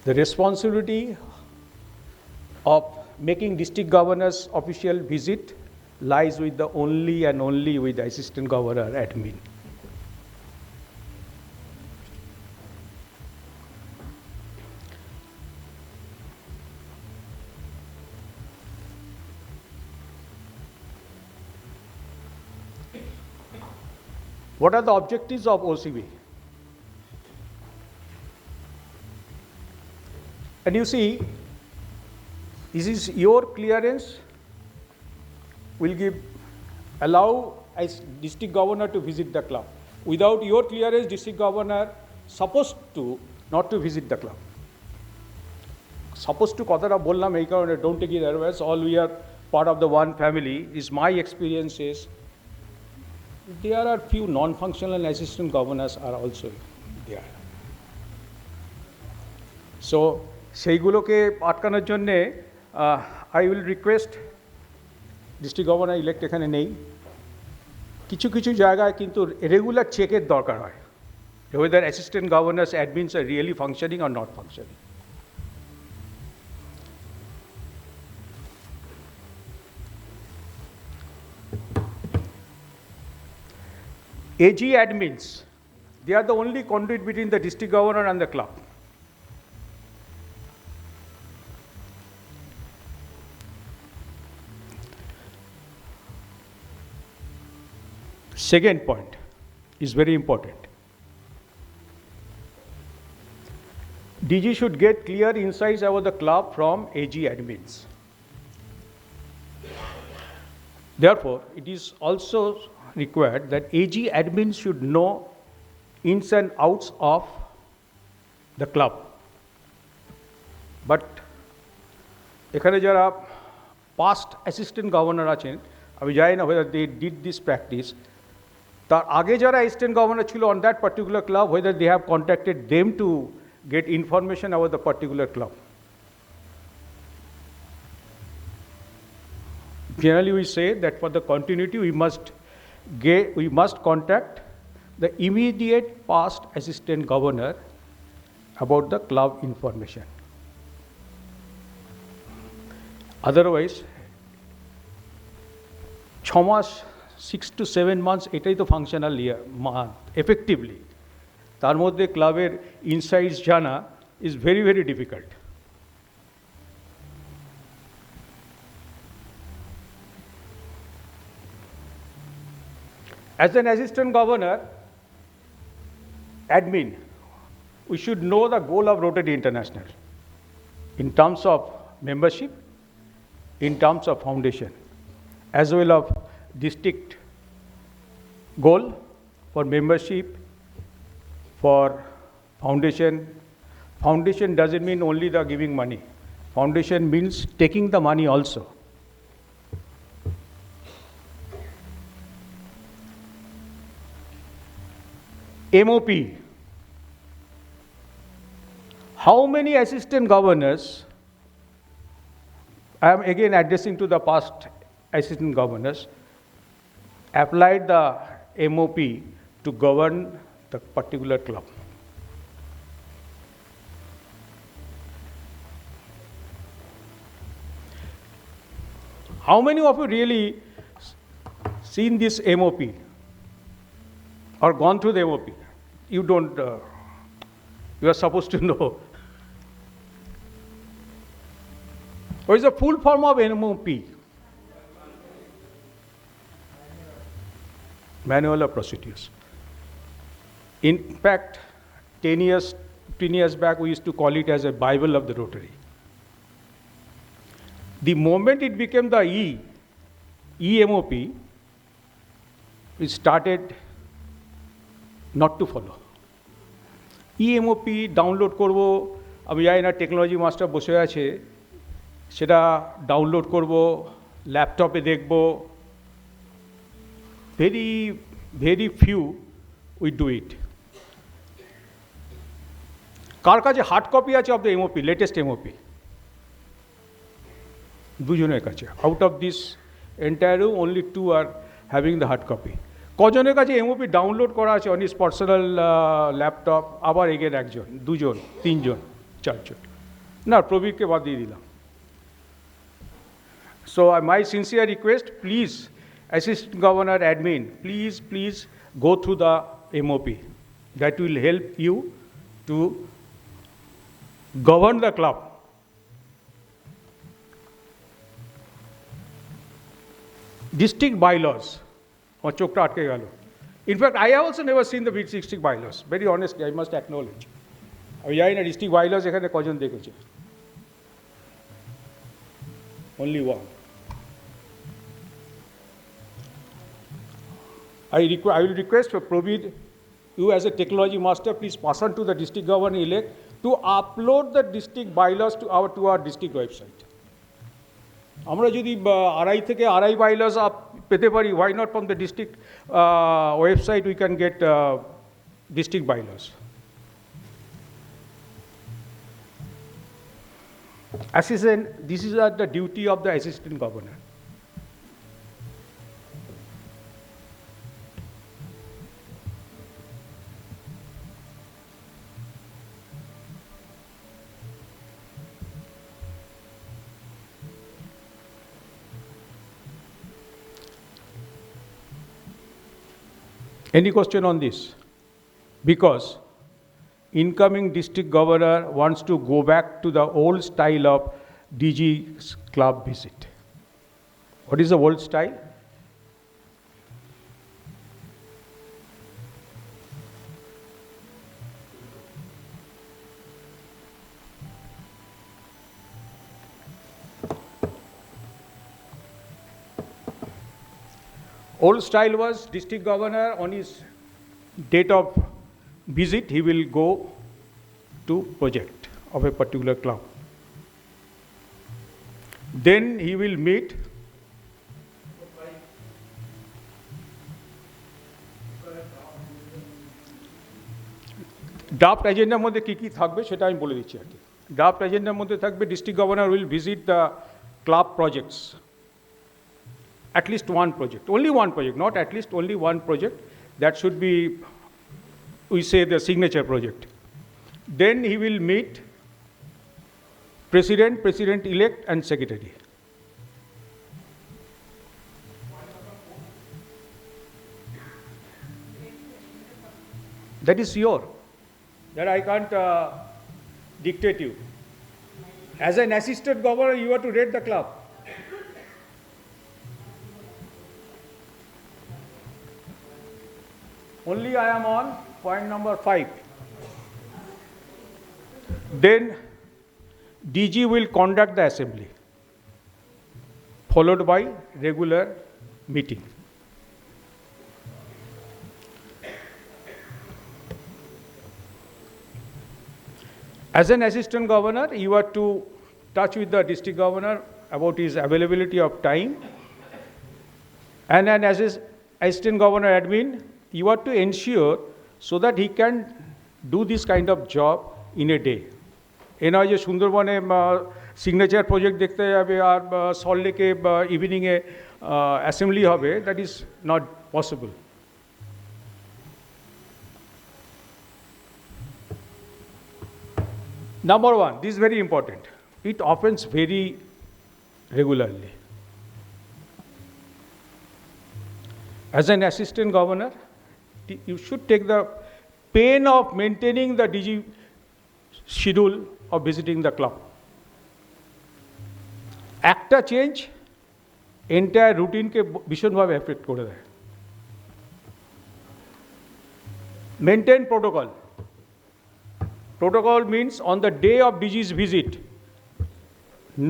The responsibility of making district governor's official visit lies with the only with the assistant governor admin. What are the objectives of OCV? And you see, this is your clearance will allow as district governor to visit the club. Without your clearance, district governor supposed to not to visit the club. Supposed to কথাটা বললাম এই কারণে don't take it otherwise. All we are part of the one family. Is my experience is there are few non-functional assistant governors are also there. So সেইগুলোকে আটকানোর জন্যে I will request district governor elect এখানে নেই কিছু কিছু জায়গায় কিন্তু regular চেকের দরকার হয় whether assistant governors admins are really functioning or not functioning. AG admins, they are the only conduit between the district governor and the club. Second point is very important. DG should get clear insights about the club from AG admins. Therefore, it is also required that AG admins should know ins and outs of the club. But এখানে যারা past assistant governor আছেন, আমি জানি না whether they did this practice, তার আগে যারা assistant governor ছিল on that particular club, whether they have contacted them to get information about the particular club. Generally, we say that for the continuity, we must contact the immediate past assistant governor about the club information. Otherwise, 6 mass 6 to 7 months এটাই তো functional year effectively. তার মধ্যে ক্লাবের insights জানা is very, very difficult. As an assistant governor, admin, we should know the goal of Rotary International in terms of membership, in terms of foundation, as well as district goal for membership, for foundation. Foundation doesn't mean only the giving money. Foundation means taking the money also. MOP. How many assistant governors, I am again addressing to the past assistant governors, applied the MOP to govern the particular club? How many of you really seen this MOP or gone through the MOP? You don't, you are supposed to know. What is the full form of MOP? Manual of Procedures. In fact, 10 years back, we used to call it as a Bible of the Rotary. The moment it became the EMOP, we started not to follow. EMOP download করবো, আমি জানি না technology master বসে আছে, সেটা download করবো, ল্যাপটপে দেখবো. Very few we do it. কার কাছে হার্ড কপি আছে of the MOP, latest MOP? দুজনের কাছে. Out of this entire room, only 2 are having the hard copy. কজনের কাছে MOP ডাউনলোড করা আছে on his personal ল্যাপটপ, আবার এগেন একজন, দুজন, তিনজন, চারজন. না, প্রবীরকে বাদ দিয়ে দিলাম. So my sincere request, please, Assistant Governor Admin, please go through the MOP. That will help you to govern the club. District bylaws. চোখটা আটকে গেল. In fact, I have also never seen the district bylaws. Very honestly, I must acknowledge. আমি জানি না district bylaws এখানে কজন দেখেছে. Only one. I will request for Probir, you as a technology master, please pass on to the district governor-elect to upload the district bylaws to our district website. আমরা যদি আড়াই থেকে আড়াই বাইলাস পেতে পারি, why not from the district website we can get district bylaws. Assistant, this is the duty of the assistant governor. Any question on this? Because incoming district governor wants to go back to the old style of DG's club visit. What is the old style? Old style was district governor on his date of visit, he will go to project of a particular club. Then he will meet draft agenda মধ্যে কি কি থাকবে সেটা আমি বলে দিচ্ছি আর কি draft agenda মধ্যে থাকবে district governor will visit the club projects, at least one project, only one project, not at least only one project. That should be, we say, the signature project. Then he will meet president, president-elect and secretary. That is your, that I can't dictate you. As an assistant governor, you have to rate the club. Only I am on point number 5. Then DG will conduct the assembly, followed by regular meeting. As an assistant governor, you are to touch with the district governor about his availability of time. And as his assistant governor admin, you are to ensure so that he can do this kind of job in a day. এ নয় যে সুন্দরবনে signature project দেখতে যাবে আর সল্টলেকে ইভিনিংয়ে assembly হবে, that is not possible. Number one, this is very important. It happens very regularly. As an assistant governor, you should take the pain of maintaining the DG schedule of visiting the club. একটা change entire routine কে ভীষণভাবে affect করে দেয়. Maintain protocol. Protocol means on the day of DG's visit,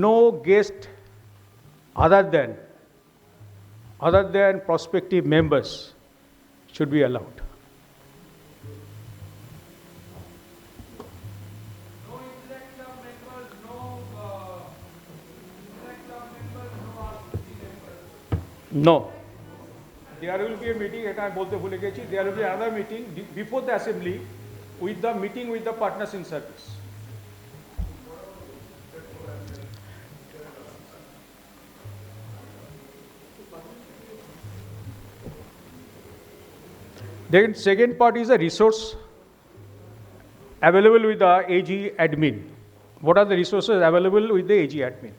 no guest other than prospective members should be allowed. No. There will be a meeting, এটা আমি বলতে ভুলে গেছি, there will be another meeting before the assembly with the meeting with the partners in service. Then second part is a resource available with the AG admin. What are the resources available with the AG admin?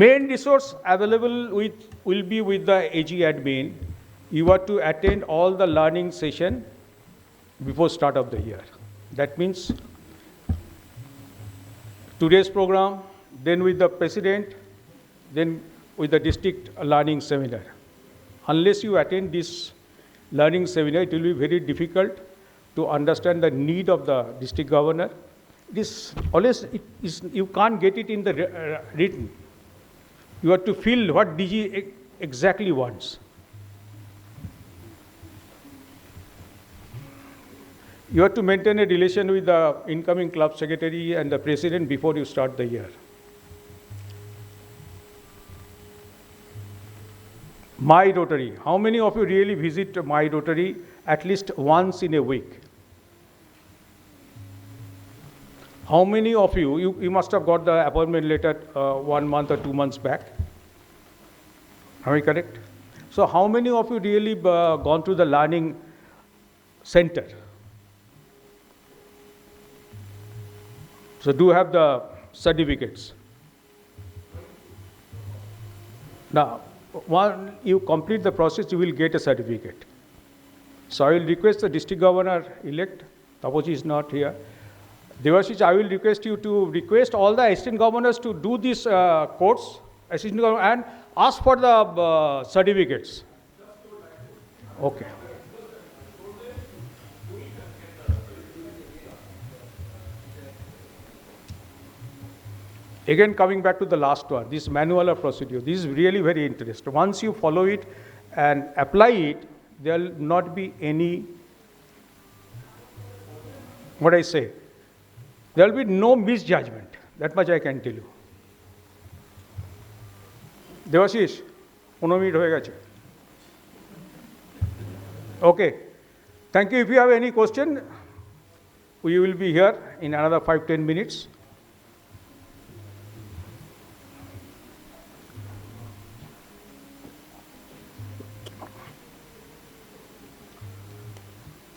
Main resource available will be with the AG admin. You are to attend all the learning session before start of the year. That means today's program, then with the president, then with the district learning seminar. Unless you attend this learning seminar, it will be very difficult to understand the need of the district governor. You can't get it in the written. You have to feel what DG exactly wants. You have to maintain a relation with the incoming club secretary and the president before you start the year. My Rotary. How many of you really visit My Rotary at least once in a week? How many of you must have got the appointment letter 1 month or 2 months back? Am I correct? So how many of you really gone to the learning center? So do have the certificates. Now, once you complete the process, you will get a certificate. So I will request the district governor-elect, Tapoji is not here. Debasis, I will request you to request all the assistant governors to do this course, assistant governor, and ask for the certificates. Okay. Again, coming back to the last one, this manual of procedure, this is really very interesting. Once you follow it and apply it, there will not be any, what I say, there will be no misjudgment. That much I can tell you. Debasis, 15 minute hoye geche. Okay. Thank you. If you have any question, we will be here in another 5-10 minutes.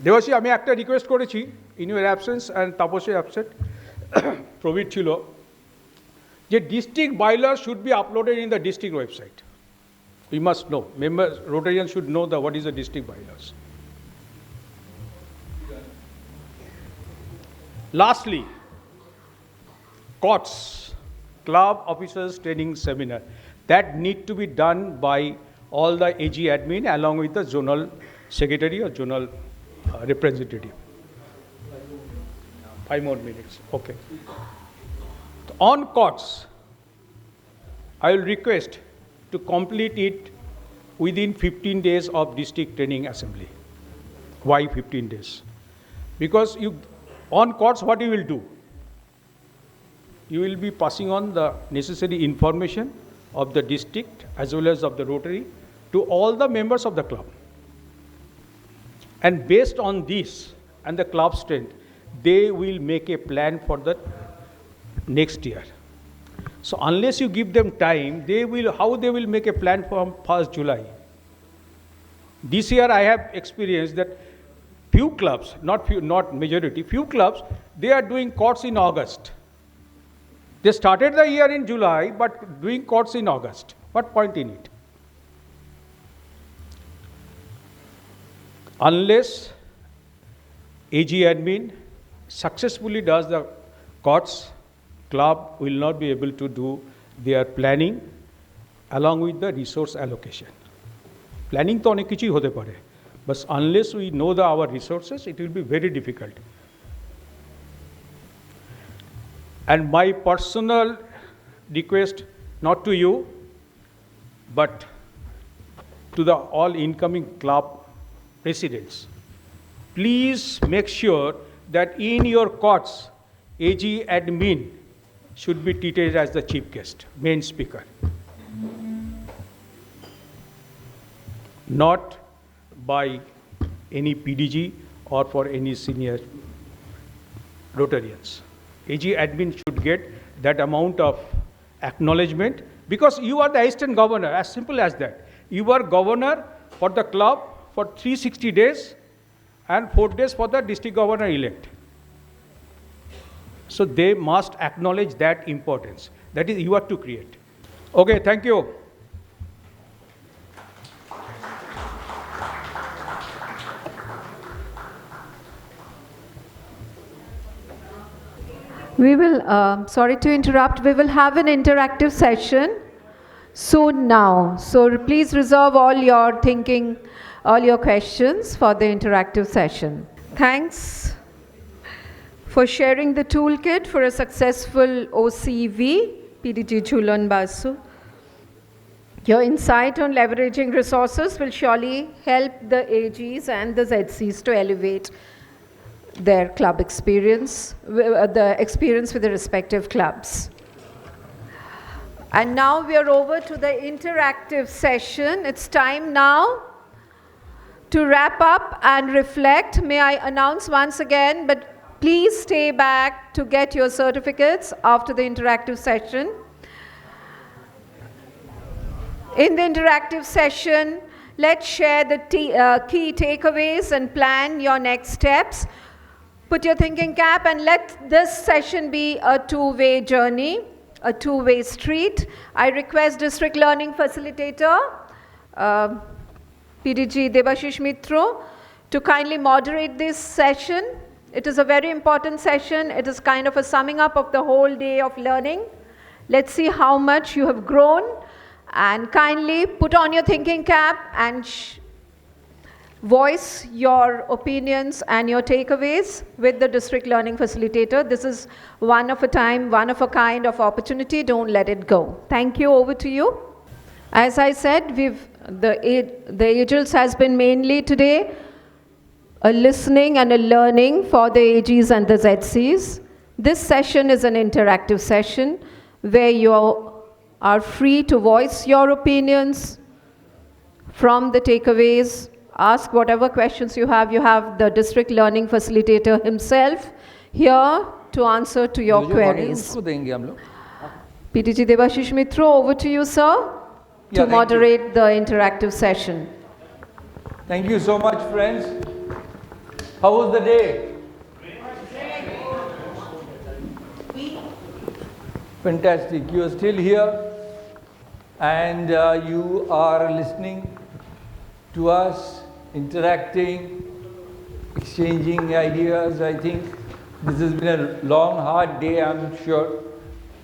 দেবাশী আমি একটা request করেছি in your absence and তাপসে absent Prabir ছিল যে district bylaw should be uploaded in the district website we must know members Rotarian should know the what is the district bylaws lastly COTS club officers training seminar that need to be done by all the AG admin along with the zonal secretary or zonal representative. 5 more minutes. Okay. On COTS, I will request to complete it within 15 days of district training assembly. Why 15 days? Because on COTS, what you will do? You will be passing on the necessary information of the district as well as of the Rotary to all the members of the club. And based on this and the club strength, they will make a plan for the next year. So unless you give them time, how they will make a plan from 1st July? This year I have experienced that few clubs, not majority, few clubs, they are doing COTS in August. They started the year in July, but doing COTS in August. What point in it? Unless AG admin successfully does the COTS, club will not be able to do their planning along with the resource allocation. Planning to onek kichhui hote pare, but unless we know our resources, it will be very difficult. And my personal request, not to you, but to the all incoming club presidents, please make sure that in your COTS, AG admin should be treated as the chief guest, main speaker. Not by any PDG or for any senior Rotarians. AG admin should get that amount of acknowledgement because you are the assistant governor, as simple as that. You are governor for the club for 360 days and 4 days for the district governor-elect. So they must acknowledge that importance. That is, you have to create. Okay, thank you. We will, sorry to interrupt, we will have an interactive session soon now. So please reserve all your thinking, all your questions for the interactive session. Thanks for sharing the toolkit for a successful OCV, PDG Chulan Basu. Your insight on leveraging resources will surely help the AGs and the ZCs to elevate their club experience, the experience with the respective clubs. And now we are over to the interactive session. It's time now to wrap up and reflect. May I announce once again, but please stay back to get your certificates after the interactive session. In the interactive session, let's share the key takeaways and plan your next steps. Put your thinking cap and let this session be a two-way journey, a two-way street. I request District Learning Facilitator, PDG Debasis Mitra, to kindly moderate this session. It is a very important session. It is kind of a summing up of the whole day of learning. Let's see how much you have grown, and kindly put on your thinking cap and voice your opinions and your takeaways with the District Learning Facilitator. This is one of a time, one of a kind of opportunity. Don't let it go. Thank you. Over to you. As I said, the AGELS has been mainly today a listening and a learning for the AGs and the ZCs. This session is an interactive session where you are free to voice your opinions from the takeaways. Ask whatever questions you have. You have the District Learning Facilitator himself here to answer to your queries. PTG Debasis Mitra, over to you, sir, to moderate the interactive session. Thank you so much, friends. How was the day? Fantastic. You are still here and you are listening to us, interacting, exchanging ideas. I think this has been a long, hard day, I'm sure,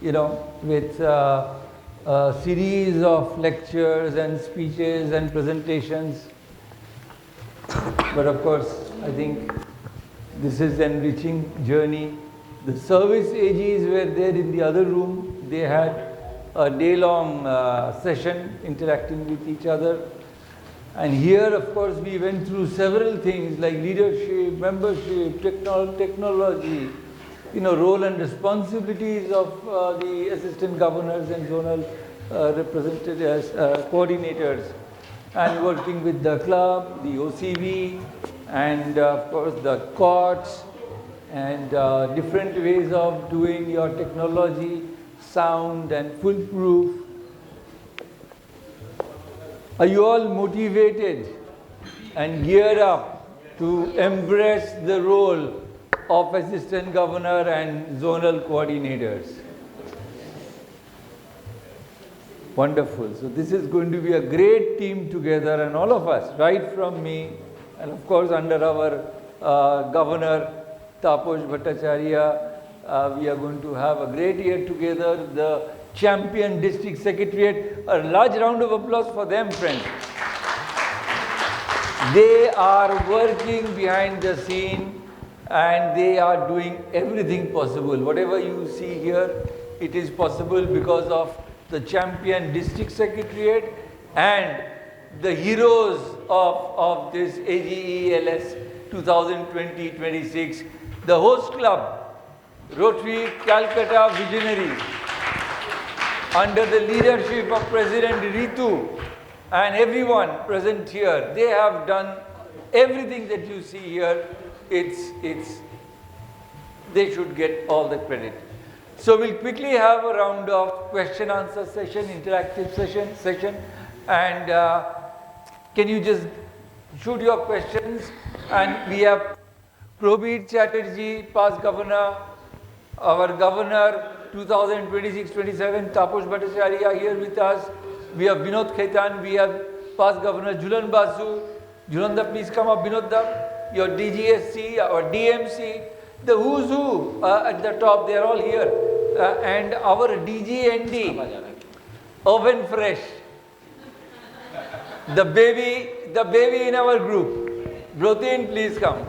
with a series of lectures and speeches and presentations. But of course, I think this is an enriching journey. The service AGs were there in the other room. They had a day-long session interacting with each other. And here, of course, we went through several things like leadership, membership, technology, role and responsibilities of the assistant governors and zonal representatives, coordinators, and working with the club, the OCV, and of course the courts, and different ways of doing your technology, sound and foolproof. Are you all motivated and geared up to embrace the role of assistant governor and zonal coordinators? Wonderful. So this is going to be a great team together, and all of us, right from me, and of course under our Governor Taposh Bhattacharya, we are going to have a great year together. The champion district secretariat, a large round of applause for them, friends. They are working behind the scene and they are doing everything possible. Whatever you see here, it is possible because of the champion district secretariat and the heroes of this AGELS 2020-26, the host club, Rotary Calcutta Visionaries, under the leadership of President Ritu and everyone present here. They have done everything that you see here. They should get all the credit. So we'll quickly have a round of question-answer session, interactive session, and can you just shoot your questions? And we have Probir Chatterjee, past governor, our governor 2026-27, Taposh Bhattacharya here with us. We have Vinod Khaitan, we have past governor Julan Basu. Julanda, please come up, Vinodda. Your DGSC, our DMC, the who's who at the top, they are all here. And our DGND, Oven Fresh, the baby in our group. Brotin, please come.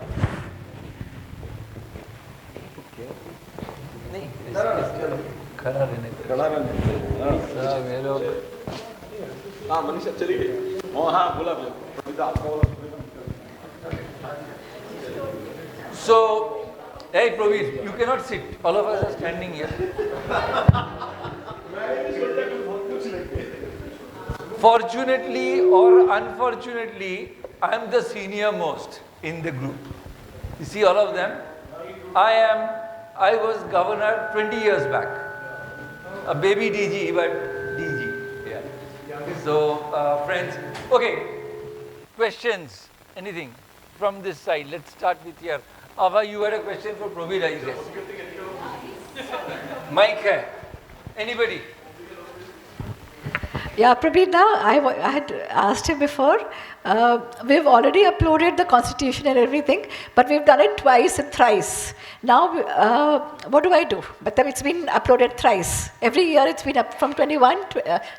Manisha चली गई हाँ बोला So, hey Praveen, you cannot sit. All of us are standing here. Fortunately or unfortunately, I am the senior most in the group. You see all of them? I was governor 20 years back. A baby DG, but DG. Yeah. So, friends, okay. Questions? Anything from this side? Let's start with here. Ava, you had a question for Probir, I guess. Mike hai. Anybody? Yeah, Prabir, I had asked him before. We've already uploaded the constitution and everything, but we've done it twice and thrice. Now, what do I do? But then it's been uploaded thrice. Every year it's been up from 21,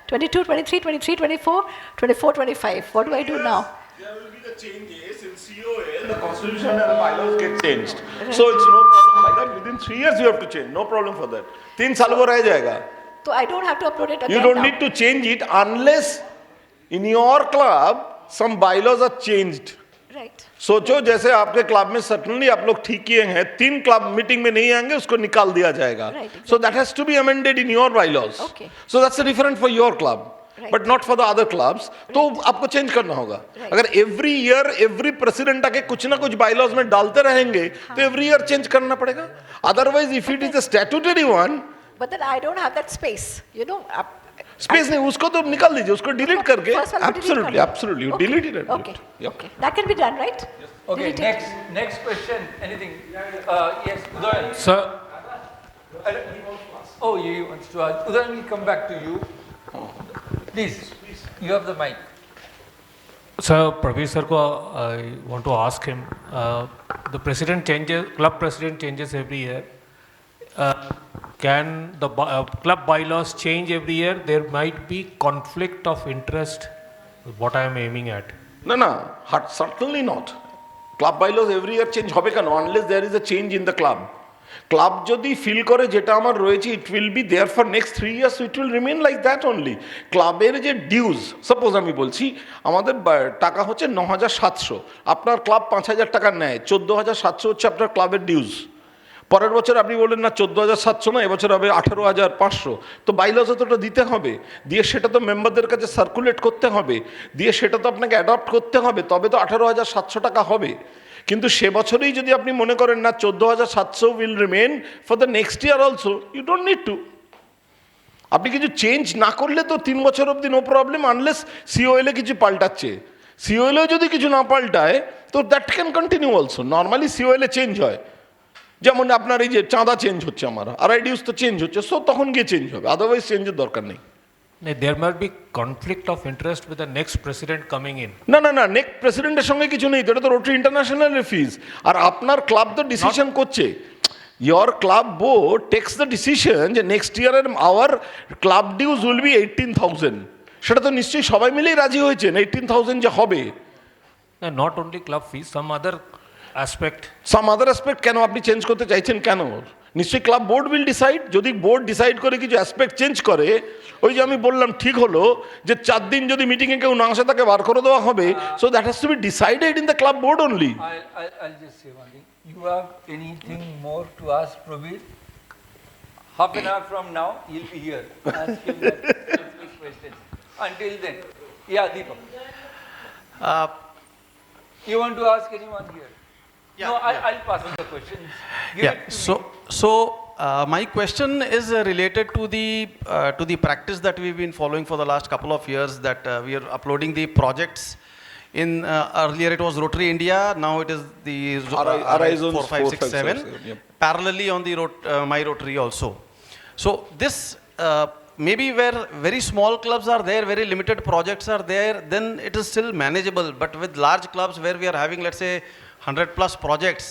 22, 23, 23, 24, 24, 25. What do I do now? There will be the changes in COL, the constitution and the bylaws get changed. So it's no problem like that. Within 3 years you have to change. No problem for that. 3 साल वो रह जाएगा. So I don't have to upload it again. You don't need to change it unless in your club some bylaws are changed. Right. सोचो जैसे आपके club में certainly आप लोग ठीक किए हैं 3 क्लब मीटिंग में नहीं आएंगे उसको निकाल दिया जाएगा. So that has to be amended in your bylaws. Okay. So that's different for your club. But not for the other clubs. तो आपको चेंज करना होगा. अगर every year every president आके कुछ ना कुछ bylaws में डालते रहेंगे तो every year चेंज करना पड़ेगा. Otherwise if it is a statutory one. But then I don't have that space, you know. Space नहीं उसको तो निकाल दीजिए उसको delete करके. Absolutely, you delete it. Okay. That can be done, right? Okay. Next question. Anything? Yes, Udayan. Sir. Oh, you wants to ask. Udayan, we'll come back to you. Please, you have the mic. Sir, Prabir sir ko I want to ask him. The president changes, club president changes every year. Can the club bylaws change every year? There might be conflict of interest. What I am aiming at. No, certainly not. Club bylaws every year change hobe keno unless there is a change in the club. Club যদি feel করে যেটা আমার রয়েছে it will be there for next 3 years, so it will remain like that only. ক্লাবের যে dues, suppose আমি বলছি আমাদের টাকা হচ্ছে ৯৭০০, আপনার ক্লাব ৫০০০ টাকা নেয়, ১৪৭০০ হচ্ছে আপনার ক্লাবের ডিউজ। পরের বছর আপনি বললেন না ১৪৭০০ না, এবছর হবে ১৮৫০০, তো বাইলজে তো ওটা দিতে হবে, দিয়ে সেটা তো মেম্বারদের কাছে সার্কুলেট করতে হবে, দিয়ে সেটা তো আপনাকে অ্যাডপ্ট করতে হবে, তবে তো ১৮৭০০ টাকা হবে। কিন্তু সে বছরেই যদি আপনি মনে করেন না ১৪৭০০ will remain for the next year also, you don't need to. আপনি কিছু চেঞ্জ না করলে তো ৩ বছর অবধি নো প্রবলেম, আনলেস সিওএল এ কিছু পাল্টাচ্ছে। সিওএল এ যদি কিছু না পাল্টায় তো that can continue also. Normally COL এ চেঞ্জ হয়, যেমন আপনার এই যে চাঁদা চেঞ্জ হচ্ছে আমার, আর আইডিউস তো চেঞ্জ হচ্ছে, সো তখন গিয়ে চেঞ্জ হবে, আদারওয়াইজ চেঞ্জের দরকার নেই। There might be conflict of interest with the next president coming in. না, নেক্সট প্রেসিডেন্টের সঙ্গে কিছু নেই, এটা তো রোটারি ইন্টারন্যাশনালের ফিজ, আর আপনার ক্লাব তো ডিসিশন করছে। Your club board takes the decision যে নেক্সট ইয়ারের our club dues will be 18,000, সেটা তো নিশ্চয়ই সবাই মিলেই রাজি হয়েছেন 18,000 যে হবে। Not only club fees, some other aspect. কেন আপনি চেঞ্জ করতে চাইছেন কেন? নিশ্চয়ই ক্লাব বোর্ড উইল ডিসাইড। যদি বোর্ড ডিসাইড করে কিছু অ্যাসপেক্ট চেঞ্জ করে, ওই যে আমি বললাম ঠিক হলো যে 4 দিন যদি মিটিংয়ে কেউ না আসে তাকে বার করে দেওয়া হবে, so that has to be decided in the club board only. I'll just say one thing. You have anything more to ask Prabir? Half an hour from now, he'll be here. Ask him that specific question. Until then, yeah, Deepak. You want to ask anyone here? No, I'll pass on the questions. So my question is related to the practice that we've been following for the last couple of years, that we are uploading the projects in earlier it was Rotary India, now it is the Horizons 4, 5, 6, 7, parallelly on the My Rotary also. So this maybe where very small clubs are there, very limited projects are there, then it is still manageable. But with large clubs where we are having, let's say, 100 plus projects,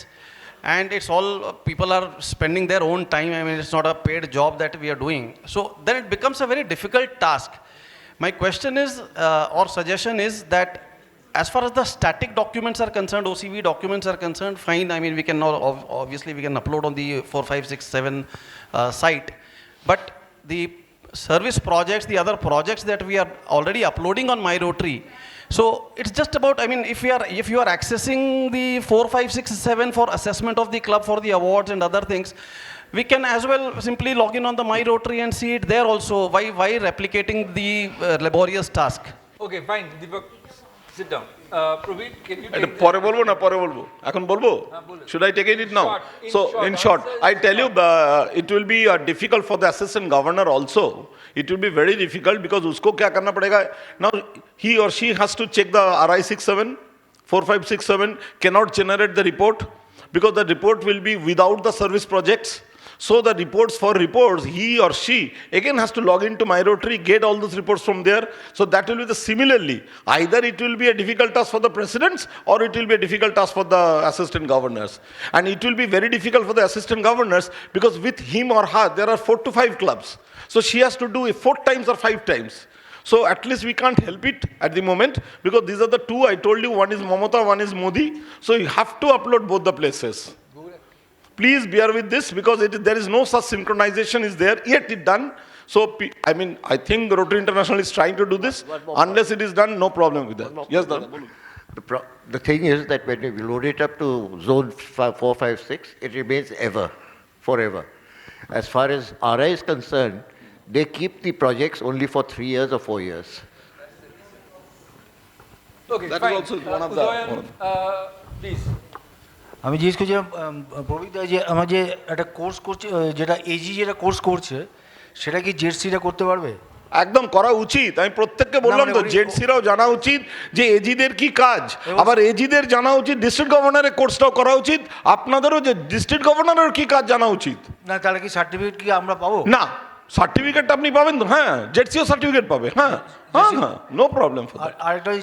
and it's all people are spending their own time, I mean it's not a paid job that we are doing, so then it becomes a very difficult task. My question is or suggestion is that as far as the static documents are concerned, OCV documents are concerned, fine, I mean we can obviously we can upload on the 4, 5, 6, 7 site, but the service projects, the other projects that we are already uploading on My Rotary, so it's just about, I mean, if you are accessing the 4, 5, 6, 7 for assessment of the club for the awards and other things, we can as well simply log in on the My Rotary and see it there also. Why replicating the laborious task? Okay, fine. Deepak, sit down. Prabir, can you take পরে বলবো না, পরে বলবো, এখন বলবো? Should I take it now? So in short, I tell you, it will be difficult for the assistant governor also. It will be very difficult because usko kya karna padega, now he or she has to check the RI 67, 4567 cannot generate the report, because the report will be without the service projects. So the reports, he or she again has to log into My Rotary, get all those reports from there. So that will be the similarly. Either it will be a difficult task for the presidents or it will be a difficult task for the assistant governors. And it will be very difficult for the assistant governors because with him or her, there are 4 to 5 clubs. So she has to do it 4 times or 5 times. So at least we can't help it at the moment because these are the 2 I told you, one is Mamata, one is Modi. So you have to upload both the places. Please bear with this because there is no such synchronization is there, yet it done. So, I think Rotary International is trying to do this. Unless it is done, no problem with that. Yes, Dada. The thing is that when we load it up to zone 4, 5, 6, it remains forever. As far as RI is concerned, they keep the projects only for 3 years or 4 years. Okay, that fine. is also one of the... Please. আমি জিজ্ঞেস করছিলাম প্রবীরদা যে আমার যে একটা course করছে যেটা AG যেটা কোর্স করছে সেটা কি জেডসিরা করতে পারবে? একদম করা উচিত। আমি প্রত্যেককে বললাম তো জেডসিরাও জানা উচিত যে এজিদের কি কাজ, আবার এজিদের জানা উচিত ডিস্ট্রিক্ট গভর্নরের কোর্সটাও করা উচিত, আপনাদেরও যে ডিস্ট্রিক্ট গভর্নরের কি কাজ জানা উচিত। না তাহলে কি সার্টিফিকেট কি আমরা পাবো? না, সার্টিফিকেট আপনি পাবেন তো, হ্যাঁ জেডসিও সার্টিফিকেট পাবে, হ্যাঁ হ্যাঁ হ্যাঁ, নো প্রবলেম।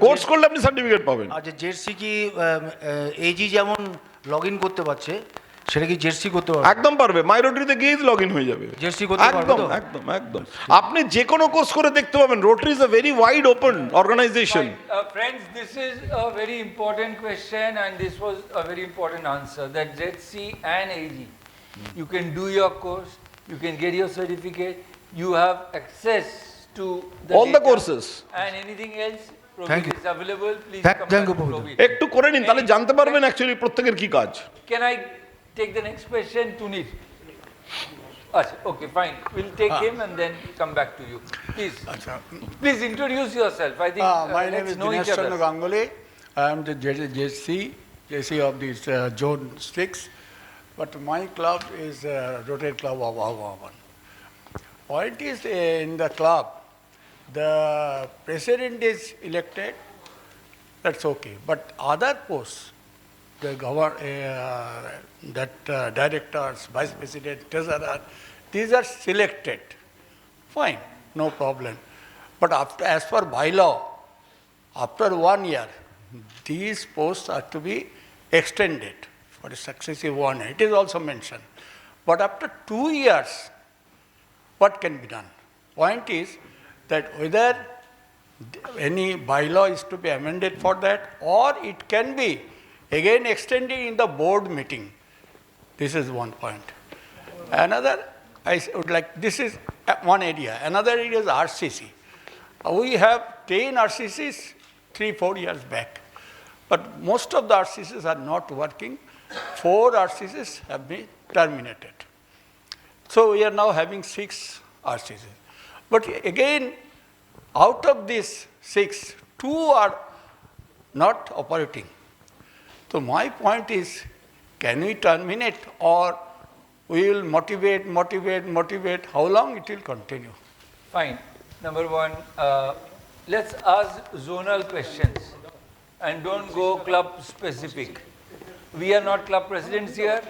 কোর্স করলে আপনি সার্টিফিকেট পাবেন। আচ্ছা, জেডসি কি এজি যেমন লগ ইন করতে পারছে সেটা কি জেডসি করতে পারবে? একদম পারবে, মাই রোটারিতে গিয়ে লগ ইন হয়ে যাবে। জেডসি করতে পারবে তো? একদম একদম, আপনি যে কোনো কোর্স করে দেখতে পাবেন। Rotary is a very wide open organisation. Friends, this is a very important question and this was a very important answer, that ZC and AG, you can do your course, you can get your certificate, you have access to all the courses and anything else. Thank you. Is available. Please Thank you, Probit. একটু করে নিন, তাহলে জানতে পারবেন actually প্রত্যেকের কি কাজ। Can I take the next question to Nir? Okay, fine. We'll take him and then come back to you. Please introduce yourself. I think my name let's is know Dinesh each other. Chandra Ganguly. I am the JC of this Zone 6. But my club is Rotary Club of Ahwaban. Point is in the club, the president is elected, that's okay. But other posts, the directors, vice president, treasurer, these are selected. Fine, no problem. But after, as per bylaw, after 1 year, these posts are to be extended for a successive 1 year. It is also mentioned. But after 2 years, what can be done? Point is that whether any bylaw is to be amended for that, or it can be again extended in the board meeting. This is one point. Another, I would like, this is one area. Another area is RCC. We have 10 RCCs 3-4 years back. But most of the RCCs are not working. 4 RCCs have been terminated. So we are now having 6 RCCs. But again, out of these 6, 2 are not operating. So my point is, can we terminate or we will motivate? How long it will continue? Fine. Number one, let's ask zonal questions and don't go club specific. We are not club presidents here.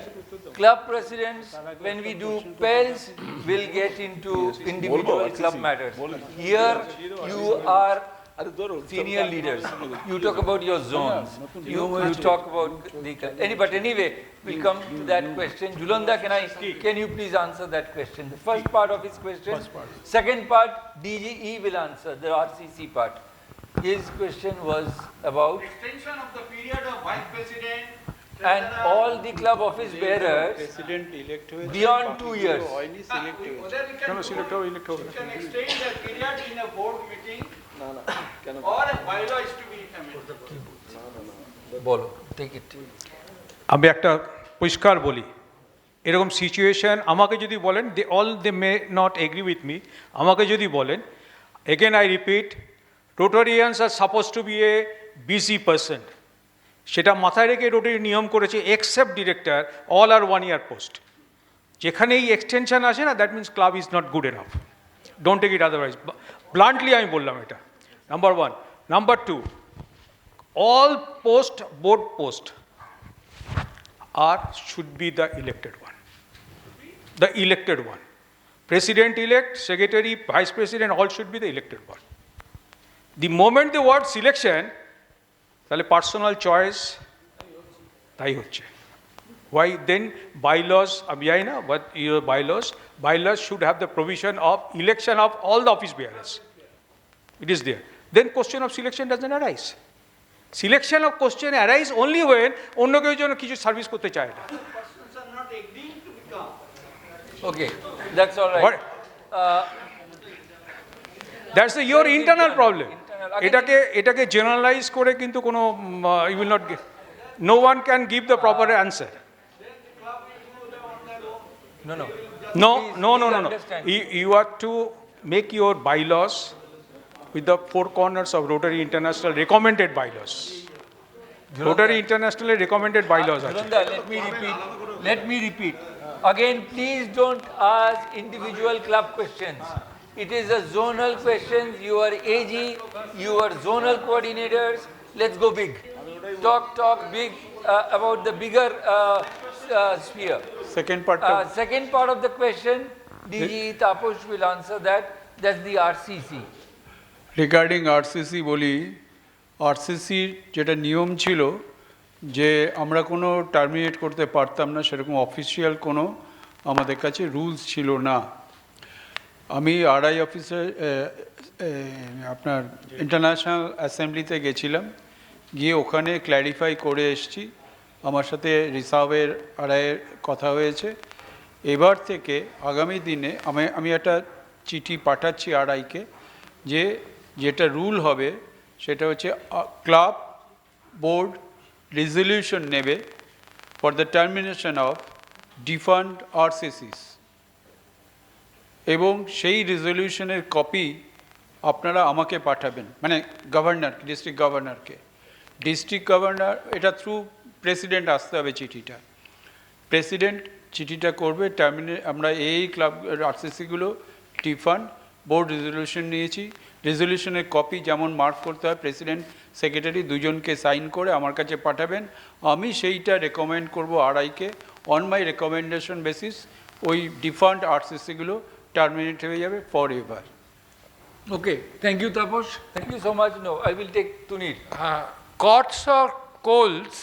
Club presidents, when we do PELs, will get into individual club matters. Here, you are senior leaders. You talk about your zones. You talk about the... But anyway, we'll come to that question. Julanda, can you please answer that question? The first part of his question. Second part, DGE will answer, the RCC part. His question was about... Extension of the period of vice president and all the club office bearers beyond 2 years. Whether we can extend the period in a board meeting or a bylaw is to be amended. Bolo, take it. আমি একটা পরিষ্কার বলি, এরকম situation আমাকে যদি বলেন, they may not agree with me, আমাকে যদি বলেন, again I repeat, Rotarians are supposed to be a busy person. সেটা মাথায় রেখে রোটারি নিয়ম করেছে, except director, all are 1 year post. যেখানে এই এক্সটেনশন আসে না, that means club is not good enough. Don't take it otherwise. Bluntly আমি বললাম এটা, number 1। Number 2, all post board post are should be the elected one. The elected one. President-elect, secretary, vice president, all should be the elected one. The moment the word selection, তাহলে personal choice তাই হচ্ছে. Why then bylaws, আমি জানি না, but your bylaws should have the provision of election of all the office bearers. It is there. Then question of selection doesn't arise. Selection of question arise only when অন্য কেউ যেন কিছু service করতে চায় না. Okay, that's all right. That's your internal problem. এটাকে generalize করে কিন্তু কোনো you will not give. No one can give the proper answer. No. You are to make your bylaws with the four corners of Rotary International recommended bylaws. Rotary International recommended bylaws. Let me repeat. Again, please don't ask individual club questions. It is a zonal question. You are AG, you are zonal coordinators. Let's go big. Talk big about the bigger sphere. Second part. Second part of the question, DG Taposh will answer that. That's the RCC. Regarding RCC বলি, আরসিসির যেটা নিয়ম ছিল যে আমরা কোনো terminate করতে পারতাম না, সেরকম অফিসিয়াল কোনো আমাদের কাছে রুলস ছিল না। আমি আরআই অফিসে আপনার ইন্টারন্যাশনাল অ্যাসেম্বলিতে গেছিলাম, গিয়ে ওখানে ক্ল্যারিফাই করে এসছি। আমার সাথে রিসার্ভের আরআইয়ের কথা হয়েছে। এবার থেকে আগামী দিনে আমি একটা চিঠি পাঠাচ্ছি আরআইকে, যেটা রুল হবে সেটা হচ্ছে ক্লাব বোর্ড রেজলিউশন নেবে ফর দ্য টার্মিনেশন অফ ডিফান্ড আরসিসিস, এবং সেই রেজলিউশনের কপি আপনারা আমাকে পাঠাবেন, মানে গভর্নর, ডিস্ট্রিক্ট গভর্নরকে। ডিস্ট্রিক্ট গভর্নর, এটা থ্রু প্রেসিডেন্ট আসতে হবে চিঠিটা। প্রেসিডেন্ট চিঠিটা করবে আমরা এই ক্লাব আরসিসিগুলো ডিফান্ড বোর্ড রেজলিউশন নিয়েছি, রেজলিউশনের কপি যেমন মার্ক করতে হয় প্রেসিডেন্ট সেক্রেটারি দুজনকে সাইন করে আমার কাছে পাঠাবেন। আমি সেইটা রেকমেন্ড করব আরআইকে, অন মাই রেকমেন্ডেশন বেসিস ওই ডিফান্ড আরসিসিগুলো টার্মিনেট হয়ে যাবে for ever. Okay, thank you Taposh. Thank you so much. No, I will take Tunir. Courts or calls,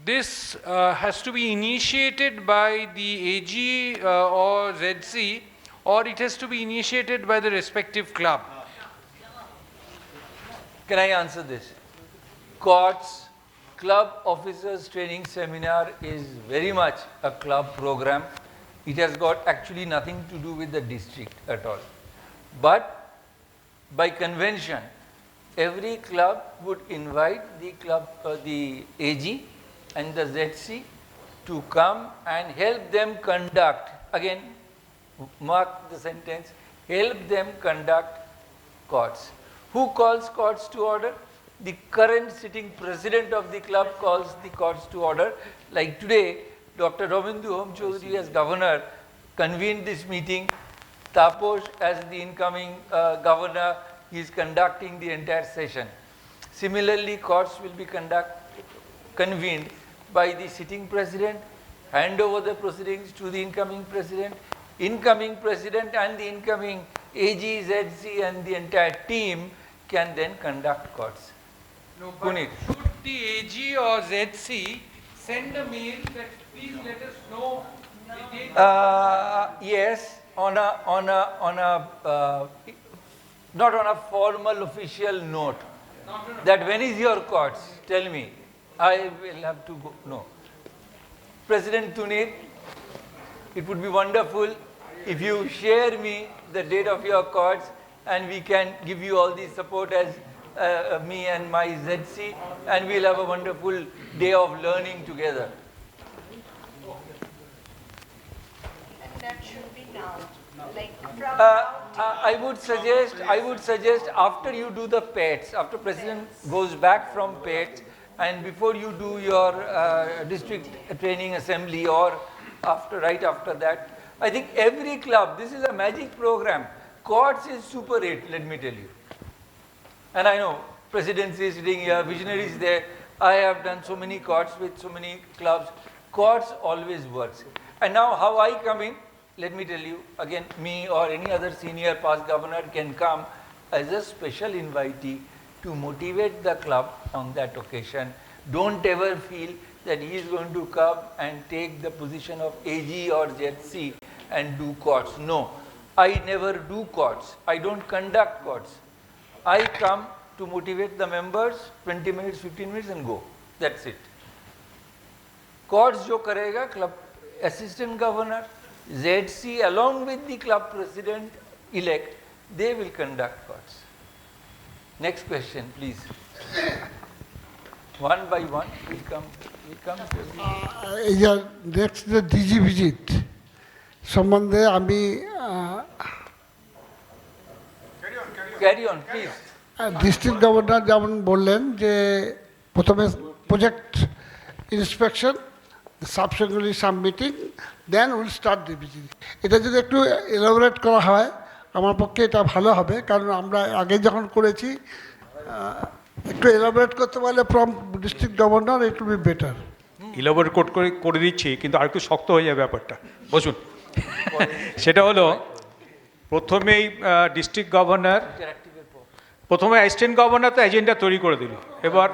this has to be initiated by the AG or ZC, or it has to be initiated by the respective club. Can I answer this? Courts, Club Officers Training Seminar is very much a club program. It has got actually nothing to do with the district at all. But by convention, every club would invite the club, the AG and the ZC to come and help them conduct, again, mark the sentence, help them conduct courts. Who calls courts to order? The current sitting president of the club calls the courts to order. Like today, Dr. Rabindu Hom Chaudhary as governor convened this meeting. Taposh as the incoming governor, he is conducting the entire session. Similarly, courts will be convened by the sitting president, hand over the proceedings to the incoming president and the incoming AG, ZC and the entire team can then conduct courts. No, but should the AG or ZC send a mail that please let us know the date? Yes, not on a formal official note. That when is your courts? Tell me. I will have to go. No. President Tunir, it would be wonderful if you share me the date of your courts, and we can give you all the support as me and my ZC, and we'll have a wonderful day of learning together. And that should be now. Like I would suggest after you do the pets, after President goes back from pets, and before you do your district training assembly, or right after that, I think every club, this is a magic program. Courts is super 8, let me tell you. And I know presidency is sitting here, visionaries there. I have done so many courts with so many clubs. Courts always works. And now how I come in, let me tell you, again, me or any other senior past governor can come as a special invitee to motivate the club on that occasion. Don't ever feel that he is going to come and take the position of AG or ZC and do courts. No, I never do courts. I don't conduct courts. I come to motivate the members, 20 minutes, 15 minutes and go. That's it. Courts jo karega, club assistant governor, ZC along with the club president elect, they will conduct courts. Next question, please. One by one, we come. Next the DG visit. সম্বন্ধে আমি Carry on, please. District governor যেমন বললেন যে প্রথমে project inspection, subsequently sub meeting, then will start the visit. এটা যদি একটু elaborate করা হয় আমার পক্ষে এটা ভালো হবে, কারণ আমরা আগে যখন করেছি একটু এলাবোরেট করতে পারলে from district governor it will be better. Elaborate করে দিচ্ছি, কিন্তু আর একটু শক্ত হয়ে যাবে ব্যাপারটা। বসুন। সেটা হলো প্রথমেই ডিস্ট্রিক্ট গভর্নর, প্রথমে অ্যাসিস্ট্যান্ট গভর্নর তো এজেন্ডা তৈরি করে দিল। এবার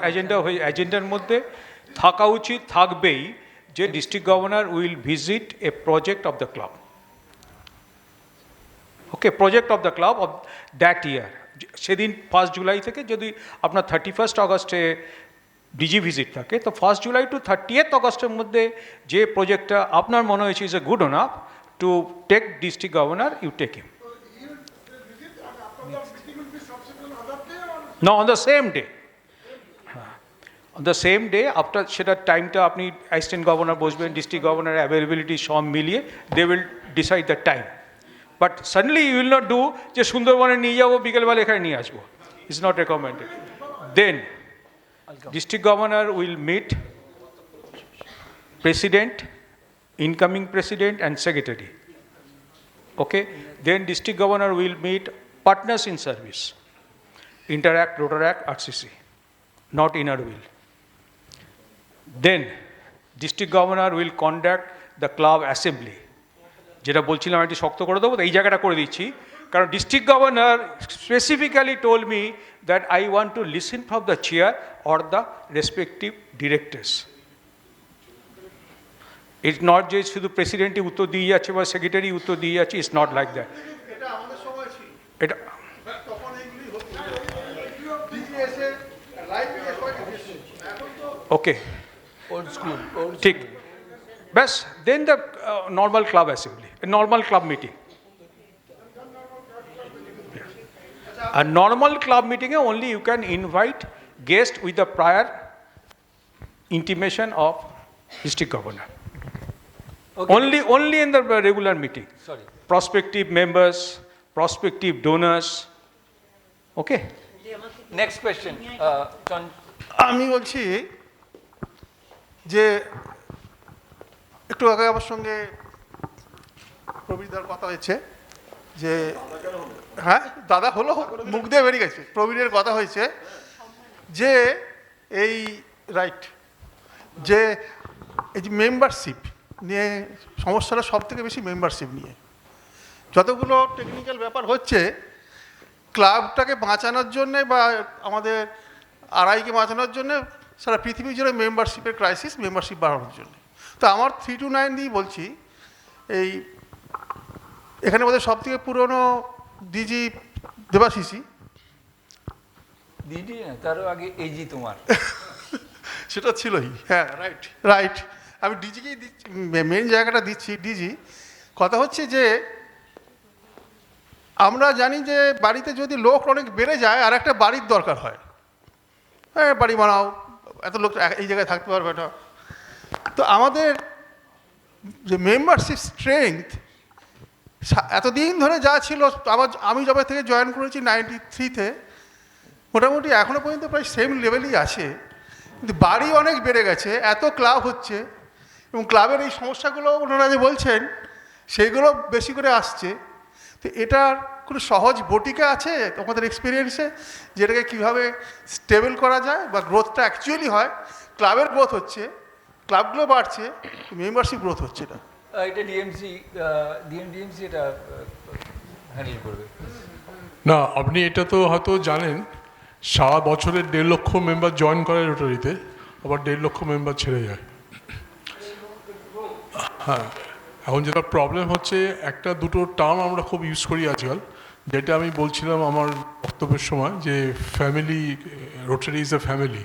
এজেন্ডার মধ্যে থাকা উচিত, থাকবেই যে district governor will visit a project of the club. Okay, project of the club of that year. সেদিন 1 জুলাই থেকে যদি আপনার 31 অগস্টে ডিজি ভিজিট থাকে, তো 1 জুলাই টু 30 অগস্টের মধ্যে যে প্রজেক্টটা আপনার মনে হয়েছে is a good enough to take district governor, you take him. No, on the same day. On the same day, after সেটা টাইমটা আপনি অ্যাসিস্ট্যান্ট গভর্নর বসবেন, ডিস্ট্রিক্ট গভর্নর অ্যাভেলেবিলিটি সব মিলিয়ে they will decide the time. But suddenly you will not do যে সুন্দরবনে নিয়ে যাবো, বিকেলবেলা এখানে নিয়ে আসবো, it's not recommended. Then district governor will meet president, incoming president and secretary. Okay, then district governor will meet partners in service, Interact, Rotaract, RCC, not inner wheel. Then district governor will conduct the club assembly. যেটা বলছিলাম একটু শক্ত করে দেবো, এই জায়গাটা করে দিচ্ছি, কারণ district governor specifically told me that I want to listen from the chair or the respective directors. It's not যে শুধু প্রেসিডেন্টই উত্তর দিয়ে যাচ্ছে বা সেক্রেটারি উত্তর দিয়ে যাচ্ছে, ইটস নট লাইক দ্যাট। এটা ওকে, ঠিক, ব্যাস। Then the normal club assembly, normal club meeting. A normal club meeting only you can invite guests with the prior intimation of district governor. Okay. Only in the regular meeting. Sorry. Prospective members, prospective donors. Okay. Next question. আমি বলছি যে একটু আগে আমার সঙ্গে প্রবীরদার কথা হয়েছে যে, হ্যাঁ দাদা হলো, মুখ দিয়ে বেরিয়ে গেছে, প্রবীরের কথা হয়েছে যে এই রাইট যে এই যে মেম্বারশিপ নিয়ে সমস্যাটা সব থেকে বেশি মেম্বারশিপ নিয়ে। যতগুলো টেকনিক্যাল ব্যাপার হচ্ছে ক্লাবটাকে বাঁচানোর জন্যে বা আমাদের আরআইকে বাঁচানোর জন্যে সারা পৃথিবী জুড়ে মেম্বারশিপের ক্রাইসিস, মেম্বারশিপ বাড়ানোর জন্য। তো আমার 329 দিয়ে বলছি, এই এখানে আমাদের সব থেকে পুরনো ডিজি দেবাশিসি। ডিজি না, তারও আগে এজি তোমার। সেটা ছিলই, হ্যাঁ রাইট রাইট। আমি ডিজিকেই দিচ্ছি, মেন জায়গাটা দিচ্ছি ডিজি। কথা হচ্ছে যে আমরা জানি যে বাড়িতে যদি লোক অনেক বেড়ে যায় আর একটা বাড়ির দরকার হয়, হ্যাঁ বাড়ি বানাও, এত লোক এই জায়গায় থাকতে পারবে না। তো আমাদের যে মেম্বারশিপ স্ট্রেংথ এতদিন ধরে যা ছিল, আমি যবে থেকে জয়েন করেছি 93-তে, মোটামুটি এখনও পর্যন্ত প্রায় সেম লেভেলই আছে, কিন্তু বাড়ি অনেক বেড়ে গেছে, এত ক্লাব হচ্ছে এবং ক্লাবের এই সমস্যাগুলো ওনারা যে বলছেন সেইগুলো বেশি করে আসছে। তো এটার কোনো সহজ বটিকা আছে তোমাদের এক্সপিরিয়েন্সে, যেটাকে কীভাবে স্টেবল করা যায় বা গ্রোথটা অ্যাকচুয়ালি হয়? ক্লাবের গ্রোথ হচ্ছে ক্লাবগুলো বাড়ছে, মেম্বারশিপ গ্রোথ হচ্ছে না। এটা ডিএমসি এটা হ্যান্ডেল করবে। না, আপনি এটা তো হয়তো জানেন, সারা বছরের 1.5 লক্ষ মেম্বার জয়েন করে রোটারিতে, আবার 1.5 লক্ষ মেম্বার ছেড়ে যায়। হ্যাঁ, এখন যেটা প্রবলেম হচ্ছে, একটা দুটো টার্ম আমরা খুব ইউজ করি আজকাল, যেটা আমি বলছিলাম আমার বক্তব্যের সময়, যে family, rotary is a family.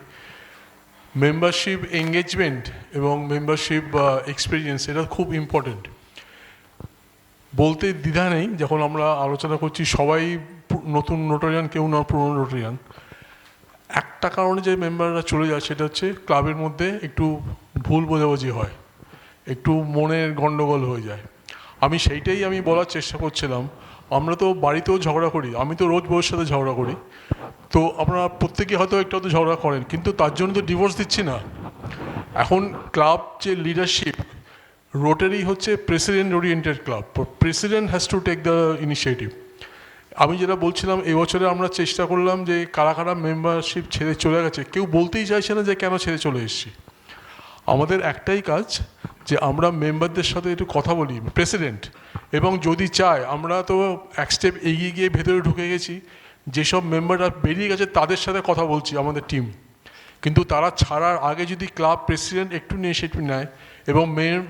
Membership engagement এবং মেম্বারশিপ এক্সপিরিয়েন্স এটা খুব ইম্পর্টেন্ট। বলতে দ্বিধা নেই, যখন আমরা আলোচনা করছি সবাই নতুন নোটারিয়ান, কেউ না পুরনো নোটারিয়ান। একটা কারণে যে মেম্বাররা চলে যায় সেটা হচ্ছে ক্লাবের মধ্যে একটু ভুল বোঝাবুঝি হয়, একটু মনের গণ্ডগোল হয়ে যায়। আমি সেইটাই বলার চেষ্টা করছিলাম। আমরা তো বাড়িতেও ঝগড়া করি, আমি তো রোজ বউয়ের সাথে ঝগড়া করি, তো আপনারা প্রত্যেকে হয়তো একটু হয়তো ঝগড়া করেন, কিন্তু তার জন্য তো ডিভোর্স দিচ্ছি না। এখন ক্লাব যে লিডারশিপ, রোটারি হচ্ছে president oriented club, president has to take the initiative. আমি যেটা বলছিলাম, এবছরে আমরা চেষ্টা করলাম যে কারা কারা মেম্বারশিপ ছেড়ে চলে গেছে, কেউ বলতেই চাইছে না যে কেন ছেড়ে চলে এসেছি। আমাদের একটাই কাজ যে আমরা মেম্বারদের সাথে একটু কথা বলি, প্রেসিডেন্ট, এবং যদি চায়, আমরা তো এক স্টেপ এগিয়ে গিয়ে ভেতরে ঢুকে গেছি, যেসব মেম্বাররা বেরিয়ে গেছে তাদের সাথে কথা বলছি আমাদের টিম। কিন্তু তারা ছাড়ার আগে যদি ক্লাব প্রেসিডেন্ট একটু ইনিশিয়েটিভ নেয় এবং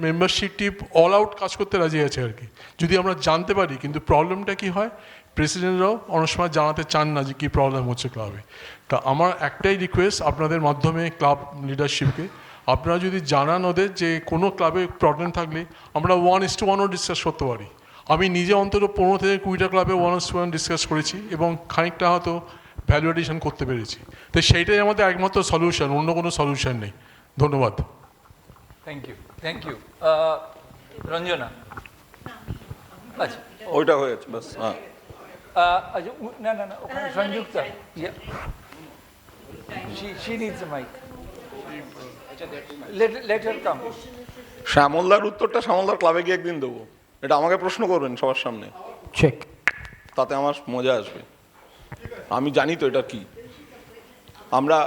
মেম্বারশিপ টিম অল আউট কাজ করতে রাজি আছে আর কি, যদি আমরা জানতে পারি। কিন্তু প্রবলেমটা কি হয়, প্রেসিডেন্টরাও অনেক সময় জানাতে চান না যে কী প্রবলেম হচ্ছে ক্লাবে। তা আমার একটাই রিকোয়েস্ট আপনাদের মাধ্যমে ক্লাব লিডারশিপকে, আপনারা যদি জানান ওদের যে কোনো ক্লাবে প্রবলেম থাকলে আমরা 1:1ও ডিসকাস করতে পারি। আমি নিজে অন্তত 15 থেকে 20টা ক্লাবে 1:1 ডিসকাস করেছি এবং খানিকটা হয়তো ভ্যালু এডিশন করতে পেরেছি। তো সেইটাই আমাদের একমাত্র সলিউশন, অন্য কোনো সলিউশন নেই। ধন্যবাদ। Thank you. রঞ্জনা। আচ্ছা, ওইটা হয়েছে বাস। হ্যাঁ, না, ওখানে Sanjukta. She needs a mic. Let her come. শ্যামলদার উত্তরটা শ্যামলদার ক্লাবে গিয়ে একদিন দেবো, এটা আমাকে প্রশ্ন করবেন সবার সামনে, চেক, তাতে আমার মজা আসবে। আমি জানি তো এটা কি। আমরা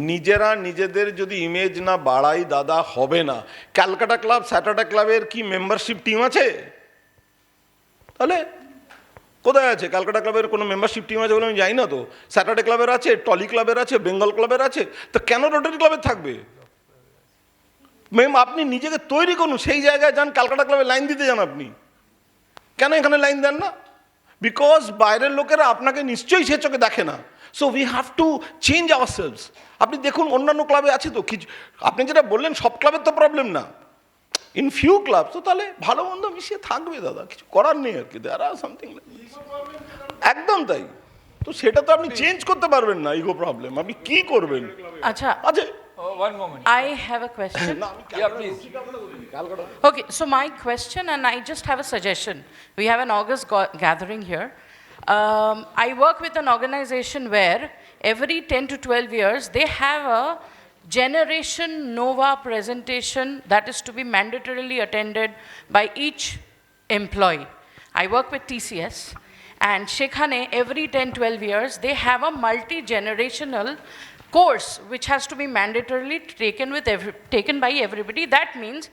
নিজেরা নিজেদের যদি ইমেজ না বাড়াই দাদা, হবে না। ক্যালকাটা ক্লাব, স্যাটারডে ক্লাবের কি মেম্বারশিপ টিম আছে? তাহলে কোথায় আছে? ক্যালকাটা ক্লাবের কোনো মেম্বারশিপ টিম আছে বলে আমি জানি না তো। স্যাটারডে ক্লাবের আছে, টলি ক্লাবের আছে, বেঙ্গল ক্লাবের আছে, তো কেন রোটারি ক্লাবের থাকবে? ম্যাম, আপনি নিজেকে তৈরি করুন, সেই জায়গায় যান, ক্যালকাটা ক্লাবে লাইন দিতে যান। আপনি কেন এখানে লাইন দেন না? বিকজ বাইরের লোকেরা আপনাকে নিশ্চয়ই সে চোখে দেখে না। So we have to change ourselves. আপনি দেখুন অন্যান্য ক্লাবে আছে তো কিছু, আপনি যেটা বললেন সব ক্লাবের তো প্রবলেম না, ইন ফিউ ক্লাব, তো তাহলে ভালো মন্দ মিশিয়ে থাকবে দাদা, কিছু করার নেই আর কি। দেয়ার আর সামথিং, একদম তাই। তো সেটা তো আপনি চেঞ্জ করতে পারবেন না, ইগো প্রবলেম। আপনি কি করবেন? আচ্ছা, one moment. I have a question. Yeah, please. Okay, so my question, and I just have a suggestion. We have an August gathering here. I work with an organization where every 10 to 12 years they have a Generation Nova presentation that is to be mandatorily attended by each employee. I work with TCS, and Shekhane every 10-12 years they have a multi-generational course which has to be mandatorily taken by everybody. That means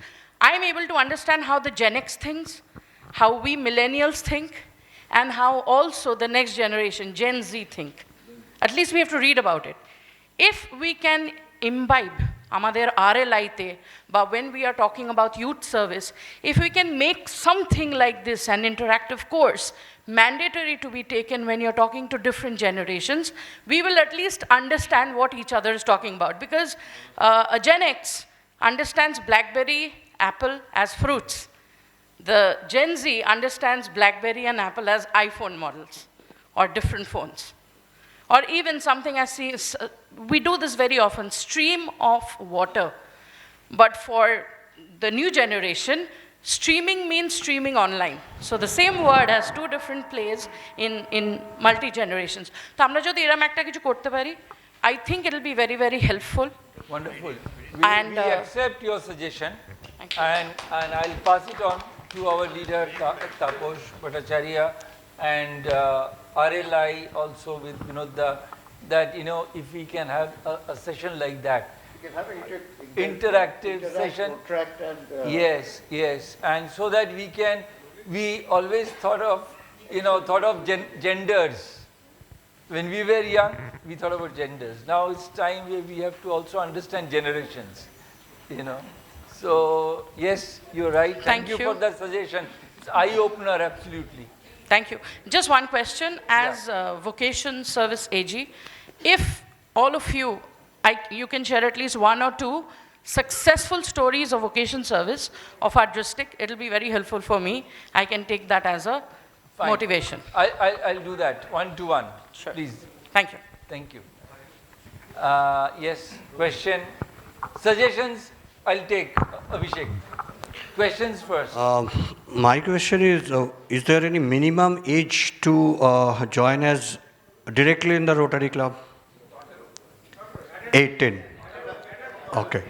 I'm able to understand how the Gen X thinks, how we millennials think, and how also the next generation, Gen Z, think. At least we have to read about it. If we can imbibe amader RLI te, but when we are talking about youth service, if we can make something like this, an interactive course, mandatory to be taken when you're talking to different generations, we will at least understand what each other is talking about. Because a Gen X understands BlackBerry, Apple as fruits. The Gen Z understands BlackBerry and Apple as iPhone models or different phones. Or even something as we do this very often, stream of water. But for the new generation, streaming means streaming online. So the same word has two different plays in multi-generations. So amra jodi eram ekta kichu korte pari, I think it will be very, very helpful. Wonderful. And we accept your suggestion, and I'll pass it on to our leader, Taposh Bhattacharya, and RLI also with that if we can have a session like that, can have an interactive session. Yes, yes. And so that we always thought of, genders. When we were young, we thought about genders. Now it's time where we have to also understand generations, So, yes, you're right. Thank you for that suggestion. It's eye-opener, absolutely. Thank you. Just one question. As Vocation Service AG, if all of you, you can share at least one or two successful stories of vocation service of our district, it'll be very helpful for me. I can take that as a motivation. I'll do that, one-to-one. Sure. Please. Thank you. Thank you. Yes, question. Suggestions, I'll take. Abhishek. Questions first. My question is there any minimum age to join as directly in the Rotary Club? 18. Okay.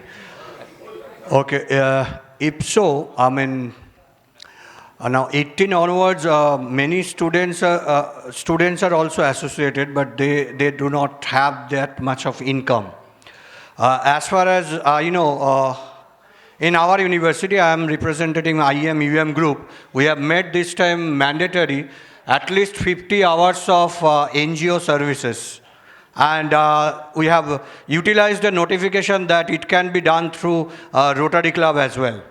Okay. If so, I mean, now 18 onwards, many students are also associated, but they do not have that much of income. As far as in our university, I am representing IEM group. We have made this time mandatory at least 50 hours of NGO services. And we have utilized the notification that it can be done through Rotary Club as well,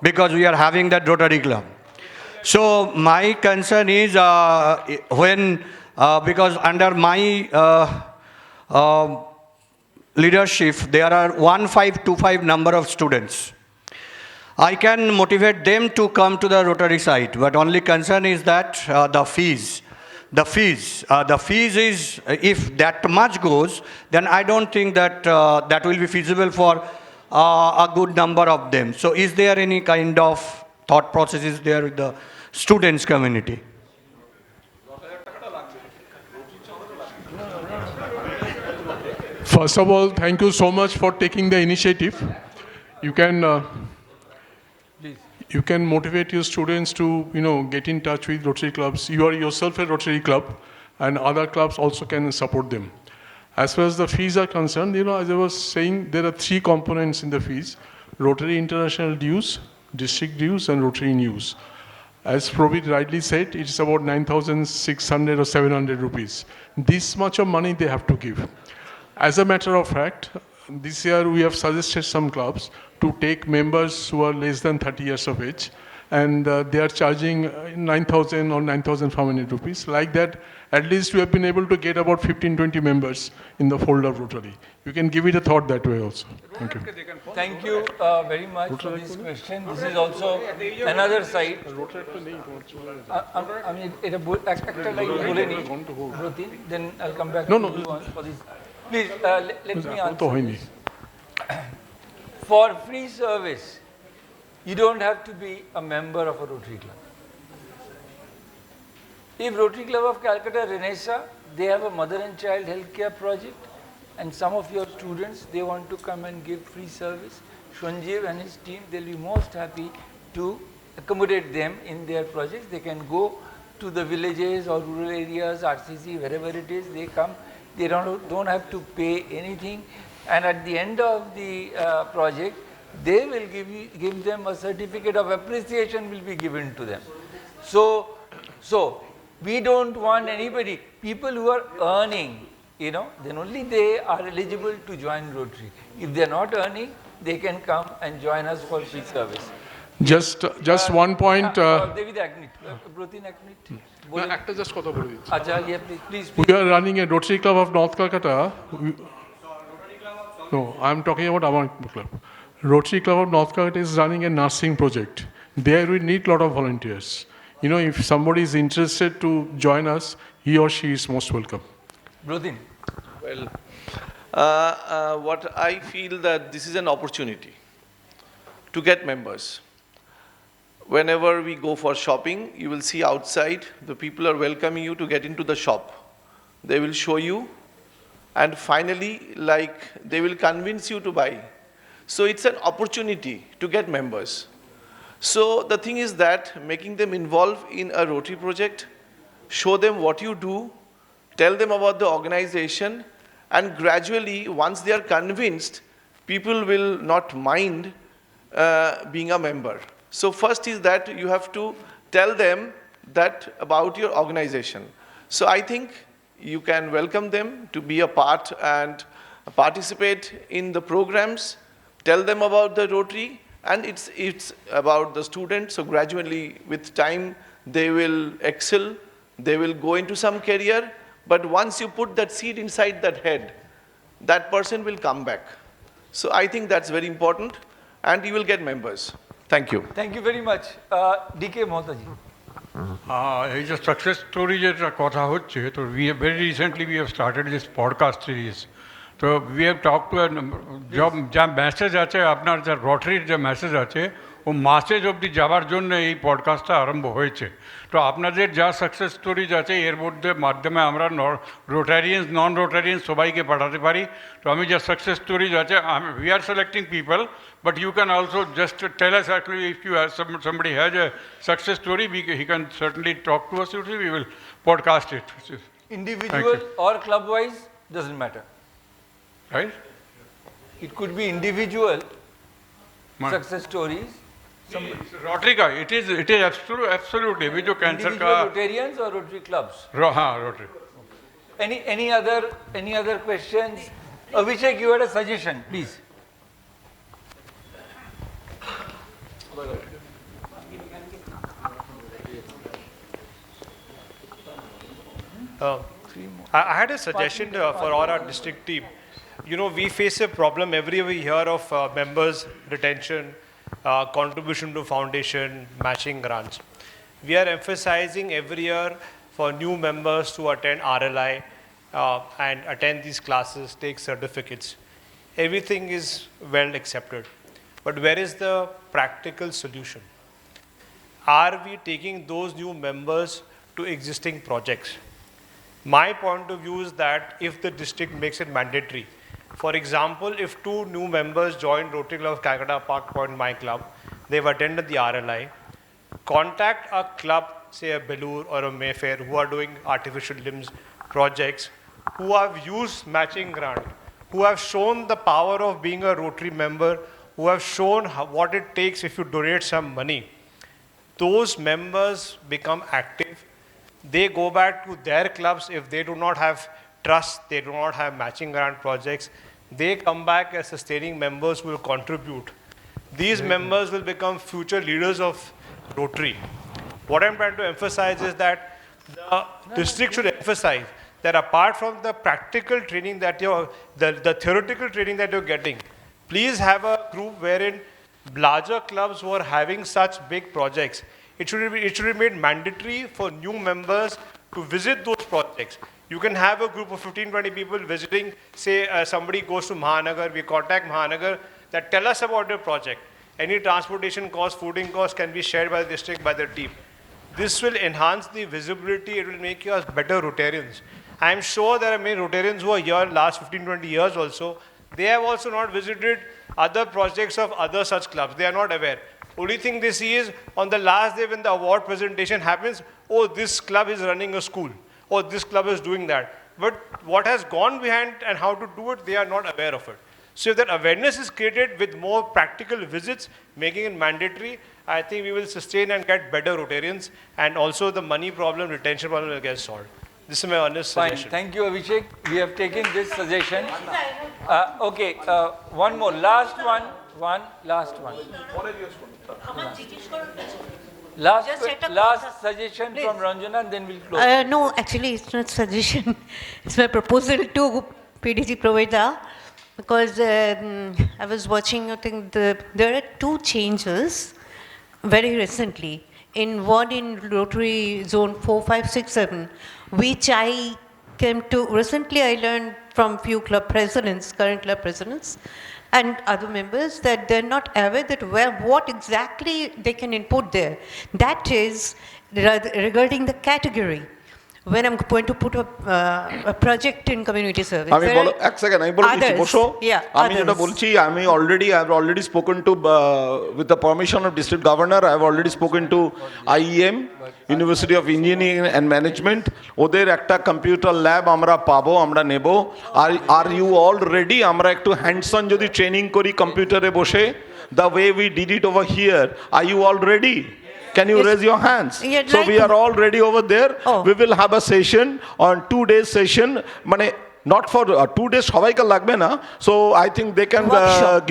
because we are having that Rotary Club. So my concern is because under my leadership, there are 1525 number of students. I can motivate them to come to the Rotary site, but only concern is that the fees. The fees is, if that much goes, then I don't think that that will be feasible for a good number of them. So is there any kind of thought processes there with the students community? First of all, thank you so much for taking the initiative. You can motivate your students to, get in touch with Rotary clubs. You are yourself a Rotary club, and other clubs also can support them. As far as the fees are concerned, as I was saying, there are 3 components in the fees: Rotary International dues, district dues, and Rotary dues. As Probit rightly said, it's about 9,600 or 700 rupees. This much of money they have to give. As a matter of fact, this year we have suggested some clubs to take members who are less than 30 years of age, and they are charging 9,000 or 9,500 rupees. Like that, at least we have been able to get about 15-20 members in the fold of Rotary. You can give it a thought that way also. Thank you. Thank you very much for this question. This is also another side. Then I'll come back to you for this. Please, let me answer this. For free service, you don't have to be a member of a Rotary Club. If Rotary Club of Calcutta, Renaissance, they have a mother and child healthcare project, and some of your students, they want to come and give free service, Shonjeev and his team, they'll be most happy to accommodate them in their projects. They can go to the villages or rural areas, RCC, wherever it is, they come. They don't have to pay anything, and at the end of the project, they will give them a certificate of appreciation will be given to them. So we don't want anybody, people who are earning, then only they are eligible to join Rotary. If they are not earning, they can come and join us for free service. Just one point. We are running a Rotary Club of North Calcutta. No, I'm talking about our club. Rotary Club of North Calcutta is running a nursing project. There we need a lot of volunteers. If somebody is interested to join us, he or she is most welcome. Brodin. Well, what I feel that this is an opportunity to get members. Whenever we go for shopping, you will see outside, the people are welcoming you to get into the shop. They will show you, and finally, they will convince you to buy. So it's an opportunity to get members. So the thing is that making them involved in a Rotary project, show them what you do, tell them about the organization, and gradually, once they are convinced, people will not mind being a member. So first is that you have to tell them that about your organization. So I think you can welcome them to be a part and participate in the programs, tell them about the Rotary, and it's about the students. So gradually with time they will excel, they will go into some career, but once you put that seed inside that head, that person will come back. So I think that's very important, and you will get members. Thank you. Thank you very much. DK Mohtaji. এই যে success story যেটা কথা হচ্ছে, তো very recently we have started this podcast series. তো we have talked to যা message আছে, আপনার যা রটারির যে মেসেজ আছে, ও মাসেজ অবধি যাওয়ার জন্য এই পডকাস্টটা আরম্ভ হয়েছে। তো আপনাদের যা সাকসেস স্টোরিজ আছে এর মাধ্যমে আমরা রোটারিয়ানস নন রোটারিয়ানস সবাইকে পাঠাতে পারি। তো আমি যা সাকসেস স্টোরিজ আছে, we are selecting people, but you can also just tell us actually if you have somebody has a success story, he can certainly talk to us. We will podcast it. Individual or club wise doesn't matter, right? It could be individual success stories. Rotary ka, it is absolutely. We jo cancer ka. Individual Rotarians or Rotary clubs? Rotary. Any other questions? Abhishek, you had a suggestion, please. I had a suggestion for all our district team. You know, we face a problem every year we hear of members retention, contribution to foundation, matching grants. We are emphasizing every year for new members to attend RLI and attend these classes, take certificates. Everything is well accepted. But where is the practical solution? Are we taking those new members to existing projects? My point of view is that if the district makes it mandatory, for example, if 2 new members join Rotary Club of Calcutta Park Point, my club, they've attended the RLI, contact a club, say a Belur or a Mayfair, who are doing artificial limbs projects, who have used matching grant, who have shown the power of being a Rotary member, who have shown what it takes if you donate some money. Those members become active. They go back to their clubs. If they do not have trust, they do not have matching grant projects, they come back as sustaining members who will contribute. These members will become future leaders of Rotary. What I'm trying to emphasize is that the district should emphasize that apart from the practical training that the theoretical training that you're getting, please have a group wherein larger clubs who are having such big projects, it should be made mandatory for new members to visit those projects. You can have a group of 15-20 people visiting, say somebody goes to Mahanagar, we contact Mahanagar, that tell us about your project. Any transportation cost, fooding cost can be shared by the district, by the team. This will enhance the visibility, it will make you as better Rotarians. I am sure there are many Rotarians who are here last 15-20 years also. They have also not visited other projects of other such clubs. They are not aware. Only thing they see is on the last day when the award presentation happens, oh, this club is running a school, or this club is doing that. But what has gone behind and how to do it, they are not aware of it. So if that awareness is created with more practical visits, making it mandatory, I think we will sustain and get better Rotarians, and also the money problem, retention problem will get solved. This is my honest suggestion. Thank you, Abhishek. We have taken this suggestion. Okay, one more. Last one. Last one. Last suggestion from Ranjana, and then we'll close. No, actually, it's not suggestion. It's my proposal to PDG provider, because I was watching, I think there are 2 changes very recently. One in Rotary Zone 4, 5, 6, 7, which I came to, recently I learned from few club presidents, current club presidents, and other members, that they're not aware that what exactly they can input there. That is regarding the category. when I'm going to put a project in community service. আমি There বলো are এক second আমি বলে দিচ্ছি others. বসো Yeah, আমি যেটা others. বলছি I have already spoken to with the permission of district governor I have already spoken to IEM University of Engineering and Management ওদের একটা কম্পিউটার ল্যাব আমরা পাবো আমরা নেব আর ইউ অল রেডি আমরা একটু হ্যান্ডস অন যদি ট্রেনিং করি কম্পিউটারে বসে the way we did it over here are you all ready? Can you raise your hands? Yeah, So like we are all ready over there. We will have a session on 2 days session. Mane not for 2 days সবাইকে লাগবে না. So I think they can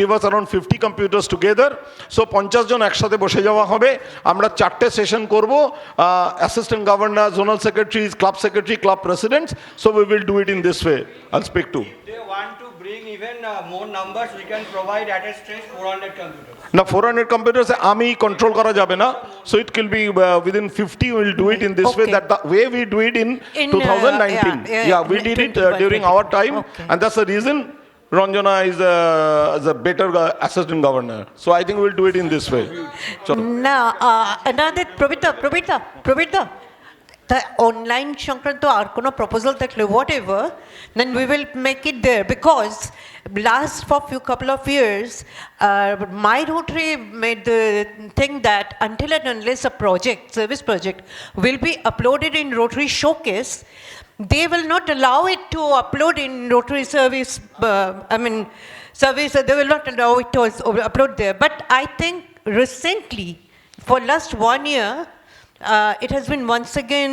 give us around 50 computers together. So 50 জন একসাথে বসে যাওয়া হবে. আমরা 4টে session করব. Assistant governor, zonal secretaries, club secretary, club presidents. So we will do it in this way. I'll speak to. They want to bring even more numbers. We can provide at a stretch 400 computers. Now 400 computers আমি control করা যাবে না. So it will be within 50 we will do it in this way that the way we do it in 2019. We did it during our time and that's the reason Ranjana is a better assistant governor. So I think we'll do it in this way. Now, another Probita, the online সংক্রান্ত আর কোনো proposal থাকলে whatever, then we will make it there because last for couple of years, my Rotary made the thing that until and unless a service project will be uploaded in Rotary Showcase, they will not allow it to upload in Rotary service, service, they will not allow it to upload there. But I think recently, for last 1 year, it has been once again,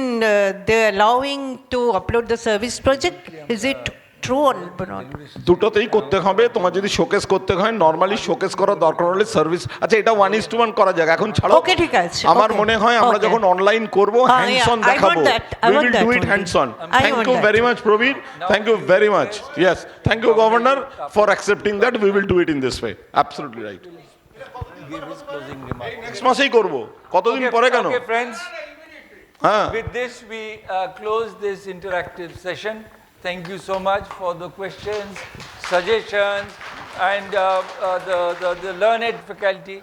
they're allowing to upload the service project. Is it true or not? দুটোতেই করতে হবে তোমার যদি showcase করতে হয় normally showcase করার দরকার হলে সার্ভিস আচ্ছা এটা 1:1 করা যাক এখন ছাড়ো ওকে ঠিক আছে আমার মনে হয় আমরা যখন অনলাইন করব হ্যান্ডস অন দেখাবো we will do it hands on thank you very much Praveen thank you very much yes thank you governor for accepting that we will do it in this way absolutely right Give his closing remark. next মাসেই করব কতদিন পরে কেন Okay friends, with this we close this interactive session. Thank you so much for the questions, suggestions, and the learned faculty.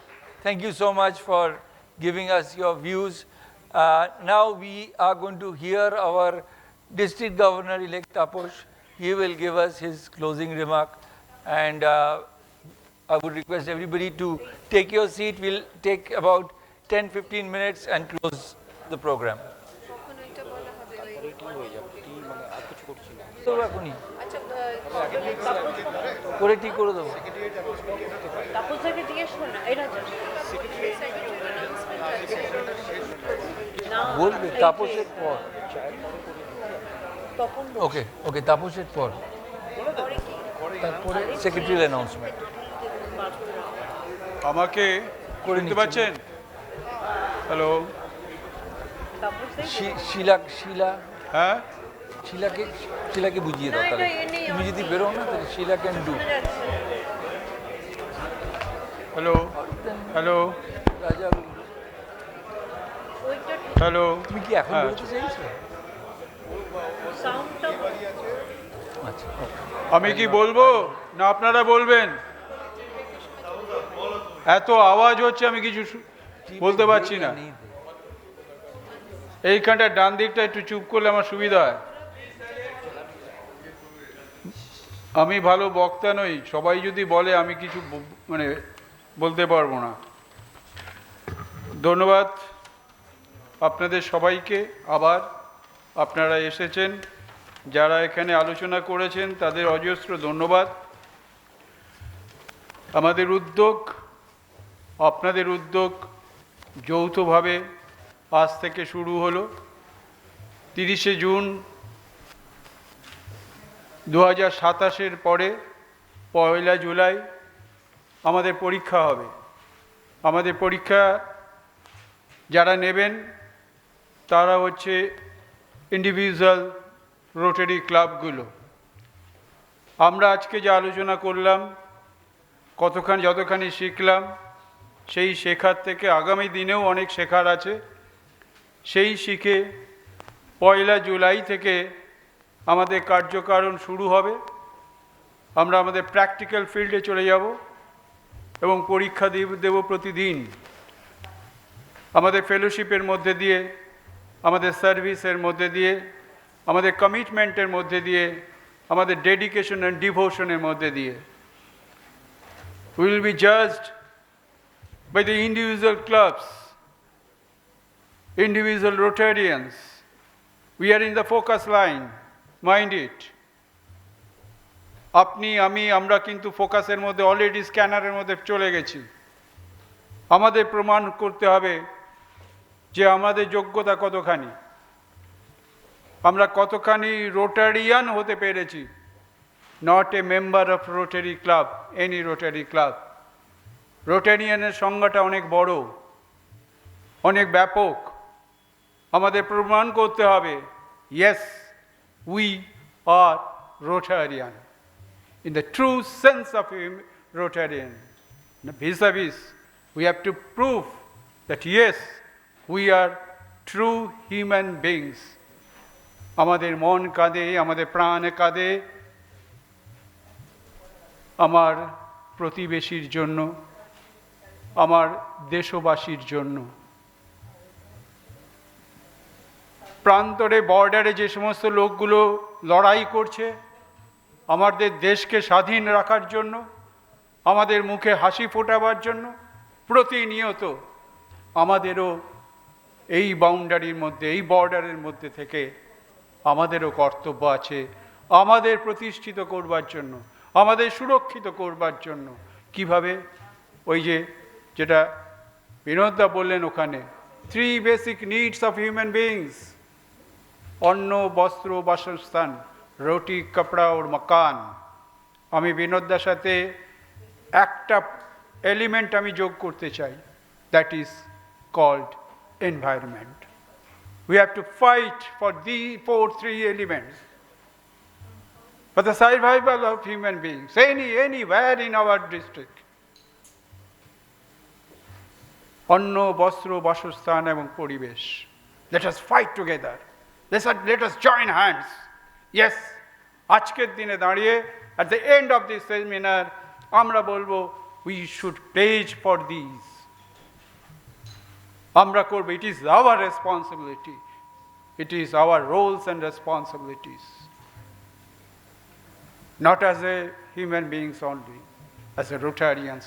Thank you so much for giving us your views. Now we are going to hear our District Governor-elect Taposh. He will give us his closing remark. And I would request everybody to take your seat. We'll take about 10-15 minutes and close the program. করে ঠিক করে দেবো বলবে তাপসের পর ওকে ওকে তাপসের পর তারপরে secretarial announcement আমাকে করতে পারছেন হ্যালো শিলা শিলা হ্যাঁ শিলাকে বুঝিয়ে দাও তাহলে তুমি যদি বেরো না তাহলে শিলা ক্যান ডু হ্যালো হ্যালো রাজা হ্যালো তুমি কি এখন বলতে চাইছো আচ্ছা আমি কি বলবো না আপনারা বলবেন এত আওয়াজ হচ্ছে আমি কিছু বলতে পারছি না এইখানটা ডান দিকটা একটু চুপ করলে আমার সুবিধা হয় আমি ভালো বক্তা নই সবাই যদি বলে আমি কিছু বলতে পারবো না ধন্যবাদ আপনাদের সবাইকে আবার আপনারা এসেছেন যারা এখানে আলোচনা করেছেন তাদের অজস্র ধন্যবাদ আমাদের উদ্যোগ আপনাদের উদ্যোগ যৌথভাবে আজ থেকে শুরু হলো 30শে জুন 2027-এর পরে 1 জুলাই আমাদের পরীক্ষা হবে আমাদের পরীক্ষা যারা নেবেন তারা হচ্ছে ইন্ডিভিজুয়াল রোটারি ক্লাবগুলো আমরা আজকে যে আলোচনা করলাম যতখানি শিখলাম সেই শেখার থেকে আগামী দিনেও অনেক শেখার আছে সেই শিখে 1 জুলাই থেকে আমাদের কার্যকারণ শুরু হবে আমরা আমাদের প্র্যাকটিক্যাল ফিল্ডে চলে যাব এবং পরীক্ষা দেব প্রতিদিন আমাদের ফেলোশিপের মধ্যে দিয়ে আমাদের সার্ভিসের মধ্যে দিয়ে আমাদের কমিটমেন্টের মধ্যে দিয়ে, আমাদের ডেডিকেশন অ্যান্ড ডিভোশনের মধ্যে দিয়ে। We will be judged by the individual clubs, individual Rotarians. We are in the focus line, mind it. আপনি আমি আমরা কিন্তু ফোকাসের মধ্যে অলরেডি স্ক্যানারের মধ্যে চলে গেছি। আমাদের প্রমাণ করতে হবে যে আমাদের যোগ্যতা কতখানি, আমরা কতখানি রোটারিয়ান হতে পেরেছি। Not a member of Rotary club, any Rotary club. রোটারিয়ানের সংজ্ঞাটা অনেক বড়, অনেক ব্যাপক। আমাদের প্রমাণ করতে হবে, yes we are Rotarian in the true sense of Rotarian. Vis-a-vis, we have to prove that yes, we are true human beings. আমাদের মন কাঁদে, আমাদের প্রাণ কাঁদে আমার প্রতিবেশীর জন্য, আমার দেশবাসীর জন্য। প্রান্তরে বর্ডারে যে সমস্ত লোকগুলো লড়াই করছে আমাদের দেশকে স্বাধীন রাখার জন্য, আমাদের মুখে হাসি ফোটাবার জন্য, প্রতিনিয়ত আমাদেরও এই বাউন্ডারির মধ্যে, এই বর্ডারের মধ্যে থেকে আমাদেরও কর্তব্য আছে আমাদের প্রতিষ্ঠিত করবার জন্য, আমাদের সুরক্ষিত করবার জন্য। কিভাবে? ওই যেটা বিনোদদা বললেন ওখানে, 3 basic needs of human beings, অন্ন, বস্ত্র, বাসস্থান, রুটি, কাপড়া ওর মকান। আমি বিনোদদার সাথে একটা এলিমেন্ট আমি যোগ করতে চাই, that is called environment. We have to fight for the 3 elements for the survival of human beings anywhere in our district. অন্ন, বস্ত্র, বাসস্থান এবং পরিবেশ। Let us fight together. Let us join hands. Yes, আজকের দিনে দাঁড়িয়ে at the end of this seminar আমরা বলবো we should pledge for these. আমরা করব, it is our responsibility, it is our roles and responsibilities, not as a human beings only, as a Rotarians.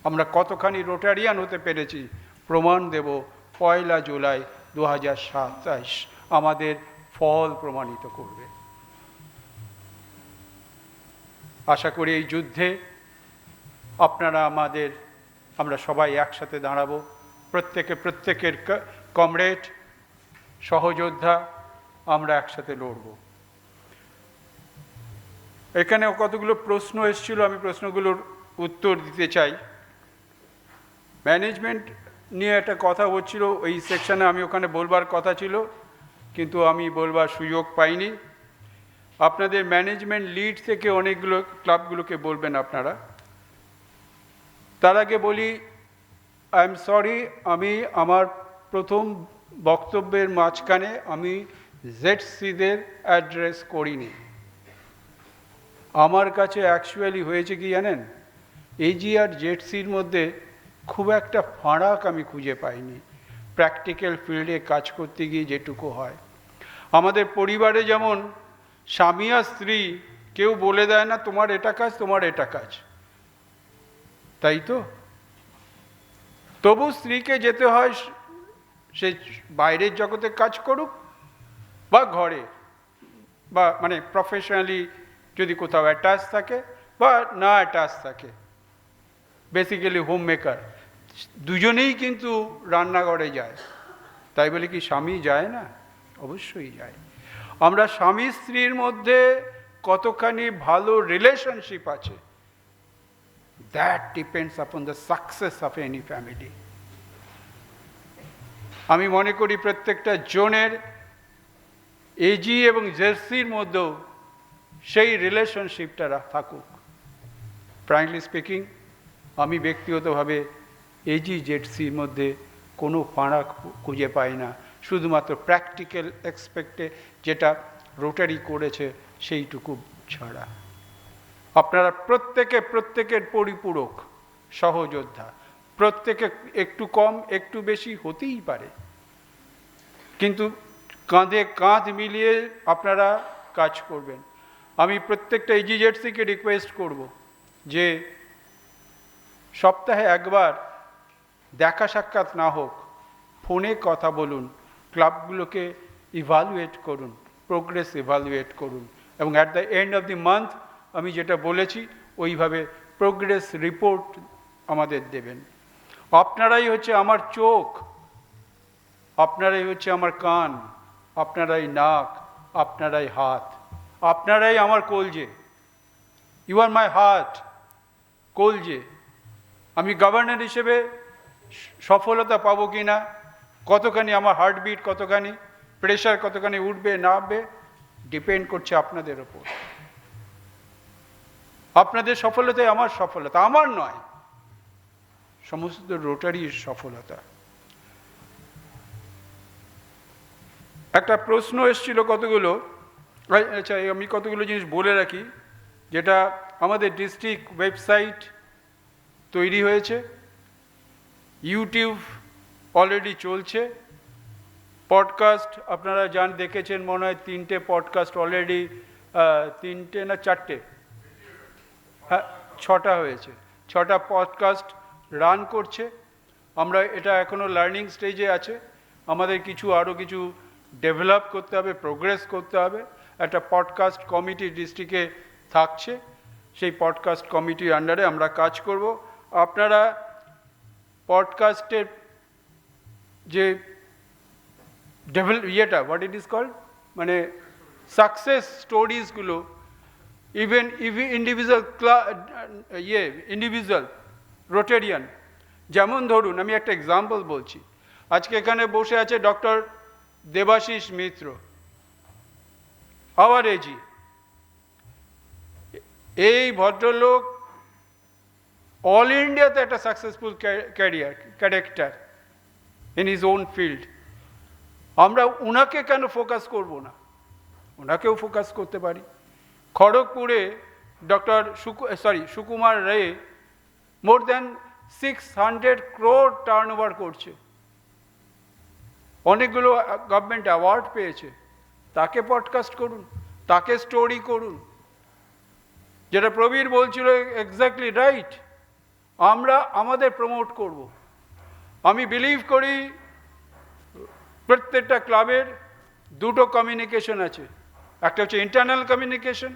আমরা কতখানি Rotarian হতে পেরেছি প্রমাণ দেব 1 জুলাই 2027 আমাদের ফল প্রমাণিত করবে। আশা করি এই যুদ্ধে আপনারা আমরা সবাই একসাথে দাঁড়াবো, প্রত্যেকের কমরেড, সহযোদ্ধা, আমরা একসাথে লড়ব। এখানে কতগুলো প্রশ্ন এসেছিল, আমি প্রশ্নগুলোর উত্তর দিতে চাই। ম্যানেজমেন্ট নিয়ে একটা কথা হচ্ছিল, ওই সেকশনে আমি ওখানে বলবার কথা ছিল কিন্তু আমি বলবার সুযোগ পাইনি। আপনাদের ম্যানেজমেন্ট লিড থেকে অনেকগুলো ক্লাবগুলোকে বলবেন আপনারা। তার আগে বলি, আই এম সরি, আমি আমার প্রথম বক্তব্যের মাঝখানে আমি জেডসিদের অ্যাড্রেস করিনি। আমার কাছে অ্যাকচুয়ালি হয়েছে কি জানেন, এজি আর জেডসির মধ্যে খুব একটা ফারাক আমি খুঁজে পাইনি প্র্যাকটিক্যাল ফিল্ডে কাজ করতে গিয়ে যেটুকু হয়। আমাদের পরিবারে যেমন স্বামী আর স্ত্রী কেউ বলে দেয় না তোমার এটা কাজ, তোমার এটা কাজ, তাই তো? তবু স্ত্রীকে যেতে হয়, সে বাইরের জগতে কাজ করুক বা ঘরে, বা মানে প্রফেশনালি যদি কোথাও অ্যাটাচ থাকে বা না অ্যাটাচ থাকে, বেসিক্যালি হোম মেকার, দুজনেই কিন্তু রান্নাঘরে যায়। তাই বলে কি স্বামী যায় না? অবশ্যই যায়। আমরা স্বামী স্ত্রীর মধ্যে কতখানি ভালো রিলেশনশিপ আছে, that depends upon the success of any family. আমি মনে করি প্রত্যেকটা জোনের এজি এবং জেডসির মধ্যেও সেই রিলেশনশিপটা থাকুক। ফ্র্যাঙ্কলি স্পিকিং, আমি ব্যক্তিগতভাবে এজি জেডসির মধ্যে কোনো ফারাক খুঁজে পাই না, শুধুমাত্র প্র্যাকটিক্যাল এক্সপেক্টে যেটা রোটারি করেছে সেইটুকু ছাড়া। আপনারা প্রত্যেকের পরিপূরক সহযোদ্ধা, প্রত্যেকে একটু কম একটু বেশি হতেই পারে, কিন্তু কাঁধে কাঁধ মিলিয়ে আপনারা কাজ করবেন। আমি প্রত্যেকটা এজিজেডসিকে রিকোয়েস্ট করব যে সপ্তাহে একবার দেখা সাক্ষাৎ না হোক, ফোনে কথা বলুন, ক্লাবগুলোকে ইভালুয়েট করুন, প্রোগ্রেস ইভালুয়েট করুন, এবং at the end of the month আমি যেটা বলেছি ওইভাবে প্রোগ্রেস রিপোর্ট আমাদের দেবেন। আপনারাই হচ্ছে আমার চোখ, আপনারাই হচ্ছে আমার কান, আপনারাই নাক, আপনারাই হাত, আপনারাই আমার কলজে। You R my heart, কলজে। আমি গভর্নর হিসেবে সফলতা পাবো কি না, কতখানি আমার হার্টবিট, কতখানি প্রেশার, কতখানি উঠবে নামবে, ডিপেন্ড করছে আপনাদের ওপর। আপনাদের সফলতাই আমার সফলতা, আমার নয়, সমস্ত রোটারির সফলতা। একটা প্রশ্ন এসেছিল কতগুলো, আচ্ছা আমি কতগুলো জিনিস বলে রাখি। যেটা আমাদের ডিস্ট্রিক্ট ওয়েবসাইট তৈরি হয়েছে, ইউটিউব অলরেডি চলছে, পডকাস্ট আপনারা দেখেছেন মনে হয় 3টে পডকাস্ট অলরেডি, 3টে না 4টে, হ্যাঁ 6টা হয়েছে, 6টা পডকাস্ট রান করছে। আমরা এটা এখনও লার্নিং স্টেজে আছে, আমাদের আরও কিছু ডেভেলপ করতে হবে, প্রোগ্রেস করতে হবে। একটা পডকাস্ট কমিটি ডিস্ট্রিক্টে থাকছে, সেই পডকাস্ট কমিটির আন্ডারে আমরা কাজ করব। আপনারা পডকাস্টের যে হোয়াট ইট ইজ কল্ড, মানে সাকসেস স্টোরিজগুলো, ইভেন ইন্ডিভিজুয়াল রোটেরিয়ান, যেমন ধরুন আমি একটা এক্সাম্পল বলছি। আজকে এখানে বসে আছে ডক্টর দেবাশিস মিত্র, আওয়ার এজি। এই ভদ্রলোক অল ইন্ডিয়াতে একটা successful character in his own field. আমরা ওনাকে কেন ফোকাস করব না, ওনাকেও ফোকাস করতে পারি। খড়গপুরে ডক্টর সুকুমার রে more than 600 crore turn over করছে, অনেকগুলো গভর্নমেন্ট অ্যাওয়ার্ড পেয়েছে। তাকে পডকাস্ট করুন, তাকে স্টোরি করুন। যেটা প্রবীর বলছিল এক্স্যাক্টলি রাইট, আমরা আমাদের প্রমোট করব। আমি বিলিভ করি প্রত্যেকটা ক্লাবের দুটো কমিউনিকেশন আছে, একটা হচ্ছে ইন্টারনাল কমিউনিকেশন,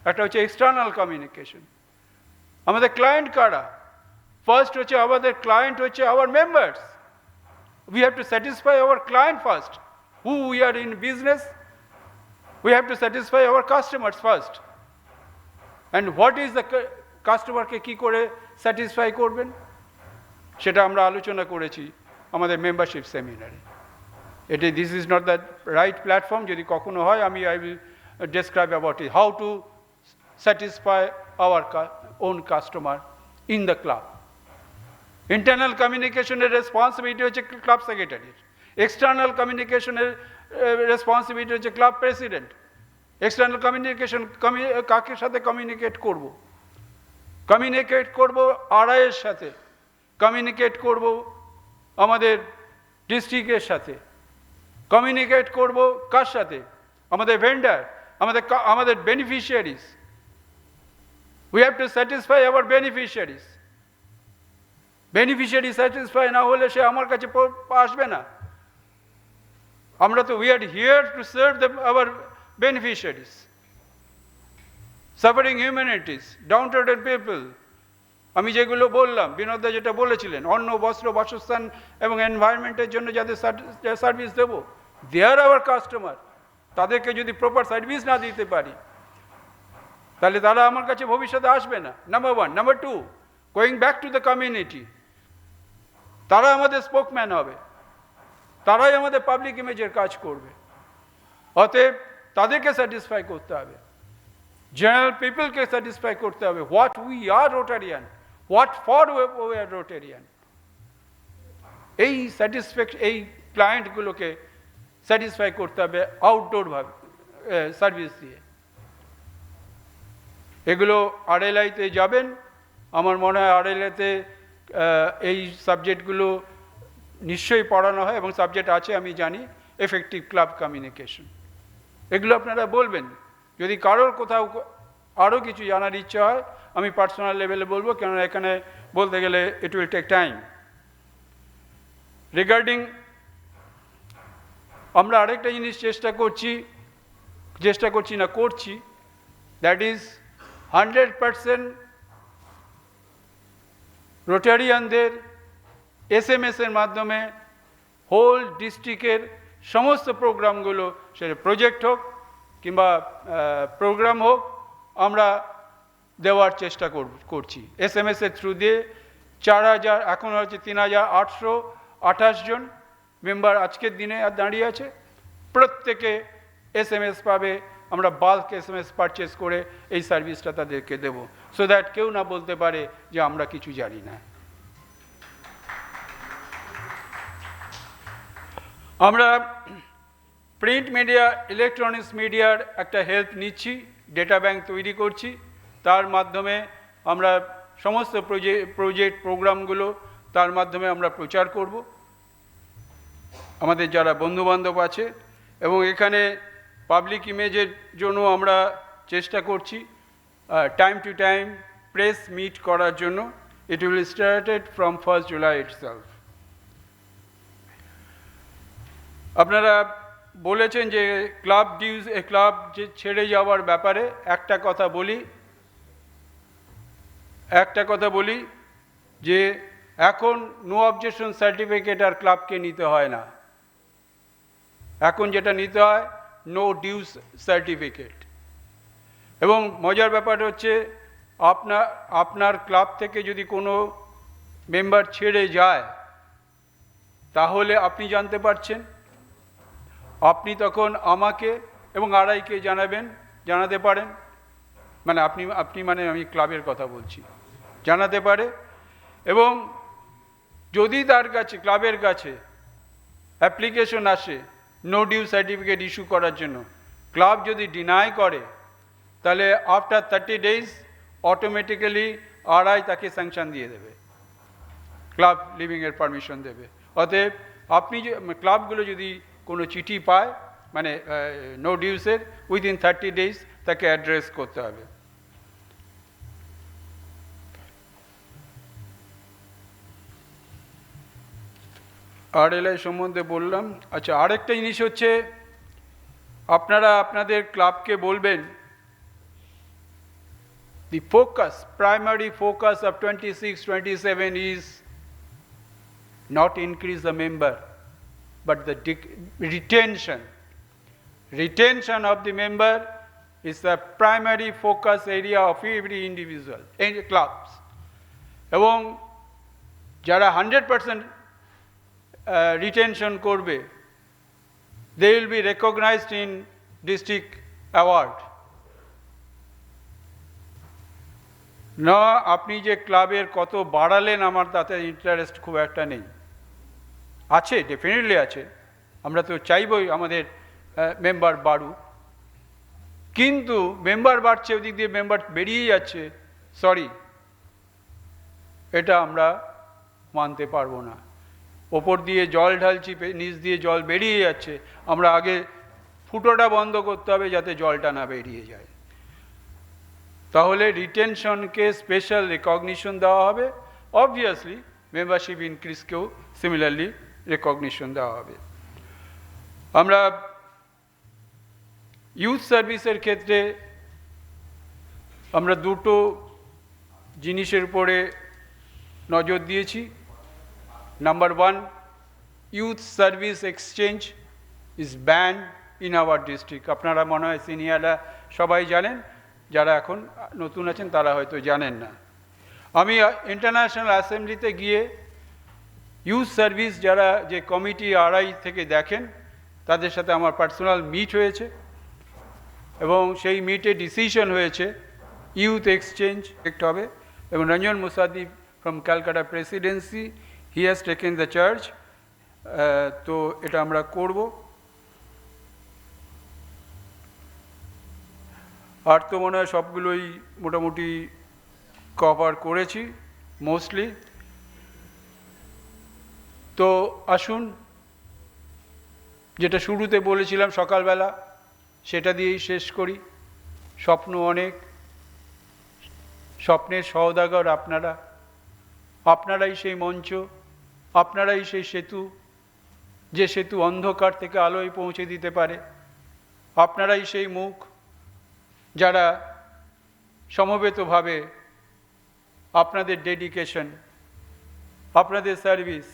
একটা হচ্ছে এক্সটার্নাল কমিউনিকেশন। আমাদের ক্লায়েন্ট কারা? ফার্স্ট হচ্ছে আমাদের ক্লায়েন্ট হচ্ছে our members. We have to satisfy our client first. Who we are in business, we have to satisfy our customers first. And what is the customer কে কি করে satisfy করবেন সেটা আমরা আলোচনা করেছি আমাদের মেম্বারশিপ সেমিনারে। This is not the right platform, যদি কখনো হয় আমি I will describe about it, how to satisfy our own customer in the club. Internal কমিউনিকেশনের রেসপন্সিবিলিটি হচ্ছে ক্লাব সেক্রেটারির, এক্সটার্নাল কমিউনিকেশনের রেসপন্সিবিলিটি হচ্ছে ক্লাব প্রেসিডেন্ট। এক্সটার্নাল কমিউনিকেশন কাকে সাথে কমিউনিকেট করব? কমিউনিকেট করব আরআইয়ের সাথে, কমিউনিকেট করব আমাদের ডিস্ট্রিক্টের সাথে, কমিউনিকেট করব কার সাথে? আমাদের ভেন্ডার, আমাদের beneficiaries. We have to satisfy our beneficiaries. Beneficiary satisfy না হলে সে আমার কাছে আসবে না। আমরা তো we are here to serve our beneficiaries, suffering humanities, downtrodden people. আমি যেগুলো বললাম, বিনোদা যেটা বলেছিলেন, অন্ন, বস্ত্র, বাসস্থান এবং এনভায়রনমেন্টের জন্য যাদের সার্ভিস দেবো, দে আর আওয়ার কাস্টমার। তাদেরকে যদি প্রপার সার্ভিস না দিতে পারি তাহলে তারা আমার কাছে ভবিষ্যতে আসবে না, number one. Number two, going back to the community, তারা আমাদের স্পোকম্যান হবে, তারাই আমাদের পাবলিক ইমেজের কাজ করবে। অতএব তাদেরকে স্যাটিসফাই করতে হবে, জেনারেল পিপলকে স্যাটিসফাই করতে হবে। What we are Rotarian, what for we are Rotarian. এই এই ক্লায়েন্টগুলোকে স্যাটিসফাই করতে হবে আউটডোরভাবে সার্ভিস দিয়ে। এগুলো আরএলআইতে যাবেন, আমার মনে হয় আরএলআইতে এই সাবজেক্টগুলো নিশ্চয়ই পড়ানো হয় এবং সাবজেক্ট আছে আমি জানি, এফেক্টিভ ক্লাব কমিউনিকেশন। এগুলো আপনারা বলবেন। যদি কারোর কোথাও আরও কিছু জানার ইচ্ছা হয় আমি পার্সোনাল লেভেলে বলবো, কেননা এখানে বলতে গেলে it will take time. Regarding আমরা আরেকটা জিনিস করছি, দ্যাট ইজ 100% রোটারিয়ানদের SMS এর মাধ্যমে হোল ডিস্ট্রিক্টের সমস্ত প্রোগ্রামগুলো, সেটা প্রজেক্ট হোক কিংবা প্রোগ্রাম হোক, আমরা দেওয়ার চেষ্টা করছি। SMS এর থ্রু দিয়ে 4000, এখন হচ্ছে 3828 জন মেম্বার আজকের দিনে দাঁড়িয়ে আছে। প্রত্যেকে SMS পাবে, আমরা বাল্ক SMS পারচেস করে এই সার্ভিসটা তাদেরকে দেব, সো দ্যাট কেউ না বলতে পারে যে আমরা কিছু জানি না। আমরা প্রিন্ট মিডিয়া, ইলেকট্রনিক্স মিডিয়ার একটা হেল্প নিচ্ছি, ডেটা ব্যাংক তৈরি করছি, তার মাধ্যমে আমরা সমস্ত প্রজেক্ট প্রোগ্রামগুলো তার মাধ্যমে আমরা প্রচার করব আমাদের যারা বন্ধুবান্ধব আছে। এবং এখানে পাবলিক ইমেজের জন্য আমরা চেষ্টা করছি time to time press meet করার জন্য। It will started from 1st July itself. আপনারা বলেছেন যে ক্লাব যে ছেড়ে যাওয়ার ব্যাপারে একটা কথা বলি যে এখন নো অবজেকশন সার্টিফিকেট আর ক্লাবকে নিতে হয় না। এখন যেটা নিতে হয় নো ডিউস সার্টিফিকেট। এবং মজার ব্যাপার হচ্ছে আপনার ক্লাব থেকে যদি কোনো মেম্বার ছেড়ে যায় তাহলে আপনি জানতে পারছেন, আপনি তখন আমাকে এবং আড়াইকে জানাতে পারেন, মানে আপনি মানে আমি ক্লাবের কথা বলছি, জানাতে পারে। এবং যদি তার কাছে ক্লাবের কাছে অ্যাপ্লিকেশন আসে নো ডিউ সার্টিফিকেট ইস্যু করার জন্য, ক্লাব যদি ডিনাই করে তাহলে আফটার 30 days অটোমেটিক্যালি আড়াই তাকে স্যাংশন দিয়ে দেবে, ক্লাব লিভিংয়ের পারমিশন দেবে। অতএব আপনি ক্লাবগুলো যদি কোনো চিঠি পায় মানে নো ডিউসের, উইদিন 30 days তাকে অ্যাড্রেস করতে হবে। RLI সম্বন্ধে বললাম। আচ্ছা, আরেকটা জিনিস হচ্ছে আপনারা আপনাদের ক্লাবকে বলবেন the primary focus of 26-27 is not increase the member but the retention of the member is the primary focus area of every individual in clubs. এবং যারা 100% retention করবে, they will be recognized in district award. না আপনি যে ক্লাবের কত বাড়ালেন আমার তাতে ইন্টারেস্ট খুব একটা নেই, আছে ডেফিনেটলি আছে, আমরা তো চাইবই আমাদের মেম্বার বাড়ুক, কিন্তু মেম্বার বাড়ছে ওদিক দিয়ে মেম্বার বেরিয়ে যাচ্ছে, সরি, এটা আমরা মানতে পারবো না। ওপর দিয়ে জল ঢালছি, নিচ দিয়ে জল বেরিয়ে যাচ্ছে, আমরা আগে ফুটোটা বন্ধ করতে হবে যাতে জলটা না বেরিয়ে যায়। তাহলে রিটেনশনকে স্পেশাল রেকগনিশন দেওয়া হবে, অবভিয়াসলি মেম্বারশিপ ইনক্রিজকেও সিমিলারলি রেকগনিশন দেওয়া হবে। আমরা ইউথ সার্ভিসের ক্ষেত্রে আমরা দুটো জিনিসের উপরে নজর দিয়েছি। Number 1, youth service exchange is banned in our district. আপনারা মনে হয় সিনিয়ররা সবাই জানেন, যারা এখন নতুন আছেন তারা হয়তো জানেন না। আমি ইন্টারন্যাশনাল অ্যাসেম্বলিতে গিয়ে ইউথ সার্ভিস যারা যে কমিটি আড়াই থেকে দেখেন তাদের সাথে আমার পার্সোনাল মিট হয়েছে এবং সেই মিটে ডিসিশন হয়েছে ইউথ এক্সচেঞ্জ হবে। এবং Ranjan Musaddi from Calcutta Presidency, he has taken the charge, তো এটা আমরা করব। আর তো মনে হয় সবগুলোই মোটামুটি কভার করেছি মোস্টলি। তো আসুন যেটা শুরুতে বলেছিলাম সকালবেলা, সেটা দিয়েই শেষ করি। স্বপ্ন অনেক, স্বপ্নের সওদাগর আপনারা, আপনারাই সেই মঞ্চ, আপনারাই সেই সেতু, যে সেতু অন্ধকার থেকে আলোয় পৌঁছে দিতে পারে। আপনারাই সেই মুখ যারা সমবেতভাবে আপনাদের ডেডিকেশন, আপনাদের সার্ভিস,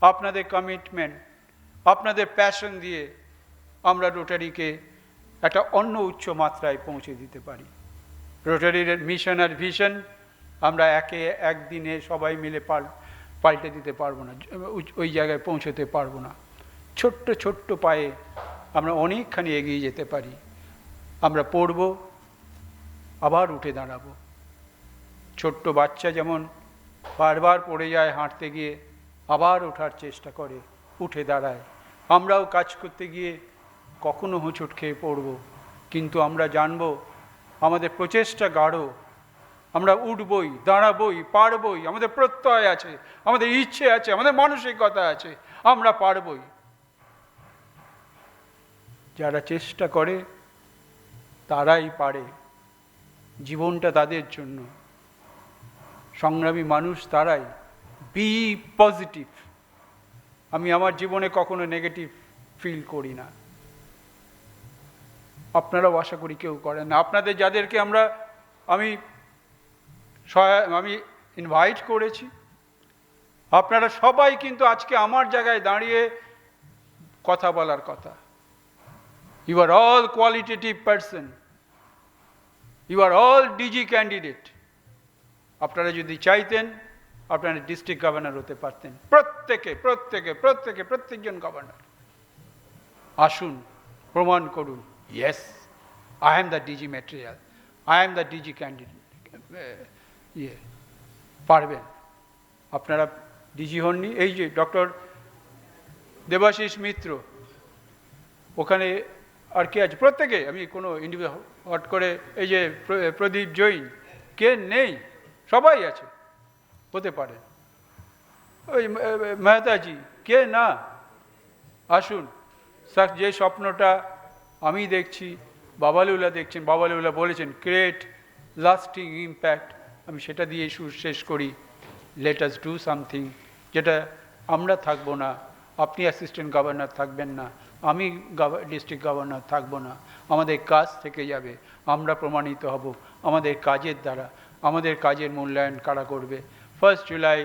আপনাদের কমিটমেন্ট, আপনাদের প্যাশন দিয়ে আমরা রোটারিকে একটা অন্য উচ্চ মাত্রায় পৌঁছে দিতে পারি। রোটারির মিশন আর ভিশন আমরা একদিনে সবাই মিলে পাল্টে দিতে পারবো না, ওই জায়গায় পৌঁছতে পারবো না। ছোট্ট ছোট্ট পায়ে আমরা অনেকখানি এগিয়ে যেতে পারি। আমরা পড়ব, আবার উঠে দাঁড়াবো। ছোট্ট বাচ্চা যেমন বারবার পড়ে যায় হাঁটতে গিয়ে, আবার ওঠার চেষ্টা করে, উঠে দাঁড়ায়। আমরাও কাজ করতে গিয়ে কখনো হোঁচট খেয়ে পড়ব, কিন্তু আমরা জানবো আমাদের প্রচেষ্টা গাঢ়, আমরা উঠবই, দাঁড়াবই, পারবই, আমাদের প্রত্যয় আছে, আমাদের ইচ্ছে আছে, আমাদের মানসিকতা আছে, আমরা পারবই। যারা চেষ্টা করে তারাই পারে, জীবনটা তাদের জন্য। সংগ্রামী মানুষ তারাই। Be positive. আমি আমার জীবনে কখনো নেগেটিভ ফিল করি না, আপনারাও আশা করি কেউ করেন না। আপনাদের যাদেরকে আমি ইনভাইট করেছি, আপনারা সবাই কিন্তু আজকে আমার জায়গায় দাঁড়িয়ে কথা বলার কথা। You are all qualitative person, you are all DG candidate. আপনারা যদি চাইতেন আপনারা ডিস্ট্রিক্ট গভর্নর হতে পারতেন, প্রত্যেকজন গভর্নর। আসুন, প্রমাণ করুন, yes, I am the DG material, I am the DG candidate. পারবেন। আপনারা ডিজি হননি। এই যে ডক্টর দেবাশিস মিত্র, ওখানে আর কে আছে? প্রত্যেকে, আমি কোনো ইন্ডিভিজুয়াল হট করে, এই যে প্রদীপ জৈন, কে নেই? সবাই আছে, হতে পারে। ওই মেহতাজি, কে না? আসুন। যে স্বপ্নটা আমি দেখছি, বাবালুল্লাহ দেখছেন, বাবালুল্লাহ বলেছেন ক্রিয়েট লাস্টিং ইম্প্যাক্ট, আমি সেটা দিয়ে শেষ করি। Let us do something. যেটা আমরা থাকবো না, আপনি অ্যাসিস্ট্যান্ট গভর্নর থাকবেন না, আমি ডিস্ট্রিক্ট গভর্নর থাকবো না, আমাদের কাজ থেকে যাবে। আমরা প্রমাণিত হব আমাদের কাজের দ্বারা। আমাদের কাজের মূল্যায়ন কারা করবে? 1 জুলাই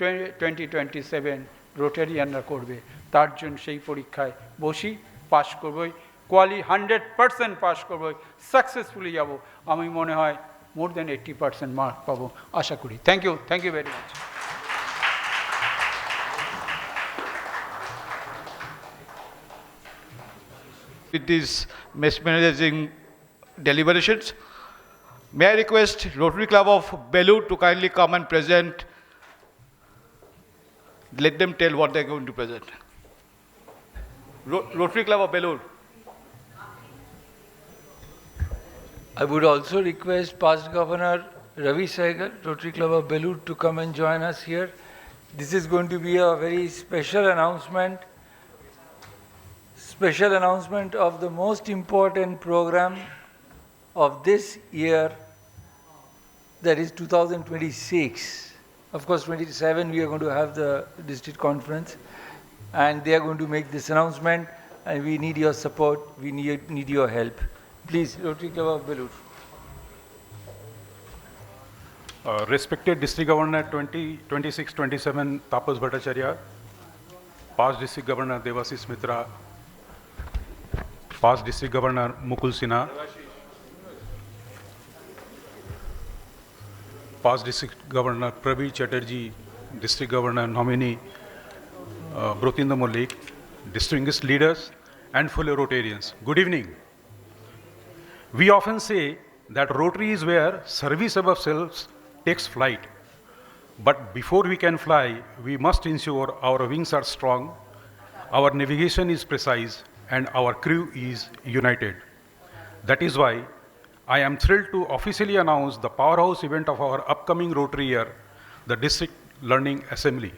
2027 রোটারিয়ানরা করবে। তার জন্য সেই পরীক্ষায় বসি, পাশ করবই, 100% পাশ করবই, সাকসেসফুলি যাব। আমি মনে হয় মোর দেন 80% মার্ক পাবো, আশা করি। Thank you very much. With these mesmerizing deliberations, may I request Rotary Club of Belur to kindly come and present. Let them tell what they're going to present. Rotary Club of Belur. I would also request past Governor Ravi Sehgal, Rotary Club of Belur, to come and join us here. This is going to be a very special announcement of the most important program of this year, that is 2026. Of course, 27 we are going to have the district conference, and they are going to make this announcement, and we need your support, we need your help. Please, Rotary Club of Belur. Respected District Governor 2026-27 Tapas Bhattacharya, past District Governor Debasis Mitra, past District Governor Mukul Sinha, past District Governor Pravi Chatterjee, District Governor nominee Brotinda Mollik, distinguished leaders and fellow Rotarians. Good evening. We often say that Rotary is where service above self takes flight. But before we can fly, we must ensure our wings are strong, our navigation is precise, and our crew is united. That is why I am thrilled to officially announce the powerhouse event of our upcoming Rotary year, the District Learning Assembly.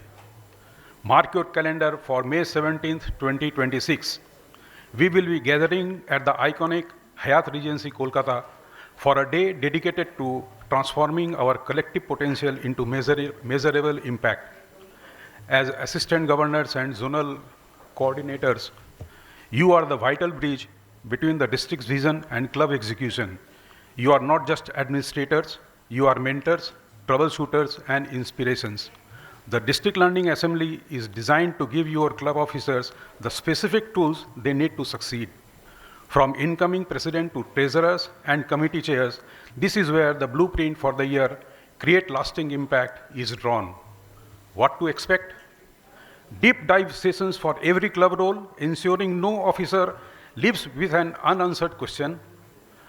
Mark your calendar for May 17th, 2026. We will be gathering at the iconic Hyatt Regency, Kolkata for a day dedicated to transforming our collective potential into measurable impact. As assistant governors and zonal coordinators, you are the vital bridge between the district's vision and club execution. You are not just administrators, you are mentors, troubleshooters, and inspirations. The District Learning Assembly is designed to give your club officers the specific tools they need to succeed. From incoming president to treasurers and committee chairs, this is where the blueprint for the year Create Lasting Impact is drawn. What to expect? Deep dive sessions for every club role, ensuring no officer lives with an unanswered question.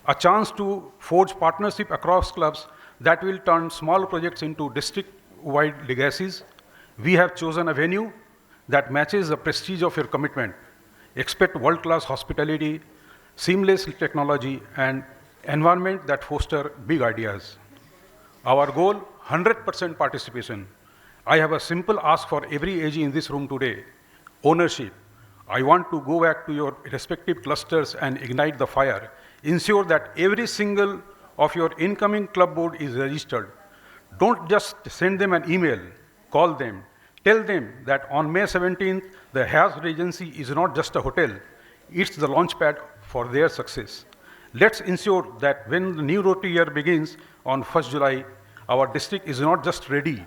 A chance to forge partnership across clubs that will turn small projects into district-wide legacies. We have chosen a venue that matches the prestige of your commitment. Expect world-class hospitality, seamless technology, and environment that foster big ideas. Our goal, 100% participation. I have a simple ask for every AG in this room today: ownership. I want to go back to your respective clusters and ignite the fire. Ensure that every single of your incoming club board is registered. Don't just send them an email, call them. Tell them that on May 17th, the Hyatt Regency is not just a hotel, it's the launchpad for their success. Let's ensure that when the new Rotary year begins on 1st July, our district is not just ready,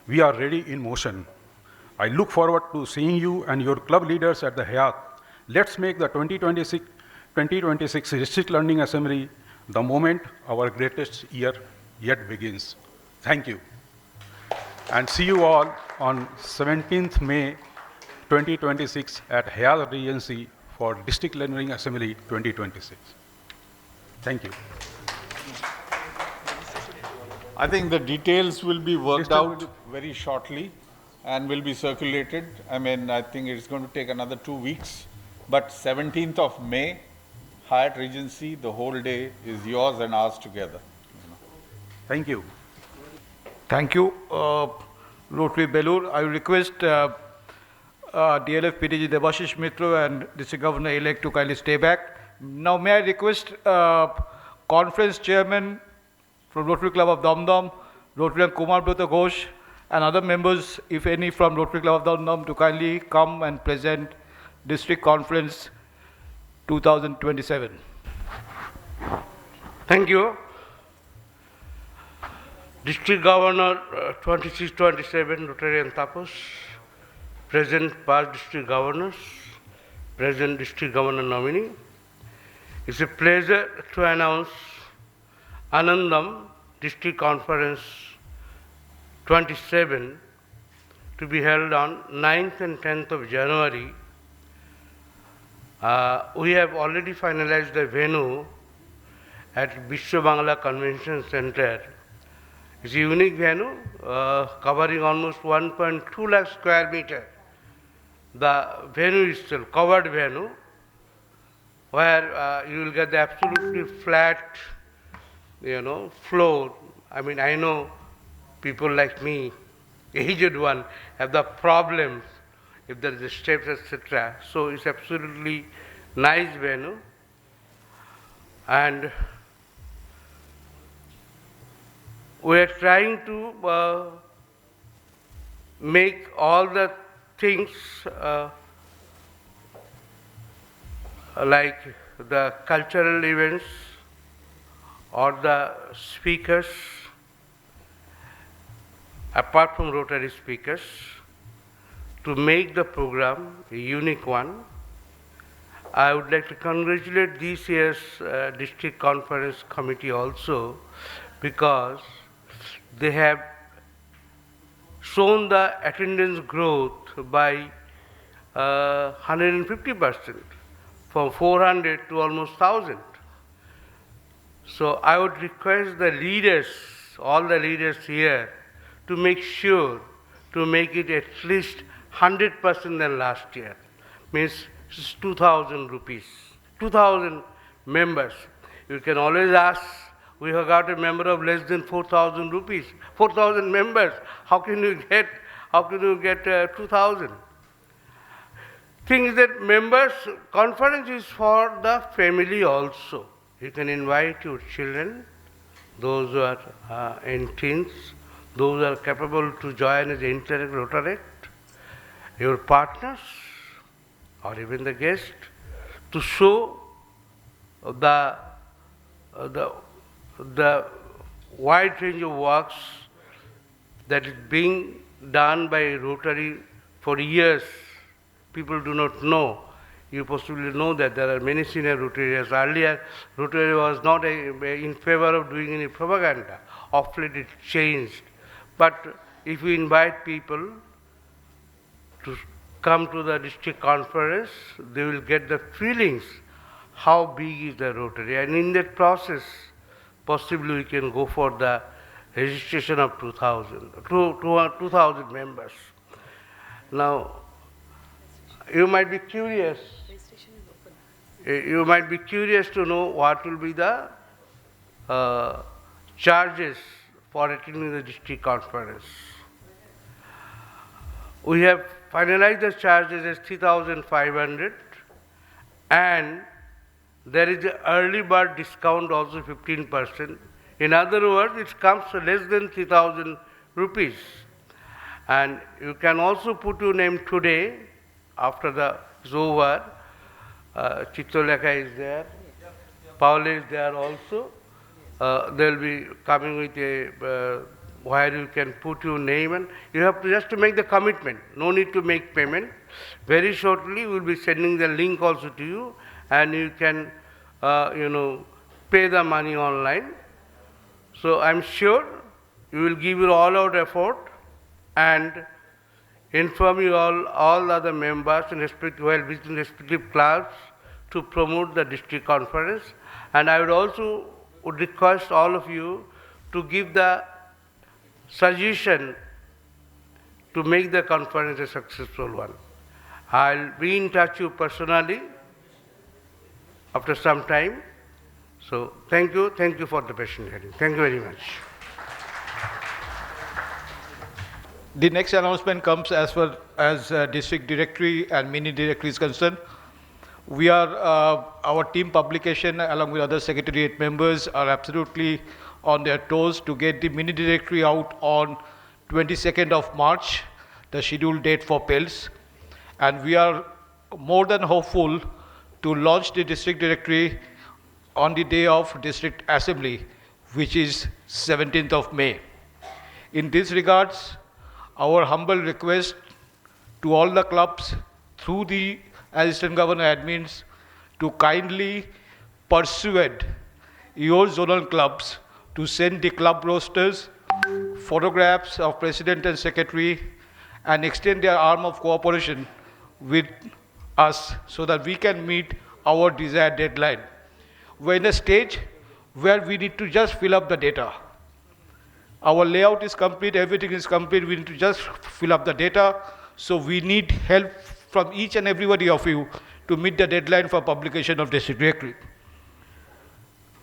we are ready in motion. I look forward to seeing you and your club leaders at the Hyatt. Let's make the 2026 District Learning Assembly the moment our greatest year yet begins. Thank you. And see you all on 17th May 2026 at Hyatt Regency for District Learning Assembly 2026. Thank you. I think the details will be worked out very shortly and will be circulated. I mean, I think it's going to take another 2 weeks, but 17th of May, Hyatt Regency, the whole day is yours and ours together. Thank you. Thank you, Rotary Belur. I request DLF PDG Debasis Mitra and District Governor-elect to kindly stay back. Now, may I request Conference Chairman from Rotary Club of Dum, Rotary Kumar Brata Ghosh, and other members, if any, from Rotary Club of Dum to kindly come and present District Conference 2027. Thank you. District Governor 26-27 Rotarian Tapos, present past District Governors, present District Governor nominee. It's a pleasure to announce Anandam District Conference 27 to be held on 9th and 10th of January. We have already finalized the venue at Vishwa Bangla Convention Center. It's a unique venue covering almost 1.2 lakh square meter. The venue is still covered venue where you will get the absolutely flat, floor. I mean, I know people like me, aged one, have the problems if there is a steps, etc. So it's absolutely nice venue. And we are trying to make all the things like the cultural events or the speakers, apart from Rotary speakers, to make the program a unique one. I would like to congratulate this year's District Conference Committee also, because they have shown the attendance growth by 150%, from 400 to almost 1,000. So I would request the leaders, all the leaders here, to make sure to make it at least 100% than last year. Means it's 2,000 rupees, 2,000 members. You can always ask, we have got a member of less than 4,000 rupees, 4,000 members. How can you get how can you get 2,000? Thing is that members conference is for the family also. You can invite your children, those who are in teens, those who are capable to join as interact Rotaract, your partners, or even the guest, to show the wide range of works that is being done by Rotary for years. People do not know. You possibly know that there are many senior Rotarians. Earlier, Rotary was not in favor of doing any propaganda. Of late it changed. But if you invite people to come to the district conference, they will get the feelings how big is the Rotary. And in that process, possibly we can go for the registration of 2,000 members. Now, you might be curious. You might be curious to know what will be the charges for attending the district conference. We have finalized the charges as 3,500, and there is an early bird discount also 15%. In other words, it comes to less than 3,000 rupees. And you can also put your name today after the is over. Chitrolekha is there, Paula is there also. They will be coming with a where you can put your name, and you have to just to make the commitment. No need to make payment. Very shortly, we will be sending the link also to you, and you can, pay the money online. So I'm sure you will give your all-out effort and inform you all other members in respective clubs to promote the district conference. And I would also request all of you to give the suggestion to make the conference a successful one. I'll be in touch with you personally after some time. So thank you for the patient hearing. Thank you very much. The next announcement comes as far as district directory and mini directory is concerned. We are, our team publication along with other secretariat members are absolutely on their toes to get the mini directory out on 22nd of March, the scheduled date for PELS. And we are more than hopeful to launch the district directory on the day of district assembly, which is 17th of May. In this regards, our humble request to all the clubs through the Assistant Governor admins to kindly persuade your zonal clubs to send the club rosters, photographs of President and Secretary, and extend their arm of cooperation with us so that we can meet our desired deadline. We're in a stage where we need to just fill up the data. Our layout is complete, everything is complete, we need to just fill up the data. So we need help from each and everybody of you to meet the deadline for publication of district directory.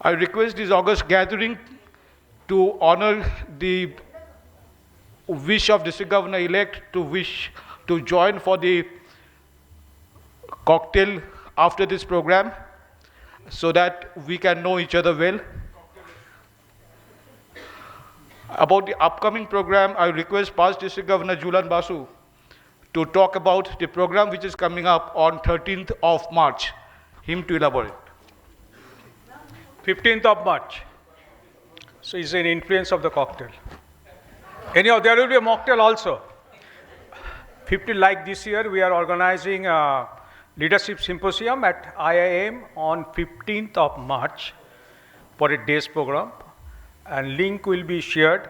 I request this August gathering to honor the wish of district governor-elect to join for the cocktail after this program so that we can know each other well. About the upcoming program, I request past District Governor Julan Basu to talk about the program which is coming up on 13th of March. Him to elaborate. 15th of March. So it's an influence of the cocktail. Anyhow, there will be a mocktail also. 15, like this year, we are organizing a leadership symposium at IIM on 15th of March for a day's program. And link will be shared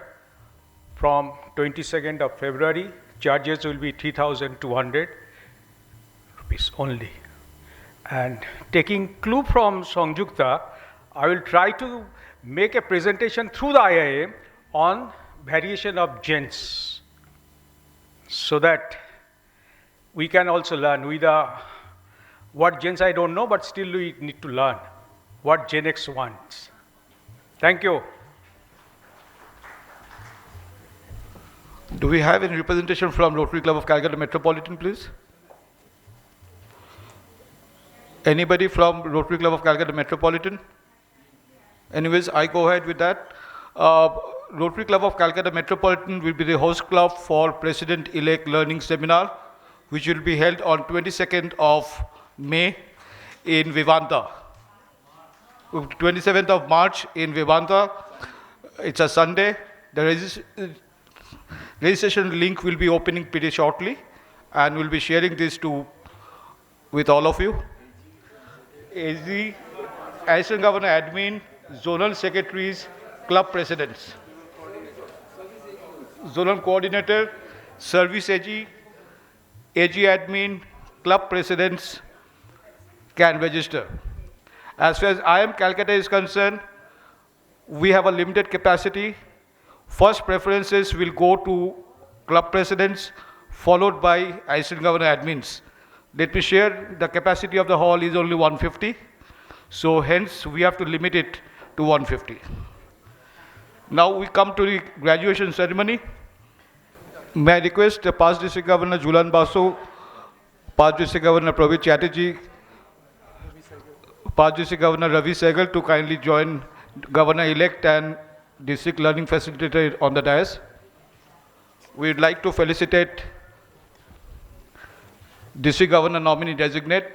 from 22nd of February. Charges will be 3,200 rupees only. And taking clue from Songjukta, I will try to make a presentation through the IIM on variation of gens so that we can also learn with what gens I don't know, but still we need to learn what Gen X wants. Thank you. Do we have any representation from Rotary Club of Calcutta Metropolitan, please? Anybody from Rotary Club of Calcutta Metropolitan? Anyways, I go ahead with that. Rotary Club of Calcutta Metropolitan will be the host club for President-elect Learning Seminar, which will be held on 22nd of May in Vivanta. 27th of March in Vivanta. It's a Sunday. The registration link will be opening pretty shortly, and we'll be sharing this with all of you. AG, Assistant Governor Admin, Zonal Secretaries, Club Presidents. Zonal Coordinator, Service AG, AG Admin, Club Presidents can register. As far as IIM Calcutta is concerned, we have a limited capacity. First preferences will go to Club Presidents, followed by Assistant Governor Admins. Let me share, the capacity of the hall is only 150, so hence we have to limit it to 150. Now we come to the graduation ceremony. May I request the past District Governor Julan Basu, past District Governor Pravit Chatterjee, past District Governor Ravi Sehgal to kindly join Governor-elect and District Learning Facilitator on the dais. We would like to felicitate District Governor nominee designate,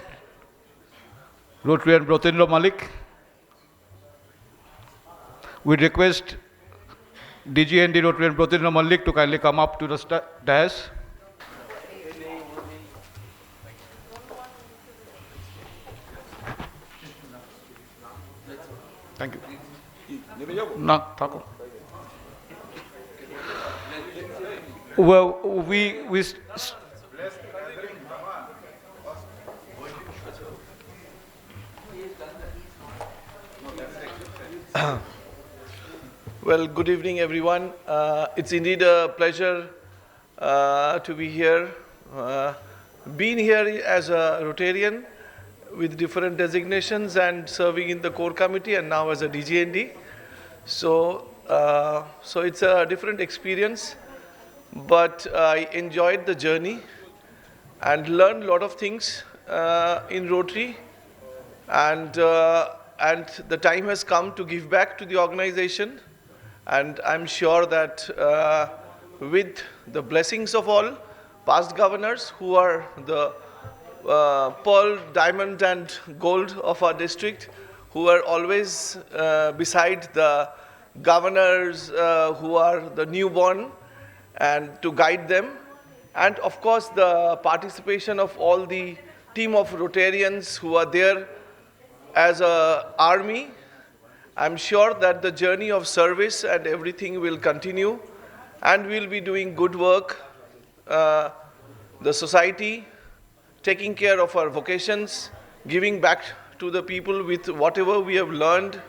Rotary Brotendra Malik. We request DGND Rotary Brotendra Malik to kindly come up to the dais. Thank you. No, Thakur. Well, Well, good evening, everyone. It's indeed a pleasure to be here. Being here as a Rotarian with different designations and serving in the core committee and now as a DGND. So it's a different experience, but I enjoyed the journey and learned a lot of things in Rotary, and the time has come to give back to the organization, and I'm sure that with the blessings of all past governors who are the pearl, diamond and gold of our district, who are always beside the governors who are the newborn and to guide them, and of course the participation of all the team of Rotarians who are there as an army. I'm sure that the journey of service and everything will continue, and we'll be doing good work, the society, taking care of our vocations, giving back to the people with whatever we have learned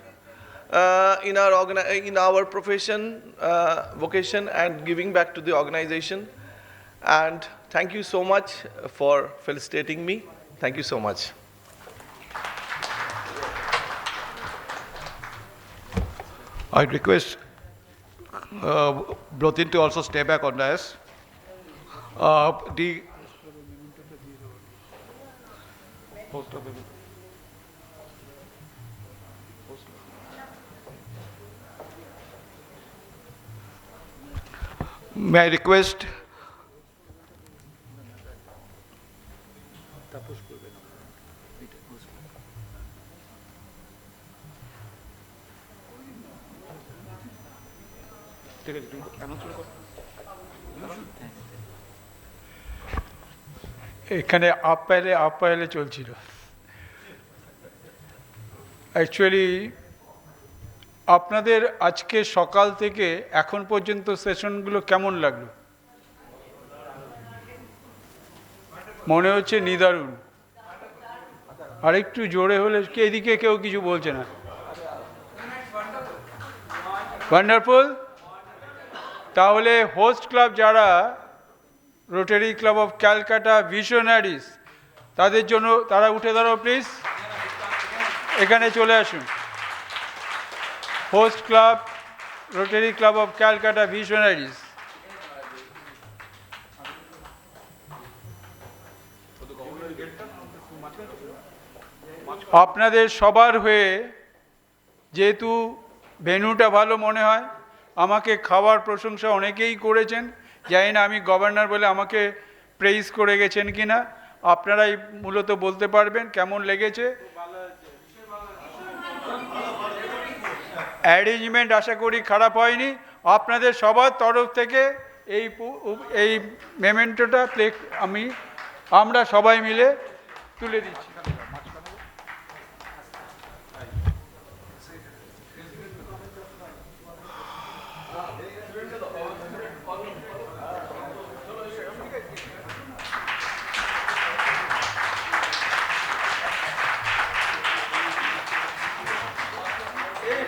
in our profession, vocation, and giving back to the organization. And thank you so much for felicitating me. Thank you so much. I request Brotin to also stay back on dais. May I request এখানে up পাইলে চলছিল। Actually আপনাদের আজকে সকাল থেকে এখন পর্যন্ত সেশনগুলো কেমন লাগলো? মনে হচ্ছে নিদারুণ। আরেকটু জোরে হলে এদিকে কেউ কিছু বলছে না। ওয়ান্ডারফুল। তাহলে হোস্ট ক্লাব যারা Rotary Club of Calcutta Visionaries, তাদের জন্য তারা উঠে দাঁড়াও প্লিজ, এখানে চলে আসুন। Host club Rotary Club of Calcutta Visionaries, আপনাদের সবার হয়ে যেহেতু ভেন্যুটা ভালো মনে হয়, আমাকে খাওয়ার প্রশংসা অনেকেই করেছেন, জানি না আমি গভর্নর বলে আমাকে প্রেইজ করে গেছেন কিনা, আপনারাই মূলত বলতে পারবেন কেমন লেগেছে। অ্যারেঞ্জমেন্ট আশা করি খারাপ হয়নি। আপনাদের সবার তরফ থেকে এই মেমেন্টোটা আমরা সবাই মিলে তুলে দিচ্ছি।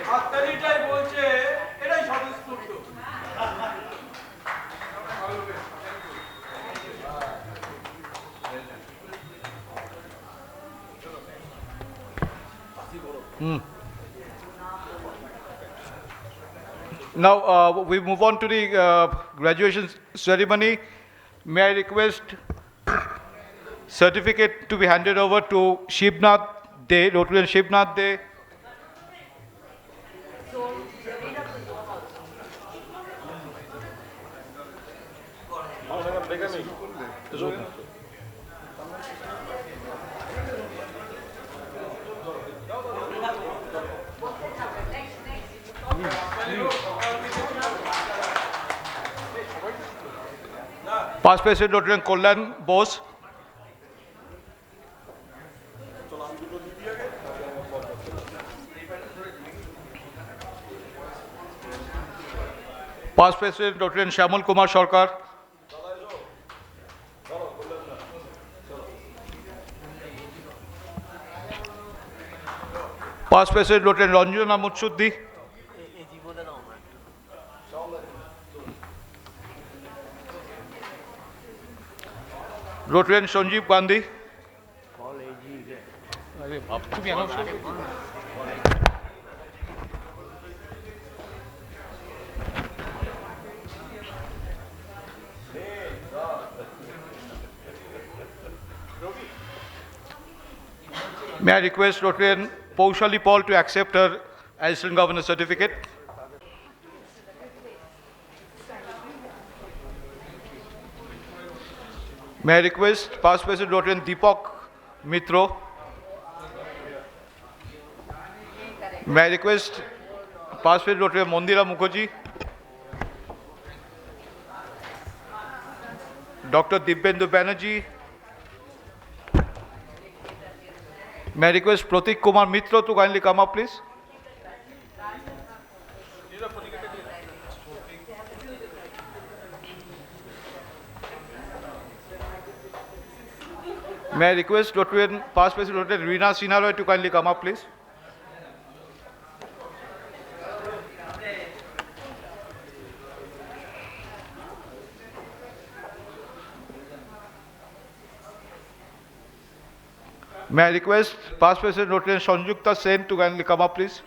হাততালিটাই বলছে এটাই স্বতঃস্ফূর্ত। Now we move on to the graduation ceremony. May I request certificate to be handed over to Shivnath De, Rotarian Shivnath De. Past President Rotarian Kollan Bose. Past President Rotarian Shamul Kumar Sarkar. Past President Rotarian Ranjana Mutsuddhi. Rotarian Sanjeev Gandhi. May I request Rotarian Paushali Paul to accept her Assistant Governor certificate. May I request Past President Rotarian Deepak Mitra. May I request Past President Rotarian Mondira Mukherjee. Dr. Dibyendu Banerjee. May I request Pratik Kumar Mitra to kindly come up, please. May I request Rotarian Past President Rotarian Reena Sinha Roy to kindly come up, please. May I request Past President Rotarian Sanjukta Sen to kindly come up, please.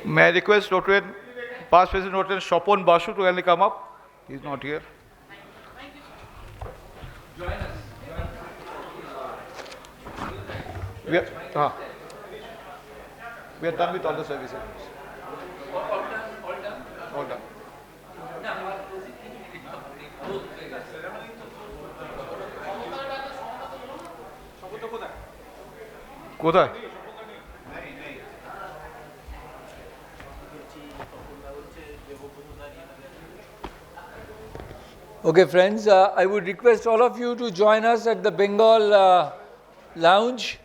May I request Rotarian Past President Rotarian Shopon Basu to kindly come up? He is not here. We are done with all the services. All done. কোথায়? Okay, friends, I would request all of you to join us at the Bengal Lounge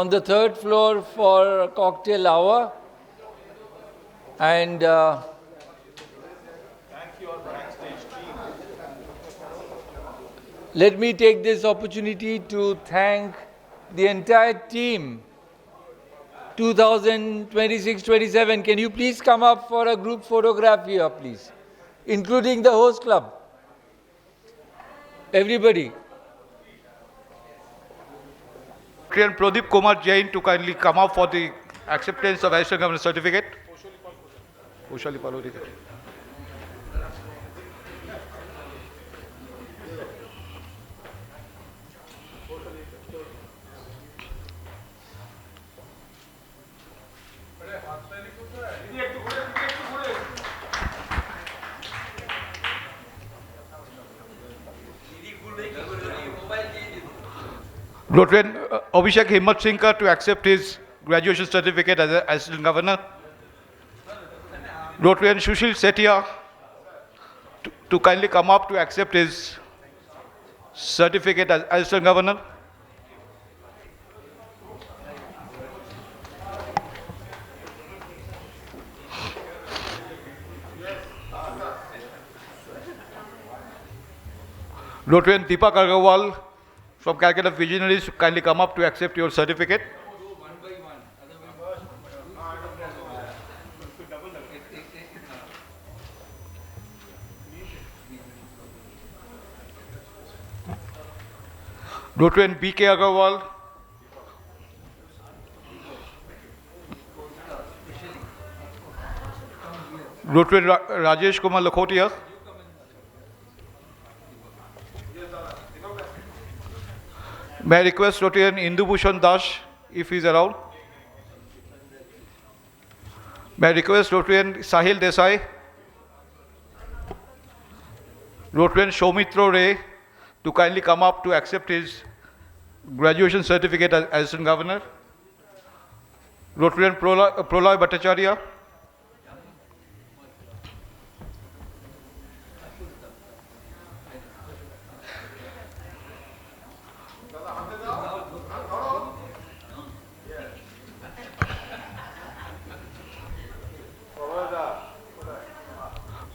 on the 3rd floor for cocktail hour. And let me take this opportunity to thank the entire team. 2026-27, can you please come up for a group photograph here, please? Including the host club. Everybody. Rotarian Pradeep Kumar Jain to kindly come up for the acceptance of Assistant Governor certificate. Ushali Palodi. Rotarian Abhishek Himmat Singh to accept his graduation certificate as Assistant Governor. Rotarian Sushil Setia to kindly come up to accept his certificate as Assistant Governor. Rotarian Deepak Agarwal from Calcutta Visionaries to kindly come up to accept your certificate. Rotarian B.K. Agarwal. Rotarian Rajesh Kumar Lakhotia. May I request Rotarian Indu Bhushan Das if he is around. May I request Rotarian Sahil Desai. Rotarian Shomitra Ray to kindly come up to accept his graduation certificate as Assistant Governor. Rotarian Proloy Bhattacharya.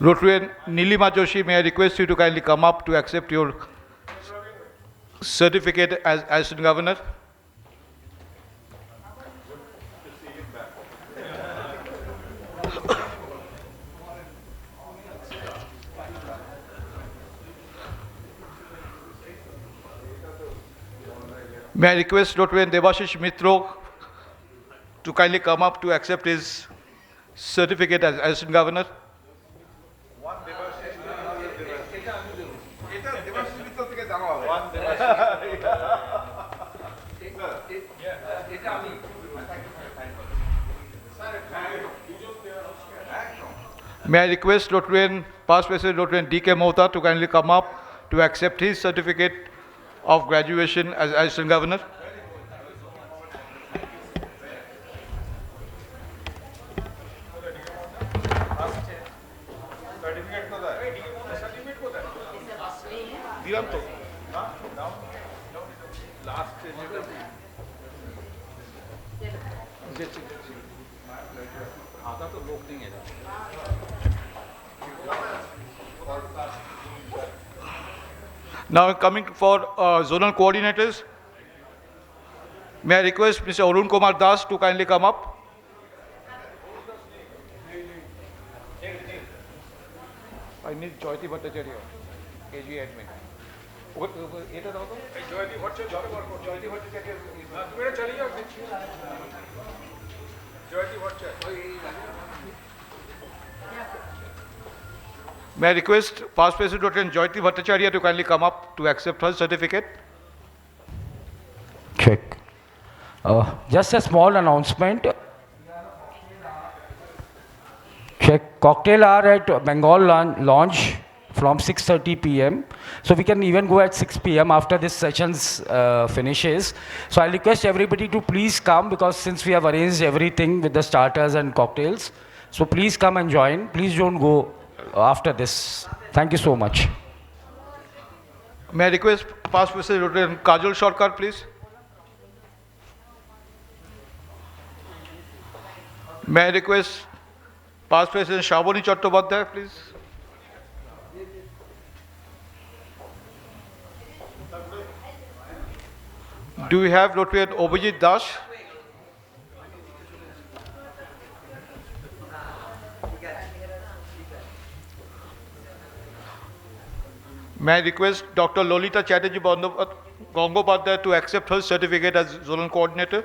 Rotarian Nilima Joshi, may I request you to kindly come up to accept your certificate as Assistant Governor. May I request Rotarian Debasis Mitra to kindly come up to accept his certificate as Assistant Governor. May I request Rotarian, past President Rotarian D.K. Mohta to kindly come up to accept his certificate of graduation as Assistant Governor. Now coming for zonal coordinators, may I request Mr. Arun Kumar Das to kindly come up. I need Joyati Bhattacharya, AG admin. May I request past President Dr. Joyati Bhattacharya to kindly come up to accept her certificate. Check. Just a small announcement. Check. Cocktail hour at Bengal launch from 6:30 p.m. So we can even go at 6 p.m. after this sessions finishes. So I'll request everybody to please come, because since we have arranged everything with the starters and cocktails, so please come and join. Please don't go after this. Thank you so much. May I request past President Dr. Kajal Sarkar, please. May I request past President Shabani Chattopadhyay, please. Do we have Rotarian Obhijit Das? May I request Dr. Lolita Chatterjee Gangopadhyay to accept her certificate as zonal coordinator?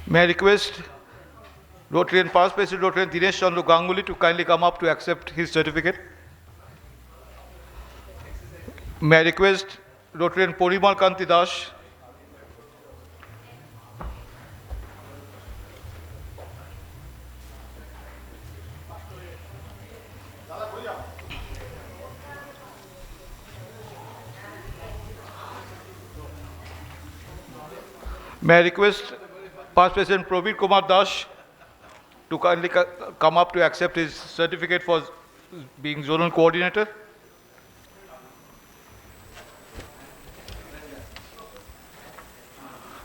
May I request Rotarian past President Rotarian Dinesh Chandru Ganguly to kindly come up to accept his certificate. May I request Rotarian Porimal Kanti Das. May I request past President Praveer Kumar Das to kindly come up to accept his certificate for being zonal coordinator.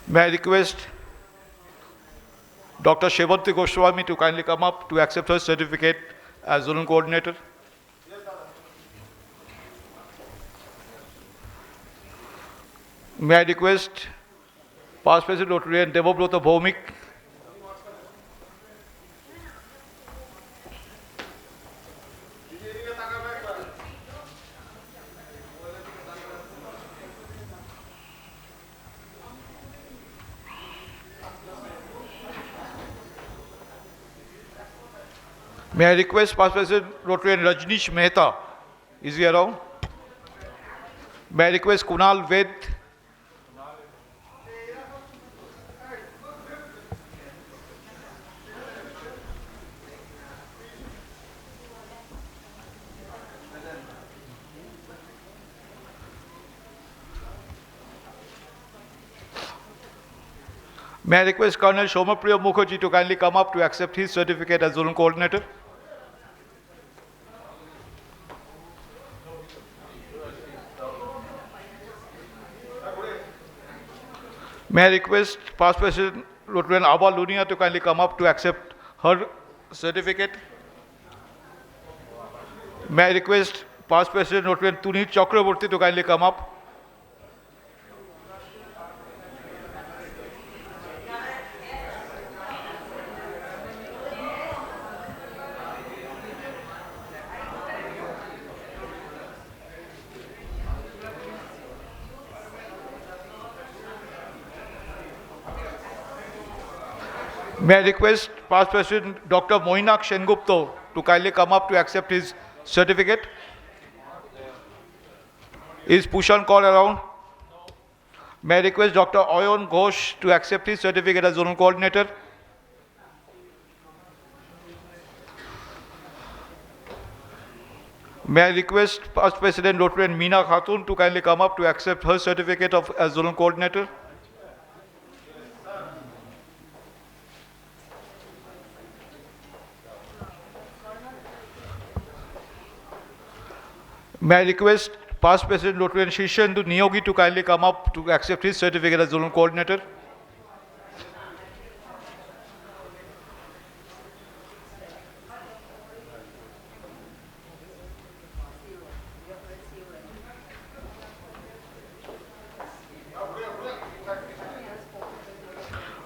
May I request Dr. Shevanti Goswami to kindly come up to accept her certificate as zonal coordinator. May I request past President Rotarian Debabrata Bhaumik. May I request past President Rotarian Rajneesh Mehta, is he around? May I request Kunal Ved? May I request Colonel Shomapriya Mukherjee to kindly come up to accept his certificate as zonal coordinator? May I request past President Rotarian Aba Lunia to kindly come up to accept her certificate? May I request past President Rotarian Tuneet Chakraborty to kindly come up? May I request past President Dr. Moinak Sengupta to kindly come up to accept his certificate? Is Pushan Kaur around? May I request Dr. Oyon Ghosh to accept his certificate as zonal coordinator? May I request past President Rotarian Meena Khatun to kindly come up to accept her certificate as zonal coordinator? May I request past President Rotarian Shishendu Niyogi to kindly come up to accept his certificate as zonal coordinator?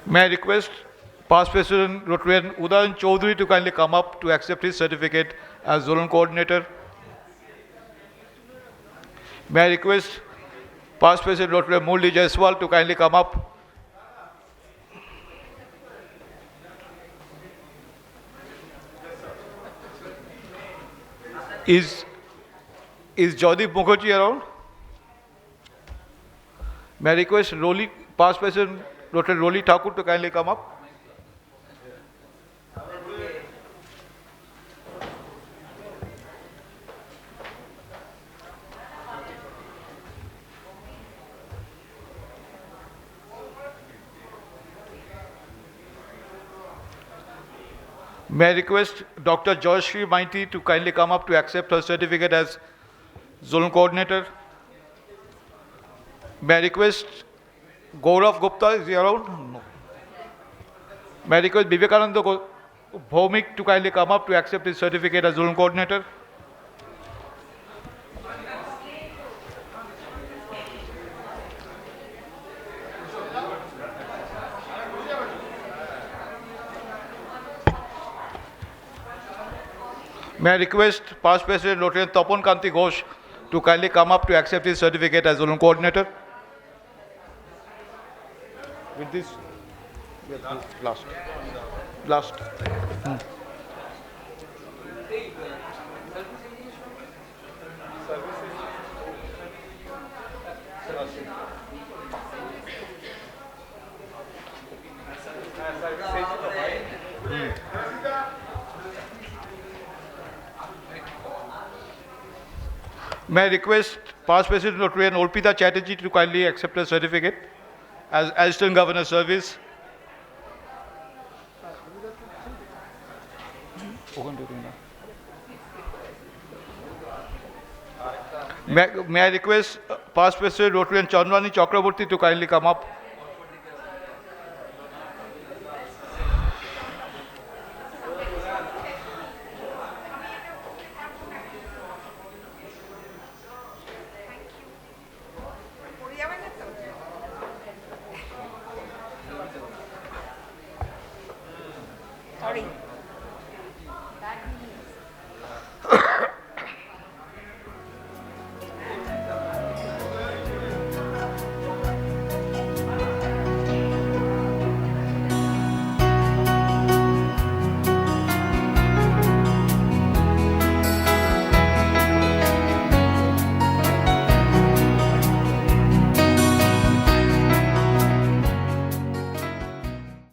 May I request past President Rotarian Udayan Chaudhary to kindly come up to accept his certificate as zonal coordinator? May I request past President Rotarian Murli Jaiswal to kindly come up? Is Jaideep Mukherjee around? May I request past President Rotarian Roli Thakur to kindly come up? May I request Dr. Joyshri Maiti to kindly come up to accept her certificate as zonal coordinator? May I request Gaurav Gupta, is he around? No. May I request Vivekananda Bhaumik to kindly come up to accept his certificate as zonal coordinator? May I request past President Rotary Tapan Kanti Ghosh to kindly come up to accept his certificate as Zone Coordinator. With this, last. May I request past President Rotary and Olpita Chatterjee to kindly accept a certificate as Assistant Governor Service. May I request past President Rotary and Chandwani Chakraborty to kindly come up. Sorry.